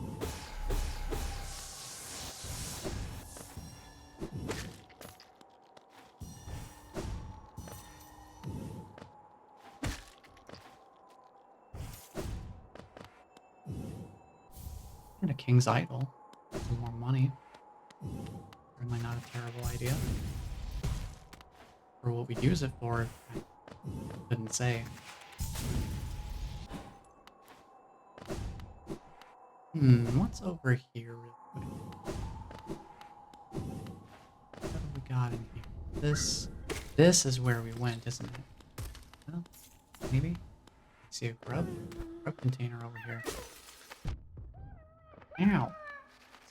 And a King's Idol. Some more money. Certainly not a terrible idea. For what we'd use it for, I couldn't say. What's over here real quick? What have we got in here? This is where we went, isn't it? Well, maybe? I see a grub container over here. Ow!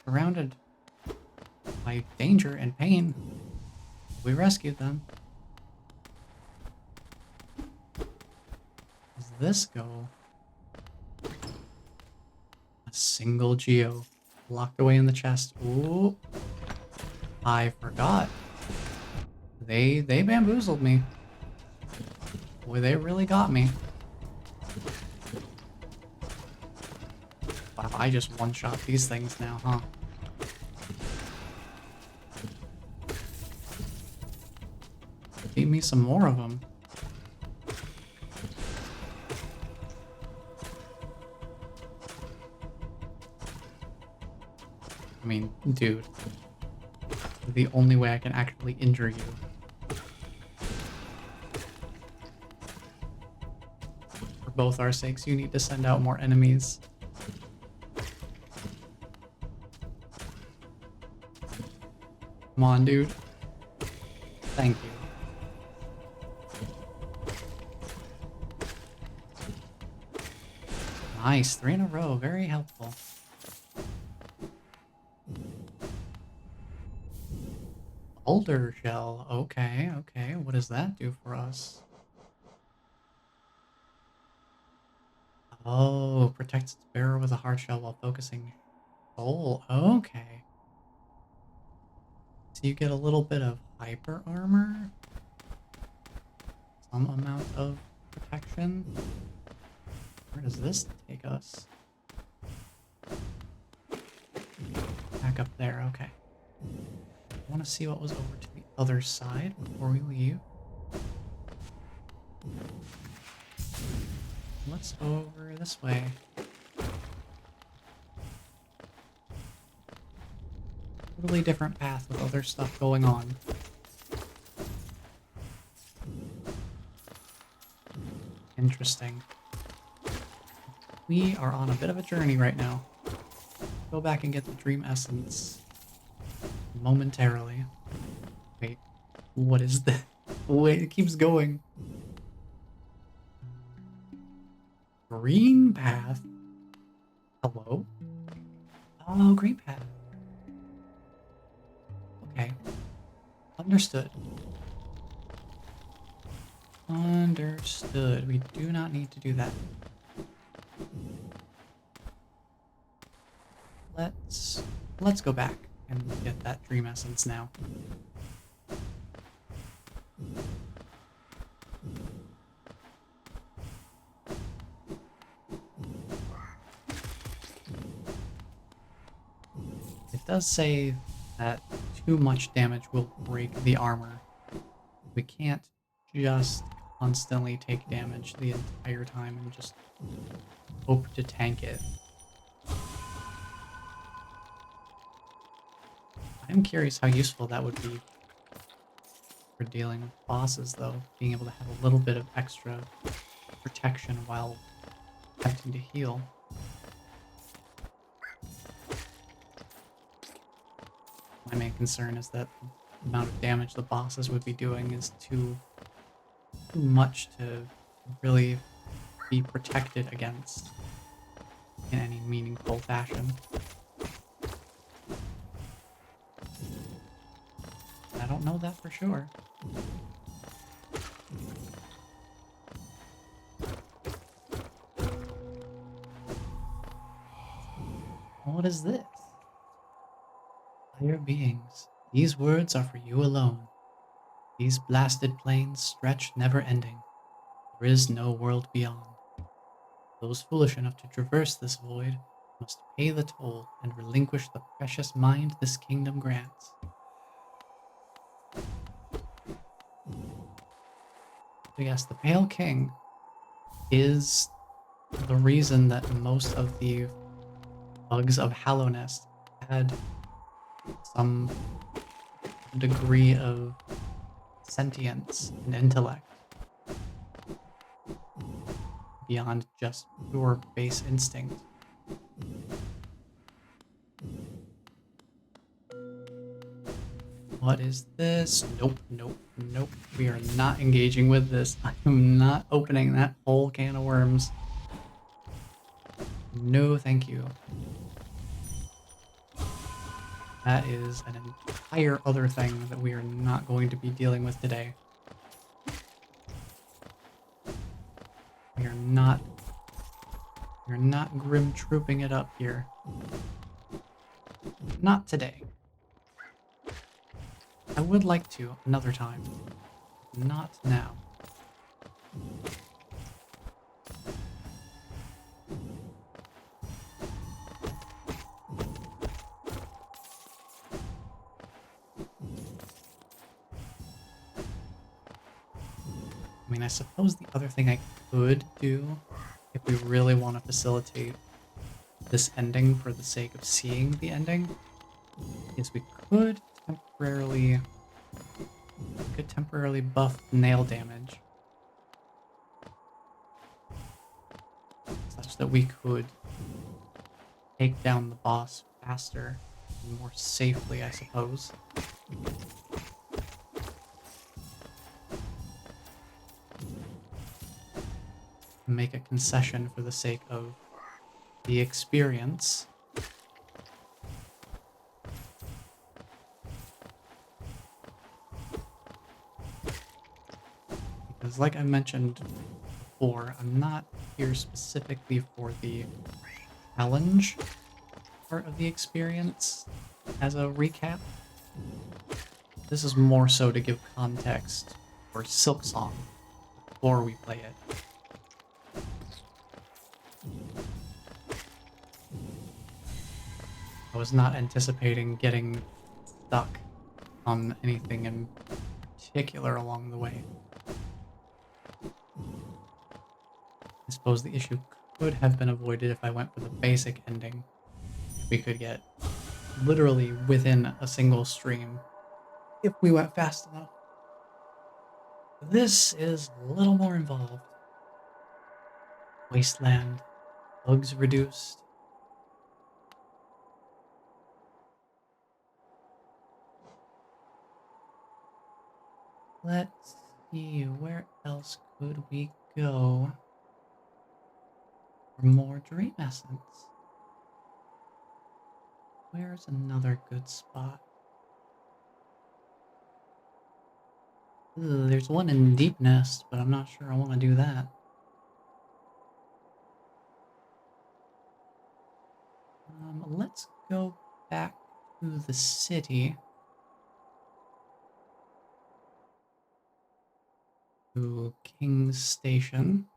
Surrounded by danger and pain. We rescued them. Does this go? A single geo. Locked away in the chest. Ooh. I forgot. They bamboozled me. Boy, they really got me. Wow, I just one-shot these things now, huh? Feed me some more of them. I mean, dude. The only way I can actually injure you. For both our sakes, you need to send out more enemies. Come on, dude. Thank you. Nice, 3 in a row, very helpful. Boulder shell, okay, okay. What does that do for us? Oh, protects its bearer with a hard shell while focusing soul. Okay. So you get a little bit of hyper armor. Some amount of protection. Where does this take us? Back up there, okay. I want to see what was over to the other side before we leave. What's over this way? Totally different path with other stuff going on. Interesting. We are on a bit of a journey right now. Go back and get the dream essence momentarily. Wait, what is that? Wait, it keeps going. Green path? Hello? Oh, green path. Okay. Understood. Understood. We do not need to do that. Let's go back and get that dream essence now. It does say that too much damage will break the armor. We can't just constantly take damage the entire time and just hope to tank it. I'm curious how useful that would be for dealing with bosses, though, being able to have a little bit of extra protection while attempting to heal. My main concern is that the amount of damage the bosses would be doing is too much to really be protected against in any meaningful fashion. I don't know that for sure. What is this? Higher beings, these words are for you alone. These blasted plains stretch never ending. There is no world beyond. Those foolish enough to traverse this void must pay the toll and relinquish the precious mind this kingdom grants. So yes, the Pale King is the reason that most of the bugs of Hallownest had some degree of sentience and intellect beyond just pure base instinct. What is this? Nope, nope, nope. We are not engaging with this. I am not opening that whole can of worms. No, thank you. That is an entire other thing that we are not going to be dealing with today. We're not grim trooping it up here. Not today. I would like to another time. Not now. I mean, I suppose the other thing I could do, if we really want to facilitate this ending for the sake of seeing the ending, is we could temporarily buff nail damage such that we could take down the boss faster and more safely, I suppose. Make a concession for the sake of the experience. Because like I mentioned before, I'm not here specifically for the challenge part of the experience as a recap. This is more so to give context for Silksong before we play it. I was not anticipating getting stuck on anything in particular along the way. I suppose the issue could have been avoided if I went for the basic ending. We could get literally within a single stream if we went fast enough. This is a little more involved. Wasteland, bugs reduced. Let's see, where else could we go for more dream essence? Where's another good spot? Ooh, there's one in Deep Nest, but I'm not sure I want to do that. Let's go back to the city. To King's Station.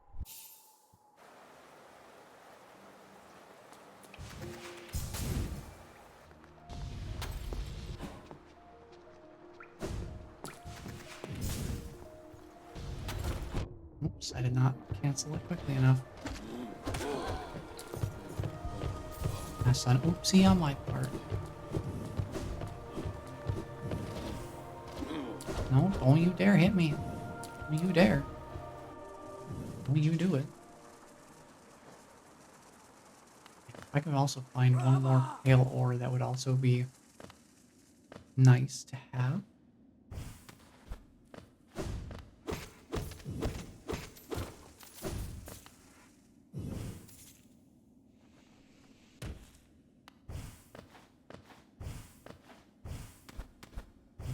Oops, I did not cancel it quickly enough. That's an oopsie on my part. No, don't you dare hit me. Don't you dare. Don't you do it. If I could also find one more pale ore, that would also be nice to have.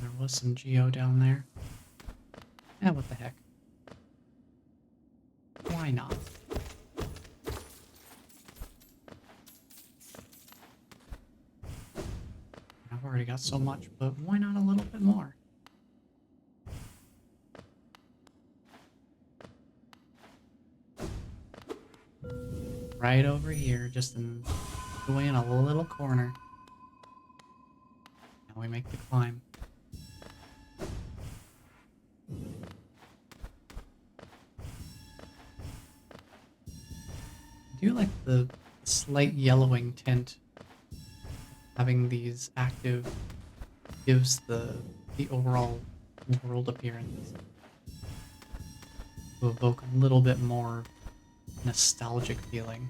There was some geo down there. Eh, what the heck. Why not? I've already got so much, but why not a little bit more? Right over here, just away in a little corner. Now we make the climb. I do like the slight yellowing tint. Having these active gives the overall world appearance to evoke a little bit more nostalgic feeling.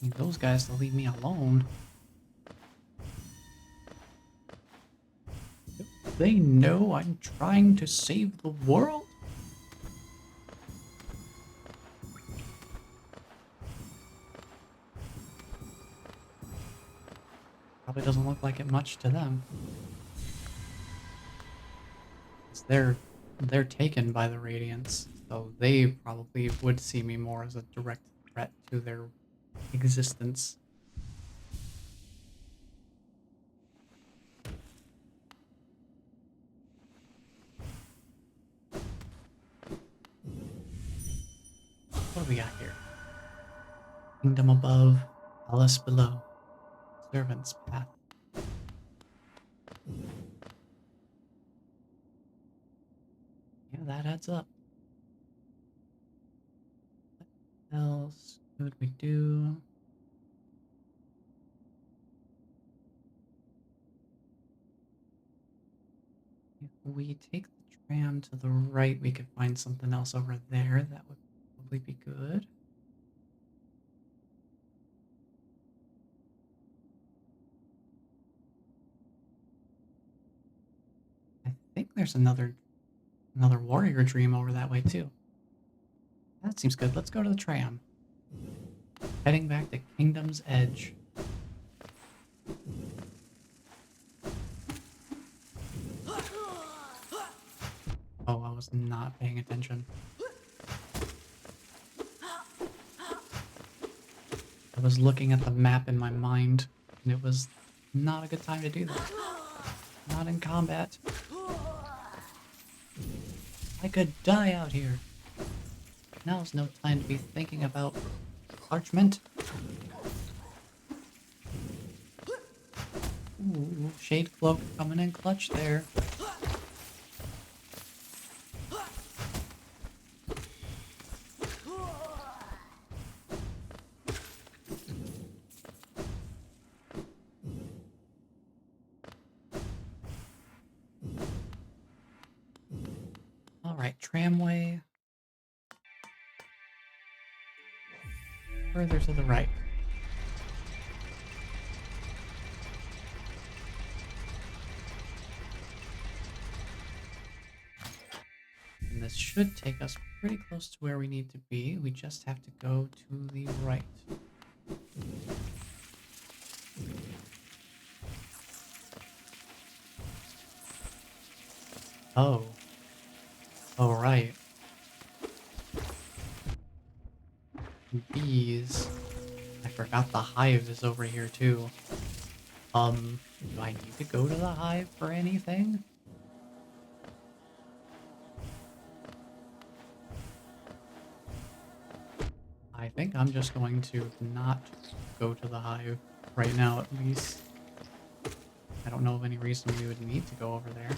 Need those guys to leave me alone. They know I'm trying to save the world? Probably doesn't look like it much to them. 'Cause they're taken by the radiance, so they probably would see me more as a direct threat to their existence. What do we got here? Kingdom above, palace below, servant's path. Yeah, that adds up. What else could we do? If we take the tram to the right, we could find something else over there. That would probably be good. I think there's another warrior dream over that way too. That seems good. Let's go to the tram. Heading back to Kingdom's Edge. Oh, I was not paying attention. I was looking at the map in my mind, and it was not a good time to do that. Not in combat. I could die out here. Now's no time to be thinking about parchment. Ooh, Shade Cloak coming in clutch there. Alright, tramway. Further to the right. And this should take us pretty close to where we need to be. We just have to go to the right. Oh. Oh, right. Bees. I forgot the hive is over here too. Do I need to go to the hive for anything? I think I'm just going to not go to the hive right now, at least. I don't know of any reason we would need to go over there.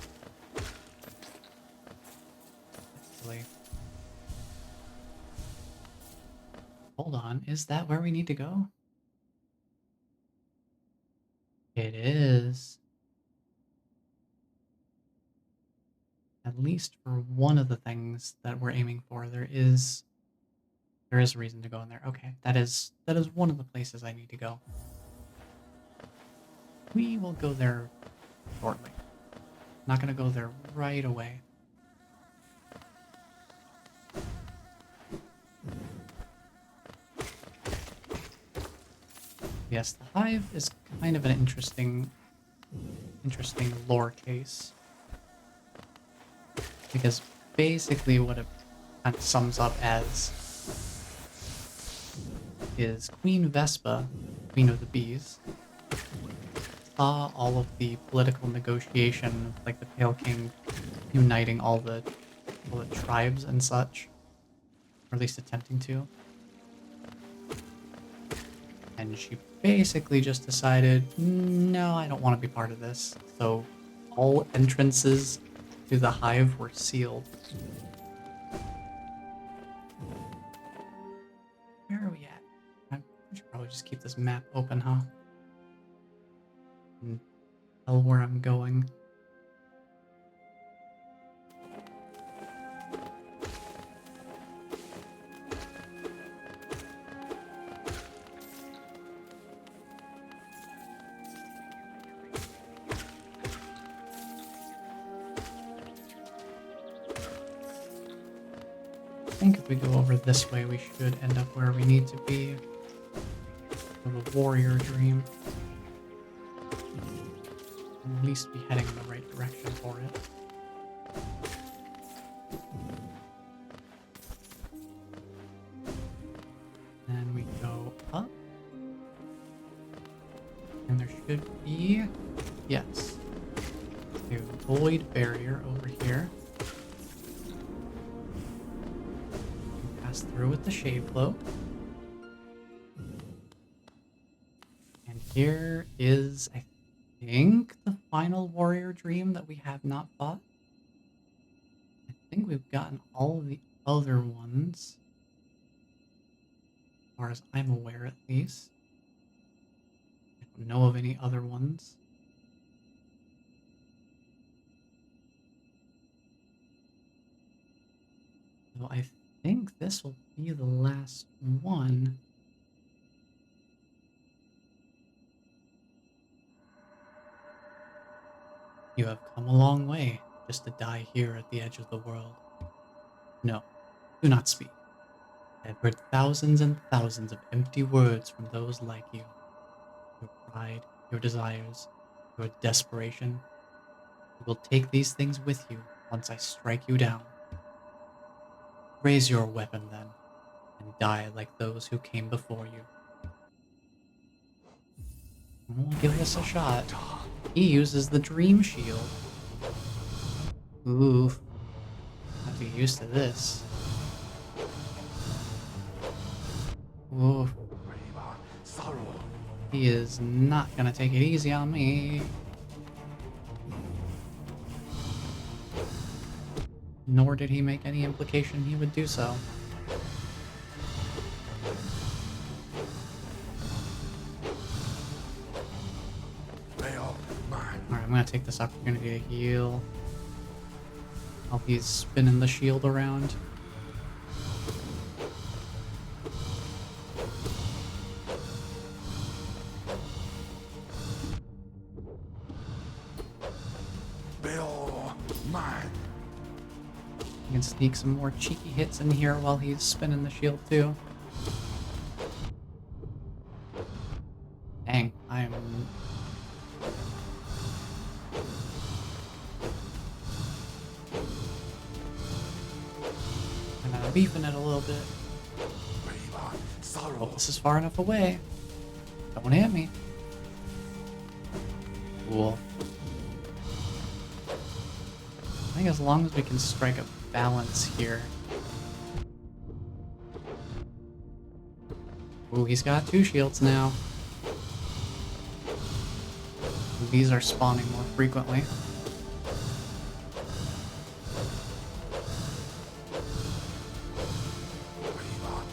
Actually, hold on, is that where we need to go? It is. At least for one of the things that we're aiming for, there is a reason to go in there. Okay, that is one of the places I need to go. We will go there shortly. Not gonna go there right away. Yes, the hive is kind of an interesting lore case. Because basically what it kind of sums up as is Queen Vespa, Queen of the Bees, saw all of the political negotiation, like the Pale King uniting all the tribes and such, or at least attempting to. And she basically just decided, no, I don't want to be part of this. So all entrances to the hive were sealed. Where are we at? I should probably just keep this map open, huh? And tell where I'm going. I think if we go over this way, we should end up where we need to be. Of a warrior dream. at least be heading in the right direction for it. Then we go up. And there should be, yes, a void barrier over here. Pass through with the shade flow. And here is, I think, the final warrior dream that we have not fought. I think we've gotten all of the other ones, as far as I'm aware at least. I don't know of any other ones. So I think this will be the last one. You have come a long way just to die here at the edge of the world. No, do not speak. I have heard thousands and thousands of empty words from those like you. Your pride, your desires, your desperation. You will take these things with you once I strike you down. Raise your weapon then, and die like those who came before you. We'll give this a shot. He uses the Dream Shield. Oof. Have to get used to this. Oof. He is not gonna take it easy on me. Nor did he make any implication he would do so. Alright, I'm gonna take this opportunity to heal while he's spinning the shield around. You can sneak some more cheeky hits in here while he's spinning the shield too. Dang, I'm... I'm beefing it a little bit. Oh, this is far enough away. Don't hit me. Cool. I think as long as we can strike a balance here. Ooh, he's got 2 shields now. These are spawning more frequently.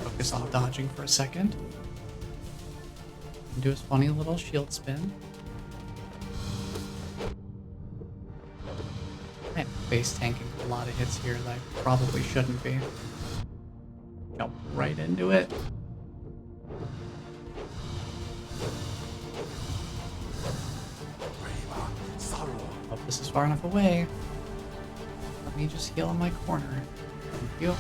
Focus on dodging for a second. And do his funny little shield spin. I'm base tanking a lot of hits here that I probably shouldn't be. Jump right into it. Hope this is far enough away. Let me just heal in my corner. Thank you.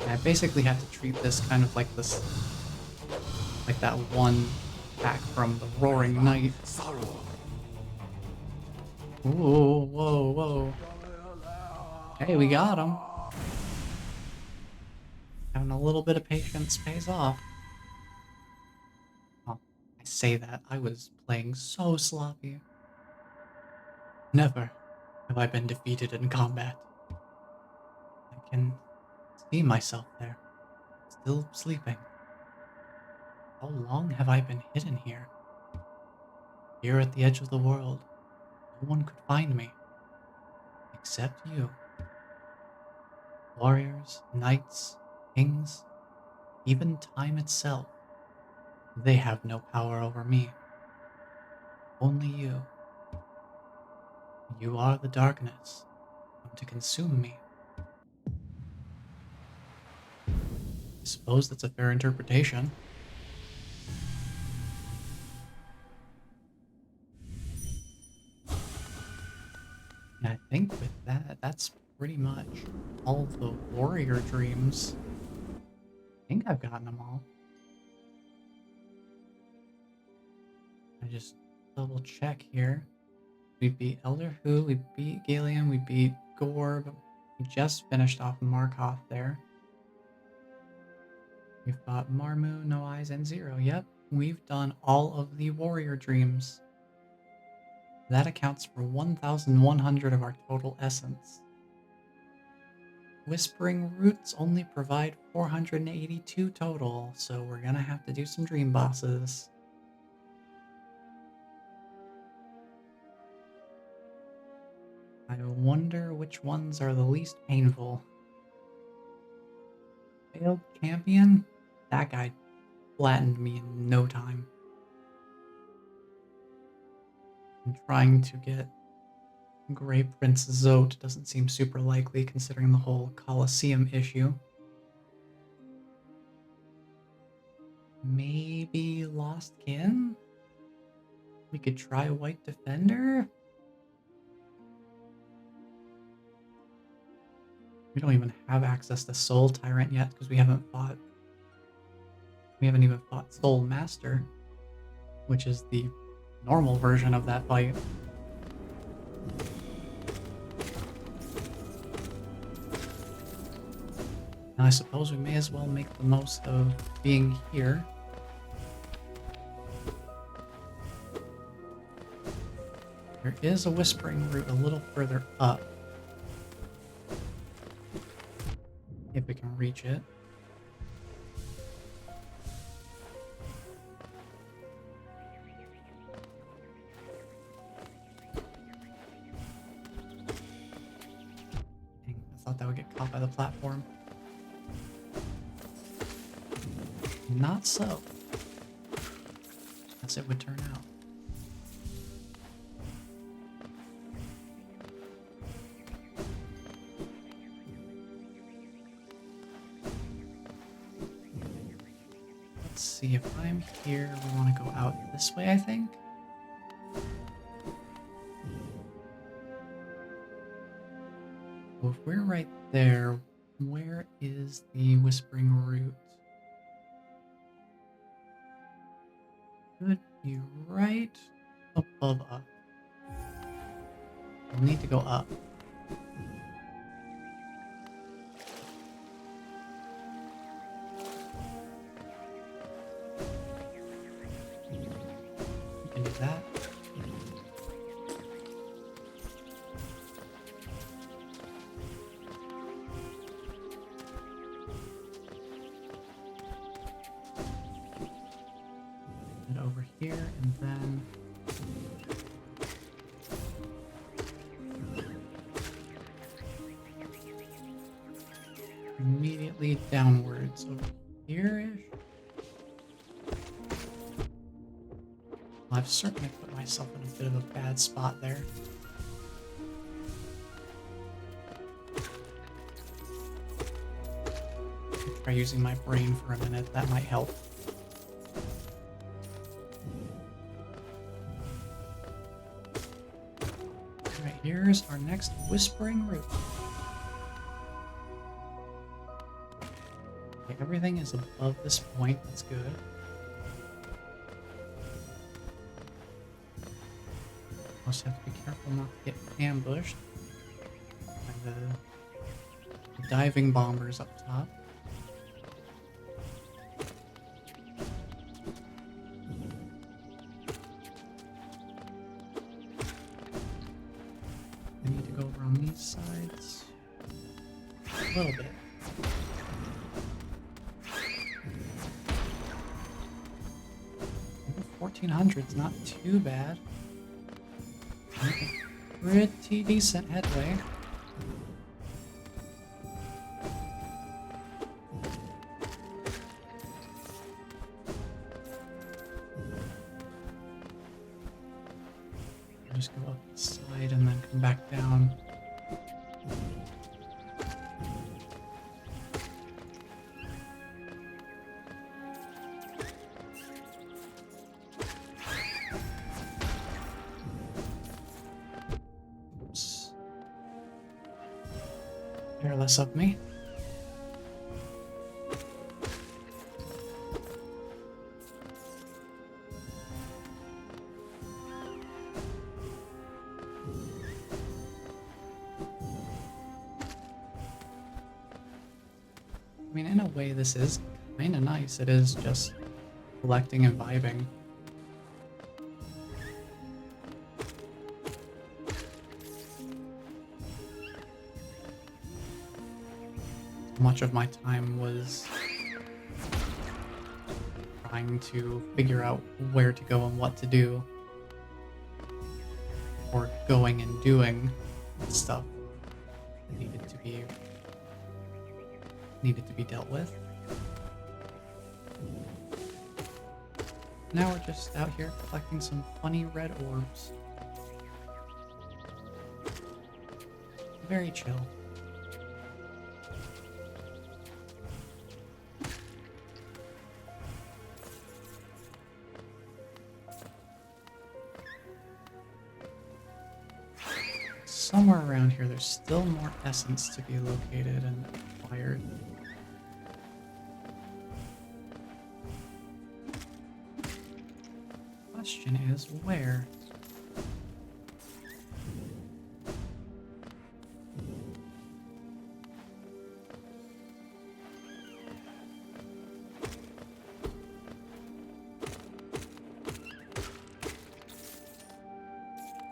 I basically have to treat this kind of like this, like that one back from the Roaring Knight. Ooh, whoa, whoa. Hey, we got him. Having a little bit of patience pays off. Oh, I say that, I was playing so sloppy. Never have I been defeated in combat. I can see myself there, still sleeping. How long have I been hidden here? Here at the edge of the world, no one could find me. Except you. Warriors, knights, kings, even time itself. They have no power over me. Only you. You are the darkness, come to consume me. I suppose that's a fair interpretation. And I think with that, that's pretty much all the warrior dreams. I think I've gotten them all. I just double check here. We beat Elder Hu, we beat Galium, we beat Gorb. We just finished off Markoth there. We fought Marmu, No Eyes, and Zero. Yep, we've done all of the warrior dreams. That accounts for 1,100 of our total essence. Whispering Roots only provide 482 total, so we're gonna have to do some dream bosses. I wonder which ones are the least painful. Failed Champion? That guy flattened me in no time. I'm trying to get Grey Prince Zote. Doesn't seem super likely considering the whole Colosseum issue. Maybe Lost Kin? We could try White Defender? We don't even have access to Soul Tyrant yet because we haven't even fought Soul Master, which is the normal version of that fight. And I suppose we may as well make the most of being here. There is a Whispering Root a little further up. If we can reach it. Dang, I thought that would get caught by the platform. Not so. As it would turn out. Let's see, if I'm here, we want to go out this way, I think. So if we're right there, where is the Whispering Root? Could be right above us. We'll need to go up. We can do that. And over here, and then immediately downwards over here-ish. Well, I've certainly put myself in a bit of a bad spot there. Try using my brain for a minute, that might help. Alright, here's our next Whispering Root. Okay, everything is above this point, that's good. Also have to be careful not to get ambushed by the diving bombers up top. I need to go over on these sides a little bit. Maybe 1400's not too bad. Pretty decent headway. I'll just go up the side and then come back down. Oops. Careless of me. I mean, in a way, this is kind of nice. It is just collecting and vibing. Much of my time was trying to figure out where to go and what to do, or going and doing stuff that needed to be dealt with. Now we're just out here collecting some funny red orbs. Very chill. Somewhere around here, there's still more essence to be located and acquired. Question is, where?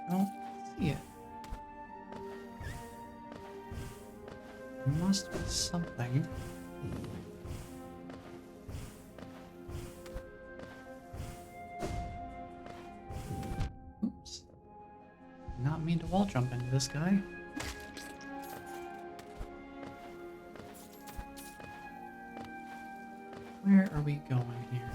I don't see it. There must be something. Oops. Did not mean to wall jump into this guy. Where are we going here?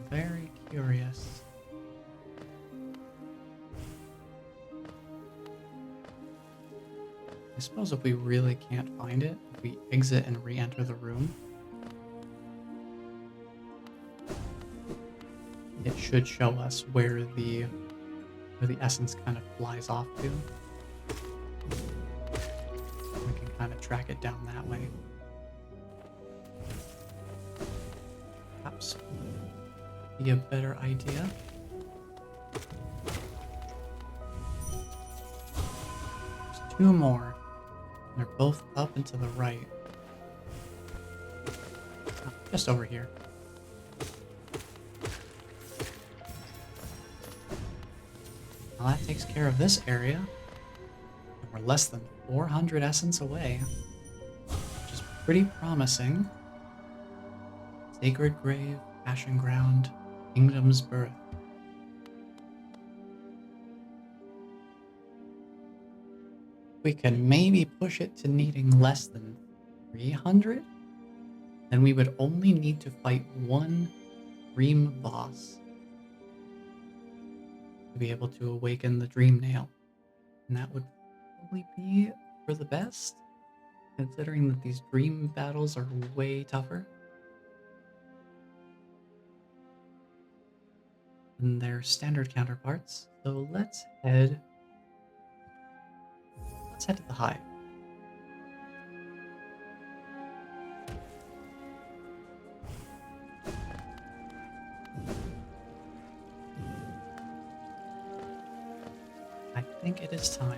Very curious. I suppose if we really can't find it, if we exit and re-enter the room, it should show us where the essence kind of flies off to. We can kind of track it down that way. Perhaps be a better idea. There's two more. They're both up and to the right. Oh, just over here. Well, that takes care of this area. And we're less than 400 essence away, which is pretty promising. Sacred Grave, Ashen Ground, Kingdom's Birth. We can maybe push it to needing less than 300, then we would only need to fight one dream boss to be able to awaken the dream nail. And that would probably be for the best, considering that these dream battles are way tougher than their standard counterparts. So let's head to the hive. I think it is time.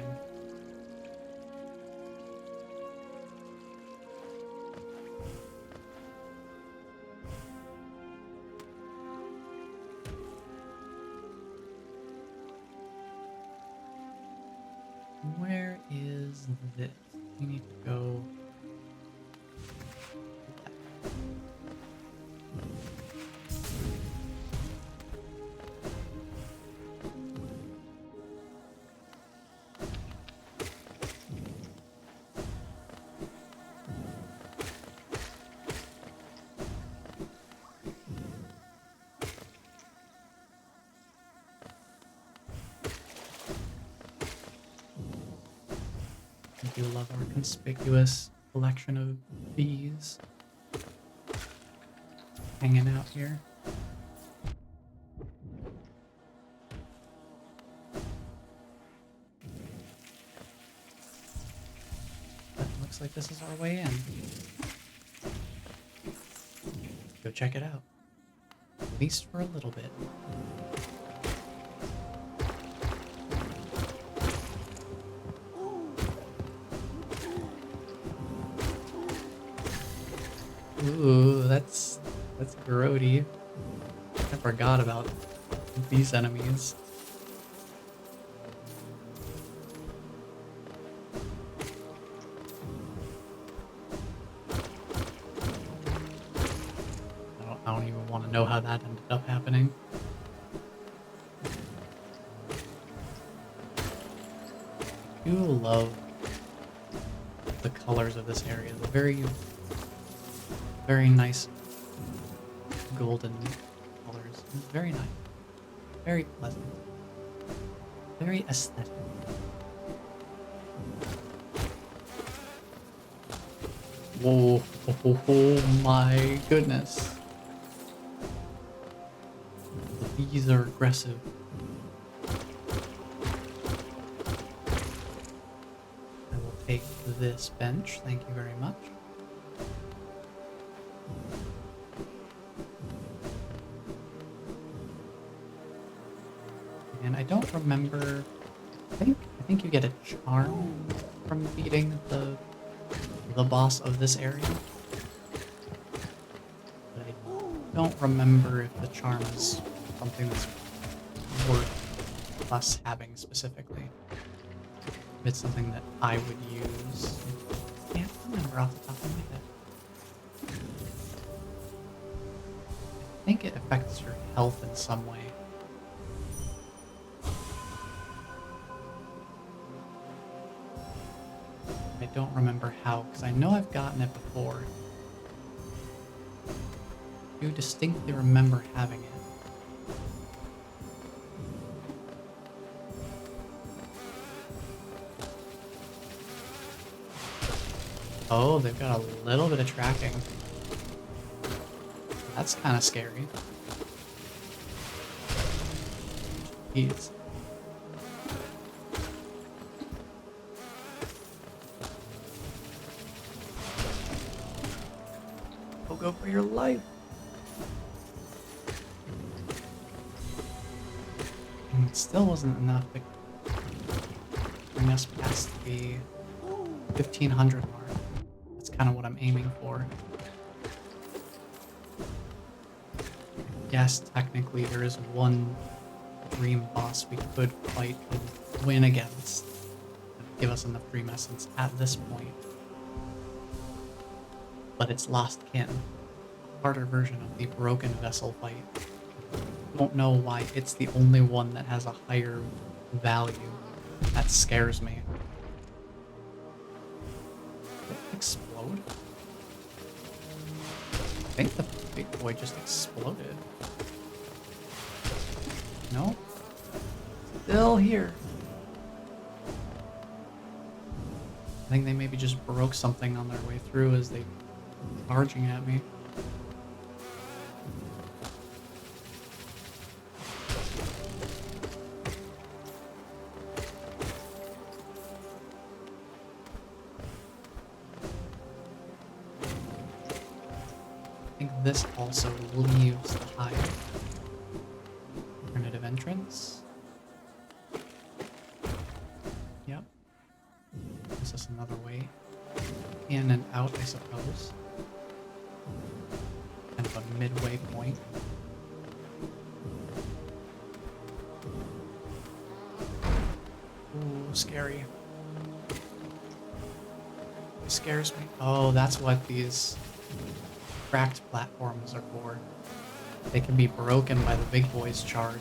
Where is this? We need to go. I do love our conspicuous collection of bees hanging out here. like this is our way in. Go check it out. At least for a little bit. Ooh, that's grody. I forgot about these enemies. I don't even want to know how that ended up happening. I do love the colors of this area. The very nice golden colors. It's very nice. Very pleasant. Very aesthetic. Whoa, oh my goodness. These are aggressive. I will take this bench, thank you very much. And I don't remember, I think you get a charm from beating the boss of this area. But I don't remember if the charm is something that's worth us having specifically. If it's something that I would use. I can't remember off the top of my head. I think it affects your health in some way. I don't remember how, because I know I've gotten it before. I do distinctly remember having it. Oh, they've got a little bit of tracking. That's kind of scary. Jeez. Go for your life. And it still wasn't enough to bring us past the 1500 mark. That's kind of what I'm aiming for. Yes, technically there is one dream boss we could fight and win against. Give us enough dream essence at this point. But it's Lost Kin. Harder version of the broken vessel fight. Don't know why it's the only one that has a higher value. That scares me. Did it explode? I think the big boy just exploded. No? Still here. I think they maybe just broke something on their way through as they charging at me. I think this also leaves the hive. Alternative entrance. Yep. This is another way in and out, I suppose. Kind of a midway point. Ooh, scary. It scares me. Oh, that's what these cracked platforms are for. They can be broken by the big boy's charge.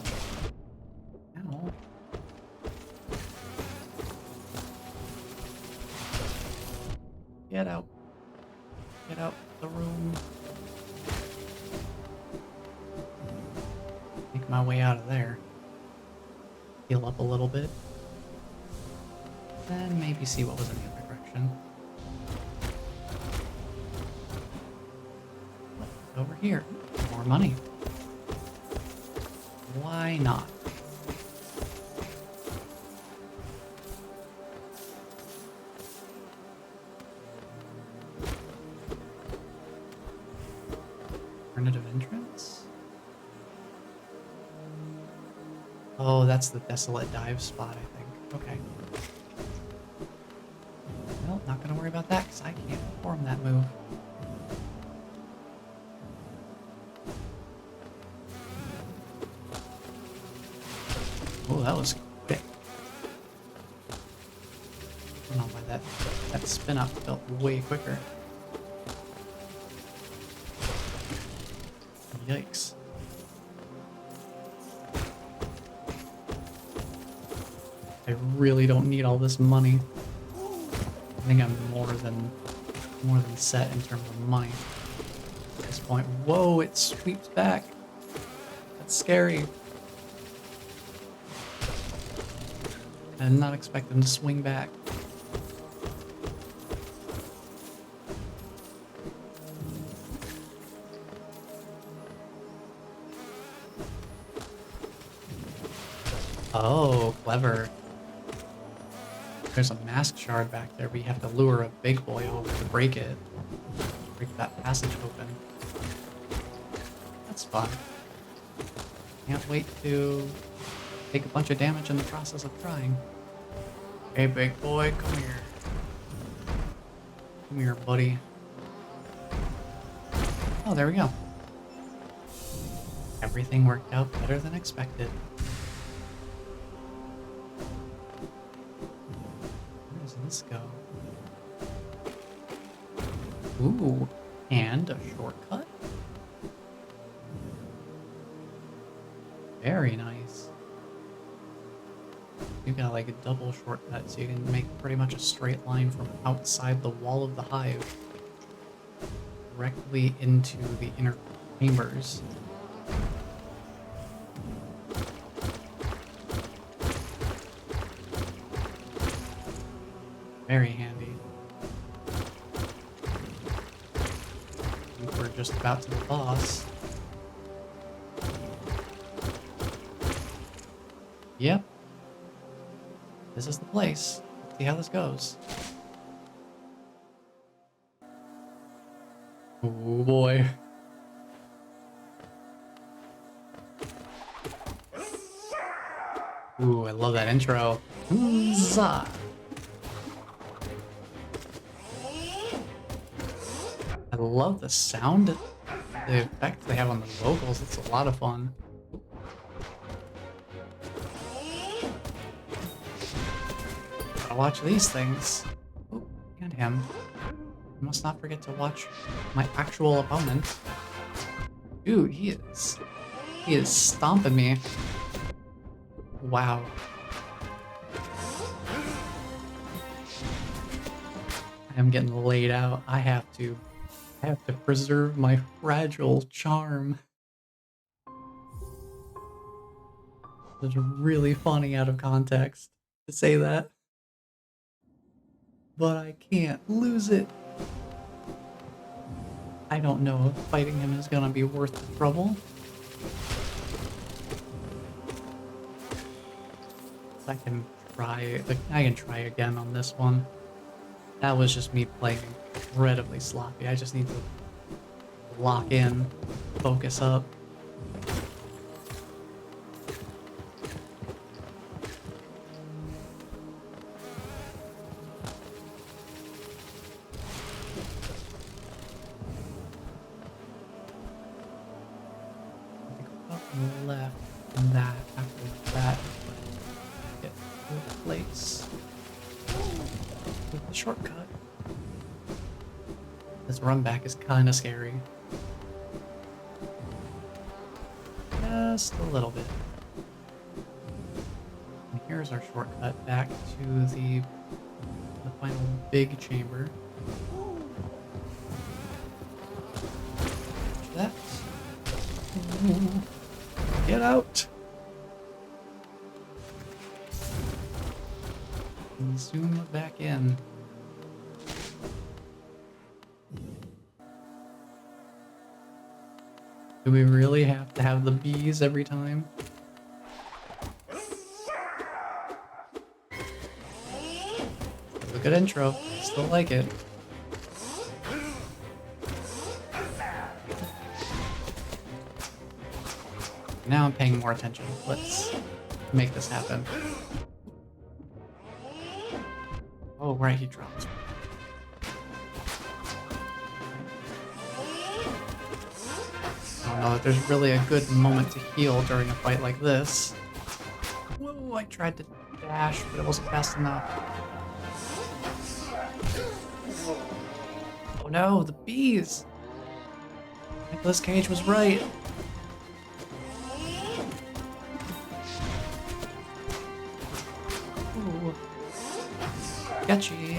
Ow. Get out. Get out the room. Make my way out of there. Heal up a little bit. Then maybe see what was in the other direction. Over here. More money. Why not? Oh, that's the desolate dive spot, I think. Okay. Well, not gonna worry about that because I can't perform that move. Oh, that was quick. I don't know why that spin up felt way quicker. Yikes. I really don't need all this money. I think I'm more than set in terms of money at this point. Whoa, it sweeps back. That's scary. I did not expect them to swing back. Oh, clever. There's a mask shard back there, but you have to lure a big boy over to break it. Break that passage open. That's fun. Can't wait to take a bunch of damage in the process of trying. Hey, big boy, come here. Come here, buddy. Oh, there we go. Everything worked out better than expected. Where does this go? Ooh, and a shortcut. Very nice. You got like a double shortcut, so you can make pretty much a straight line from outside the wall of the hive directly into the inner chambers. Very handy. I think we're just about to the boss. Yep. This is the place. Let's see how this goes. Oh boy. Ooh, I love that intro. Huzzah! I love the sound, the effect they have on the vocals. It's a lot of fun. Gotta watch these things. Oh, and him. I must not forget to watch my actual opponent. Dude, he is stomping me. Wow. I am getting laid out. I have to preserve my fragile charm. It's really funny out of context to say that. But I can't lose it. I don't know if fighting him is gonna be worth the trouble. I can try again on this one. That was just me playing incredibly sloppy. I just need to lock in, focus up. Up and left, and that after that. Get to the place with the shortcut. This run back is kind of scary. Just a little bit. And here's our shortcut back to the final big chamber. Watch that. Ooh. Get out! And zoom it back in. Do we really have to have the bees every time? It was a good intro. I still like it. Now I'm paying more attention. Let's make this happen. Oh, right, he drops. I don't know if there's really a good moment to heal during a fight like this. Whoa, I tried to dash, but it wasn't fast enough. Oh no, the bees! Nicolas Cage was right. Ooh. Sketchy.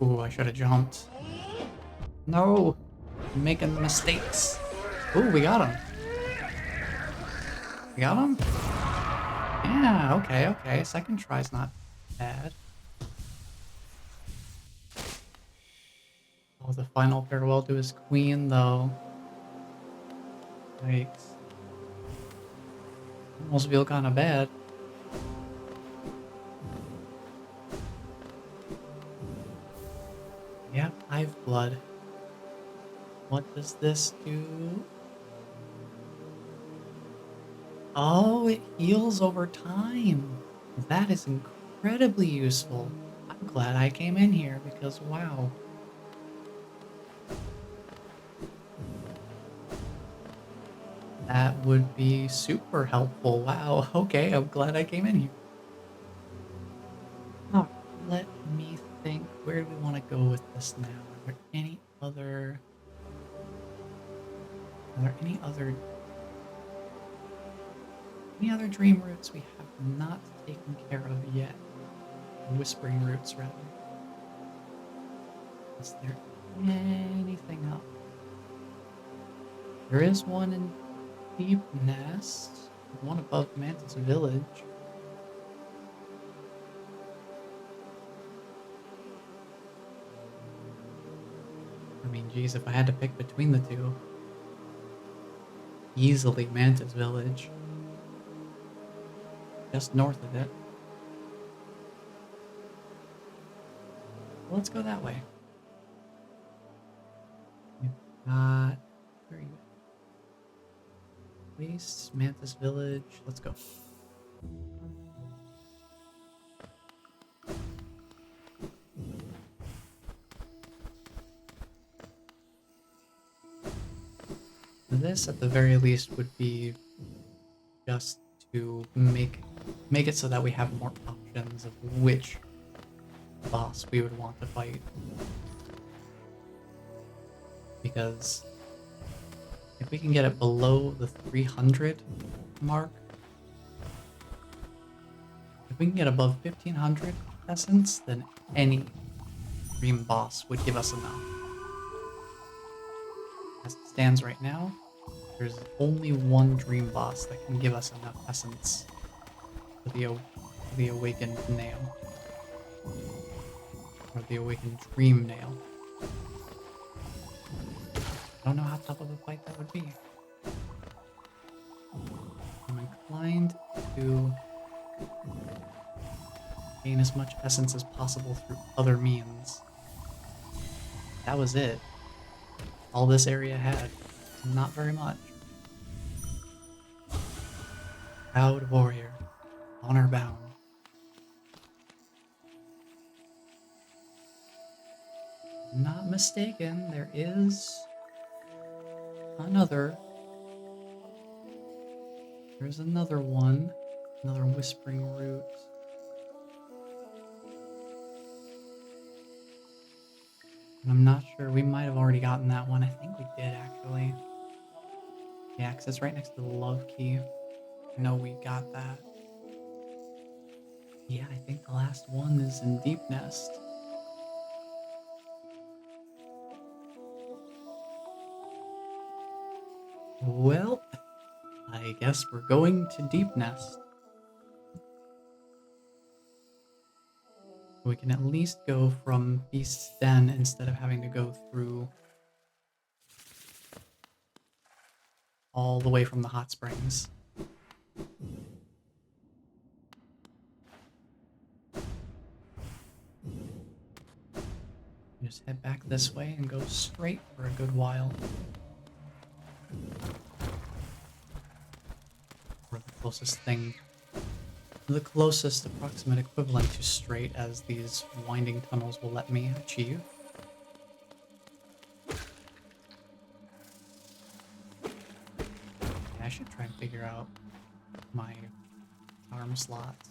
Ooh, I should have jumped. No! I'm making mistakes. Ooh, we got him. We got him? Yeah, okay. Second try's not bad. Oh, the final farewell to his queen, though. Yikes. Almost feel kind of bad. Yep, Hive blood. What does this do? Oh, it heals over time. That is incredibly useful. I'm glad I came in here because wow. That would be super helpful. Wow, okay, I'm glad I came in here. Oh, let me think. Where do we want to go with this now? Are there any other... Any other dream roots we have not taken care of yet? Whispering roots, rather. Is there anything else? There is one in Deep Nest, one above Mantis Village. I mean, geez, if I had to pick between the two, easily Mantis Village. Just north of it. Well, let's go that way. We've got... Where are you at? Waste, Mantis Village. Let's go. This, at the very least, would be just to make it so that we have more options of which boss we would want to fight. Because if we can get it below the 300 mark, if we can get above 1500 essence, then any dream boss would give us enough. As it stands right now, there's only one dream boss that can give us enough essence for the awakened nail. Or the awakened dream nail. I don't know how tough of a fight that would be. I'm inclined to gain as much essence as possible through other means. That was it. All this area had. Not very much. Proud warrior. Honor bound. Not mistaken, there is another. There's another one. Another whispering root. And I'm not sure. We might have already gotten that one. I think we did, actually. Yeah, because it's right next to the love key. I know we got that. Yeah, I think the last one is in Deep Nest. Well, I guess we're going to Deep Nest. We can at least go from Beast's Den instead of having to go through all the way from the hot springs. head back this way and go straight for a good while. Or the closest thing, the closest approximate equivalent to straight as these winding tunnels will let me achieve. Yeah, I should try and figure out my arm slots.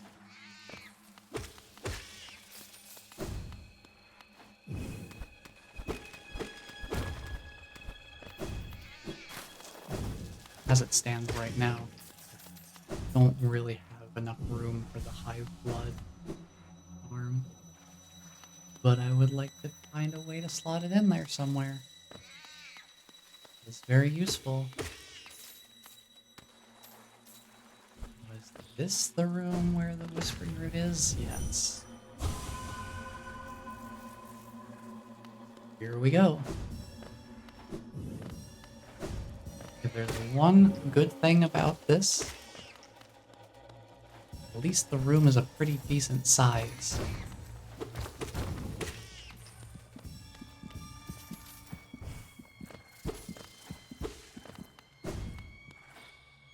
As it stands right now, don't really have enough room for the hive blood arm, but I would like to find a way to slot it in there somewhere. It's very useful. Was this the room where the whispering root is? Yes. Here we go. If there's one good thing about this, at least the room is a pretty decent size.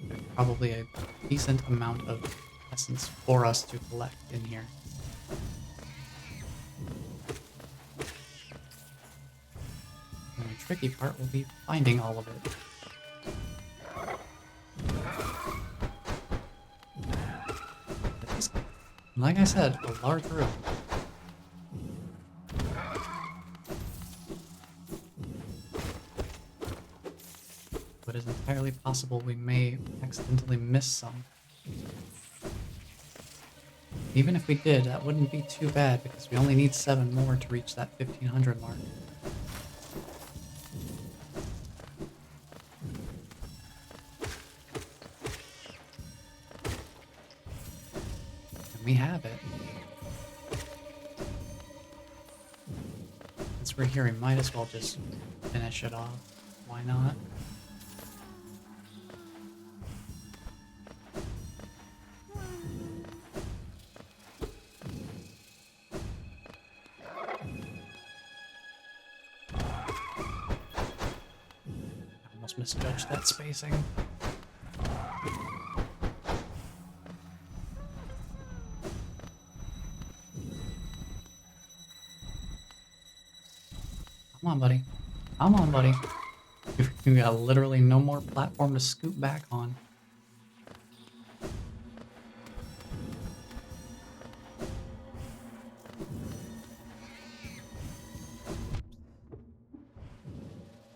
There's probably a decent amount of essence for us to collect in here. And the tricky part will be finding all of it. Like I said, a large room. But it's entirely possible we may accidentally miss some. Even if we did, that wouldn't be too bad because we only need 7 more to reach that 1500 mark. We have it. Since we're here, we might as well just finish it off. Why not? I almost misjudged that spacing. Come on, buddy. Come on, buddy. We got literally no more platform to scoot back on.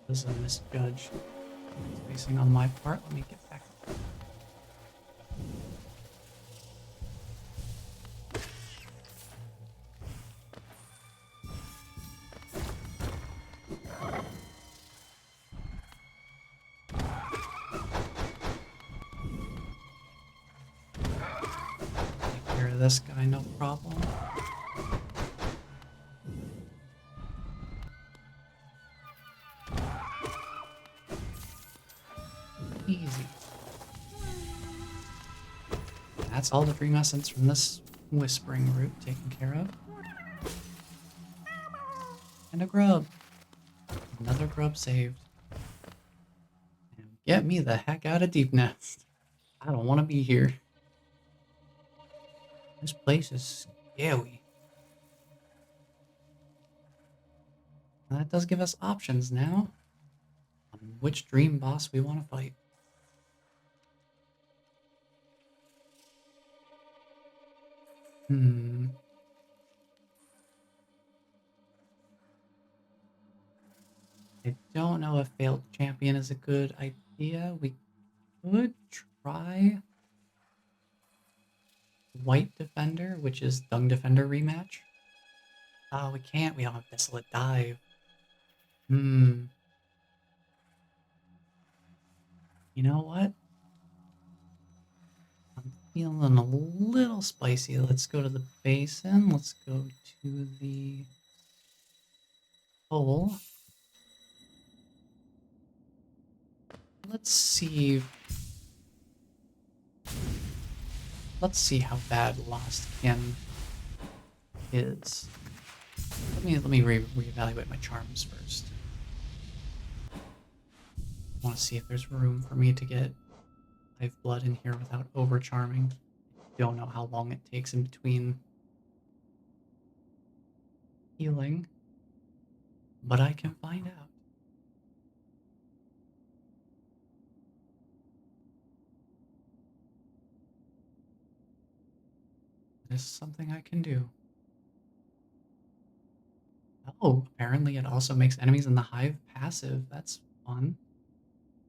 This is a misjudge. Spacing on my part. Let me get back. This guy, no problem. Easy. That's all the dream essence from this whispering root taken care of. And a grub. Another grub saved. And get me the heck out of Deep Nest. I don't want to be here. This place is scary. And that does give us options now on which dream boss we want to fight. I don't know if Failed Champion is a good idea. We could try White Defender, which is Dung Defender rematch. Oh, we can't. We don't have Desolate Dive. You know what? I'm feeling a little spicy. Let's go to the basin. Let's go to the hole. Let's see. Let's see how bad Lost Kin is. Let me reevaluate my charms first. I want to see if there's room for me to get live blood in here without over charming. Don't know how long it takes in between healing, but I can find out. This is something I can do. Oh, apparently it also makes enemies in the hive passive. That's fun.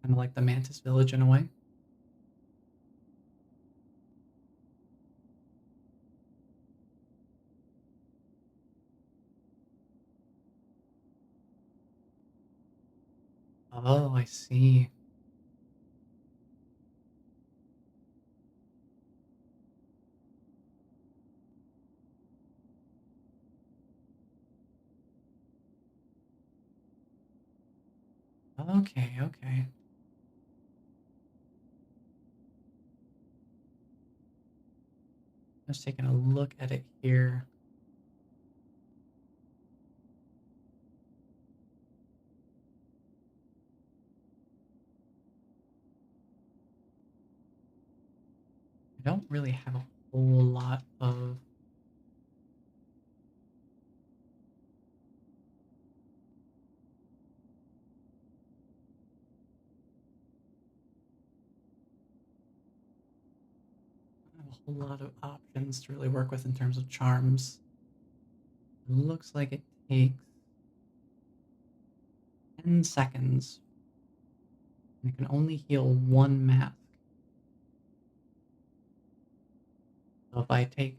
Kind of like the Mantis Village in a way. Oh, I see. Okay, okay. Just taking a look at it here. I don't really have a whole lot of options to really work with in terms of charms. It looks like it takes 10 seconds. And it can only heal one mask. So if I take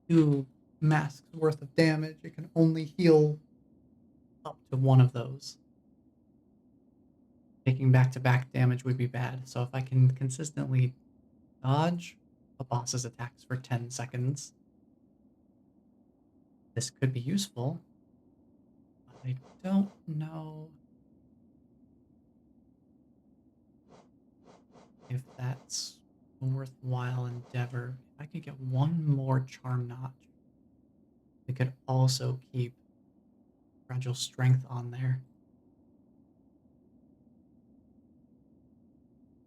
2 masks worth of damage, it can only heal up to one of those. Taking back-to-back damage would be bad. So if I can consistently dodge a boss's attacks for 10 seconds, this could be useful. But I don't know if that's a worthwhile endeavor. If I could get one more charm notch, it could also keep fragile strength on there.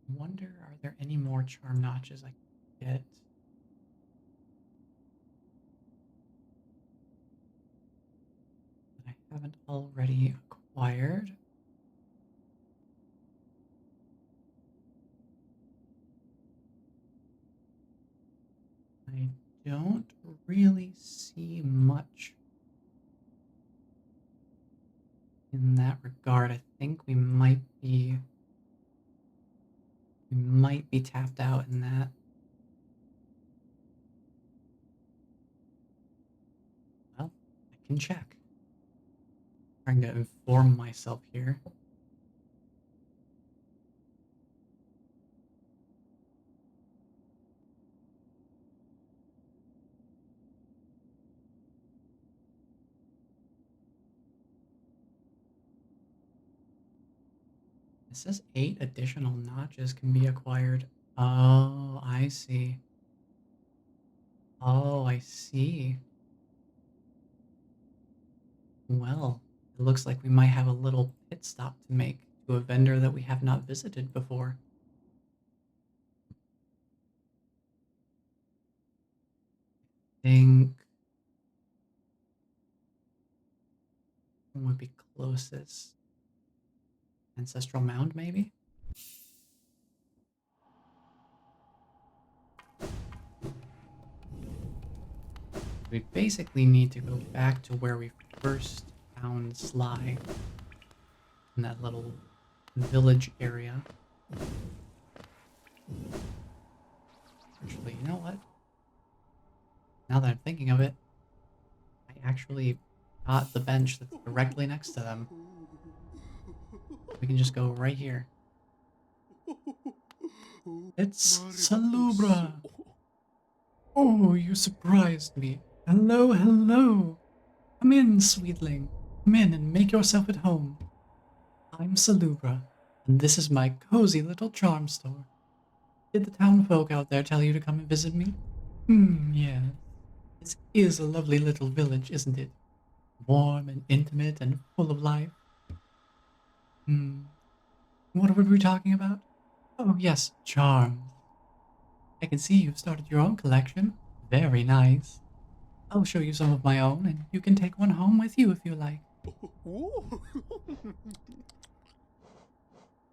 I wonder, are there any more charm notches I can get? That I haven't already acquired? I don't really see much in that regard. I think we might be tapped out in that. Well, I can check. Trying to inform myself here. It says 8 additional notches can be acquired. Oh, I see. Oh, I see. Well, it looks like we might have a little pit stop to make to a vendor that we have not visited before. I think one would be closest. Ancestral Mound, maybe? We basically need to go back to where we first found Sly. In that little village area. Actually, you know what? Now that I'm thinking of it, I actually got the bench that's directly next to them. We can just go right here. It's Salubra! Oh, you surprised me. Hello, hello. Come in, sweetling. Come in and make yourself at home. I'm Salubra, and this is my cozy little charm store. Did the town folk out there tell you to come and visit me? Yeah. This is a lovely little village, isn't it? warm and intimate and full of life. What were we talking about? Oh, yes, charms. I can see you've started your own collection. Very nice. I'll show you some of my own, and you can take one home with you if you like.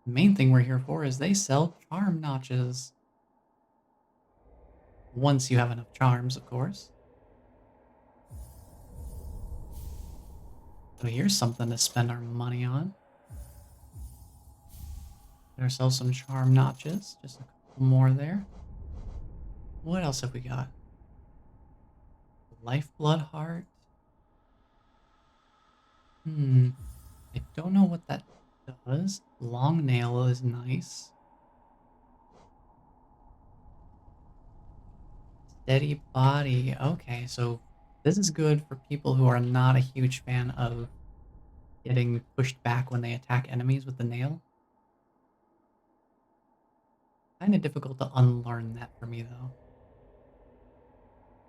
The main thing we're here for is they sell charm notches. Once you have enough charms, of course. So here's something to spend our money on. Get ourselves some charm notches. Just a couple more there. What else have we got? Lifeblood heart. I don't know what that does. Long nail is nice. Steady body. Okay, so this is good for people who are not a huge fan of getting pushed back when they attack enemies with the nail. Kind of difficult to unlearn that for me, though.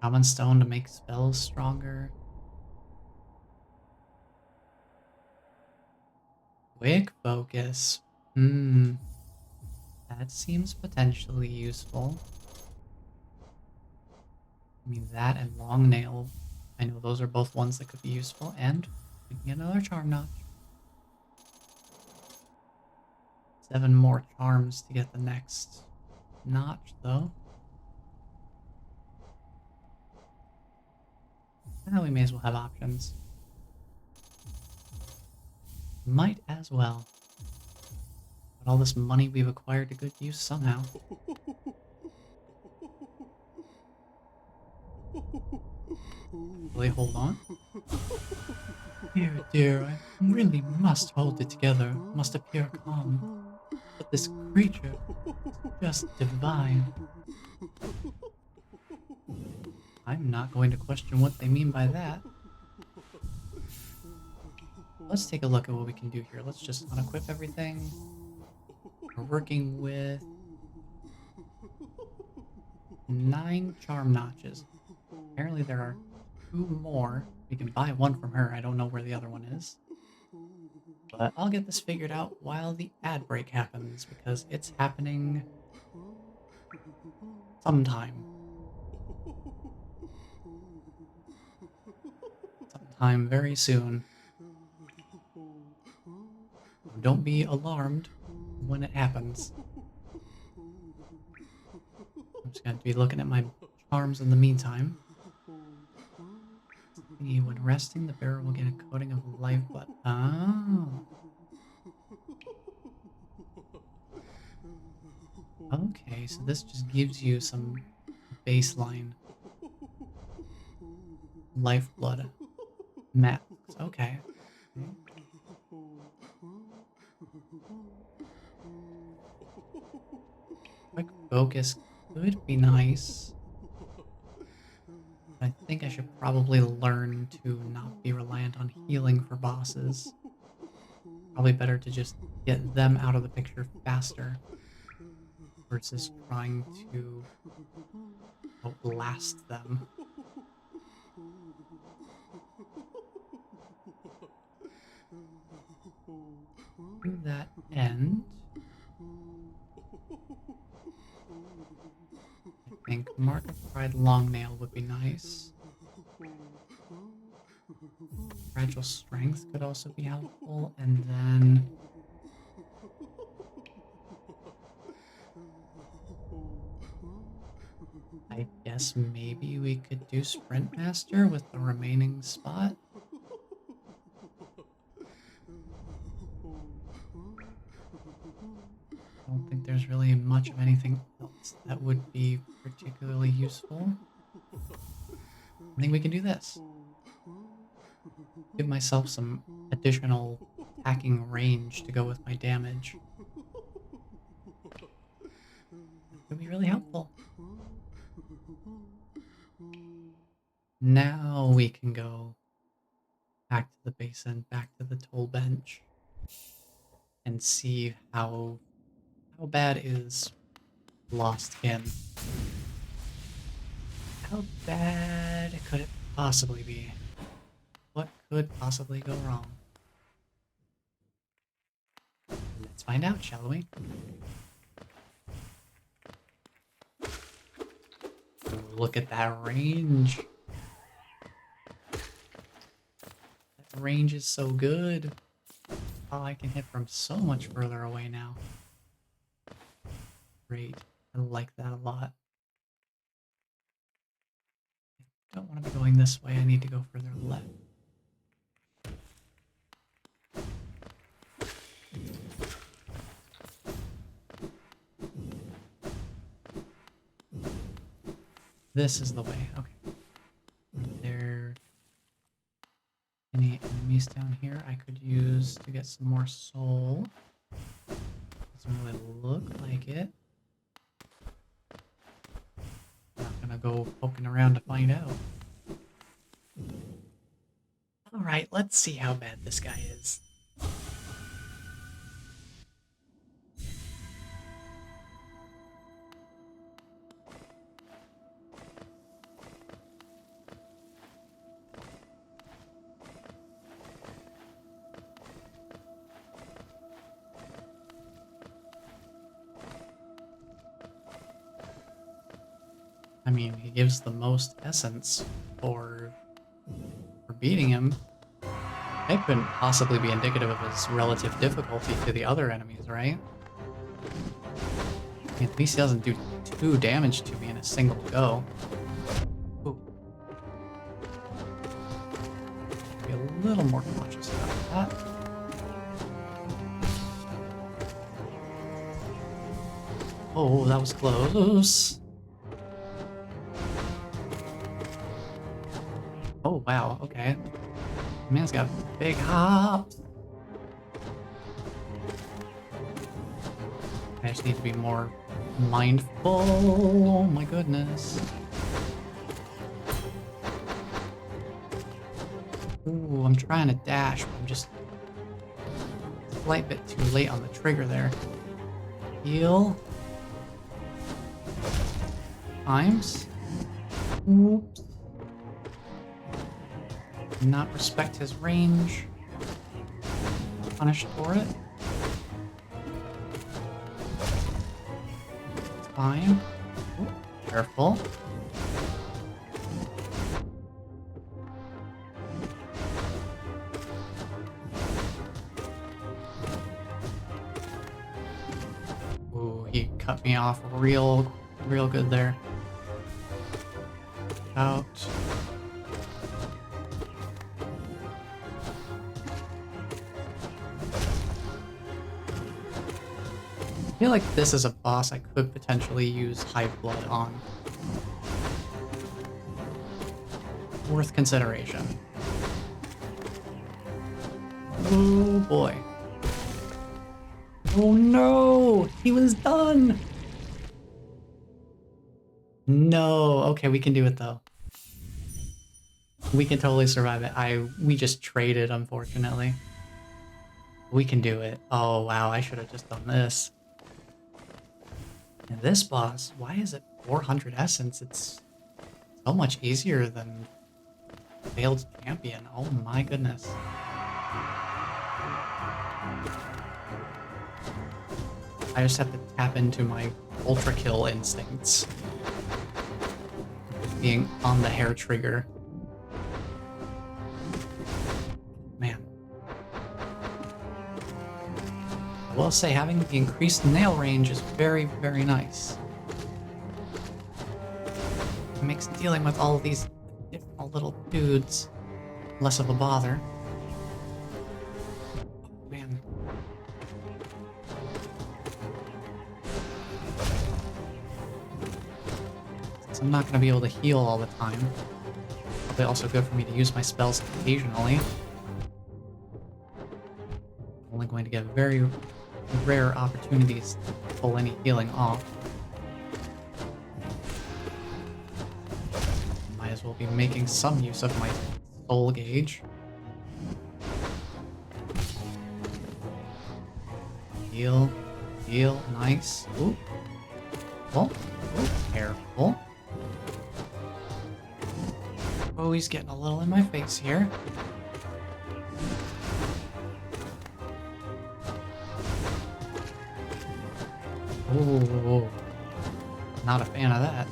Common stone to make spells stronger. Quick focus. That seems potentially useful. I mean, that and long nail. I know those are both ones that could be useful, and we can get another charm notch. 7 more charms to get the next notch, though. Now we may as well have options. Might as well. Put all this money we've acquired to good use somehow. Will they hold on? Dear, dear, I really must hold it together, must appear calm. But this creature is just divine. I'm not going to question what they mean by that. Let's take a look at what we can do here. Let's just unequip everything. We're working with 9 charm notches. Apparently there are 2 more. We can buy one from her. I don't know where the other one is. But I'll get this figured out while the ad break happens, because it's happening sometime. Sometime very soon. Don't be alarmed when it happens. I'm just going to be looking at my charms in the meantime. See, when resting, the bearer will get a coating of lifeblood. Oh. Okay, so this just gives you some baseline lifeblood max. Okay. Quick focus could be nice. I think I should probably learn to not be reliant on healing for bosses. Probably better to just get them out of the picture faster versus trying to outlast them. To that end, I think Mark of Pride Long Nail would be nice. Fragile Strength could also be helpful, and then I guess maybe we could do Sprint Master with the remaining spot. I don't think there's really much of anything else that would be particularly useful. I think we can do this. Give myself some additional attacking range to go with my damage. That could be really helpful. Now we can go back to the basin, back to the toll bench, and see how bad is Lost Kin. How bad could it possibly be? What could could possibly go wrong? Let's find out, shall we? Ooh, look at that range. That range is so good. Oh, I can hit from so much further away now. Great. I like that a lot. I don't want to be going this way. I need to go further left. This is the way. Okay. Are there any enemies down here I could use to get some more soul? Doesn't really look like it. Not gonna go poking around to find out. Alright, let's see how bad this guy is. I mean, he gives the most essence for beating him. That couldn't possibly be indicative of his relative difficulty to the other enemies, right? I mean, at least he doesn't do 2 damage to me in a single go. Ooh. Be a little more cautious about that. Oh, that was close. Oh, wow, okay. Man's got big hops. I just need to be more mindful. Oh my goodness. Ooh, I'm trying to dash, but I'm just a slight bit too late on the trigger there. Heal. Times. Oops. Not respect his range. Punished for it. Fine. Ooh, careful. Ooh, he cut me off real good there. Out. I feel like this is a boss I could potentially use Hive Blood on. Worth consideration. Oh boy. Oh no! He was done! No, okay, we can do it though. We can totally survive it. We just traded, unfortunately. We can do it. Oh wow, I should have just done this. And this boss, why is it 400 essence? It's so much easier than Failed Champion. Oh my goodness. I just have to tap into my ultra kill instincts. Being on the hair trigger. Man. I will say having the increased nail range is very, very nice. It makes dealing with all of these different little dudes less of a bother. Oh, man. So I'm not going to be able to heal all the time. Probably also good for me to use my spells occasionally. I'm only going to get very rare opportunities to pull any healing off. Might as well be making some use of my soul gauge. Heal, heal, nice. Ooh. Oh, ooh, careful. Oh, he's getting a little in my face here. Oh, not a fan of that.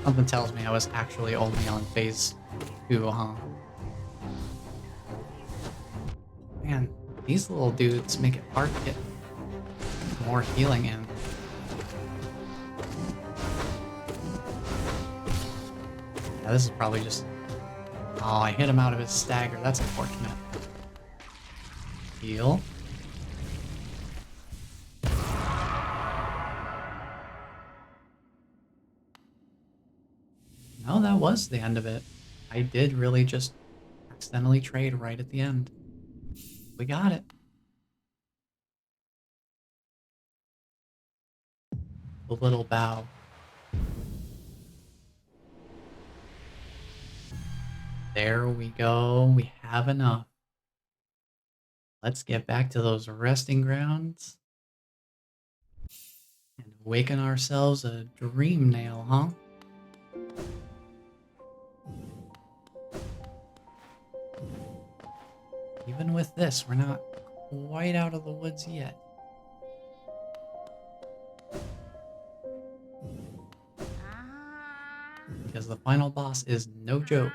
Something tells me I was actually only on phase 2, huh? Man, these little dudes make it hard to get more healing in. Yeah, this is probably just... Oh, I hit him out of his stagger. That's unfortunate. Heal. No, that was the end of it. I did really just accidentally trade right at the end. We got it. The little bow. There we go. We have enough. Let's get back to those resting grounds. And awaken ourselves a dream nail, huh? Even with this, we're not quite out of the woods yet. Because the final boss is no joke.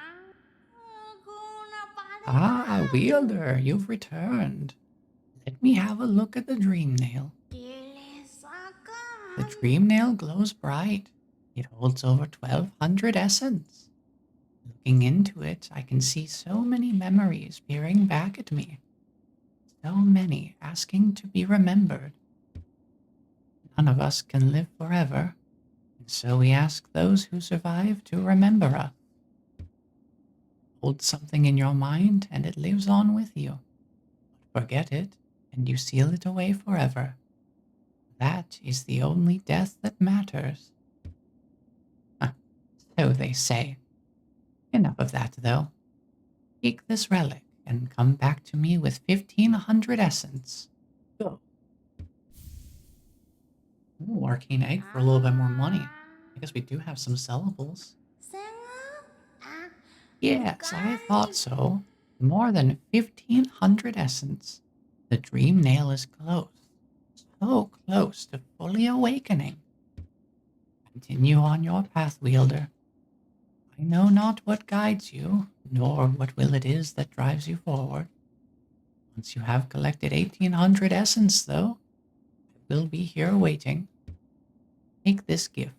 Ah, Wielder, you've returned. Let me have a look at the dream nail. The dream nail glows bright. It holds over 1,200 essence. Looking into it, I can see so many memories peering back at me. So many asking to be remembered. None of us can live forever, and so we ask those who survive to remember us. Hold something in your mind and it lives on with you. But forget it and you seal it away forever. That is the only death that matters. So they say. Enough of that, though. Take this relic and come back to me with 1,500 essence. Go. Ooh, arcane egg for a little bit more money. I guess we do have some sellables. Yes, I thought so. More than 1,500 essence. The dream nail is close. So close to fully awakening. Continue on your path, Wielder. I know not what guides you, nor what will it is that drives you forward. Once you have collected 1,800 essence, though, I will be here waiting. Take this gift.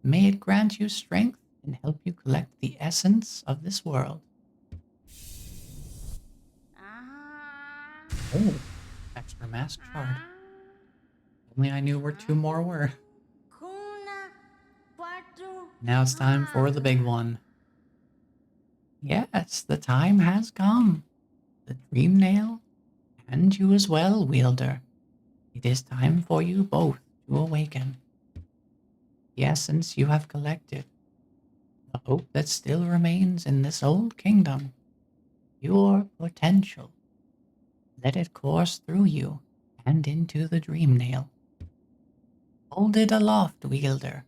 May it grant you strength and help you collect the essence of this world. Oh, extra mask shard. Only I knew where 2 more were. Now it's time for the big one. Yes, the time has come. The dream nail, and you as well, Wielder. It is time for you both to awaken. The essence you have collected, the hope that still remains in this old kingdom, your potential. Let it course through you and into the dream nail. Hold it aloft, Wielder.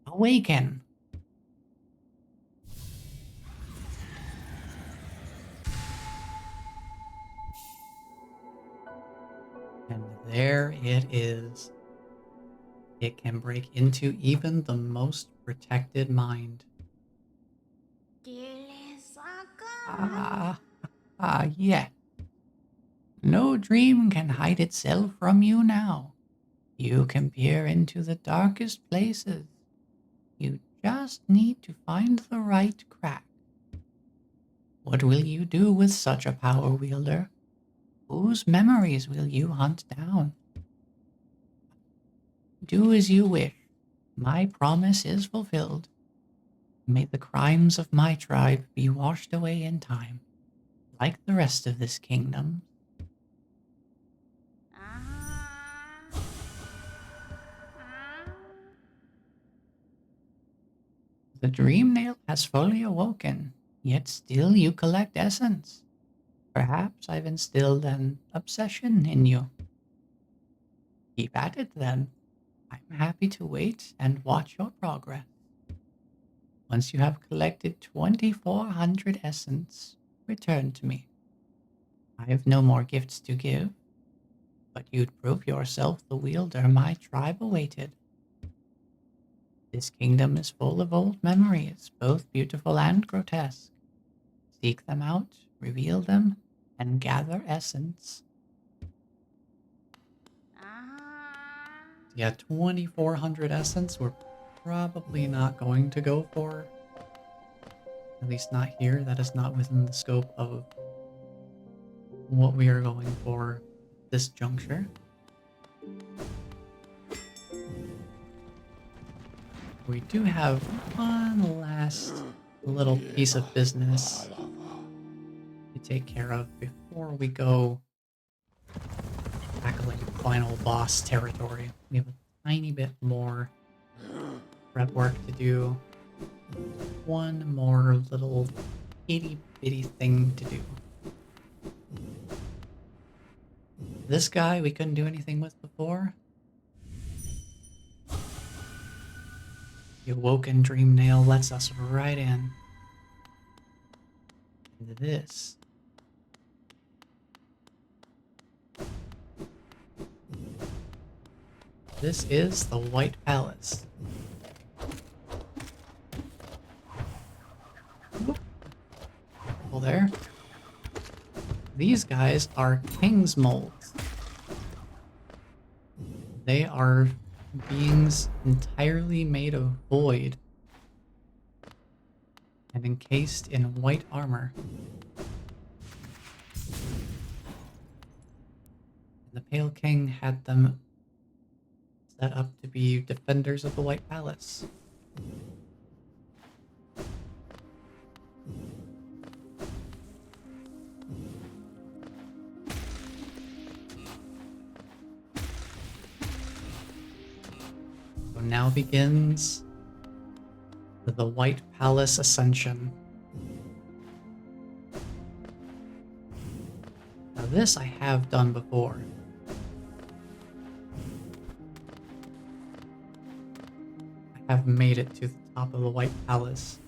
Awaken! And there it is. It can break into even the most protected mind. Yeah. No dream can hide itself from you now. You can peer into the darkest places. You just need to find the right crack. What will you do with such a power, Wielder? Whose memories will you hunt down? Do as you wish. My promise is fulfilled. May the crimes of my tribe be washed away in time, like the rest of this kingdom. The dream nail has fully awoken, yet still you collect essence. Perhaps I've instilled an obsession in you. Keep at it then. I'm happy to wait and watch your progress. Once you have collected 2,400 essence, return to me. I have no more gifts to give, but you'd prove yourself the wielder my tribe awaited. This kingdom is full of old memories, both beautiful and grotesque. Seek them out, reveal them, and gather essence. Yeah, 2,400 essence we're probably not going to go for. At least not here. That is not within the scope of what we are going for this juncture. We do have one last little piece of business to take care of before we go tackling final boss territory. We have a tiny bit more prep work to do. One more little itty bitty thing to do. This guy we couldn't do anything with before. The Awoken Dream Nail lets us right in into this. This is the White Palace. Well, there. These guys are King's Molds. They are beings entirely made of void and encased in white armor. The Pale King had them set up to be defenders of the White Palace. So now begins the White Palace Ascension. Now this I have done before. I have made it to the top of the White Palace.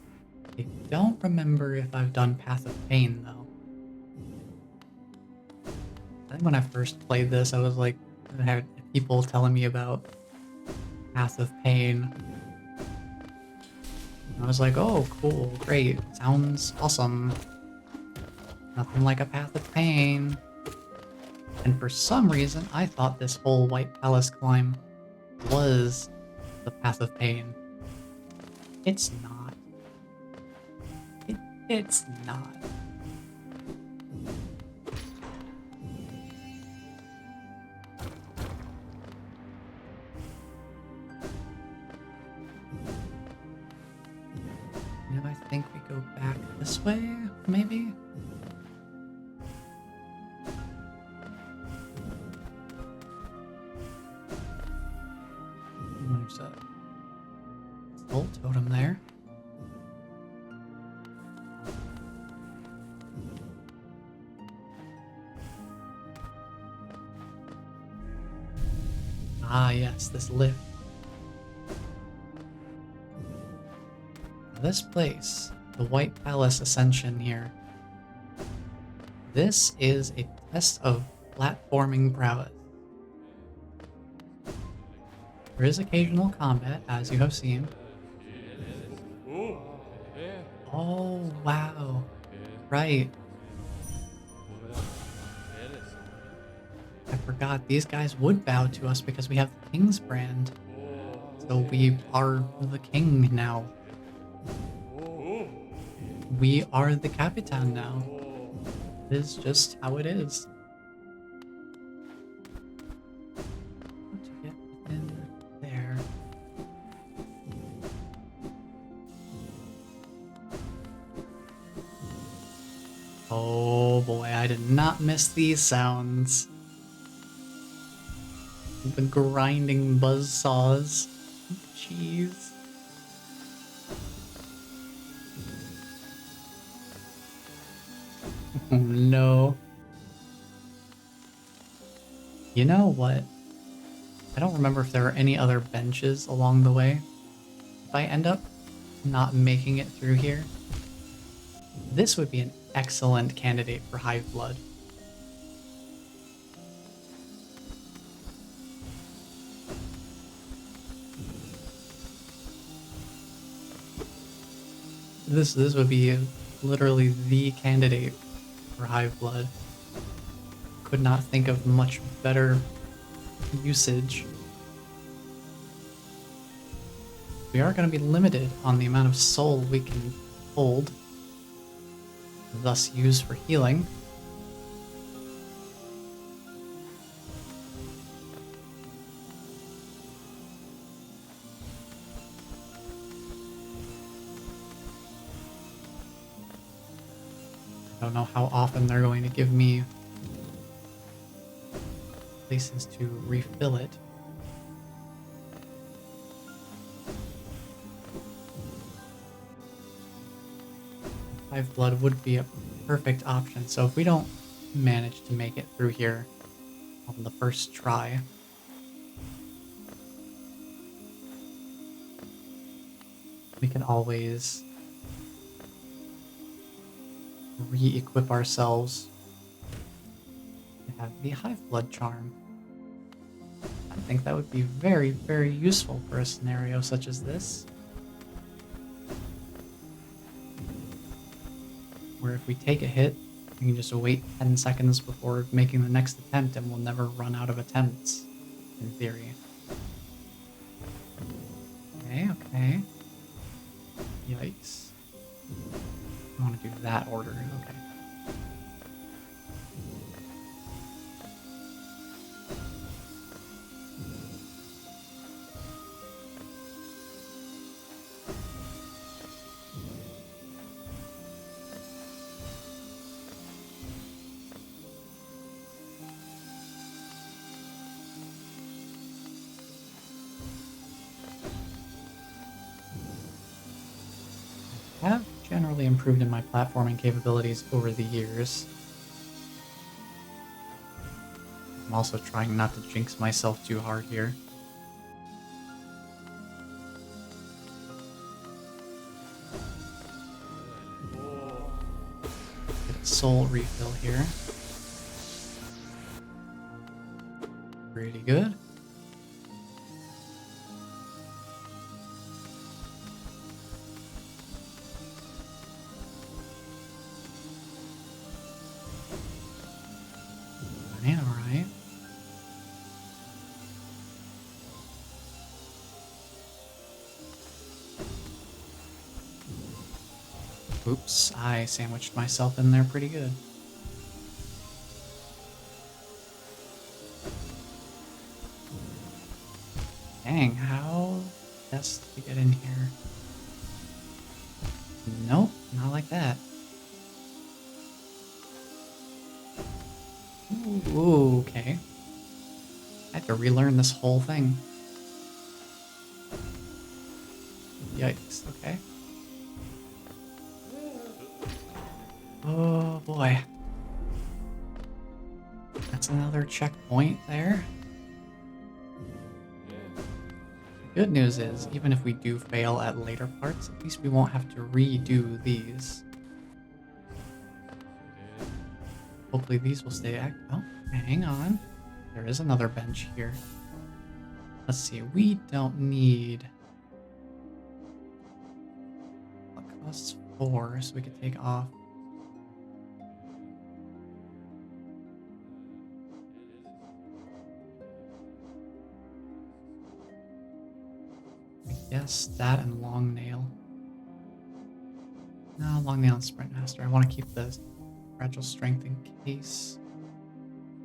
I don't remember if I've done Path of Pain though. I think when I first played this I was like, I had people telling me about Path of Pain. I was like, oh, cool, great, sounds awesome. Nothing like a Path of Pain. And for some reason, I thought this whole White Palace climb was the Path of Pain. It's not. It's not. Now I think we go back this way, maybe? There's a full totem there. Ah, yes, this lift. This place, the White Palace Ascension here. This is a test of platforming prowess. There is occasional combat, as you have seen. Oh, wow. Right. I forgot, these guys would bow to us because we have the King's brand. So we are the king now. We are the Capitan now. It is just how it is. To get within there. Oh boy, I did not miss these sounds. The grinding buzzsaws. Jeez. Oh no. You know what? I don't remember if there are any other benches along the way. If I end up not making it through here, this would be an excellent candidate for hive blood. This would be literally the candidate for hive blood. Could not think of much better usage. We are going to be limited on the amount of soul we can hold, thus use for healing. I don't know how often they're going to give me places to refill it. Hive blood would be a perfect option, so if we don't manage to make it through here on the first try, we can always re-equip ourselves to have the hive blood charm. I think that would be very, very useful for a scenario such as this, where if we take a hit, we can just wait 10 seconds before making the next attempt and we'll never run out of attempts, in theory. Okay. Yikes. I want to do that order, okay. I have generally improved in my platforming capabilities over the years. I'm also trying not to jinx myself too hard here. Get a soul refill here. Pretty good. Alright. Oops, I sandwiched myself in there pretty good. Dang, how best to get in here? Nope, not like that. Ooh, okay. I have to relearn this whole thing. Yikes, okay. Oh boy. That's another checkpoint there. The good news is, even if we do fail at later parts, at least we won't have to redo these. Hopefully these will stay active. Oh, hang on. There is another bench here. Let's see, we don't need... What costs 4, so we could take off. I guess that and long nail. No, long nail and sprint master. I want to keep the fragile strength in case.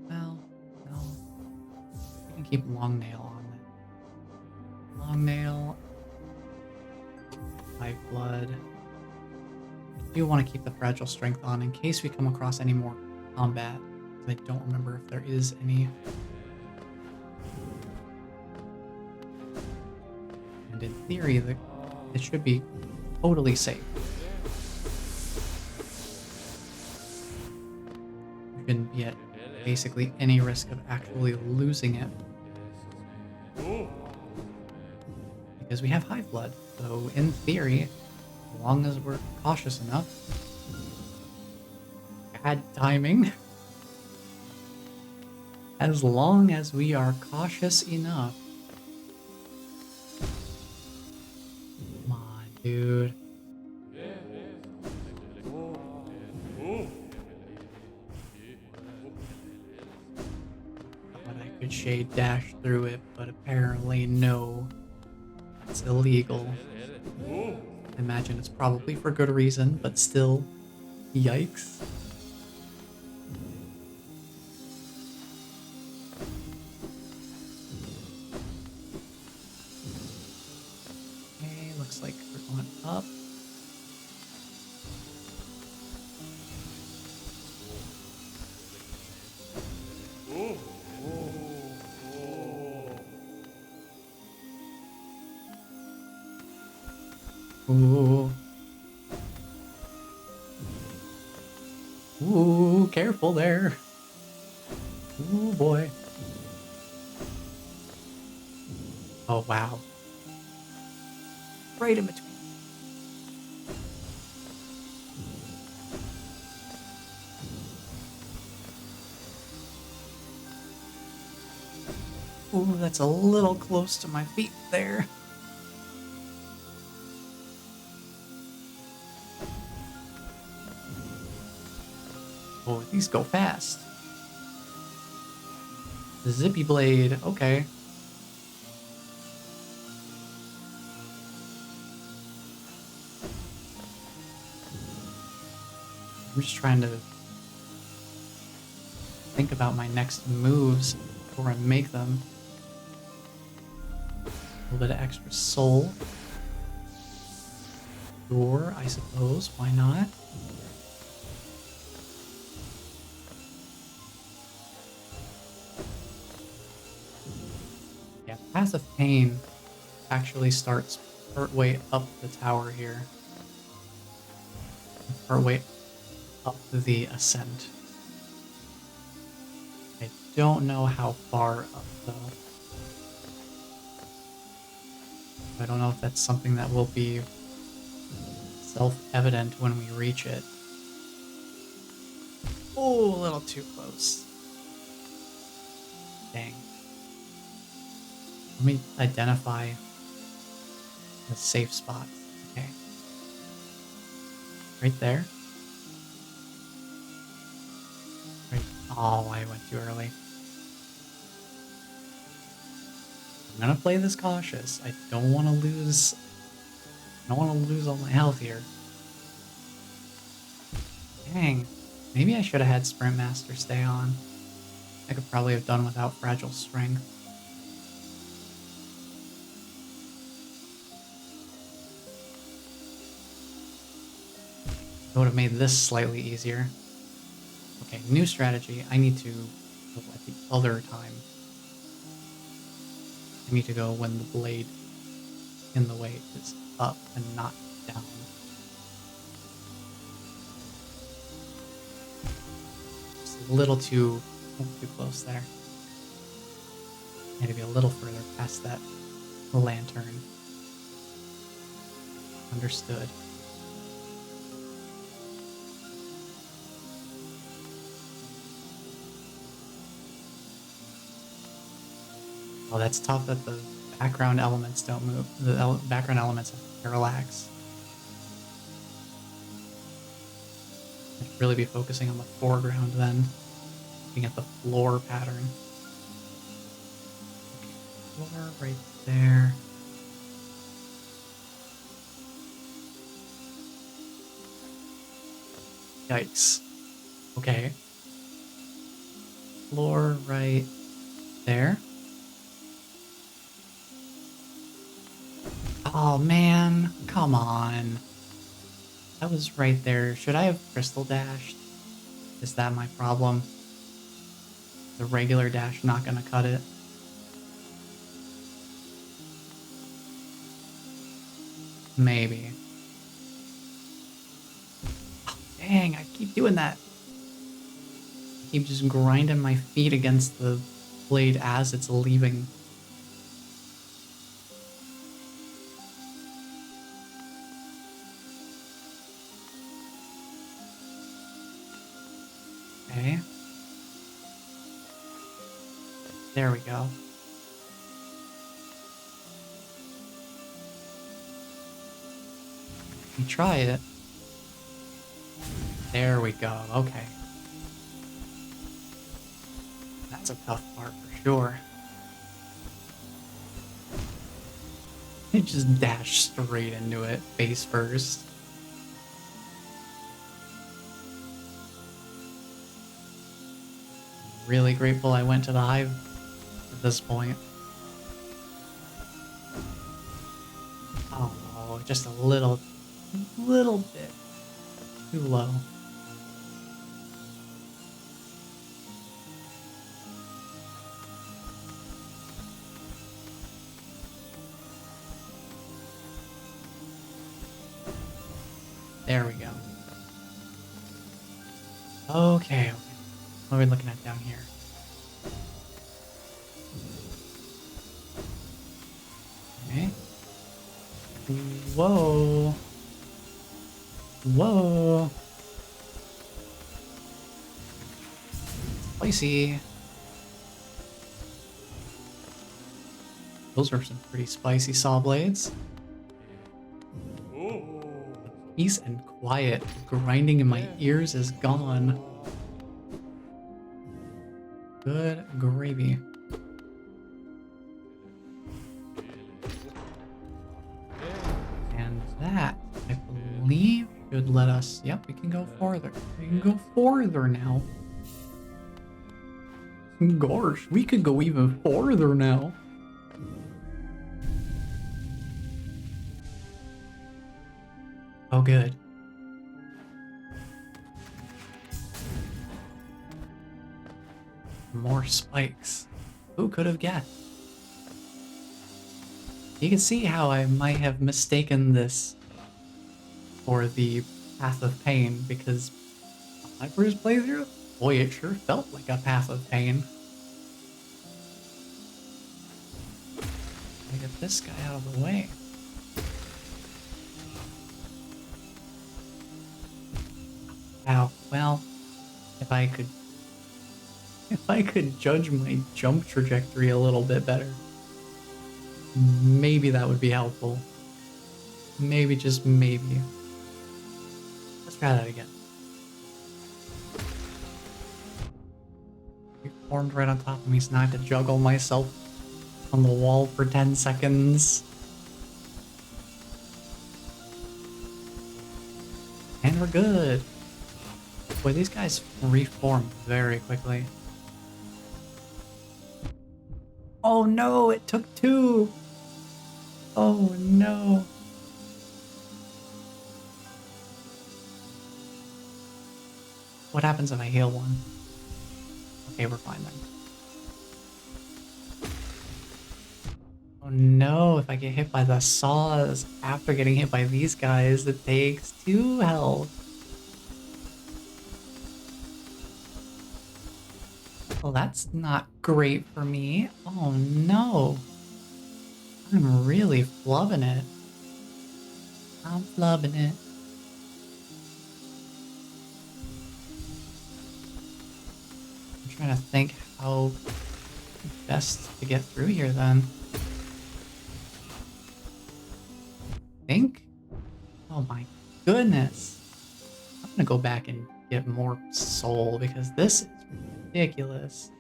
Well, no. We can keep long nail on it. Long nail. Hive blood. I do want to keep the fragile strength on in case we come across any more combat. I don't remember if there is any. And in theory, it should be totally safe. We shouldn't be at basically any risk of actually losing it. Because we have hive blood, so in theory, As long as we're cautious enough. Bad timing. As long as we are cautious enough. Come on, dude. Thought I could shade dash through it, but apparently no. It's illegal. I imagine it's probably for good reason, but still, yikes. Okay, looks like we're going up. Ooh. Ooh, careful there. Ooh, boy. Oh, wow. Right in between. Ooh, that's a little close to my feet there. Oh, these go fast. The zippy blade, okay. I'm just trying to think about my next moves before I make them. A little bit of extra soul. Sure, I suppose. Why not? Yeah, passive pain actually starts partway up the tower here. Partway up the ascent. I don't know how far up though. I don't know if that's something that will be self-evident when we reach it. Oh, a little too close. Dang. Let me identify the safe spot. Okay. Right there. Right. Oh, I went too early. I'm gonna play this cautious. I don't want to lose. I don't want to lose all my health here. Dang. Maybe I should have had Sprint Master stay on. I could probably have done without Fragile Strength. It would have made this slightly easier. Okay, new strategy. I need to go at the other time. I need to go when the blade in the way is up and not down. Just a little too close there. Need to be a little further past that lantern. Understood. Oh, that's tough that the background elements don't move. The background elements have parallax. I should really be focusing on the foreground then. Looking at the floor pattern. Okay, floor right there. Yikes. Okay. Floor right there. Oh man, come on. That was right there. Should I have crystal dashed? Is that my problem? The regular dash not gonna cut it? Maybe. Oh, dang, I keep doing that. I keep just grinding my feet against the blade as it's leaving. Okay. There we go. You try it. There we go. Okay. That's a tough part for sure. You just dash straight into it, face first. Really grateful I went to the hive at this point. Oh, just a little bit too low. There we go. Okay. What are we looking at down here? Okay. Whoa. Whoa. Spicy. Those are some pretty spicy saw blades. Peace and quiet. Grinding in my ears is gone. Good gravy. And that, I believe, should let us... Yep, we can go farther. We can go farther now. Gosh, we could go even farther now. Oh, good. More spikes. Who could have guessed? You can see how I might have mistaken this for the Path of Pain, because my first playthrough, boy, it sure felt like a Path of Pain. Let me get this guy out of the way. Wow, well, if I could judge my jump trajectory a little bit better, maybe that would be helpful. Maybe, just maybe. Let's try that again. He formed right on top of me, so now I have to juggle myself on the wall for 10 seconds. And we're good. Boy, these guys reform very quickly. Oh no, it took 2! Oh no. What happens if I heal one? Okay, we're fine then. Oh no, if I get hit by the saws after getting hit by these guys, it takes 2 health. Well, that's not great for me. Oh no. I'm really flubbing it. I'm flubbing it. I'm trying to think how best to get through here then. Think? Oh my goodness. I'm gonna go back and get more soul because this is ridiculous.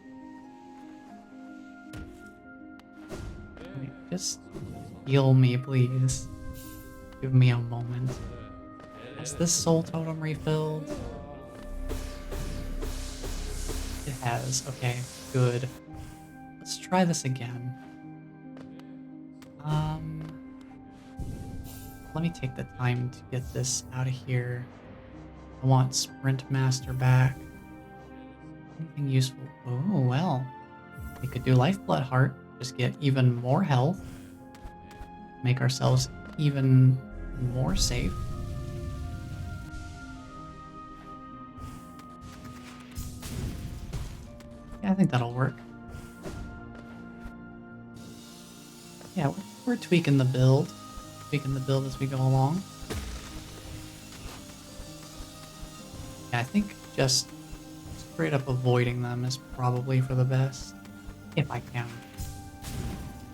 Wait, just heal me, please. Give me a moment. Has this soul totem refilled? It has. Okay, good. Let's try this again. Let me take the time to get this out of here. I want Sprint Master back. Anything useful? Oh, well. We could do Lifeblood Heart. Just get even more health. Make ourselves even more safe. Yeah, I think that'll work. Yeah, we're tweaking the build. Tweaking the build as we go along. Yeah, I think just Straight up avoiding them is probably for the best, if I can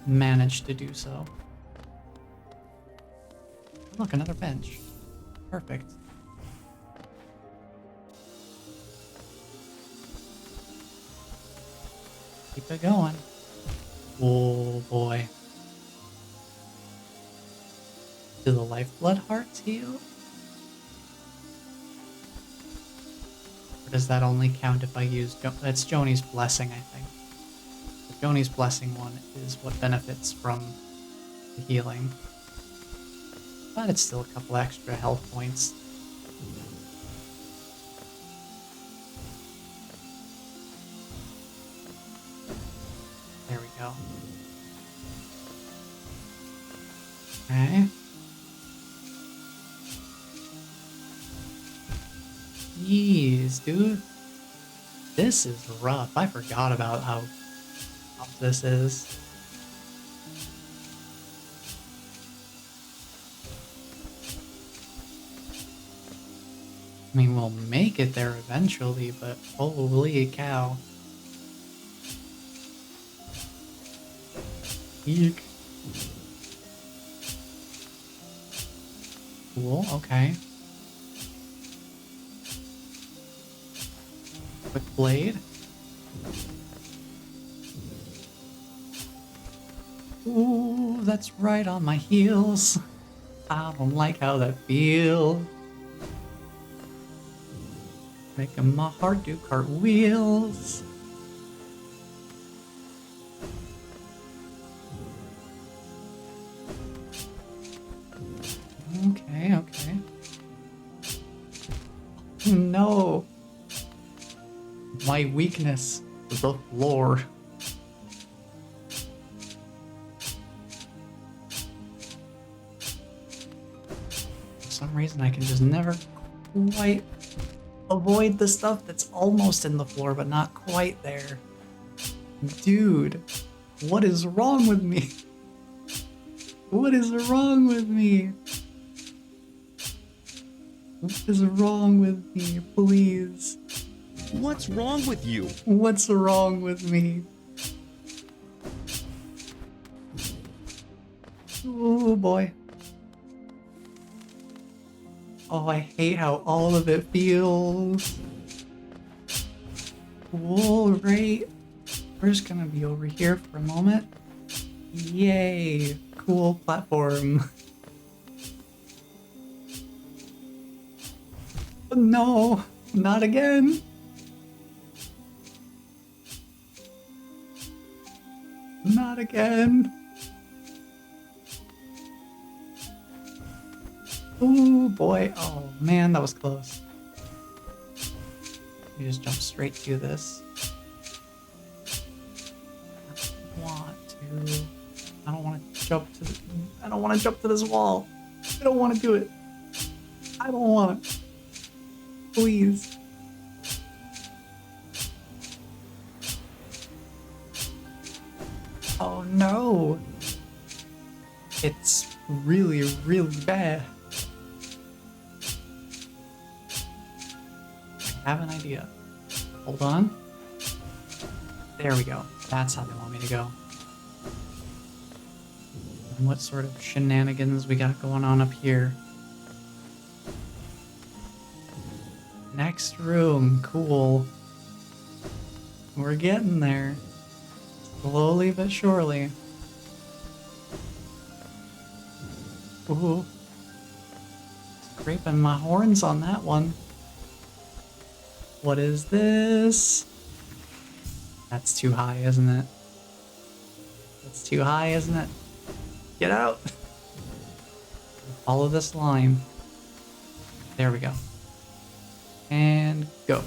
manage to do so. Look, another bench. Perfect. Keep it going. Oh boy. Do the lifeblood hearts heal? Or does that only count if I use... That's Joni's blessing, I think. The Joni's blessing one is what benefits from the healing. But it's still a couple extra health points. There we go. Okay. Jeez, dude. This is rough. I forgot about how tough this is. I mean, we'll make it there eventually, but holy cow. Eek. Cool, okay. Quick blade. Ooh, that's right on my heels. I don't like how that feels. Making my heart do cartwheels. Okay, okay. No. My weakness is the floor. For some reason I can just never quite avoid the stuff that's almost in the floor but not quite there. Dude, what is wrong with me? What is wrong with me? What is wrong with me, please? What's wrong with you? What's wrong with me? Oh boy. Oh, I hate how all of it feels. Cool, right? We're just gonna be over here for a moment. Yay! Cool platform. No, not again. Not again. Oh boy. Oh man, that was close. You just jump straight to this. I don't want to jump to I don't want to jump to this wall. I don't want to do it. I don't want to. Please. Oh no. It's really, really bad. I have an idea. Hold on. There we go. That's how they want me to go. And what sort of shenanigans we got going on up here? Next room. Cool. We're getting there. Slowly but surely. Ooh. Scraping my horns on that one. What is this? That's too high, isn't it? That's too high, isn't it? Get out! Follow this line. There we go. And go.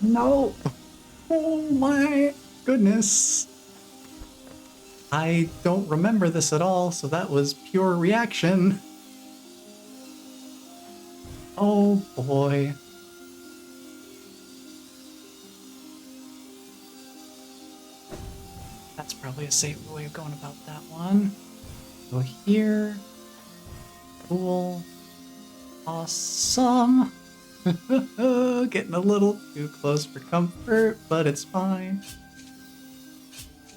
No! Oh my goodness. I don't remember this at all, so that was pure reaction. Oh boy. That's probably a safer way of going about that one. Go here. Cool. Awesome. Getting a little too close for comfort, but it's fine.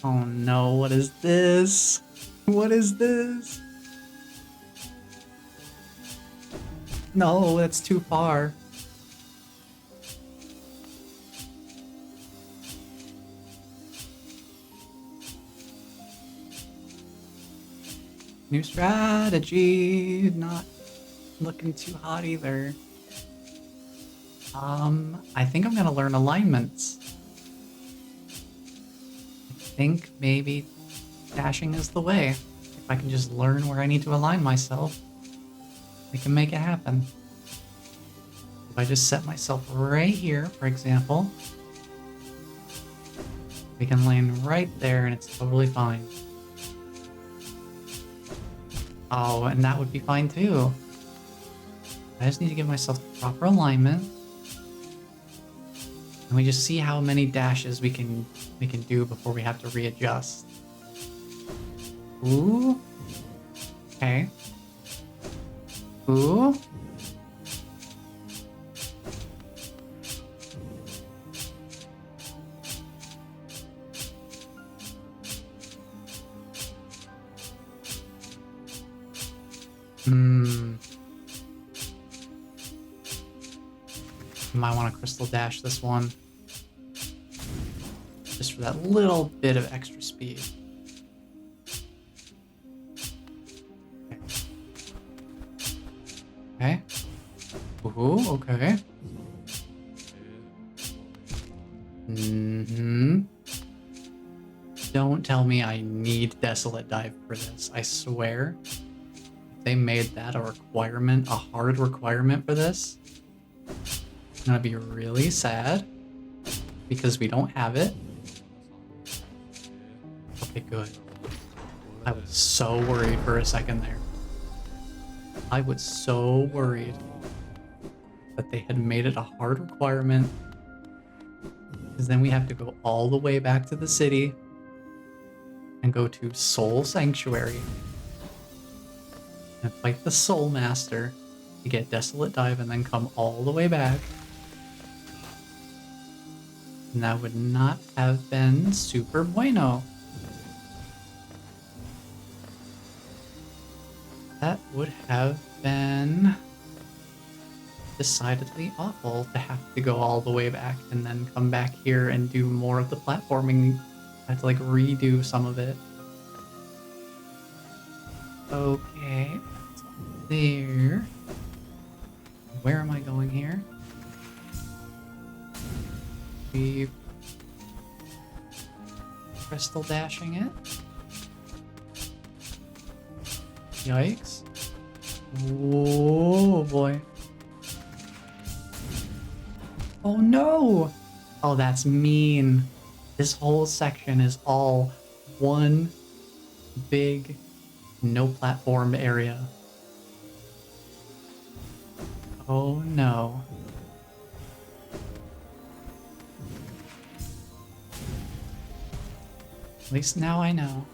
Oh no, what is this? What is this? No, that's too far. New strategy, not looking too hot either. I think I'm gonna learn alignments. I think maybe dashing is the way. If I can just learn where I need to align myself, I can make it happen. If I just set myself right here, for example, we can land right there and it's totally fine. Oh, and that would be fine too. I just need to give myself the proper alignment. And we just see how many dashes we can do before we have to readjust. Ooh. Okay. Ooh. Might want to crystal dash this one. Just for that little bit of extra speed. Okay. Ooh, okay. Don't tell me I need Desolate Dive for this. I swear. If they made that a requirement, a hard requirement for this, I'm gonna be really sad because we don't have it. Okay, good. I was so worried for a second there. I was so worried that they had made it a hard requirement because then we have to go all the way back to the city and go to Soul Sanctuary and fight the Soul Master to get Desolate Dive and then come all the way back. And that would not have been super bueno. That would have been decidedly awful to have to go all the way back and then come back here and do more of the platforming. I had to like redo some of it. Okay, that's there. Where am I going here? Be crystal dashing it. Yikes. Whoa, boy. Oh no! Oh, that's mean. This whole section is all one big no platform area. Oh no. At least now I know.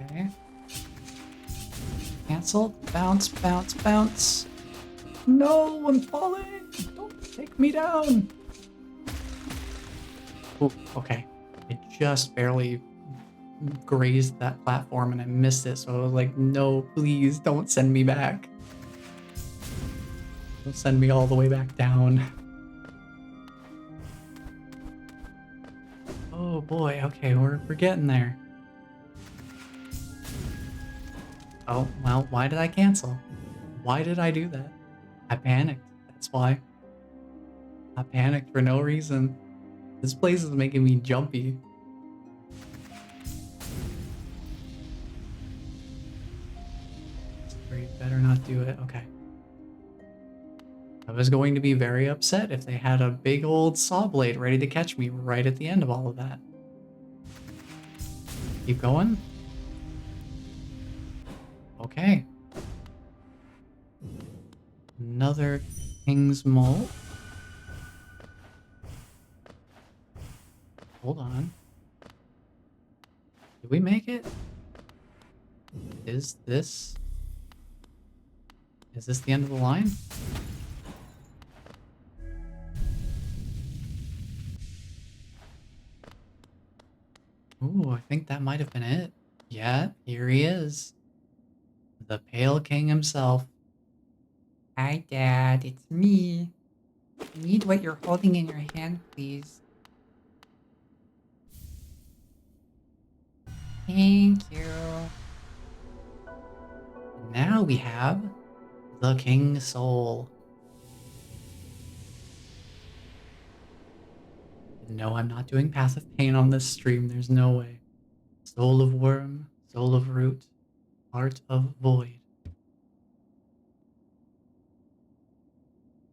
Okay. Cancel. Bounce, bounce, bounce. No, I'm falling! Don't take me down! Ooh, okay. I just barely grazed that platform and I missed it, so I was like, no, please don't send me back. Don't send me all the way back down. Oh boy, okay, we're getting there. Oh, well, why did I cancel? Why did I do that? I panicked, that's why. I panicked for no reason. This place is making me jumpy. You better not do it, okay. I was going to be very upset if they had a big old saw blade ready to catch me right at the end of all of that. Keep going. Okay. Another King's Molt. Hold on. Did we make it? Is this the end of the line? Ooh, I think that might have been it. Yeah, here he is. The Pale King himself. Hi, Dad. It's me. I need what you're holding in your hand, please. Thank you. Now we have the King Soul. No, I'm not doing passive pain on this stream. There's no way. Soul of worm, soul of root, heart of void.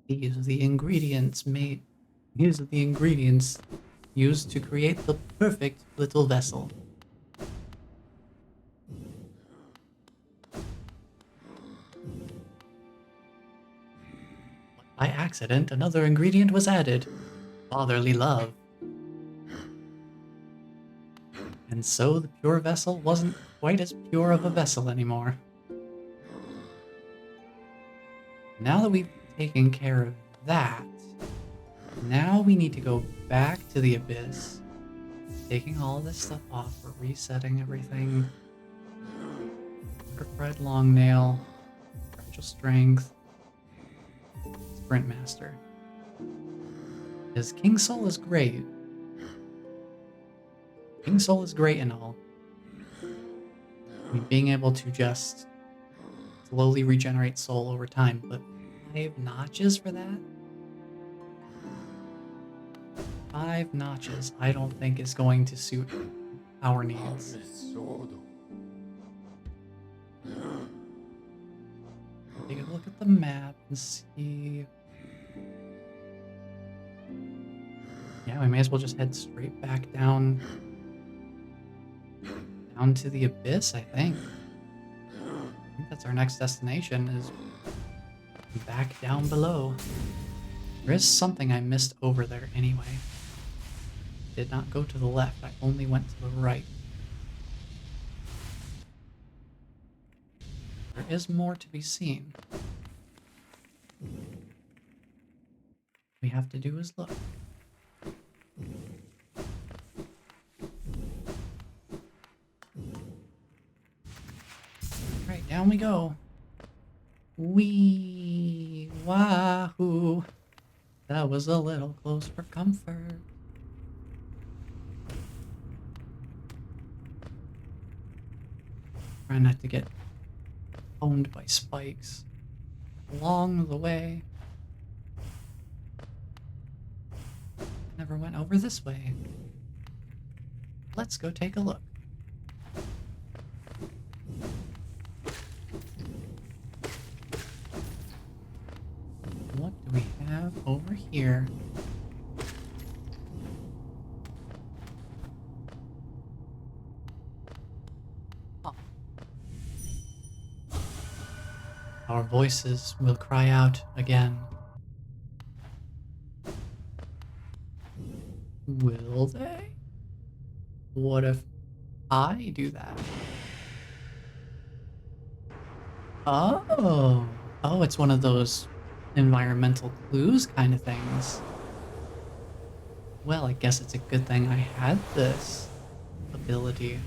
These are the ingredients used to create the perfect little vessel. But by accident, another ingredient was added. Fatherly love. And so the pure vessel wasn't quite as pure of a vessel anymore. Now that we've taken care of that, now we need to go back to the abyss, taking all this stuff off, we're resetting everything. Fried long nail, fragile strength, sprint master. Because King Soul is great. King Soul is great and all. I mean, being able to just slowly regenerate soul over time, but 5 notches for that? 5 notches, I don't think is going to suit our needs. Take a look at the map and see. Yeah, we may as well just head straight back down to the abyss, I think. I think that's our next destination, is back down below. There is something I missed over there anyway. Did not go to the left, I only went to the right. There is more to be seen. We have to do is look. Right, down we go. Wee wahoo. That was a little close for comfort. Try not to get owned by spikes along the way. Never went over this way. Let's go take a look. What do we have over here? Oh. Our voices will cry out again. Will they? What if I do that? Oh. Oh, it's one of those environmental clues kind of things. Well, I guess it's a good thing I had this ability,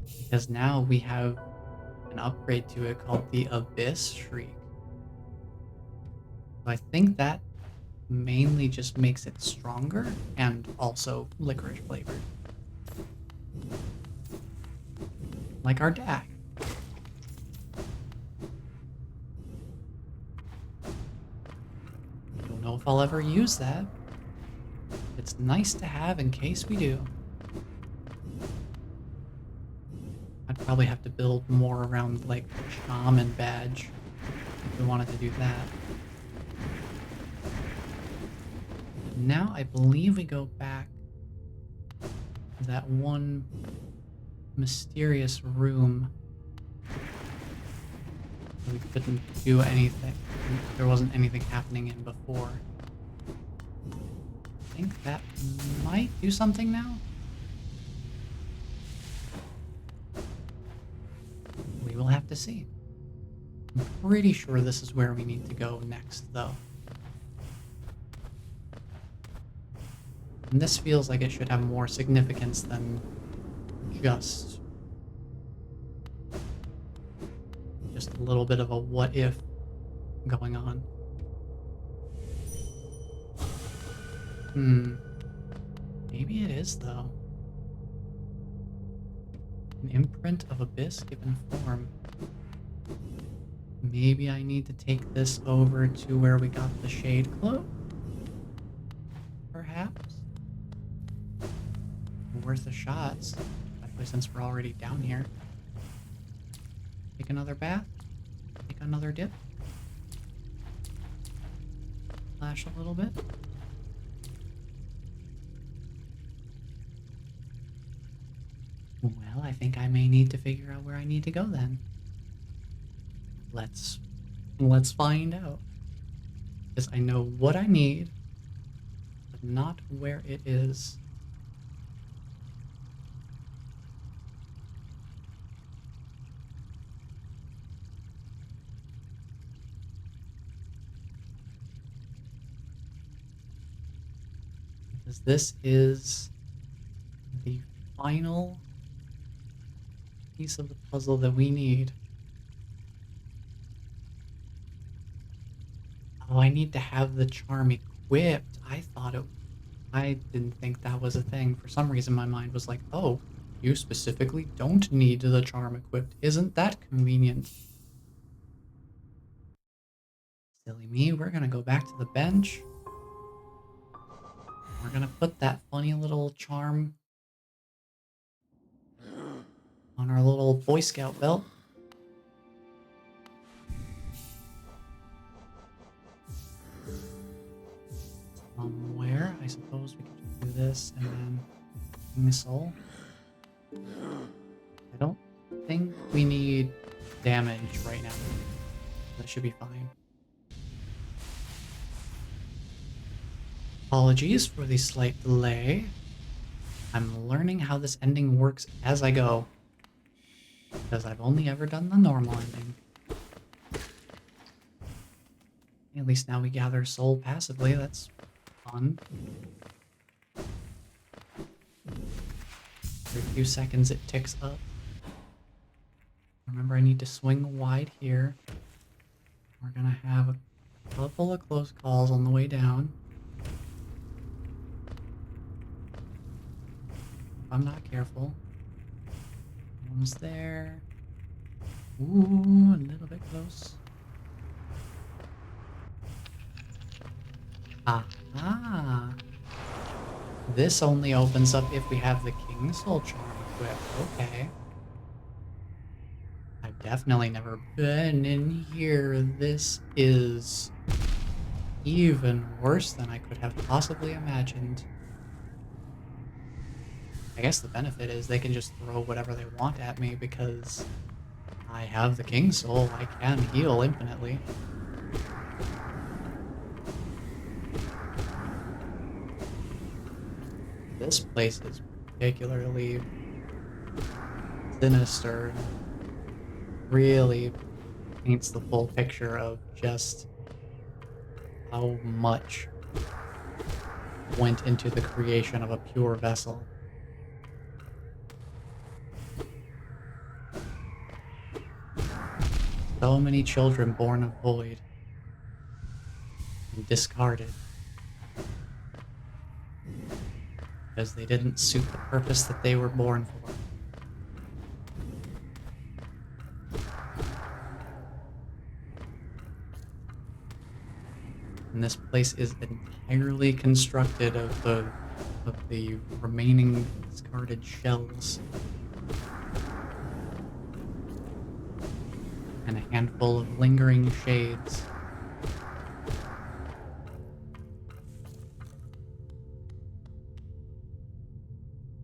because now we have an upgrade to it called the Abyss Shriek. So I think that mainly just makes it stronger and also licorice flavored. Like our DAC. Don't know if I'll ever use that. It's nice to have in case we do. I'd probably have to build more around like the shaman badge if we wanted to do that. Now I believe we go back to that one mysterious room. We couldn't do anything. There wasn't anything happening in before. I think that might do something now. to see. I'm pretty sure this is where we need to go next, though. And this feels like it should have more significance than just a little bit of a what if going on. Maybe it is, though. An imprint of abyss given form. Maybe I need to take this over to where we got the shade cloak? Perhaps? Worth a shot, especially since we're already down here. Take another bath? Take another dip? Flash a little bit? Well, I think I may need to figure out where I need to go then. Let's find out. Because I know what I need, but not where it is. Because this is the final piece of the puzzle that we need. Oh, I need to have the charm equipped. I didn't think that was a thing. For some reason, my mind was like, oh, you specifically don't need the charm equipped. Isn't that convenient? Silly me, we're gonna go back to the bench. We're gonna put that funny little charm on our little Boy Scout belt. Somewhere, I suppose we could just do this and then King the Soul. I don't think we need damage right now. That should be fine. Apologies for the slight delay. I'm learning how this ending works as I go, because I've only ever done the normal ending. At least now we gather soul passively, that's fun. Every few seconds it ticks up. Remember, I need to swing wide here. We're gonna have a couple of close calls on the way down. If I'm not careful. Almost there. Ooh, a little bit close. Ah. This only opens up if we have the King Soul Charm equipped. Okay. I've definitely never been in here. This is even worse than I could have possibly imagined. I guess the benefit is they can just throw whatever they want at me because I have the King Soul. I can heal infinitely. This place is particularly sinister. Really paints the full picture of just how much went into the creation of a pure vessel. So many children born of void and discarded because they didn't suit the purpose that they were born for. And this place is entirely constructed of the remaining discarded shells. And a handful of lingering shades.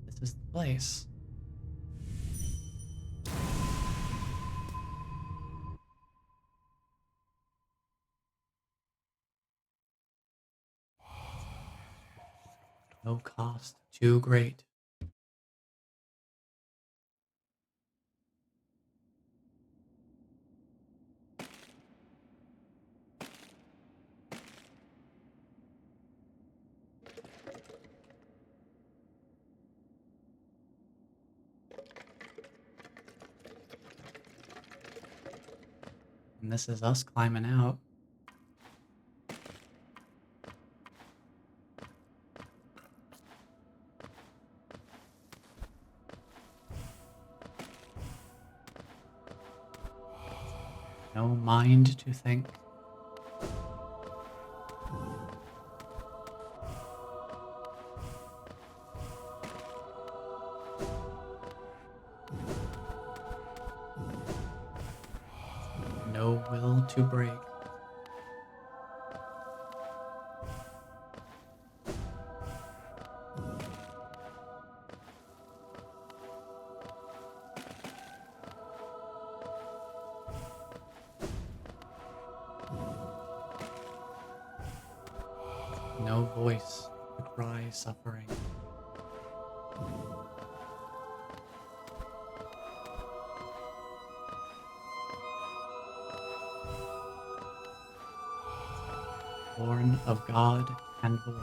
This is the place. No cost too great. And this is us climbing out. No mind to think. No will to break. No voice to cry suffering. Born of God and void.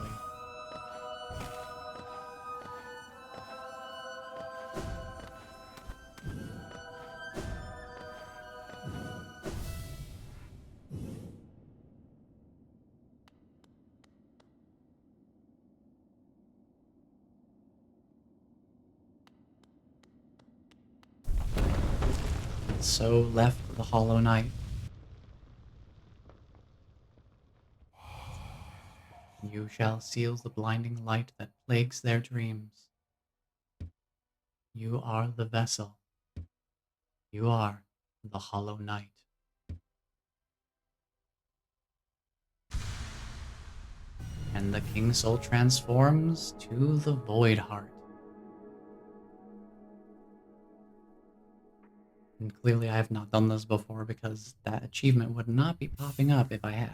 And so left the hollow night. You shall seal the blinding light that plagues their dreams. You are the vessel. You are the hollow night. And the King Soul transforms to the Void Heart. And clearly I have not done this before because that achievement would not be popping up if I had.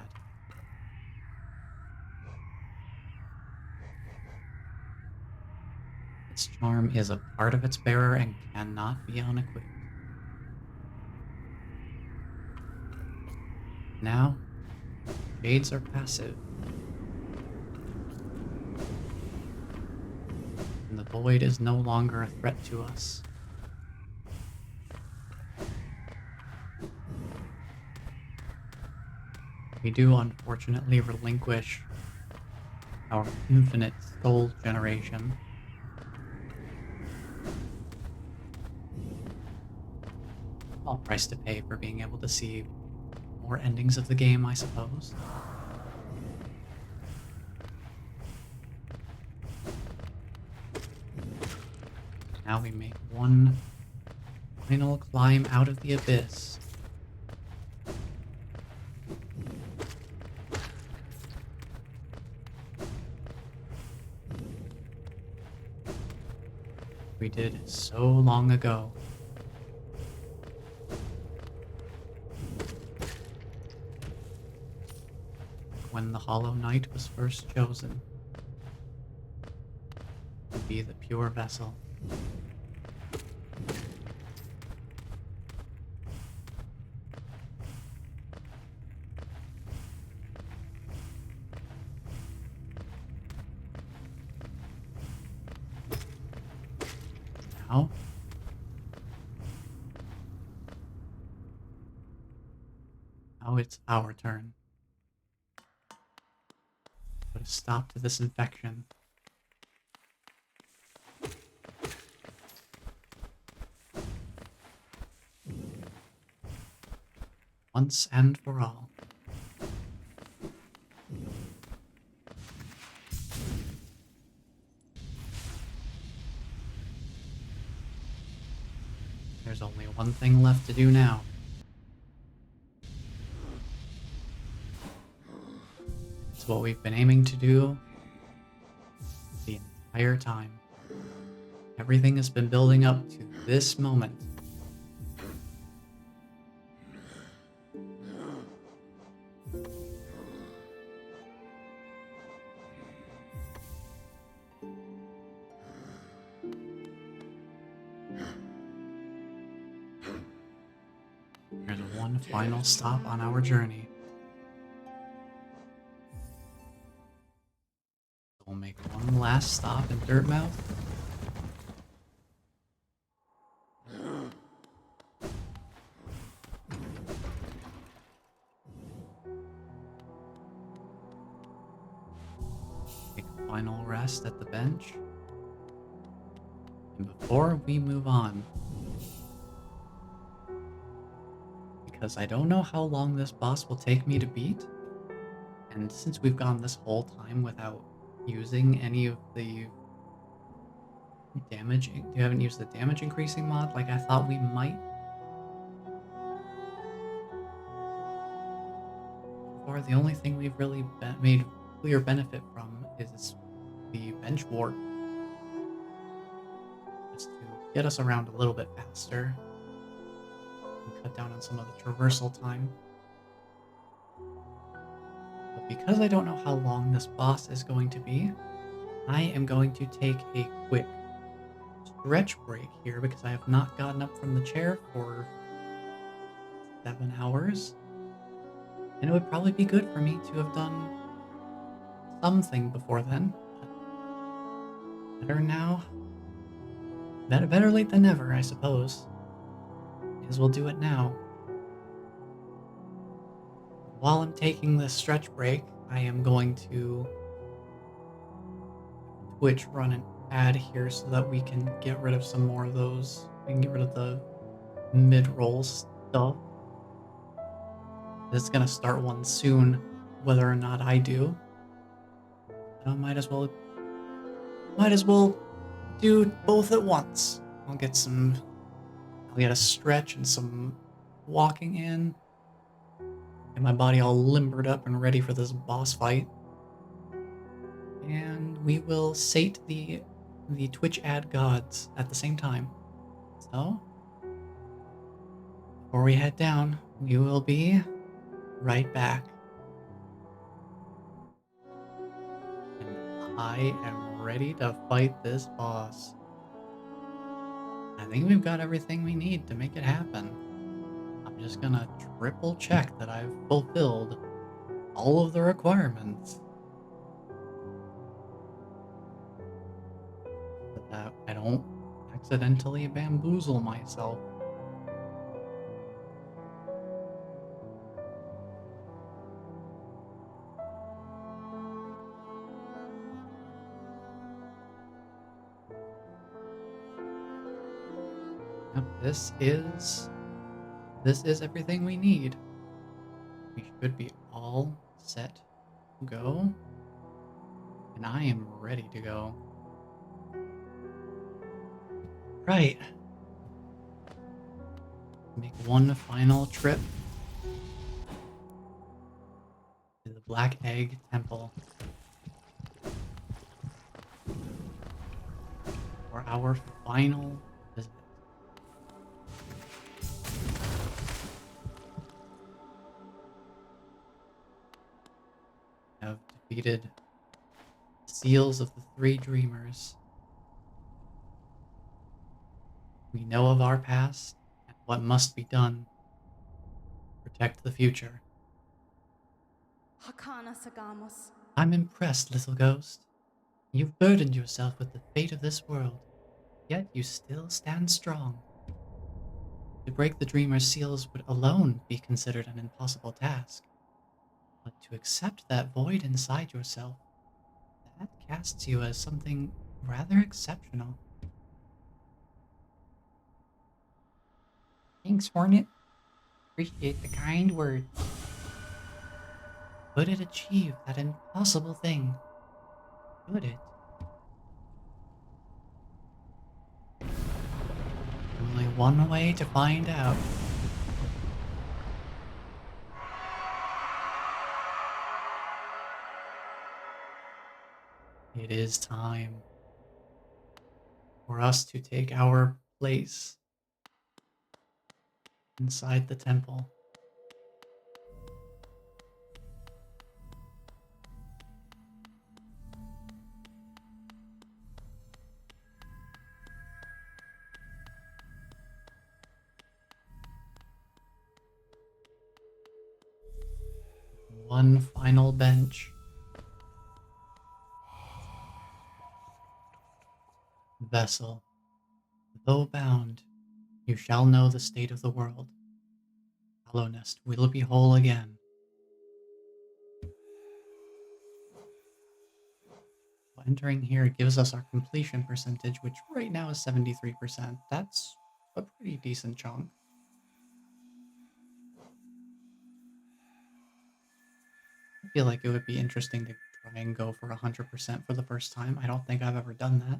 Its charm is a part of its bearer and cannot be unequipped. Now, shades are passive. And the void is no longer a threat to us. We do unfortunately relinquish our infinite soul generation. Small price to pay for being able to see more endings of the game, I suppose. Now we make one final climb out of the abyss. We did so long ago. When the Hollow Knight was first chosen to be the pure vessel. Now it's our turn. Put a stop to this infection. Once and for all. There's only one thing left to do now. It's what we've been aiming to do the entire time. Everything has been building up to this moment. There's one final stop on our journey. We'll make one last stop in Dirtmouth. final rest at the bench. And before we move on, because I don't know how long this boss will take me to beat, and since we've gone this whole time without using any of the damage, you haven't used the damage increasing mod like I thought we might. Or the only thing we've really made clear benefit from is the BenchWarp, just to get us around a little bit faster and cut down on some of the traversal time. But because I don't know how long this boss is going to be, I am going to take a quick stretch break here because I have not gotten up from the chair for 7 hours. And it would probably be good for me to have done something before then. But better now. Better late than never, I suppose. May as well do it now. While I'm taking this stretch break, I am going to Twitch run an ad here so that we can get rid of some more of those. We can get rid of the mid-roll stuff. It's gonna start one soon, whether or not I do. I might as well do both at once. I'll get a stretch and some walking in. Get my body all limbered up and ready for this boss fight. And we will sate the Twitch ad gods at the same time. So, before we head down, we will be right back. And I am ready to fight this boss. I think we've got everything we need to make it happen. I'm just gonna triple check that I've fulfilled all of the requirements. So that I don't accidentally bamboozle myself. Yep, this is everything we need. We should be all set to go. And I am ready to go. Right. Make one final trip to the Black Egg Temple for our final visit. Have defeated seals of the three dreamers. We know of our past and what must be done to protect the future. Hakana Sagamos. I'm impressed, little ghost. You've burdened yourself with the fate of this world, yet you still stand strong. To break the dreamer's seals would alone be considered an impossible task. But to accept that void inside yourself, that casts you as something rather exceptional. Thanks, Hornet. Appreciate the kind words. Could it achieve that impossible thing? Could it? Only one way to find out. It is time for us to take our place inside the temple. One final bench. Vessel, though bound, you shall know the state of the world. Hallownest will be whole again. entering here, it gives us our completion percentage, which right now is 73%. That's a pretty decent chunk. I feel like it would be interesting to try and go for 100% for the first time. I don't think I've ever done that.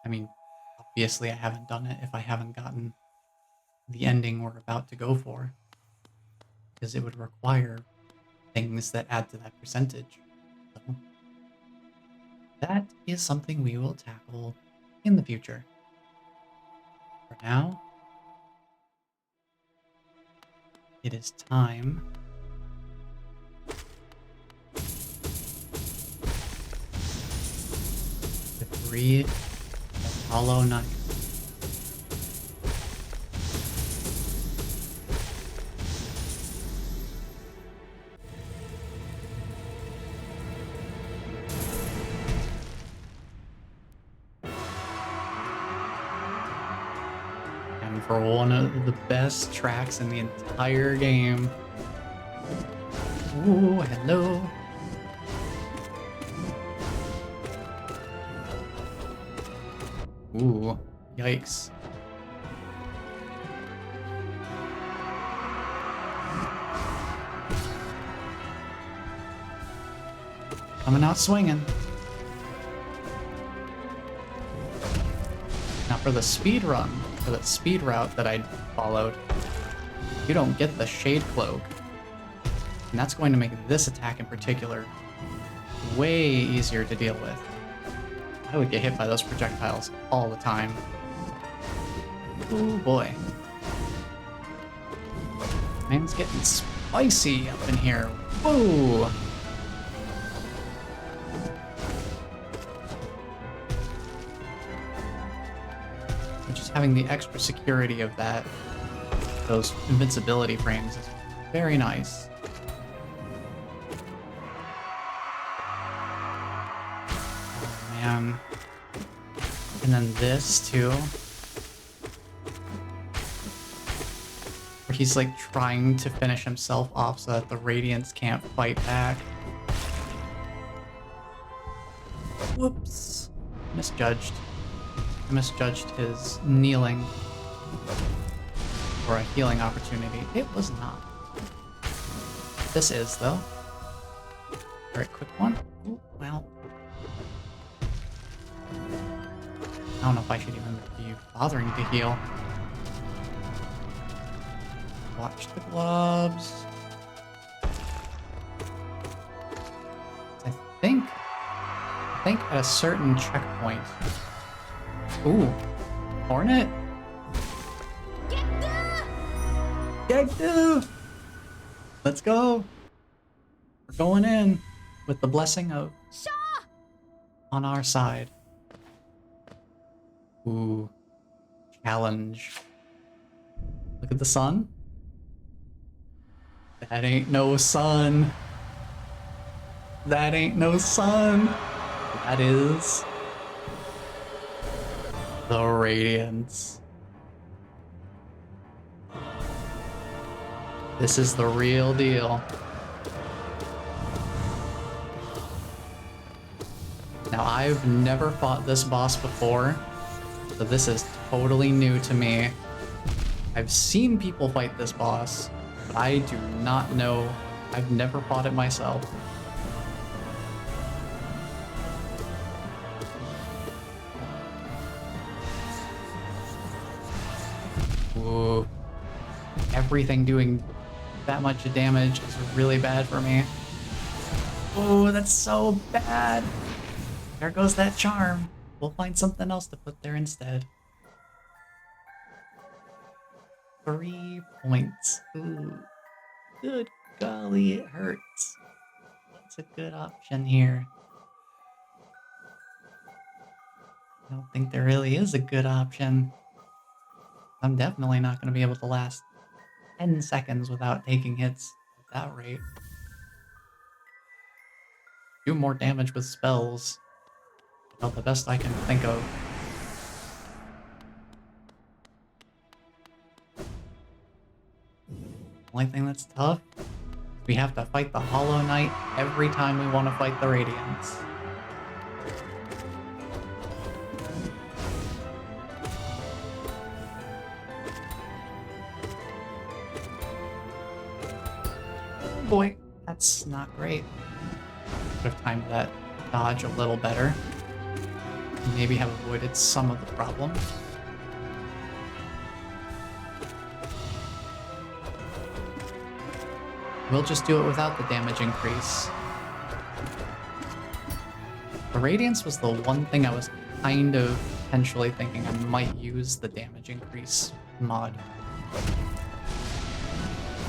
I mean, obviously I haven't done it if I haven't gotten the ending we're about to go for, because it would require things that add to that percentage. So that is something we will tackle in the future. For now, it is time to breathe the Hollow Knight. And for one of the best tracks in the entire game. Ooh, hello. Ooh, yikes. Coming out swinging. Now for the speed run, for that speed route that I followed, you don't get the Shade Cloak. And that's going to make this attack in particular way easier to deal with. I would get hit by those projectiles all the time. Oh boy. Man's getting spicy up in here. Whoa! Just having the extra security of that, those invincibility frames is very nice. And then this too, where he's like trying to finish himself off so that the Radiants can't fight back. Whoops, misjudged. I misjudged his kneeling for a healing opportunity. It was not. This is though. Very quick one. Ooh, well. I don't know if I should even be bothering to heal. Watch the gloves. I think at a certain checkpoint. Ooh, Hornet? Gekdu! Let's go. We're going in with the blessing of on our side. Ooh, challenge. Look at the sun. That ain't no sun. That ain't no sun. That is the Radiance. This is the real deal. Now, I've never fought this boss before, so this is totally new to me. I've seen people fight this boss, but I do not know. I've never fought it myself. Ooh. Everything doing that much damage is really bad for me. Oh, that's so bad. There goes that charm. We'll find something else to put there instead. 3 points. Ooh. Good golly, it hurts. That's a good option here. I don't think there really is a good option. I'm definitely not going to be able to last 10 seconds without taking hits at that rate. Do more damage with spells. About the best I can think of. Only thing that's tough, we have to fight the Hollow Knight every time we want to fight the Radiants. Oh boy, that's not great. Could have timed that dodge a little better. Maybe have avoided some of the problem. We'll just do it without the damage increase. The Radiance was the one thing I was kind of potentially thinking I might use the damage increase mod.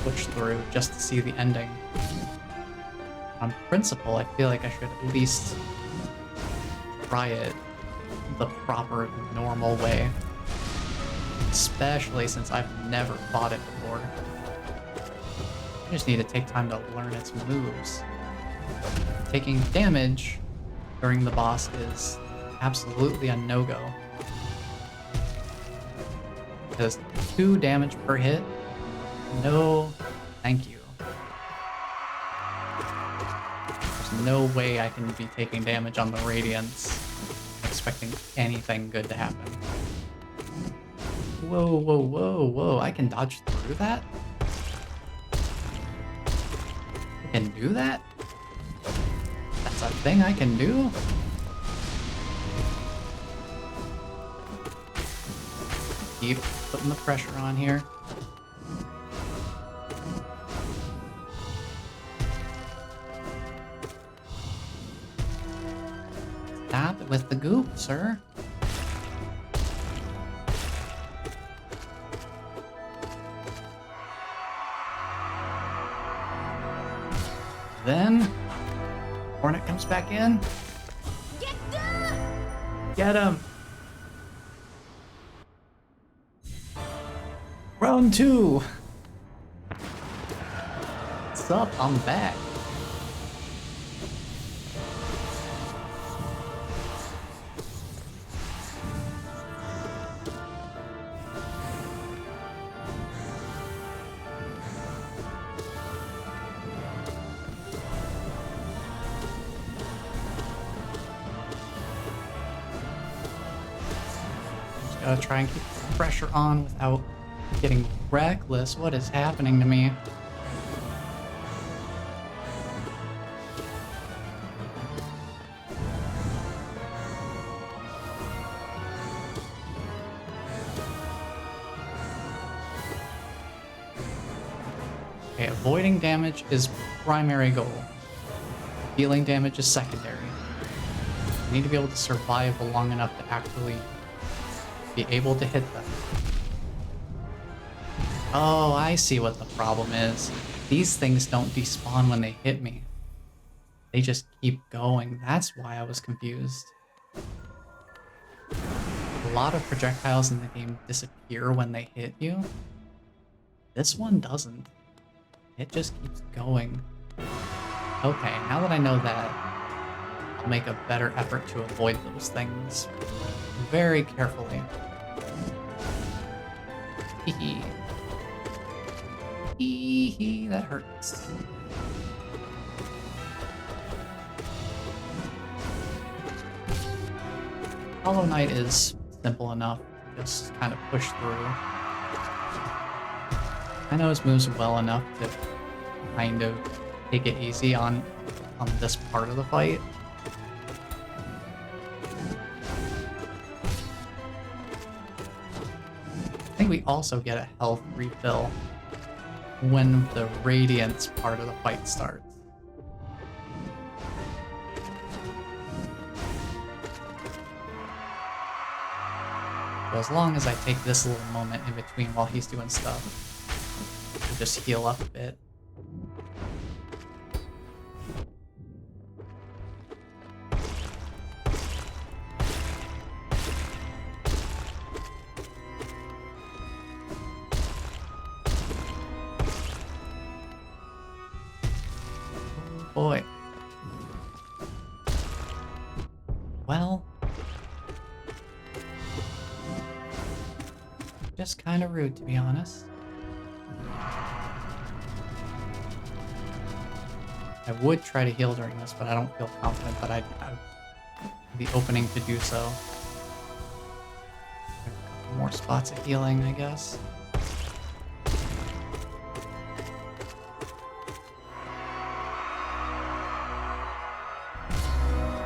Push through just to see the ending. On principle, I feel like I should at least try it the proper, normal way. Especially since I've never fought it before. I just need to take time to learn its moves. Taking damage during the boss is absolutely a no-go. Because 2 damage per hit? No, thank you. There's no way I can be taking damage on the Radiance, expecting anything good to happen. Whoa, whoa, whoa, whoa, I can dodge through that? I can do that? That's a thing I can do? Keep putting the pressure on here. Stop it with the goop, sir. Then, Hornet comes back in. Get him! Round 2! What's up? I'm back. Gotta try and keep the pressure on without getting reckless. What is happening to me? Okay, avoiding damage is primary goal. Dealing damage is secondary. I need to be able to survive long enough to actually be able to hit them. Oh, I see what the problem is. These things don't despawn when they hit me. They just keep going. That's why I was confused. A lot of projectiles in the game disappear when they hit you. This one doesn't. It just keeps going. Okay, now that I know that, I'll make a better effort to avoid those things very carefully. Hee hee, that hurts. Hollow Knight is simple enough to just kind of push through. I know his moves well enough to kind of take it easy on this part of the fight. I think we also get a health refill when the Radiance part of the fight starts. So as long as I take this little moment in between while he's doing stuff, to just heal up a bit. Boy. Well, just kind of rude, to be honest. I would try to heal during this, but I don't feel confident that I'd have the opening to do so. A couple more spots of healing, I guess.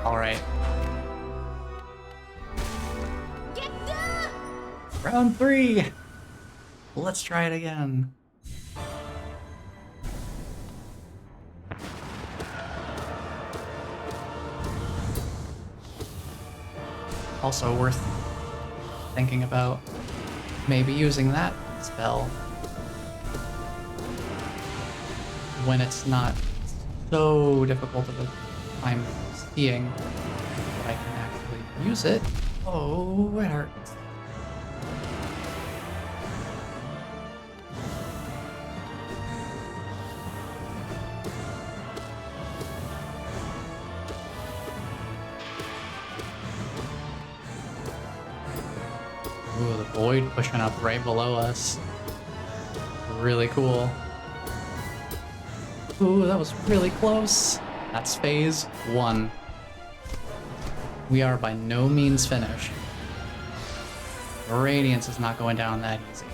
Alright. Round 3! Let's try it again. Also worth thinking about maybe using that spell when it's not so difficult of a time seeing that I can actually use it. Oh, it hurts. Ooh, the void pushing up right below us. Really cool. Ooh, that was really close. That's phase 1. We are by no means finished. Radiance is not going down that easy.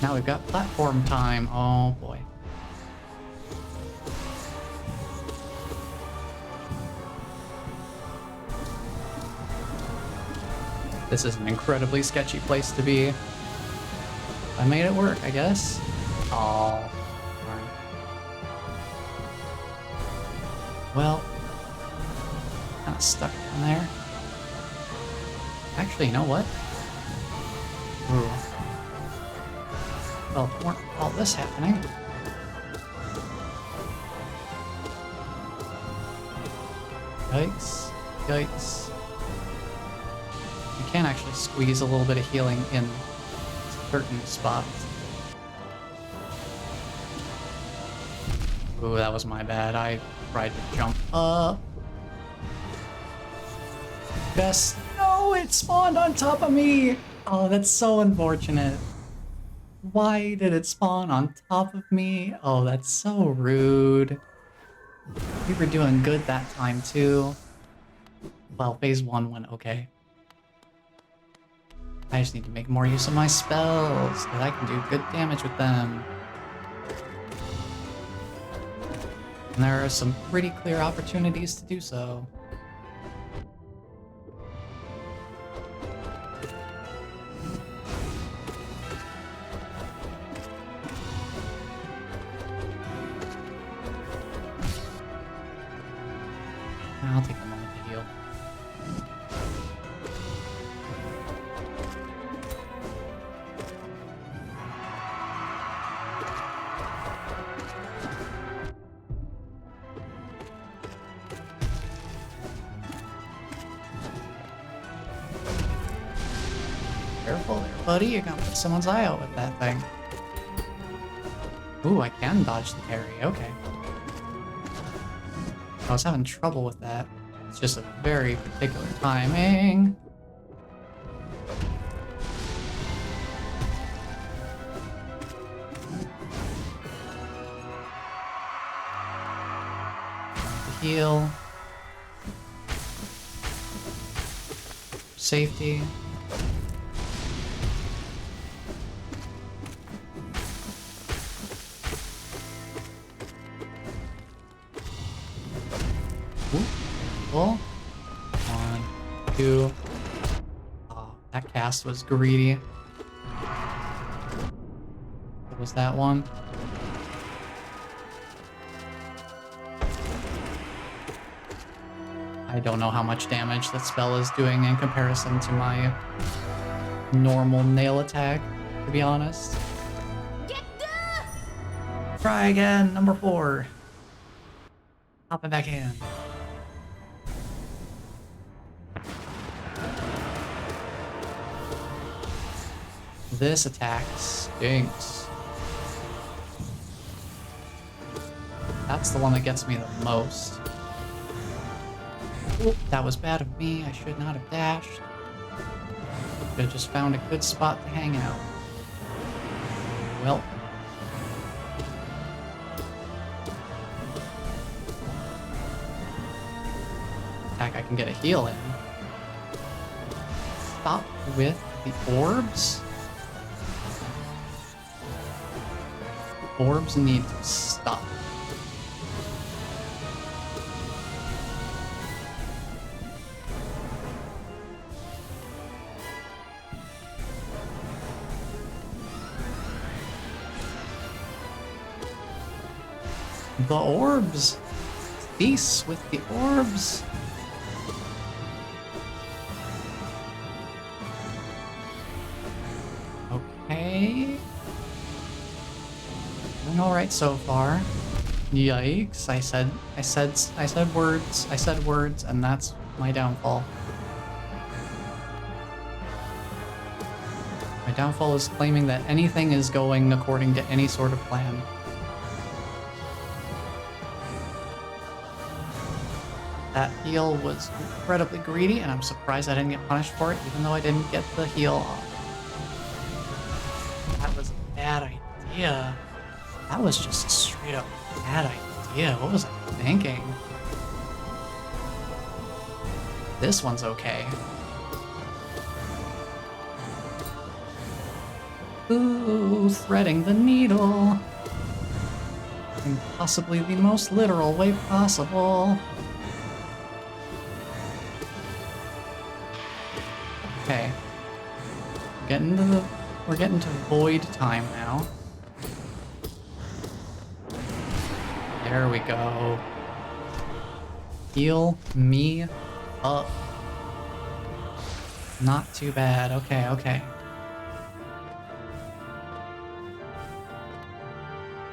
Now we've got platform time. Oh boy. This is an incredibly sketchy place to be. I made it work, I guess. Oh, darn. Well, kind of stuck down there. Actually, you know what? Ooh. Well, if it weren't for all this happening. Yikes. Yikes. You can actually squeeze a little bit of healing in certain spots. Ooh, that was my bad. I tried to jump up. Best. No, it spawned on top of me! Oh, that's so unfortunate. Why did it spawn on top of me? Oh, that's so rude. We were doing good that time, too. Well, phase 1 went okay. I just need to make more use of my spells, because I can do good damage with them. And there are some pretty clear opportunities to do so. I'll take a moment to heal. Careful there, buddy. You're gonna put someone's eye out with that thing. Ooh, I can dodge the parry. Okay. I was having trouble with that. It's just a very particular timing. Heal. Safety. Ooh. 1, 2. Oh, that cast was greedy. What was that one? I don't know how much damage that spell is doing in comparison to my normal nail attack, to be honest. Try again, number 4. Hop it back in. This attack stinks. That's the one that gets me the most. Oop, that was bad of me. I should not have dashed. Should have just found a good spot to hang out. Well. Attack I can get a heal in. Stop with the orbs? Orbs need to stop. The orbs! Cease with the orbs! Okay. Doing alright so far. Yikes, I said words, and that's my downfall. My downfall is claiming that anything is going according to any sort of plan. That heal was incredibly greedy, and I'm surprised I didn't get punished for it, even though I didn't get the heal off. That was a bad idea. That was just a straight up bad idea. What was I thinking? This one's okay. Ooh, threading the needle. In possibly the most literal way possible. Okay. We're getting to void time now. There we go. Heal me up. Not too bad. Okay, okay.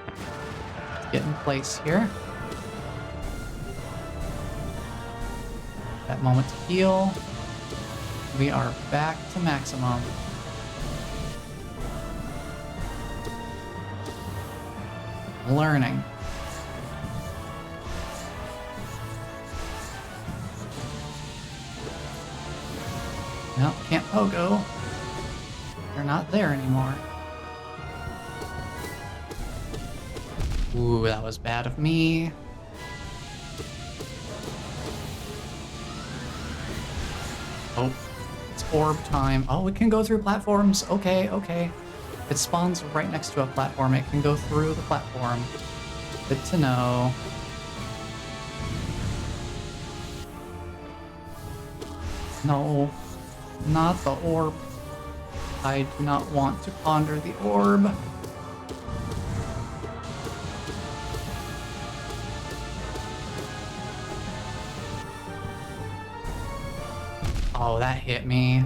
Let's get in place here. That moment to heal. We are back to maximum. Learning. Nope, can't pogo. They're not there anymore. Ooh, that was bad of me. Oh, it's orb time. Oh, it can go through platforms. Okay, okay. It spawns right next to a platform. It can go through the platform. Good to know. No, not the orb. I do not want to ponder the orb. Oh, that hit me.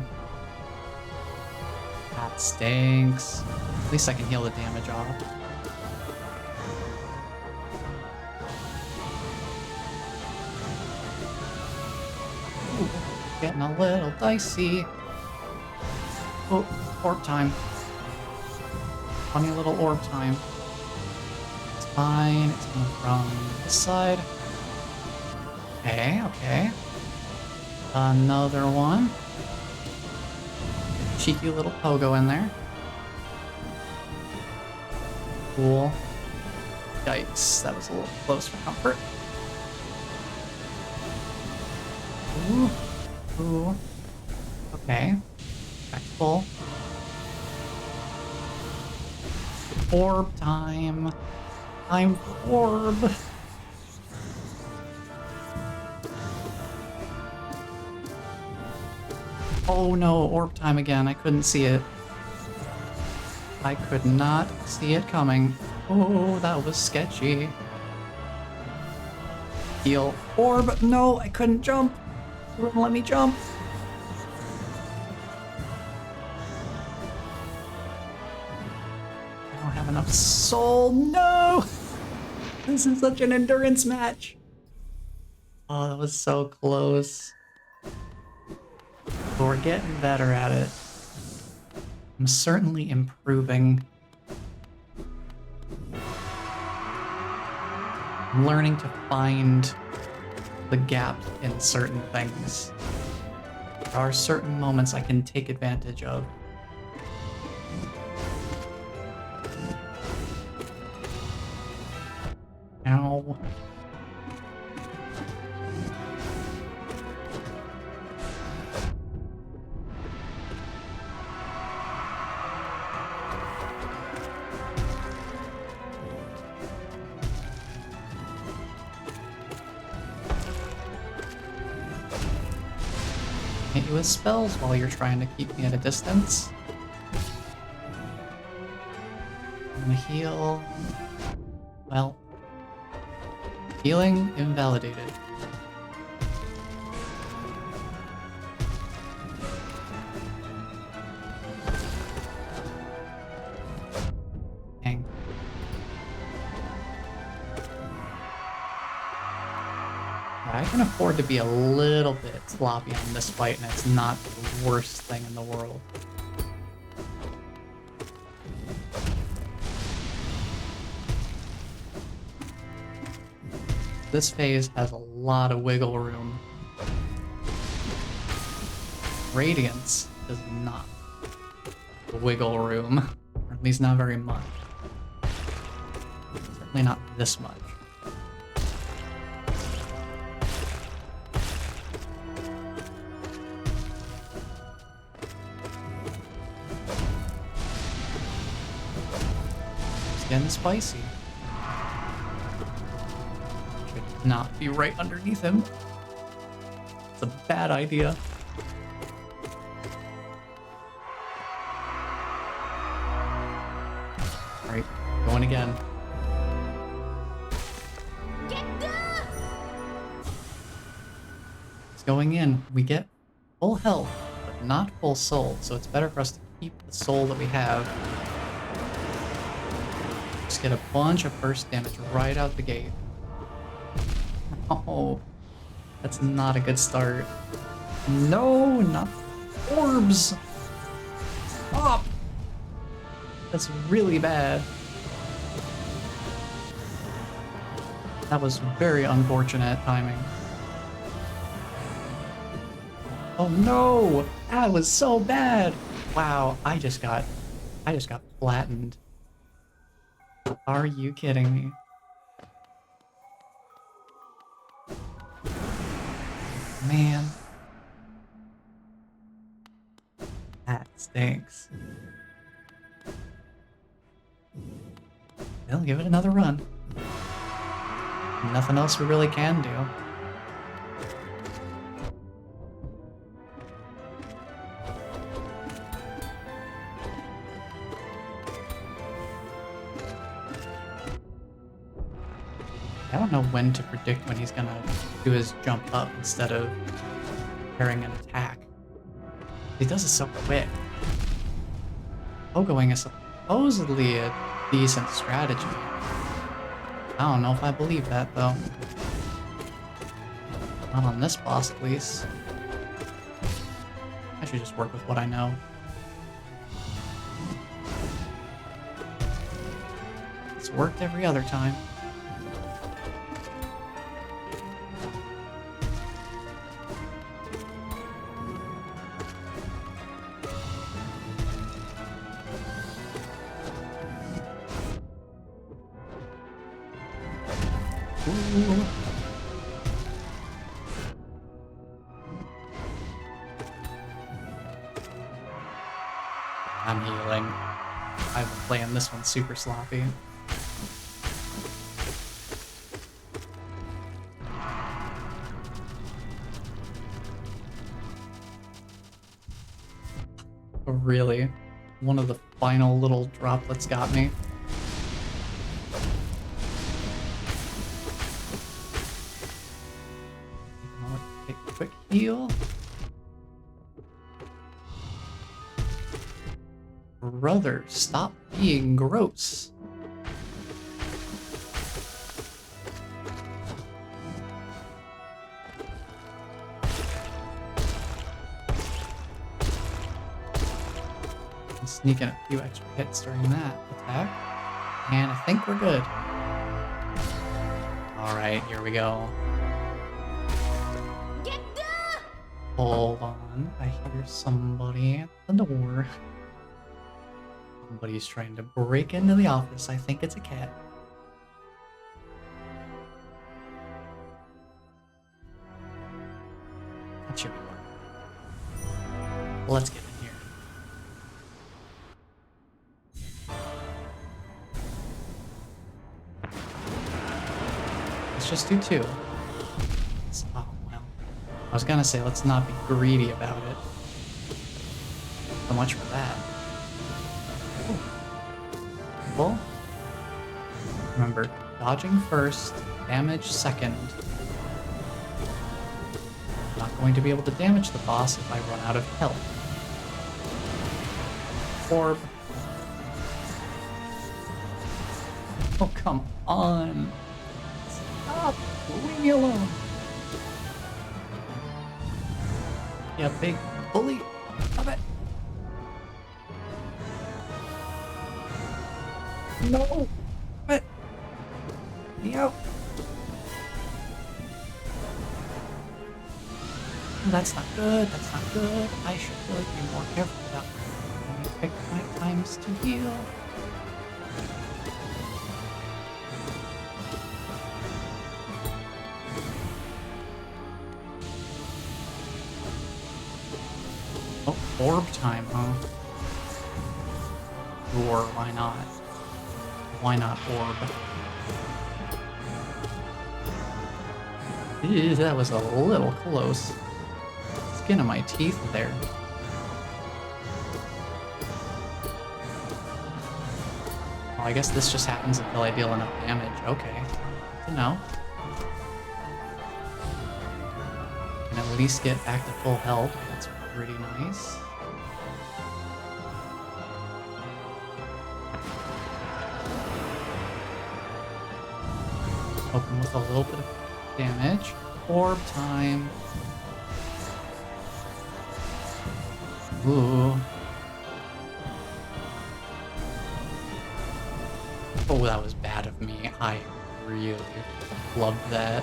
That stinks. At least I can heal the damage off. Ooh, getting a little dicey. Oh, orb time. Funny little orb time. It's fine. It's coming from this side. Okay, okay. Another one. Cheeky little pogo in there. Cool. Yikes, that was a little close for comfort. Ooh. Ooh. Okay. Back to full. Orb time. Time for orb. Oh no, orb time again. I couldn't see it. I could not see it coming. Oh, that was sketchy. Heal. Orb! No, I couldn't jump! It wouldn't let me jump! I don't have enough soul. No! This is such an endurance match. Oh, that was so close. But we're getting better at it. I'm certainly improving. I'm learning to find the gap in certain things. There are certain moments I can take advantage of. Ow. hit you with spells while you're trying to keep me at a distance. I'm gonna heal. Well, healing invalidated. Dang. Yeah, I can afford to be a little bit sloppy on this fight, and it's not the worst thing in the world. This phase has a lot of wiggle room. Radiance does not. Wiggle room. Or at least not very much. Certainly not this much. It's getting spicy. Should not be right underneath him. It's a bad idea. Alright, going again. It's going in. We get full health, but not full soul, so it's better for us to keep the soul that we have. Just get a bunch of burst damage right out the gate. Oh, that's not a good start. No, not orbs. Stop. That's really bad. That was very unfortunate timing. Oh no! That was so bad! Wow, I just got flattened. Are you kidding me? Man. That stinks. They'll give it another run. Nothing else we really can do. I don't know when to predict when he's gonna do his jump up instead of preparing an attack. He does it so quick. Pogoing is supposedly a decent strategy. I don't know if I believe that, though. Not on this boss, at least. I should just work with what I know. It's worked every other time. Ooh. I'm healing. I've been playing this one super sloppy. Really? One of the final little droplets got me. Take a quick heal. Brother, stop being gross. And sneak in a few extra hits during that attack. And I think we're good. Alright, here we go. Hold on, I hear somebody at the door. Somebody's trying to break into the office. I think it's a cat. That should be one. Let's get in here. Let's just do two. Oh, well. I was gonna say, let's not be greedy about it. So much for that. Ooh. Well, remember, dodging first, damage second. I'm not going to be able to damage the boss if I run out of health. Orb. Oh, come on. Stop. Leave me alone. Yeah, big bully. Stop it. No. What? Me out. That's not good. That's not good. I should really be more careful about when I pick my times to heal. Oh, orb time, huh? Or why not? Why not orb? Ew, that was a little close. Skin of my teeth there. Well, I guess this just happens until I deal enough damage. Okay. Good to know. Can at least get back to full health. That's pretty nice. Open with a little bit of damage. Orb time. Ooh. Oh, that was bad of me. I really loved that.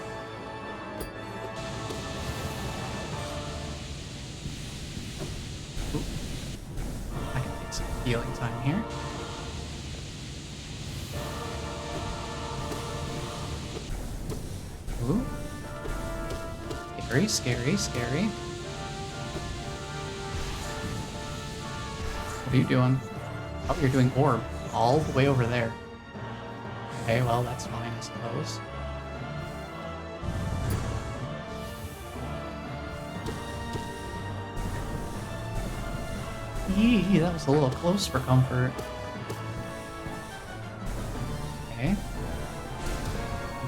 Ooh. I can take some healing time here. Ooh. Scary, scary, scary. What are you doing? Oh, you're doing orb all the way over there. Okay, well, that's fine, I suppose. Yee, that was a little close for comfort. Okay.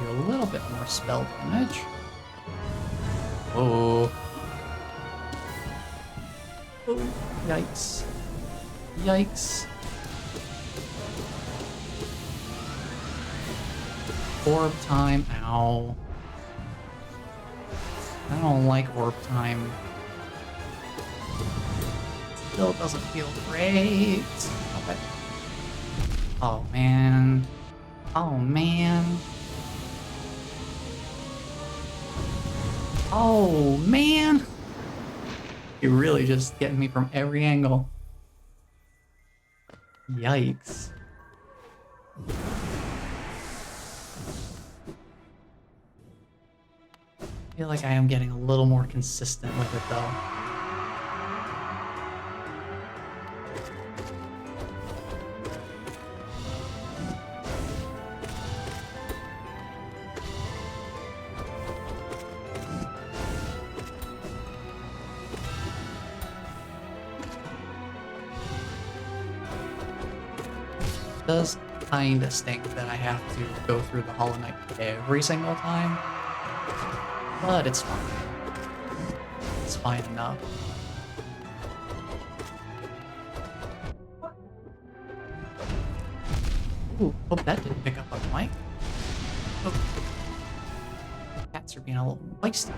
Do a little bit more spell damage. Whoa. Oh, yikes. Yikes. Orb time. Ow. I don't like orb time. Still doesn't feel great. Okay. Oh, man. Oh, man. Oh, man. You're really just getting me from every angle. Yikes. I feel like I am getting a little more consistent with it, though. Does kinda stink that I have to go through the Hollow Knight every single time, but it's fine. It's fine enough. Ooh, hope that didn't pick up on the mic. Oh. Cats are being a little feisty.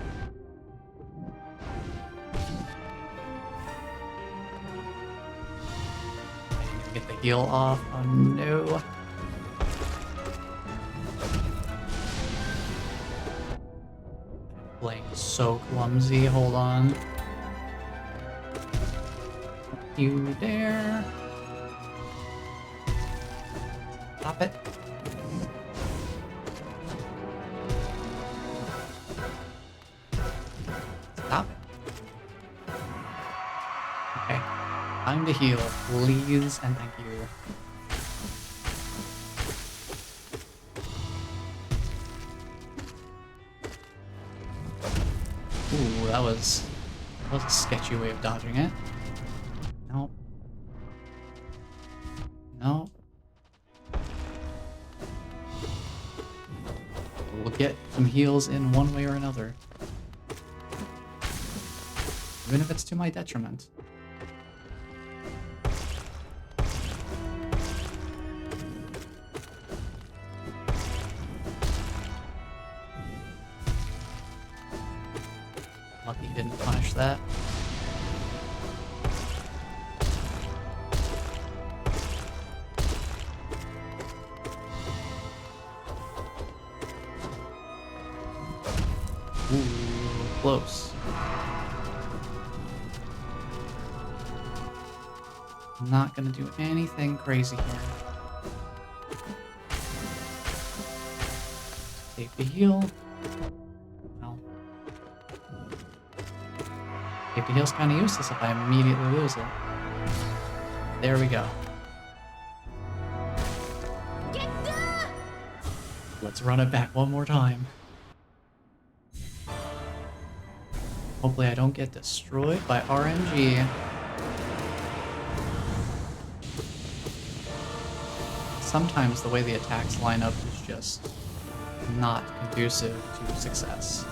Get the heal off. Oh no. Playing so clumsy. Hold on. Don't you dare. Stop it. Stop it. Okay. Time to heal, please, and thank you. Ooh, that was a sketchy way of dodging it. Nope. Nope. We'll get some heals in one way or another. Even if it's to my detriment. Lucky didn't punish that. Ooh, close. I'm not gonna do anything crazy here. Take the heal. Well, take the heal's kind of useless if I immediately lose it. There we go. Let's run it back one more time. Hopefully I don't get destroyed by RNG. Sometimes the way the attacks line up is just not conducive to success.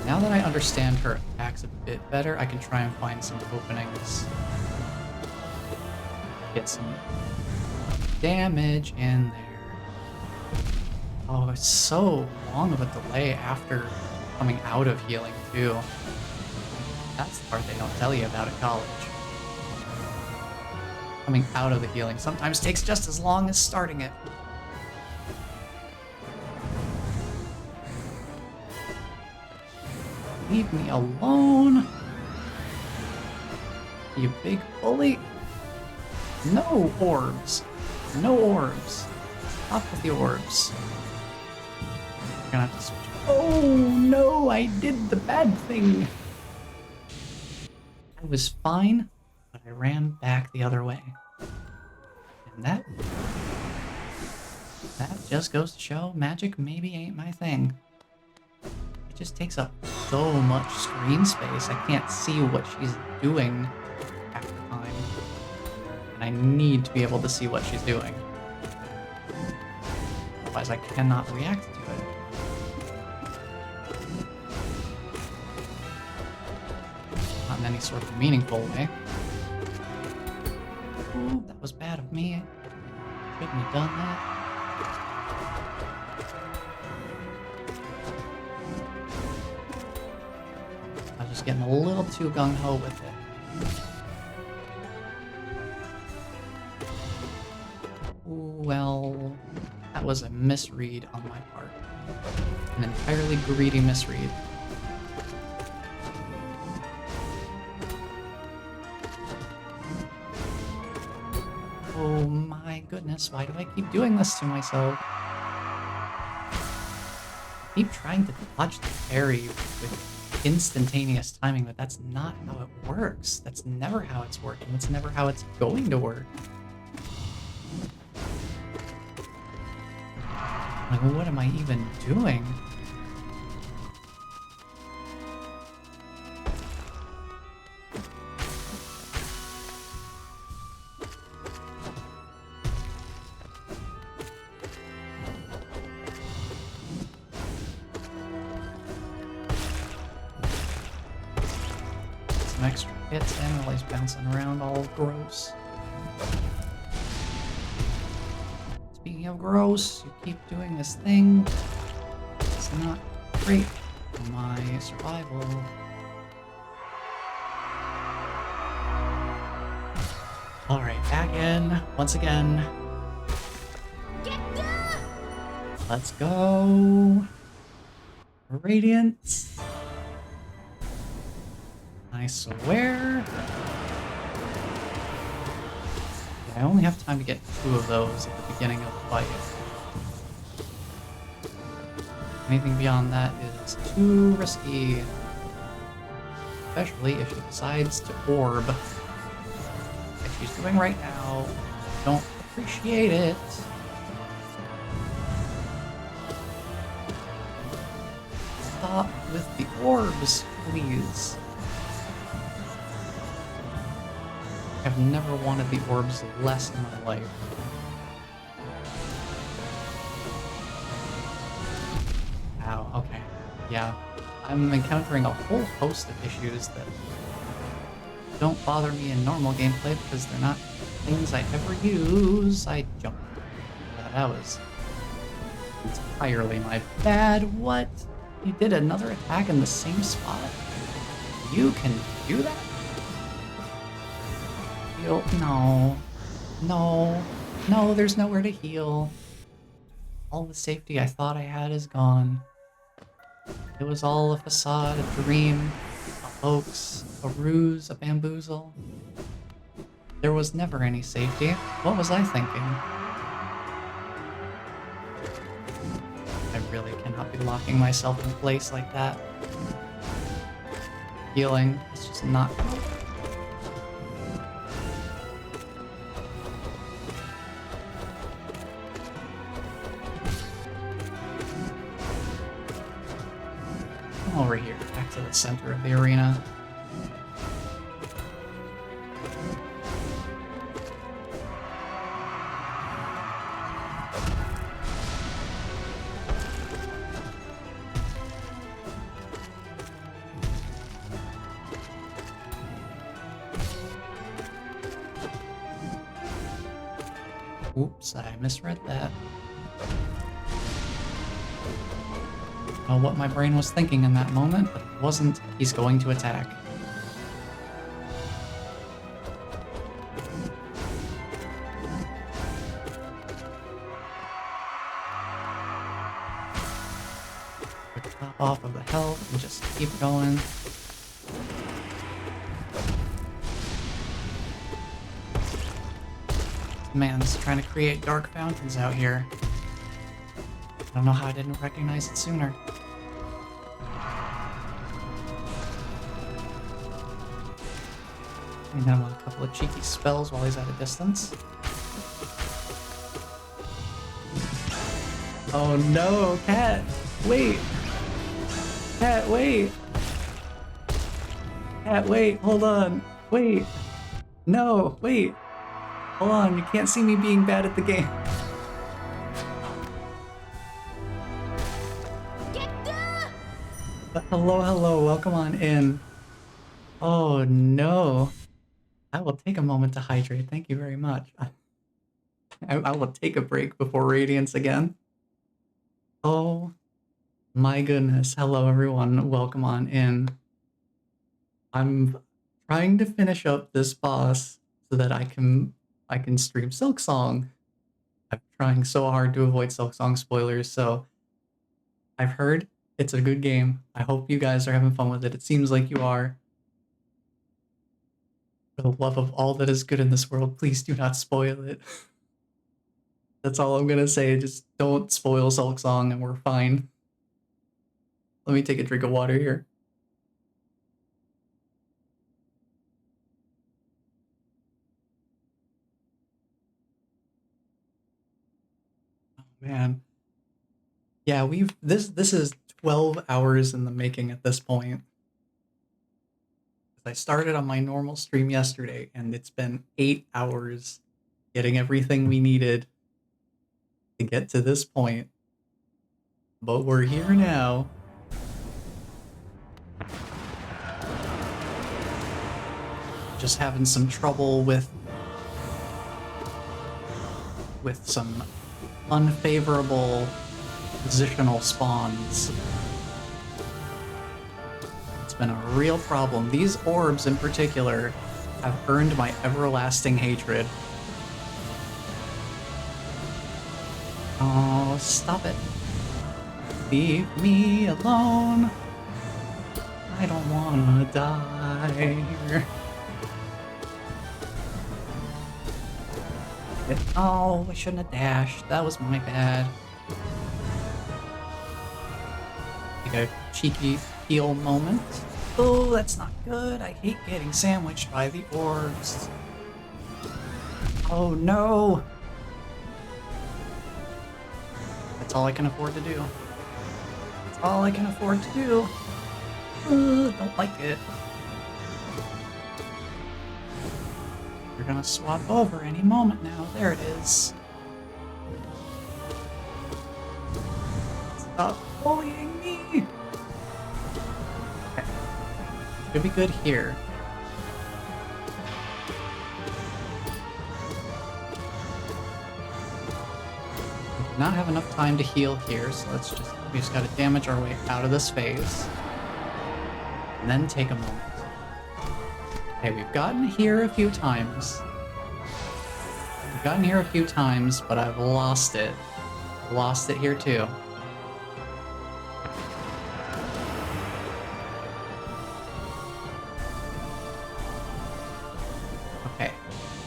Now that I understand her attacks a bit better, I can try and find some openings. Get some damage in there. Oh, it's so long of a delay after coming out of healing, too. That's the part they don't tell you about at college. Coming out of the healing sometimes takes just as long as starting it. Leave me alone, you big bully. No orbs. No orbs. Stop with the orbs. We're gonna have to switch. Oh no, I did the bad thing. I was fine, but I ran back the other way. And that just goes to show magic maybe ain't my thing. It just takes up so much screen space. I can't see what she's doing half the time. And I need to be able to see what she's doing. Otherwise I cannot react to it. Not in any sort of meaningful way. Ooh, that was bad of me. Shouldn't have done that. I was just getting a little too gung-ho with it. Ooh, well, that was a misread on my part. An entirely greedy misread. Oh my goodness, why do I keep doing this to myself? I keep trying to dodge the parry with instantaneous timing, but that's not how it works. That's never how it's working. That's never how it's going to work. Like, what am I even doing? Some extra hits in while he's bouncing around all gross. Speaking of gross, you keep doing this thing. It's not great for my survival. Alright, back in once again. Let's go. Radiant. I swear. I only have time to get 2 of those at the beginning of the fight. Anything beyond that is too risky. Especially if she decides to orb. Like she's doing right now. Don't appreciate it. stop with the orbs, please. I've never wanted the orbs less in my life. Ow, okay. Yeah, I'm encountering a whole host of issues that don't bother me in normal gameplay because they're not things I ever use. I jumped. Yeah, that was entirely my bad. What? You did another attack in the same spot? You can do that? Heal? No. No. No, there's nowhere to heal. All the safety I thought I had is gone. It was all a facade, a dream, a hoax, a ruse, a bamboozle. There was never any safety. What was I thinking? I really cannot be locking myself in place like that. Healing is just not... Come over here, back to the center of the arena. Oops, I misread that. I don't know what my brain was thinking in that moment, but it wasn't, he's going to attack. Quick top off of the health and just keep going. Man's trying to create dark fountains out here. I don't know how I didn't recognize it sooner. And then a couple of cheeky spells while he's at a distance. Oh no, Cat! Wait! Cat, wait! Cat, wait, hold on! Wait! No, wait! Hold on, you can't see me being bad at the game. But hello, hello, welcome on in. Oh no. I will take a moment to hydrate, thank you very much. I will take a break before Radiance again. Oh my goodness, hello everyone, welcome on in. I'm trying to finish up this boss so that I can stream Silksong. I'm trying so hard to avoid Silksong spoilers, so I've heard it's a good game. I hope you guys are having fun with it. It seems like you are. For the love of all that is good in this world, please do not spoil it. That's all I'm gonna say. Just don't spoil Silksong and we're fine. Let me take a drink of water here. Oh man. Yeah, this is 12 hours in the making at this point. I started on my normal stream yesterday, and it's been 8 hours getting everything we needed to get to this point. But we're here now. Just having some trouble with some unfavorable positional spawns. It's been a real problem. These orbs in particular have earned my everlasting hatred. Oh, stop it. Leave me alone. I don't wanna die here. Oh, I shouldn't have dashed. That was my bad. Take a cheeky heal moment. Oh, that's not good. I hate getting sandwiched by the orbs. Oh no! That's all I can afford to do. That's all I can afford to do. Don't like it. You're gonna swap over any moment now. There it is. Stop bullying me! Okay. Should be good here. We do not have enough time to heal here, so we just gotta damage our way out of this phase. And then take a moment. Okay, we've gotten here a few times. We've gotten here a few times, but I've lost it. Lost it here too. Okay,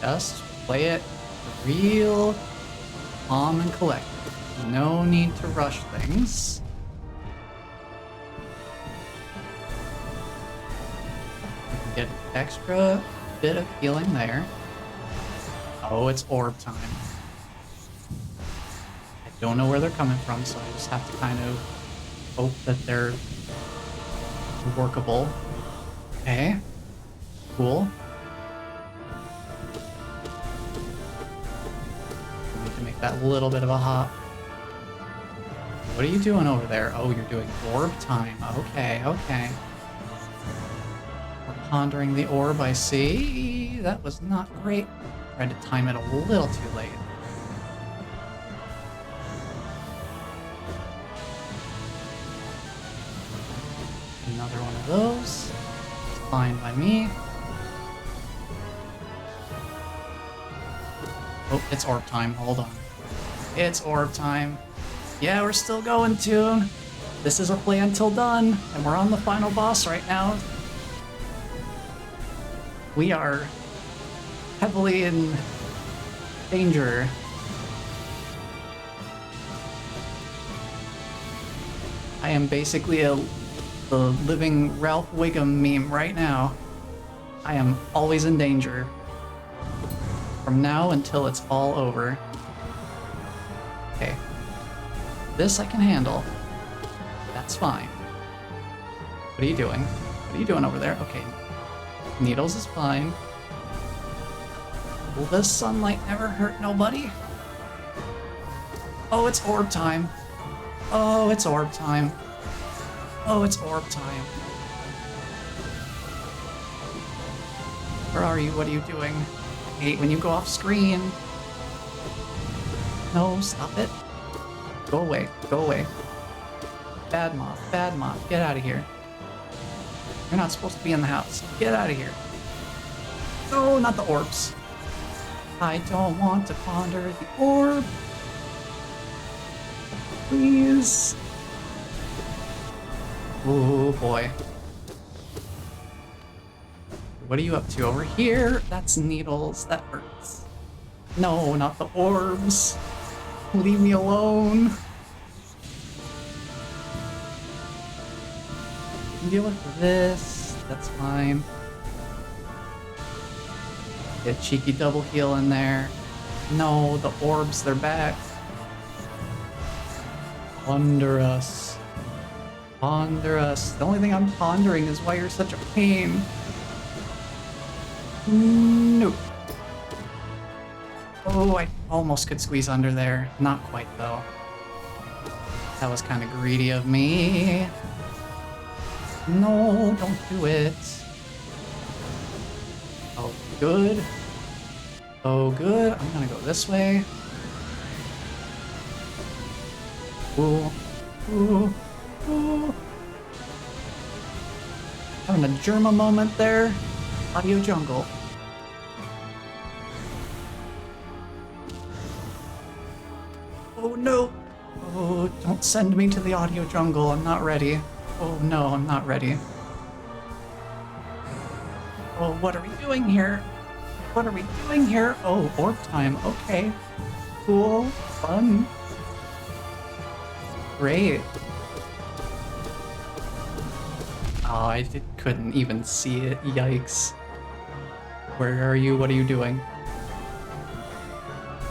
just play it real calm and collected. No need to rush things. Get an extra bit of healing there. Oh, it's orb time. I don't know where they're coming from, so I just have to kind of hope that they're workable. Okay. Cool. I need to make that little bit of a hop. What are you doing over there? Oh, you're doing orb time. Okay, okay. Pondering the orb, I see. That was not great. Tried to time it a little too late. Another one of those. It's fine by me. Oh, it's orb time. Hold on. It's orb time. Yeah, we're still going, Tune. This is a play until done, and we're on the final boss right now. We are heavily in danger. I am basically the living Ralph Wiggum meme right now. I am always in danger. From now until it's all over. Okay. This I can handle. That's fine. What are you doing? What are you doing over there? Okay. Needles is fine. Will this sunlight never hurt nobody? Oh, it's orb time. Oh, it's orb time. Oh, it's orb time. Where are you? What are you doing? I hate when you go off screen. No, stop it. Go away. Go away. Bad moth. Bad moth. Get out of here. You're not supposed to be in the house. Get out of here. No, not the orbs. I don't want to ponder the orb. Please. Oh boy. What are you up to over here? That's needles. That hurts. No, not the orbs. Leave me alone. Deal with this. That's fine. Get a cheeky double heal in there. No, the orbs, they're back. Ponder us. Ponder us. The only thing I'm pondering is why you're such a pain. Nope. Oh, I almost could squeeze under there. Not quite, though. That was kind of greedy of me. No, don't do it. Oh, good. Oh, good. I'm gonna go this way. Ooh. Ooh. Ooh. Having a Germa moment there. Audio jungle. Oh no! Oh, don't send me to the audio jungle. I'm not ready. Oh no, I'm not ready. Oh, what are we doing here? What are we doing here? Oh, orb time. Okay. Cool. Fun. Great. Oh, couldn't even see it. Yikes. Where are you? What are you doing?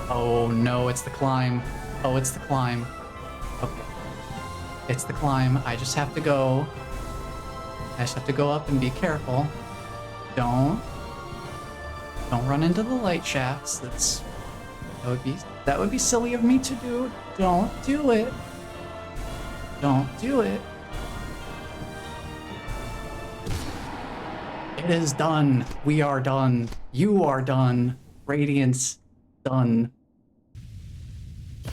Oh no, it's the climb. Oh, it's the climb. Okay. It's the climb. I just have to go. I just have to go up and be careful. Don't run into the light shafts. That would be silly of me to do. Don't do it. Don't do it. It is done. We are done. You are done. Radiance done.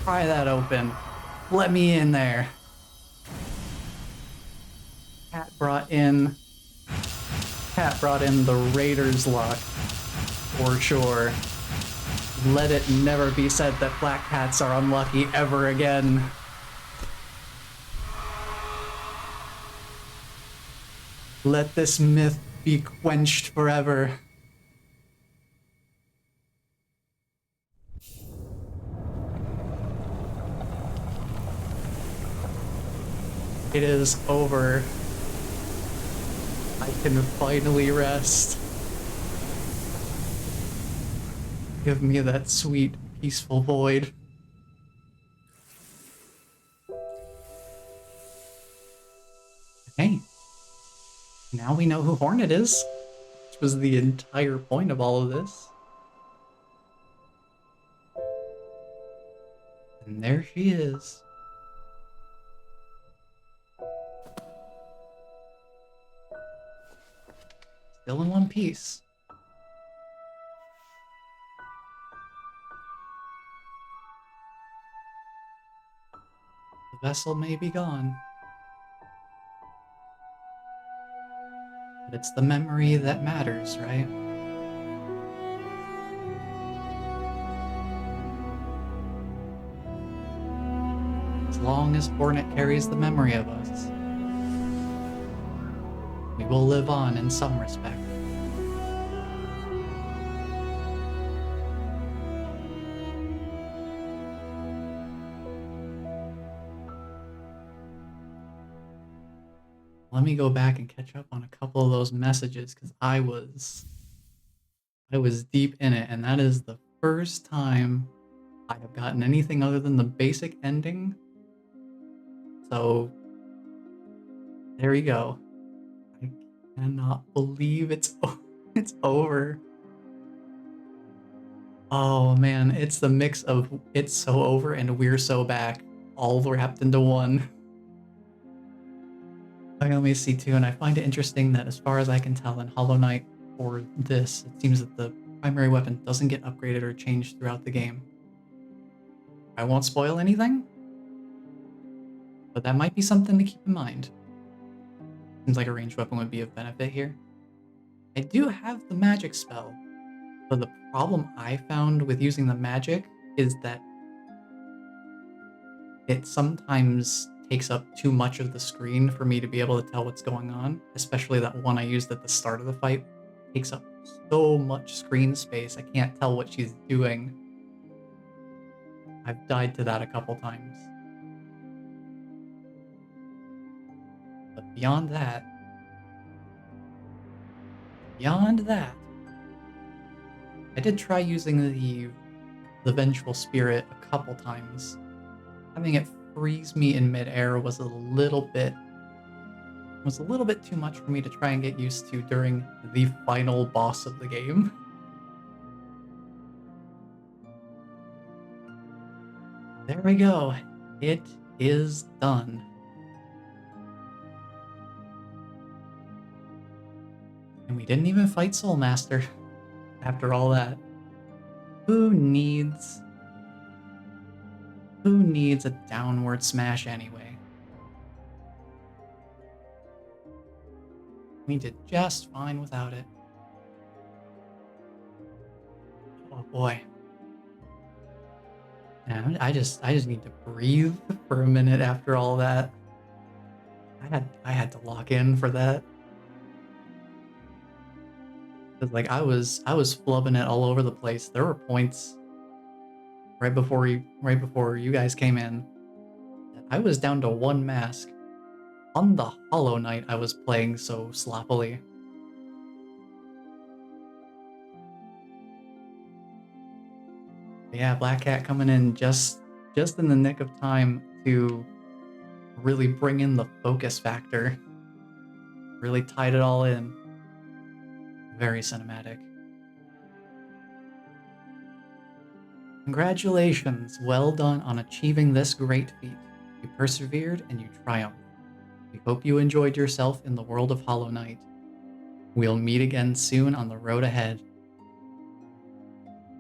Pry that open. Let me in there. Cat brought in the Raiders luck, for sure. Let it never be said that black cats are unlucky ever again. Let this myth be quenched forever. It is over. I can finally rest. Give me that sweet, peaceful void. Okay. Now we know who Hornet is, which was the entire point of all of this. And there she is. Still in one piece. The vessel may be gone, but it's the memory that matters, right? As long as Hornet carries the memory of us, we will live on in some respect. Let me go back and catch up on a couple of those messages because I was deep in it, and that is the first time I have gotten anything other than the basic ending. So there you go. I cannot believe it's over. Oh man, it's the mix of it's so over and we're so back, all wrapped into one. Okay, let me see too, and I find it interesting that as far as I can tell in Hollow Knight for this, it seems that the primary weapon doesn't get upgraded or changed throughout the game. I won't spoil anything, but that might be something to keep in mind. Seems like a ranged weapon would be of benefit here. I do have the magic spell, but the problem I found with using the magic is that it sometimes takes up too much of the screen for me to be able to tell what's going on, especially that one I used at the start of the fight takes up so much screen space I can't tell what she's doing. I've died to that a couple times. But beyond that, I did try using the Vengeful Spirit a couple times. Having it freeze me in midair was a little bit too much for me to try and get used to during the final boss of the game. There we go. It is done. And we didn't even fight Soul Master after all that. Who needs a downward smash anyway? We did just fine without it. Oh boy. Man, I just need to breathe for a minute after all that. I had to lock in for that. Cause like I was flubbing it all over the place. There were points right before you guys came in. I was down to one mask. On the Hollow Knight I was playing so sloppily. But yeah, Black Cat coming in just in the nick of time to really bring in the focus factor. Really tied it all in. Very cinematic. Congratulations, well done on achieving this great feat. You persevered and you triumphed. We hope you enjoyed yourself in the world of Hollow Knight. We'll meet again soon on the road ahead.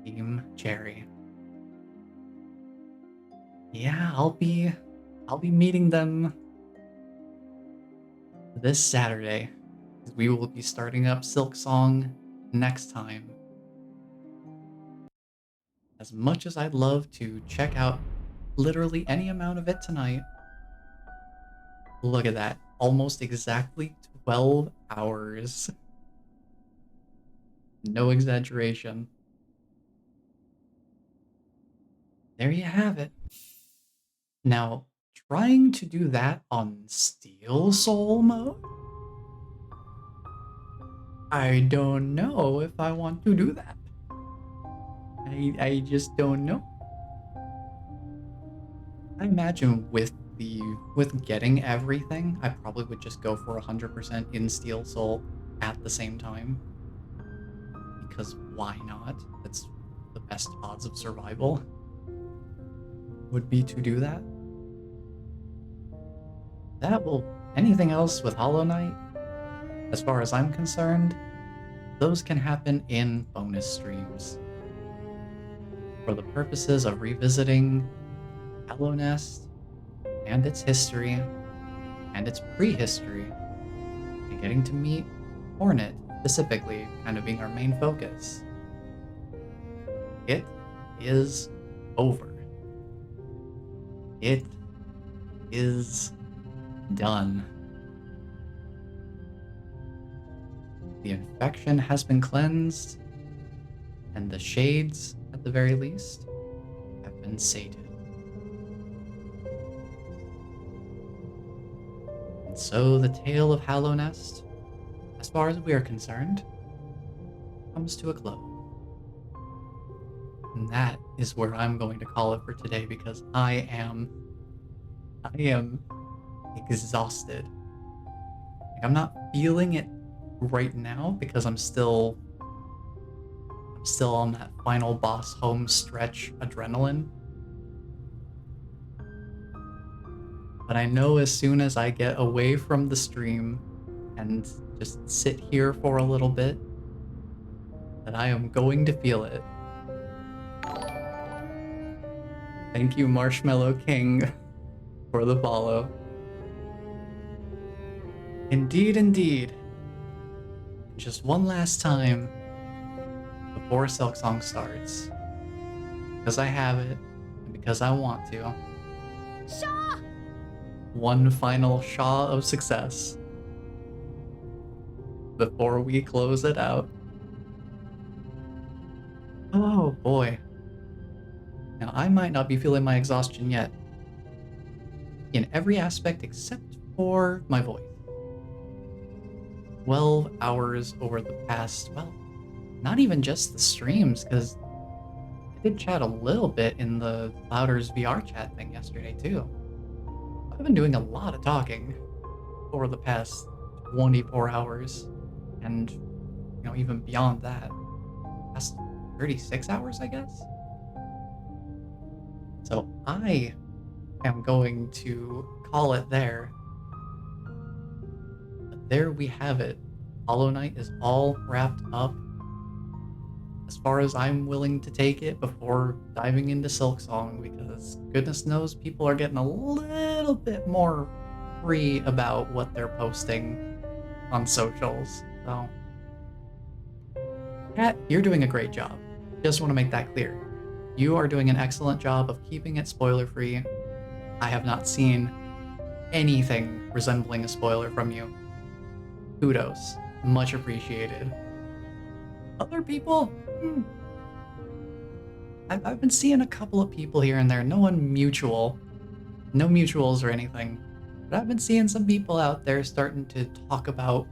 Team Cherry. Yeah, I'll be meeting them this Saturday. We will be starting up Silksong next time. As much as I'd love to check out literally any amount of it tonight, look at that. Almost exactly 12 hours. No exaggeration. There you have it. Now, trying to do that on Steel Soul mode? I don't know if I want to do that. I just don't know. I imagine with getting everything, I probably would just go for 100% in Steel Soul at the same time. Because why not? That's the best odds of survival. Would be to do that. Anything else with Hollow Knight, as far as I'm concerned, those can happen in bonus streams. For the purposes of revisiting Hollow Nest and its history and its prehistory, and getting to meet Hornet specifically, kind of being our main focus, it is over. It is done. The infection has been cleansed, and the shades, at the very least, have been sated. And so the tale of Hollow Nest, as far as we are concerned, comes to a close. And that is where I'm going to call it for today, because I am exhausted. Like, I'm not feeling it right now because I'm still on that final boss home stretch adrenaline. But I know as soon as I get away from the stream and just sit here for a little bit, that I am going to feel it. Thank you, Marshmallow King, for the follow. Indeed, indeed. Just one last time before Silksong starts. Because I have it, and because I want to. Shaw! One final Shaw of success before we close it out. Oh boy. Now, I might not be feeling my exhaustion yet, in every aspect except for my voice. 12 hours over the past, well, not even just the streams, because I did chat a little bit in the Louders VR chat thing yesterday, too. I've been doing a lot of talking over the past 24 hours, and, even beyond that, past 36 hours, I guess? So I am going to call it there. But there we have it. Hollow Knight is all wrapped up, as far as I'm willing to take it, before diving into Silksong, because goodness knows people are getting a little bit more free about what they're posting on socials. So, Kat, you're doing a great job. Just want to make that clear. You are doing an excellent job of keeping it spoiler-free. I have not seen anything resembling a spoiler from you. Kudos. Much appreciated. Other people? I've been seeing a couple of people here and there. No one mutual. No mutuals or anything. But I've been seeing some people out there starting to talk about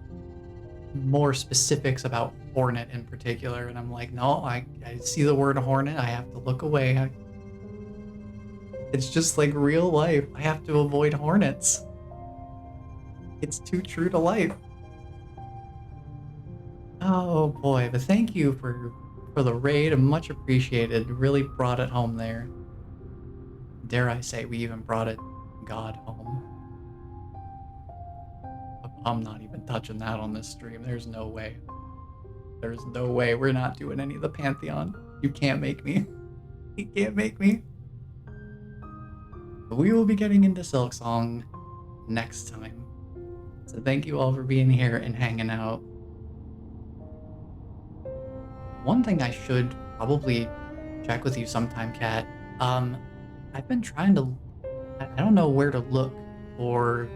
more specifics about Hornet in particular, and I'm like, no, I see the word Hornet, I have to look away. It's just like real life. I have to avoid hornets. It's too true to life. Oh boy, but thank you for the raid. Much appreciated. Really brought it home there. Dare I say, we even brought it God home. I'm not even touching that on this stream. There's no way. There's no way we're not doing any of the Pantheon. You can't make me. You can't make me. But we will be getting into Silksong next time. So thank you all for being here and hanging out. One thing I should probably check with you sometime, Kat. I've been trying to... I don't know where to look for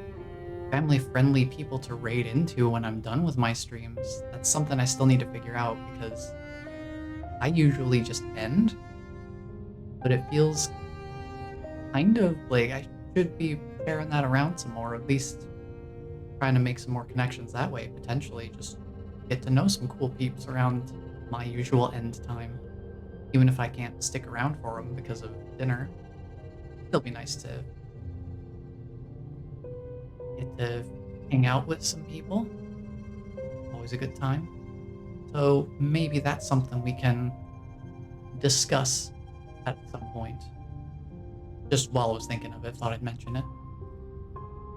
family-friendly people to raid into when I'm done with my streams. That's something I still need to figure out because I usually just end, but it feels kind of like I should be sharing that around some more, at least trying to make some more connections that way, potentially. Just get to know some cool peeps around my usual end time, even if I can't stick around for them because of dinner. It'll be nice to get to hang out with some people. Always a good time. So maybe that's something we can discuss at some point. Just while I was thinking of it, thought I'd mention it.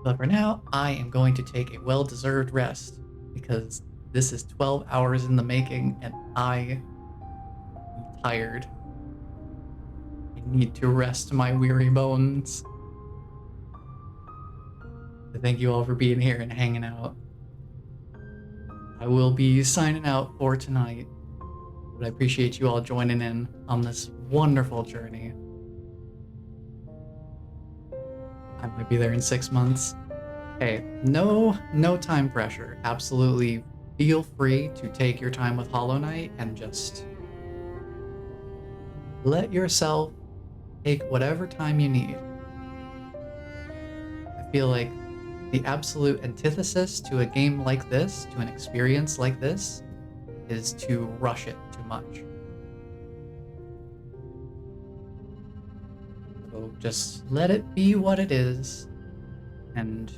But for now, I am going to take a well-deserved rest because this is 12 hours in the making and I am tired. I need to rest my weary bones. Thank you all for being here and hanging out. I will be signing out for tonight, but I appreciate you all joining in on this wonderful journey. I might be there in 6 months. Hey, no time pressure. Absolutely feel free to take your time with Hollow Knight and just let yourself take whatever time you need. I feel like the absolute antithesis to a game like this, to an experience like this, is to rush it too much. So just let it be what it is and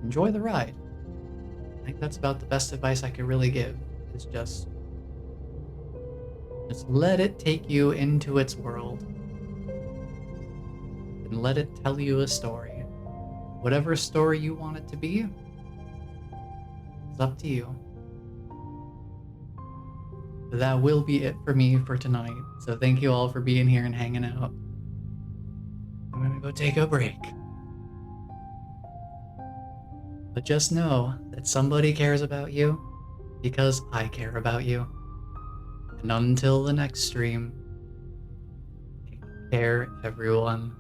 enjoy the ride. I think that's about the best advice I could really give, is just let it take you into its world and let it tell you a story. Whatever story you want it to be, it's up to you. But that will be it for me for tonight. So thank you all for being here and hanging out. I'm gonna go take a break. But just know that somebody cares about you because I care about you. And until the next stream, take care, everyone.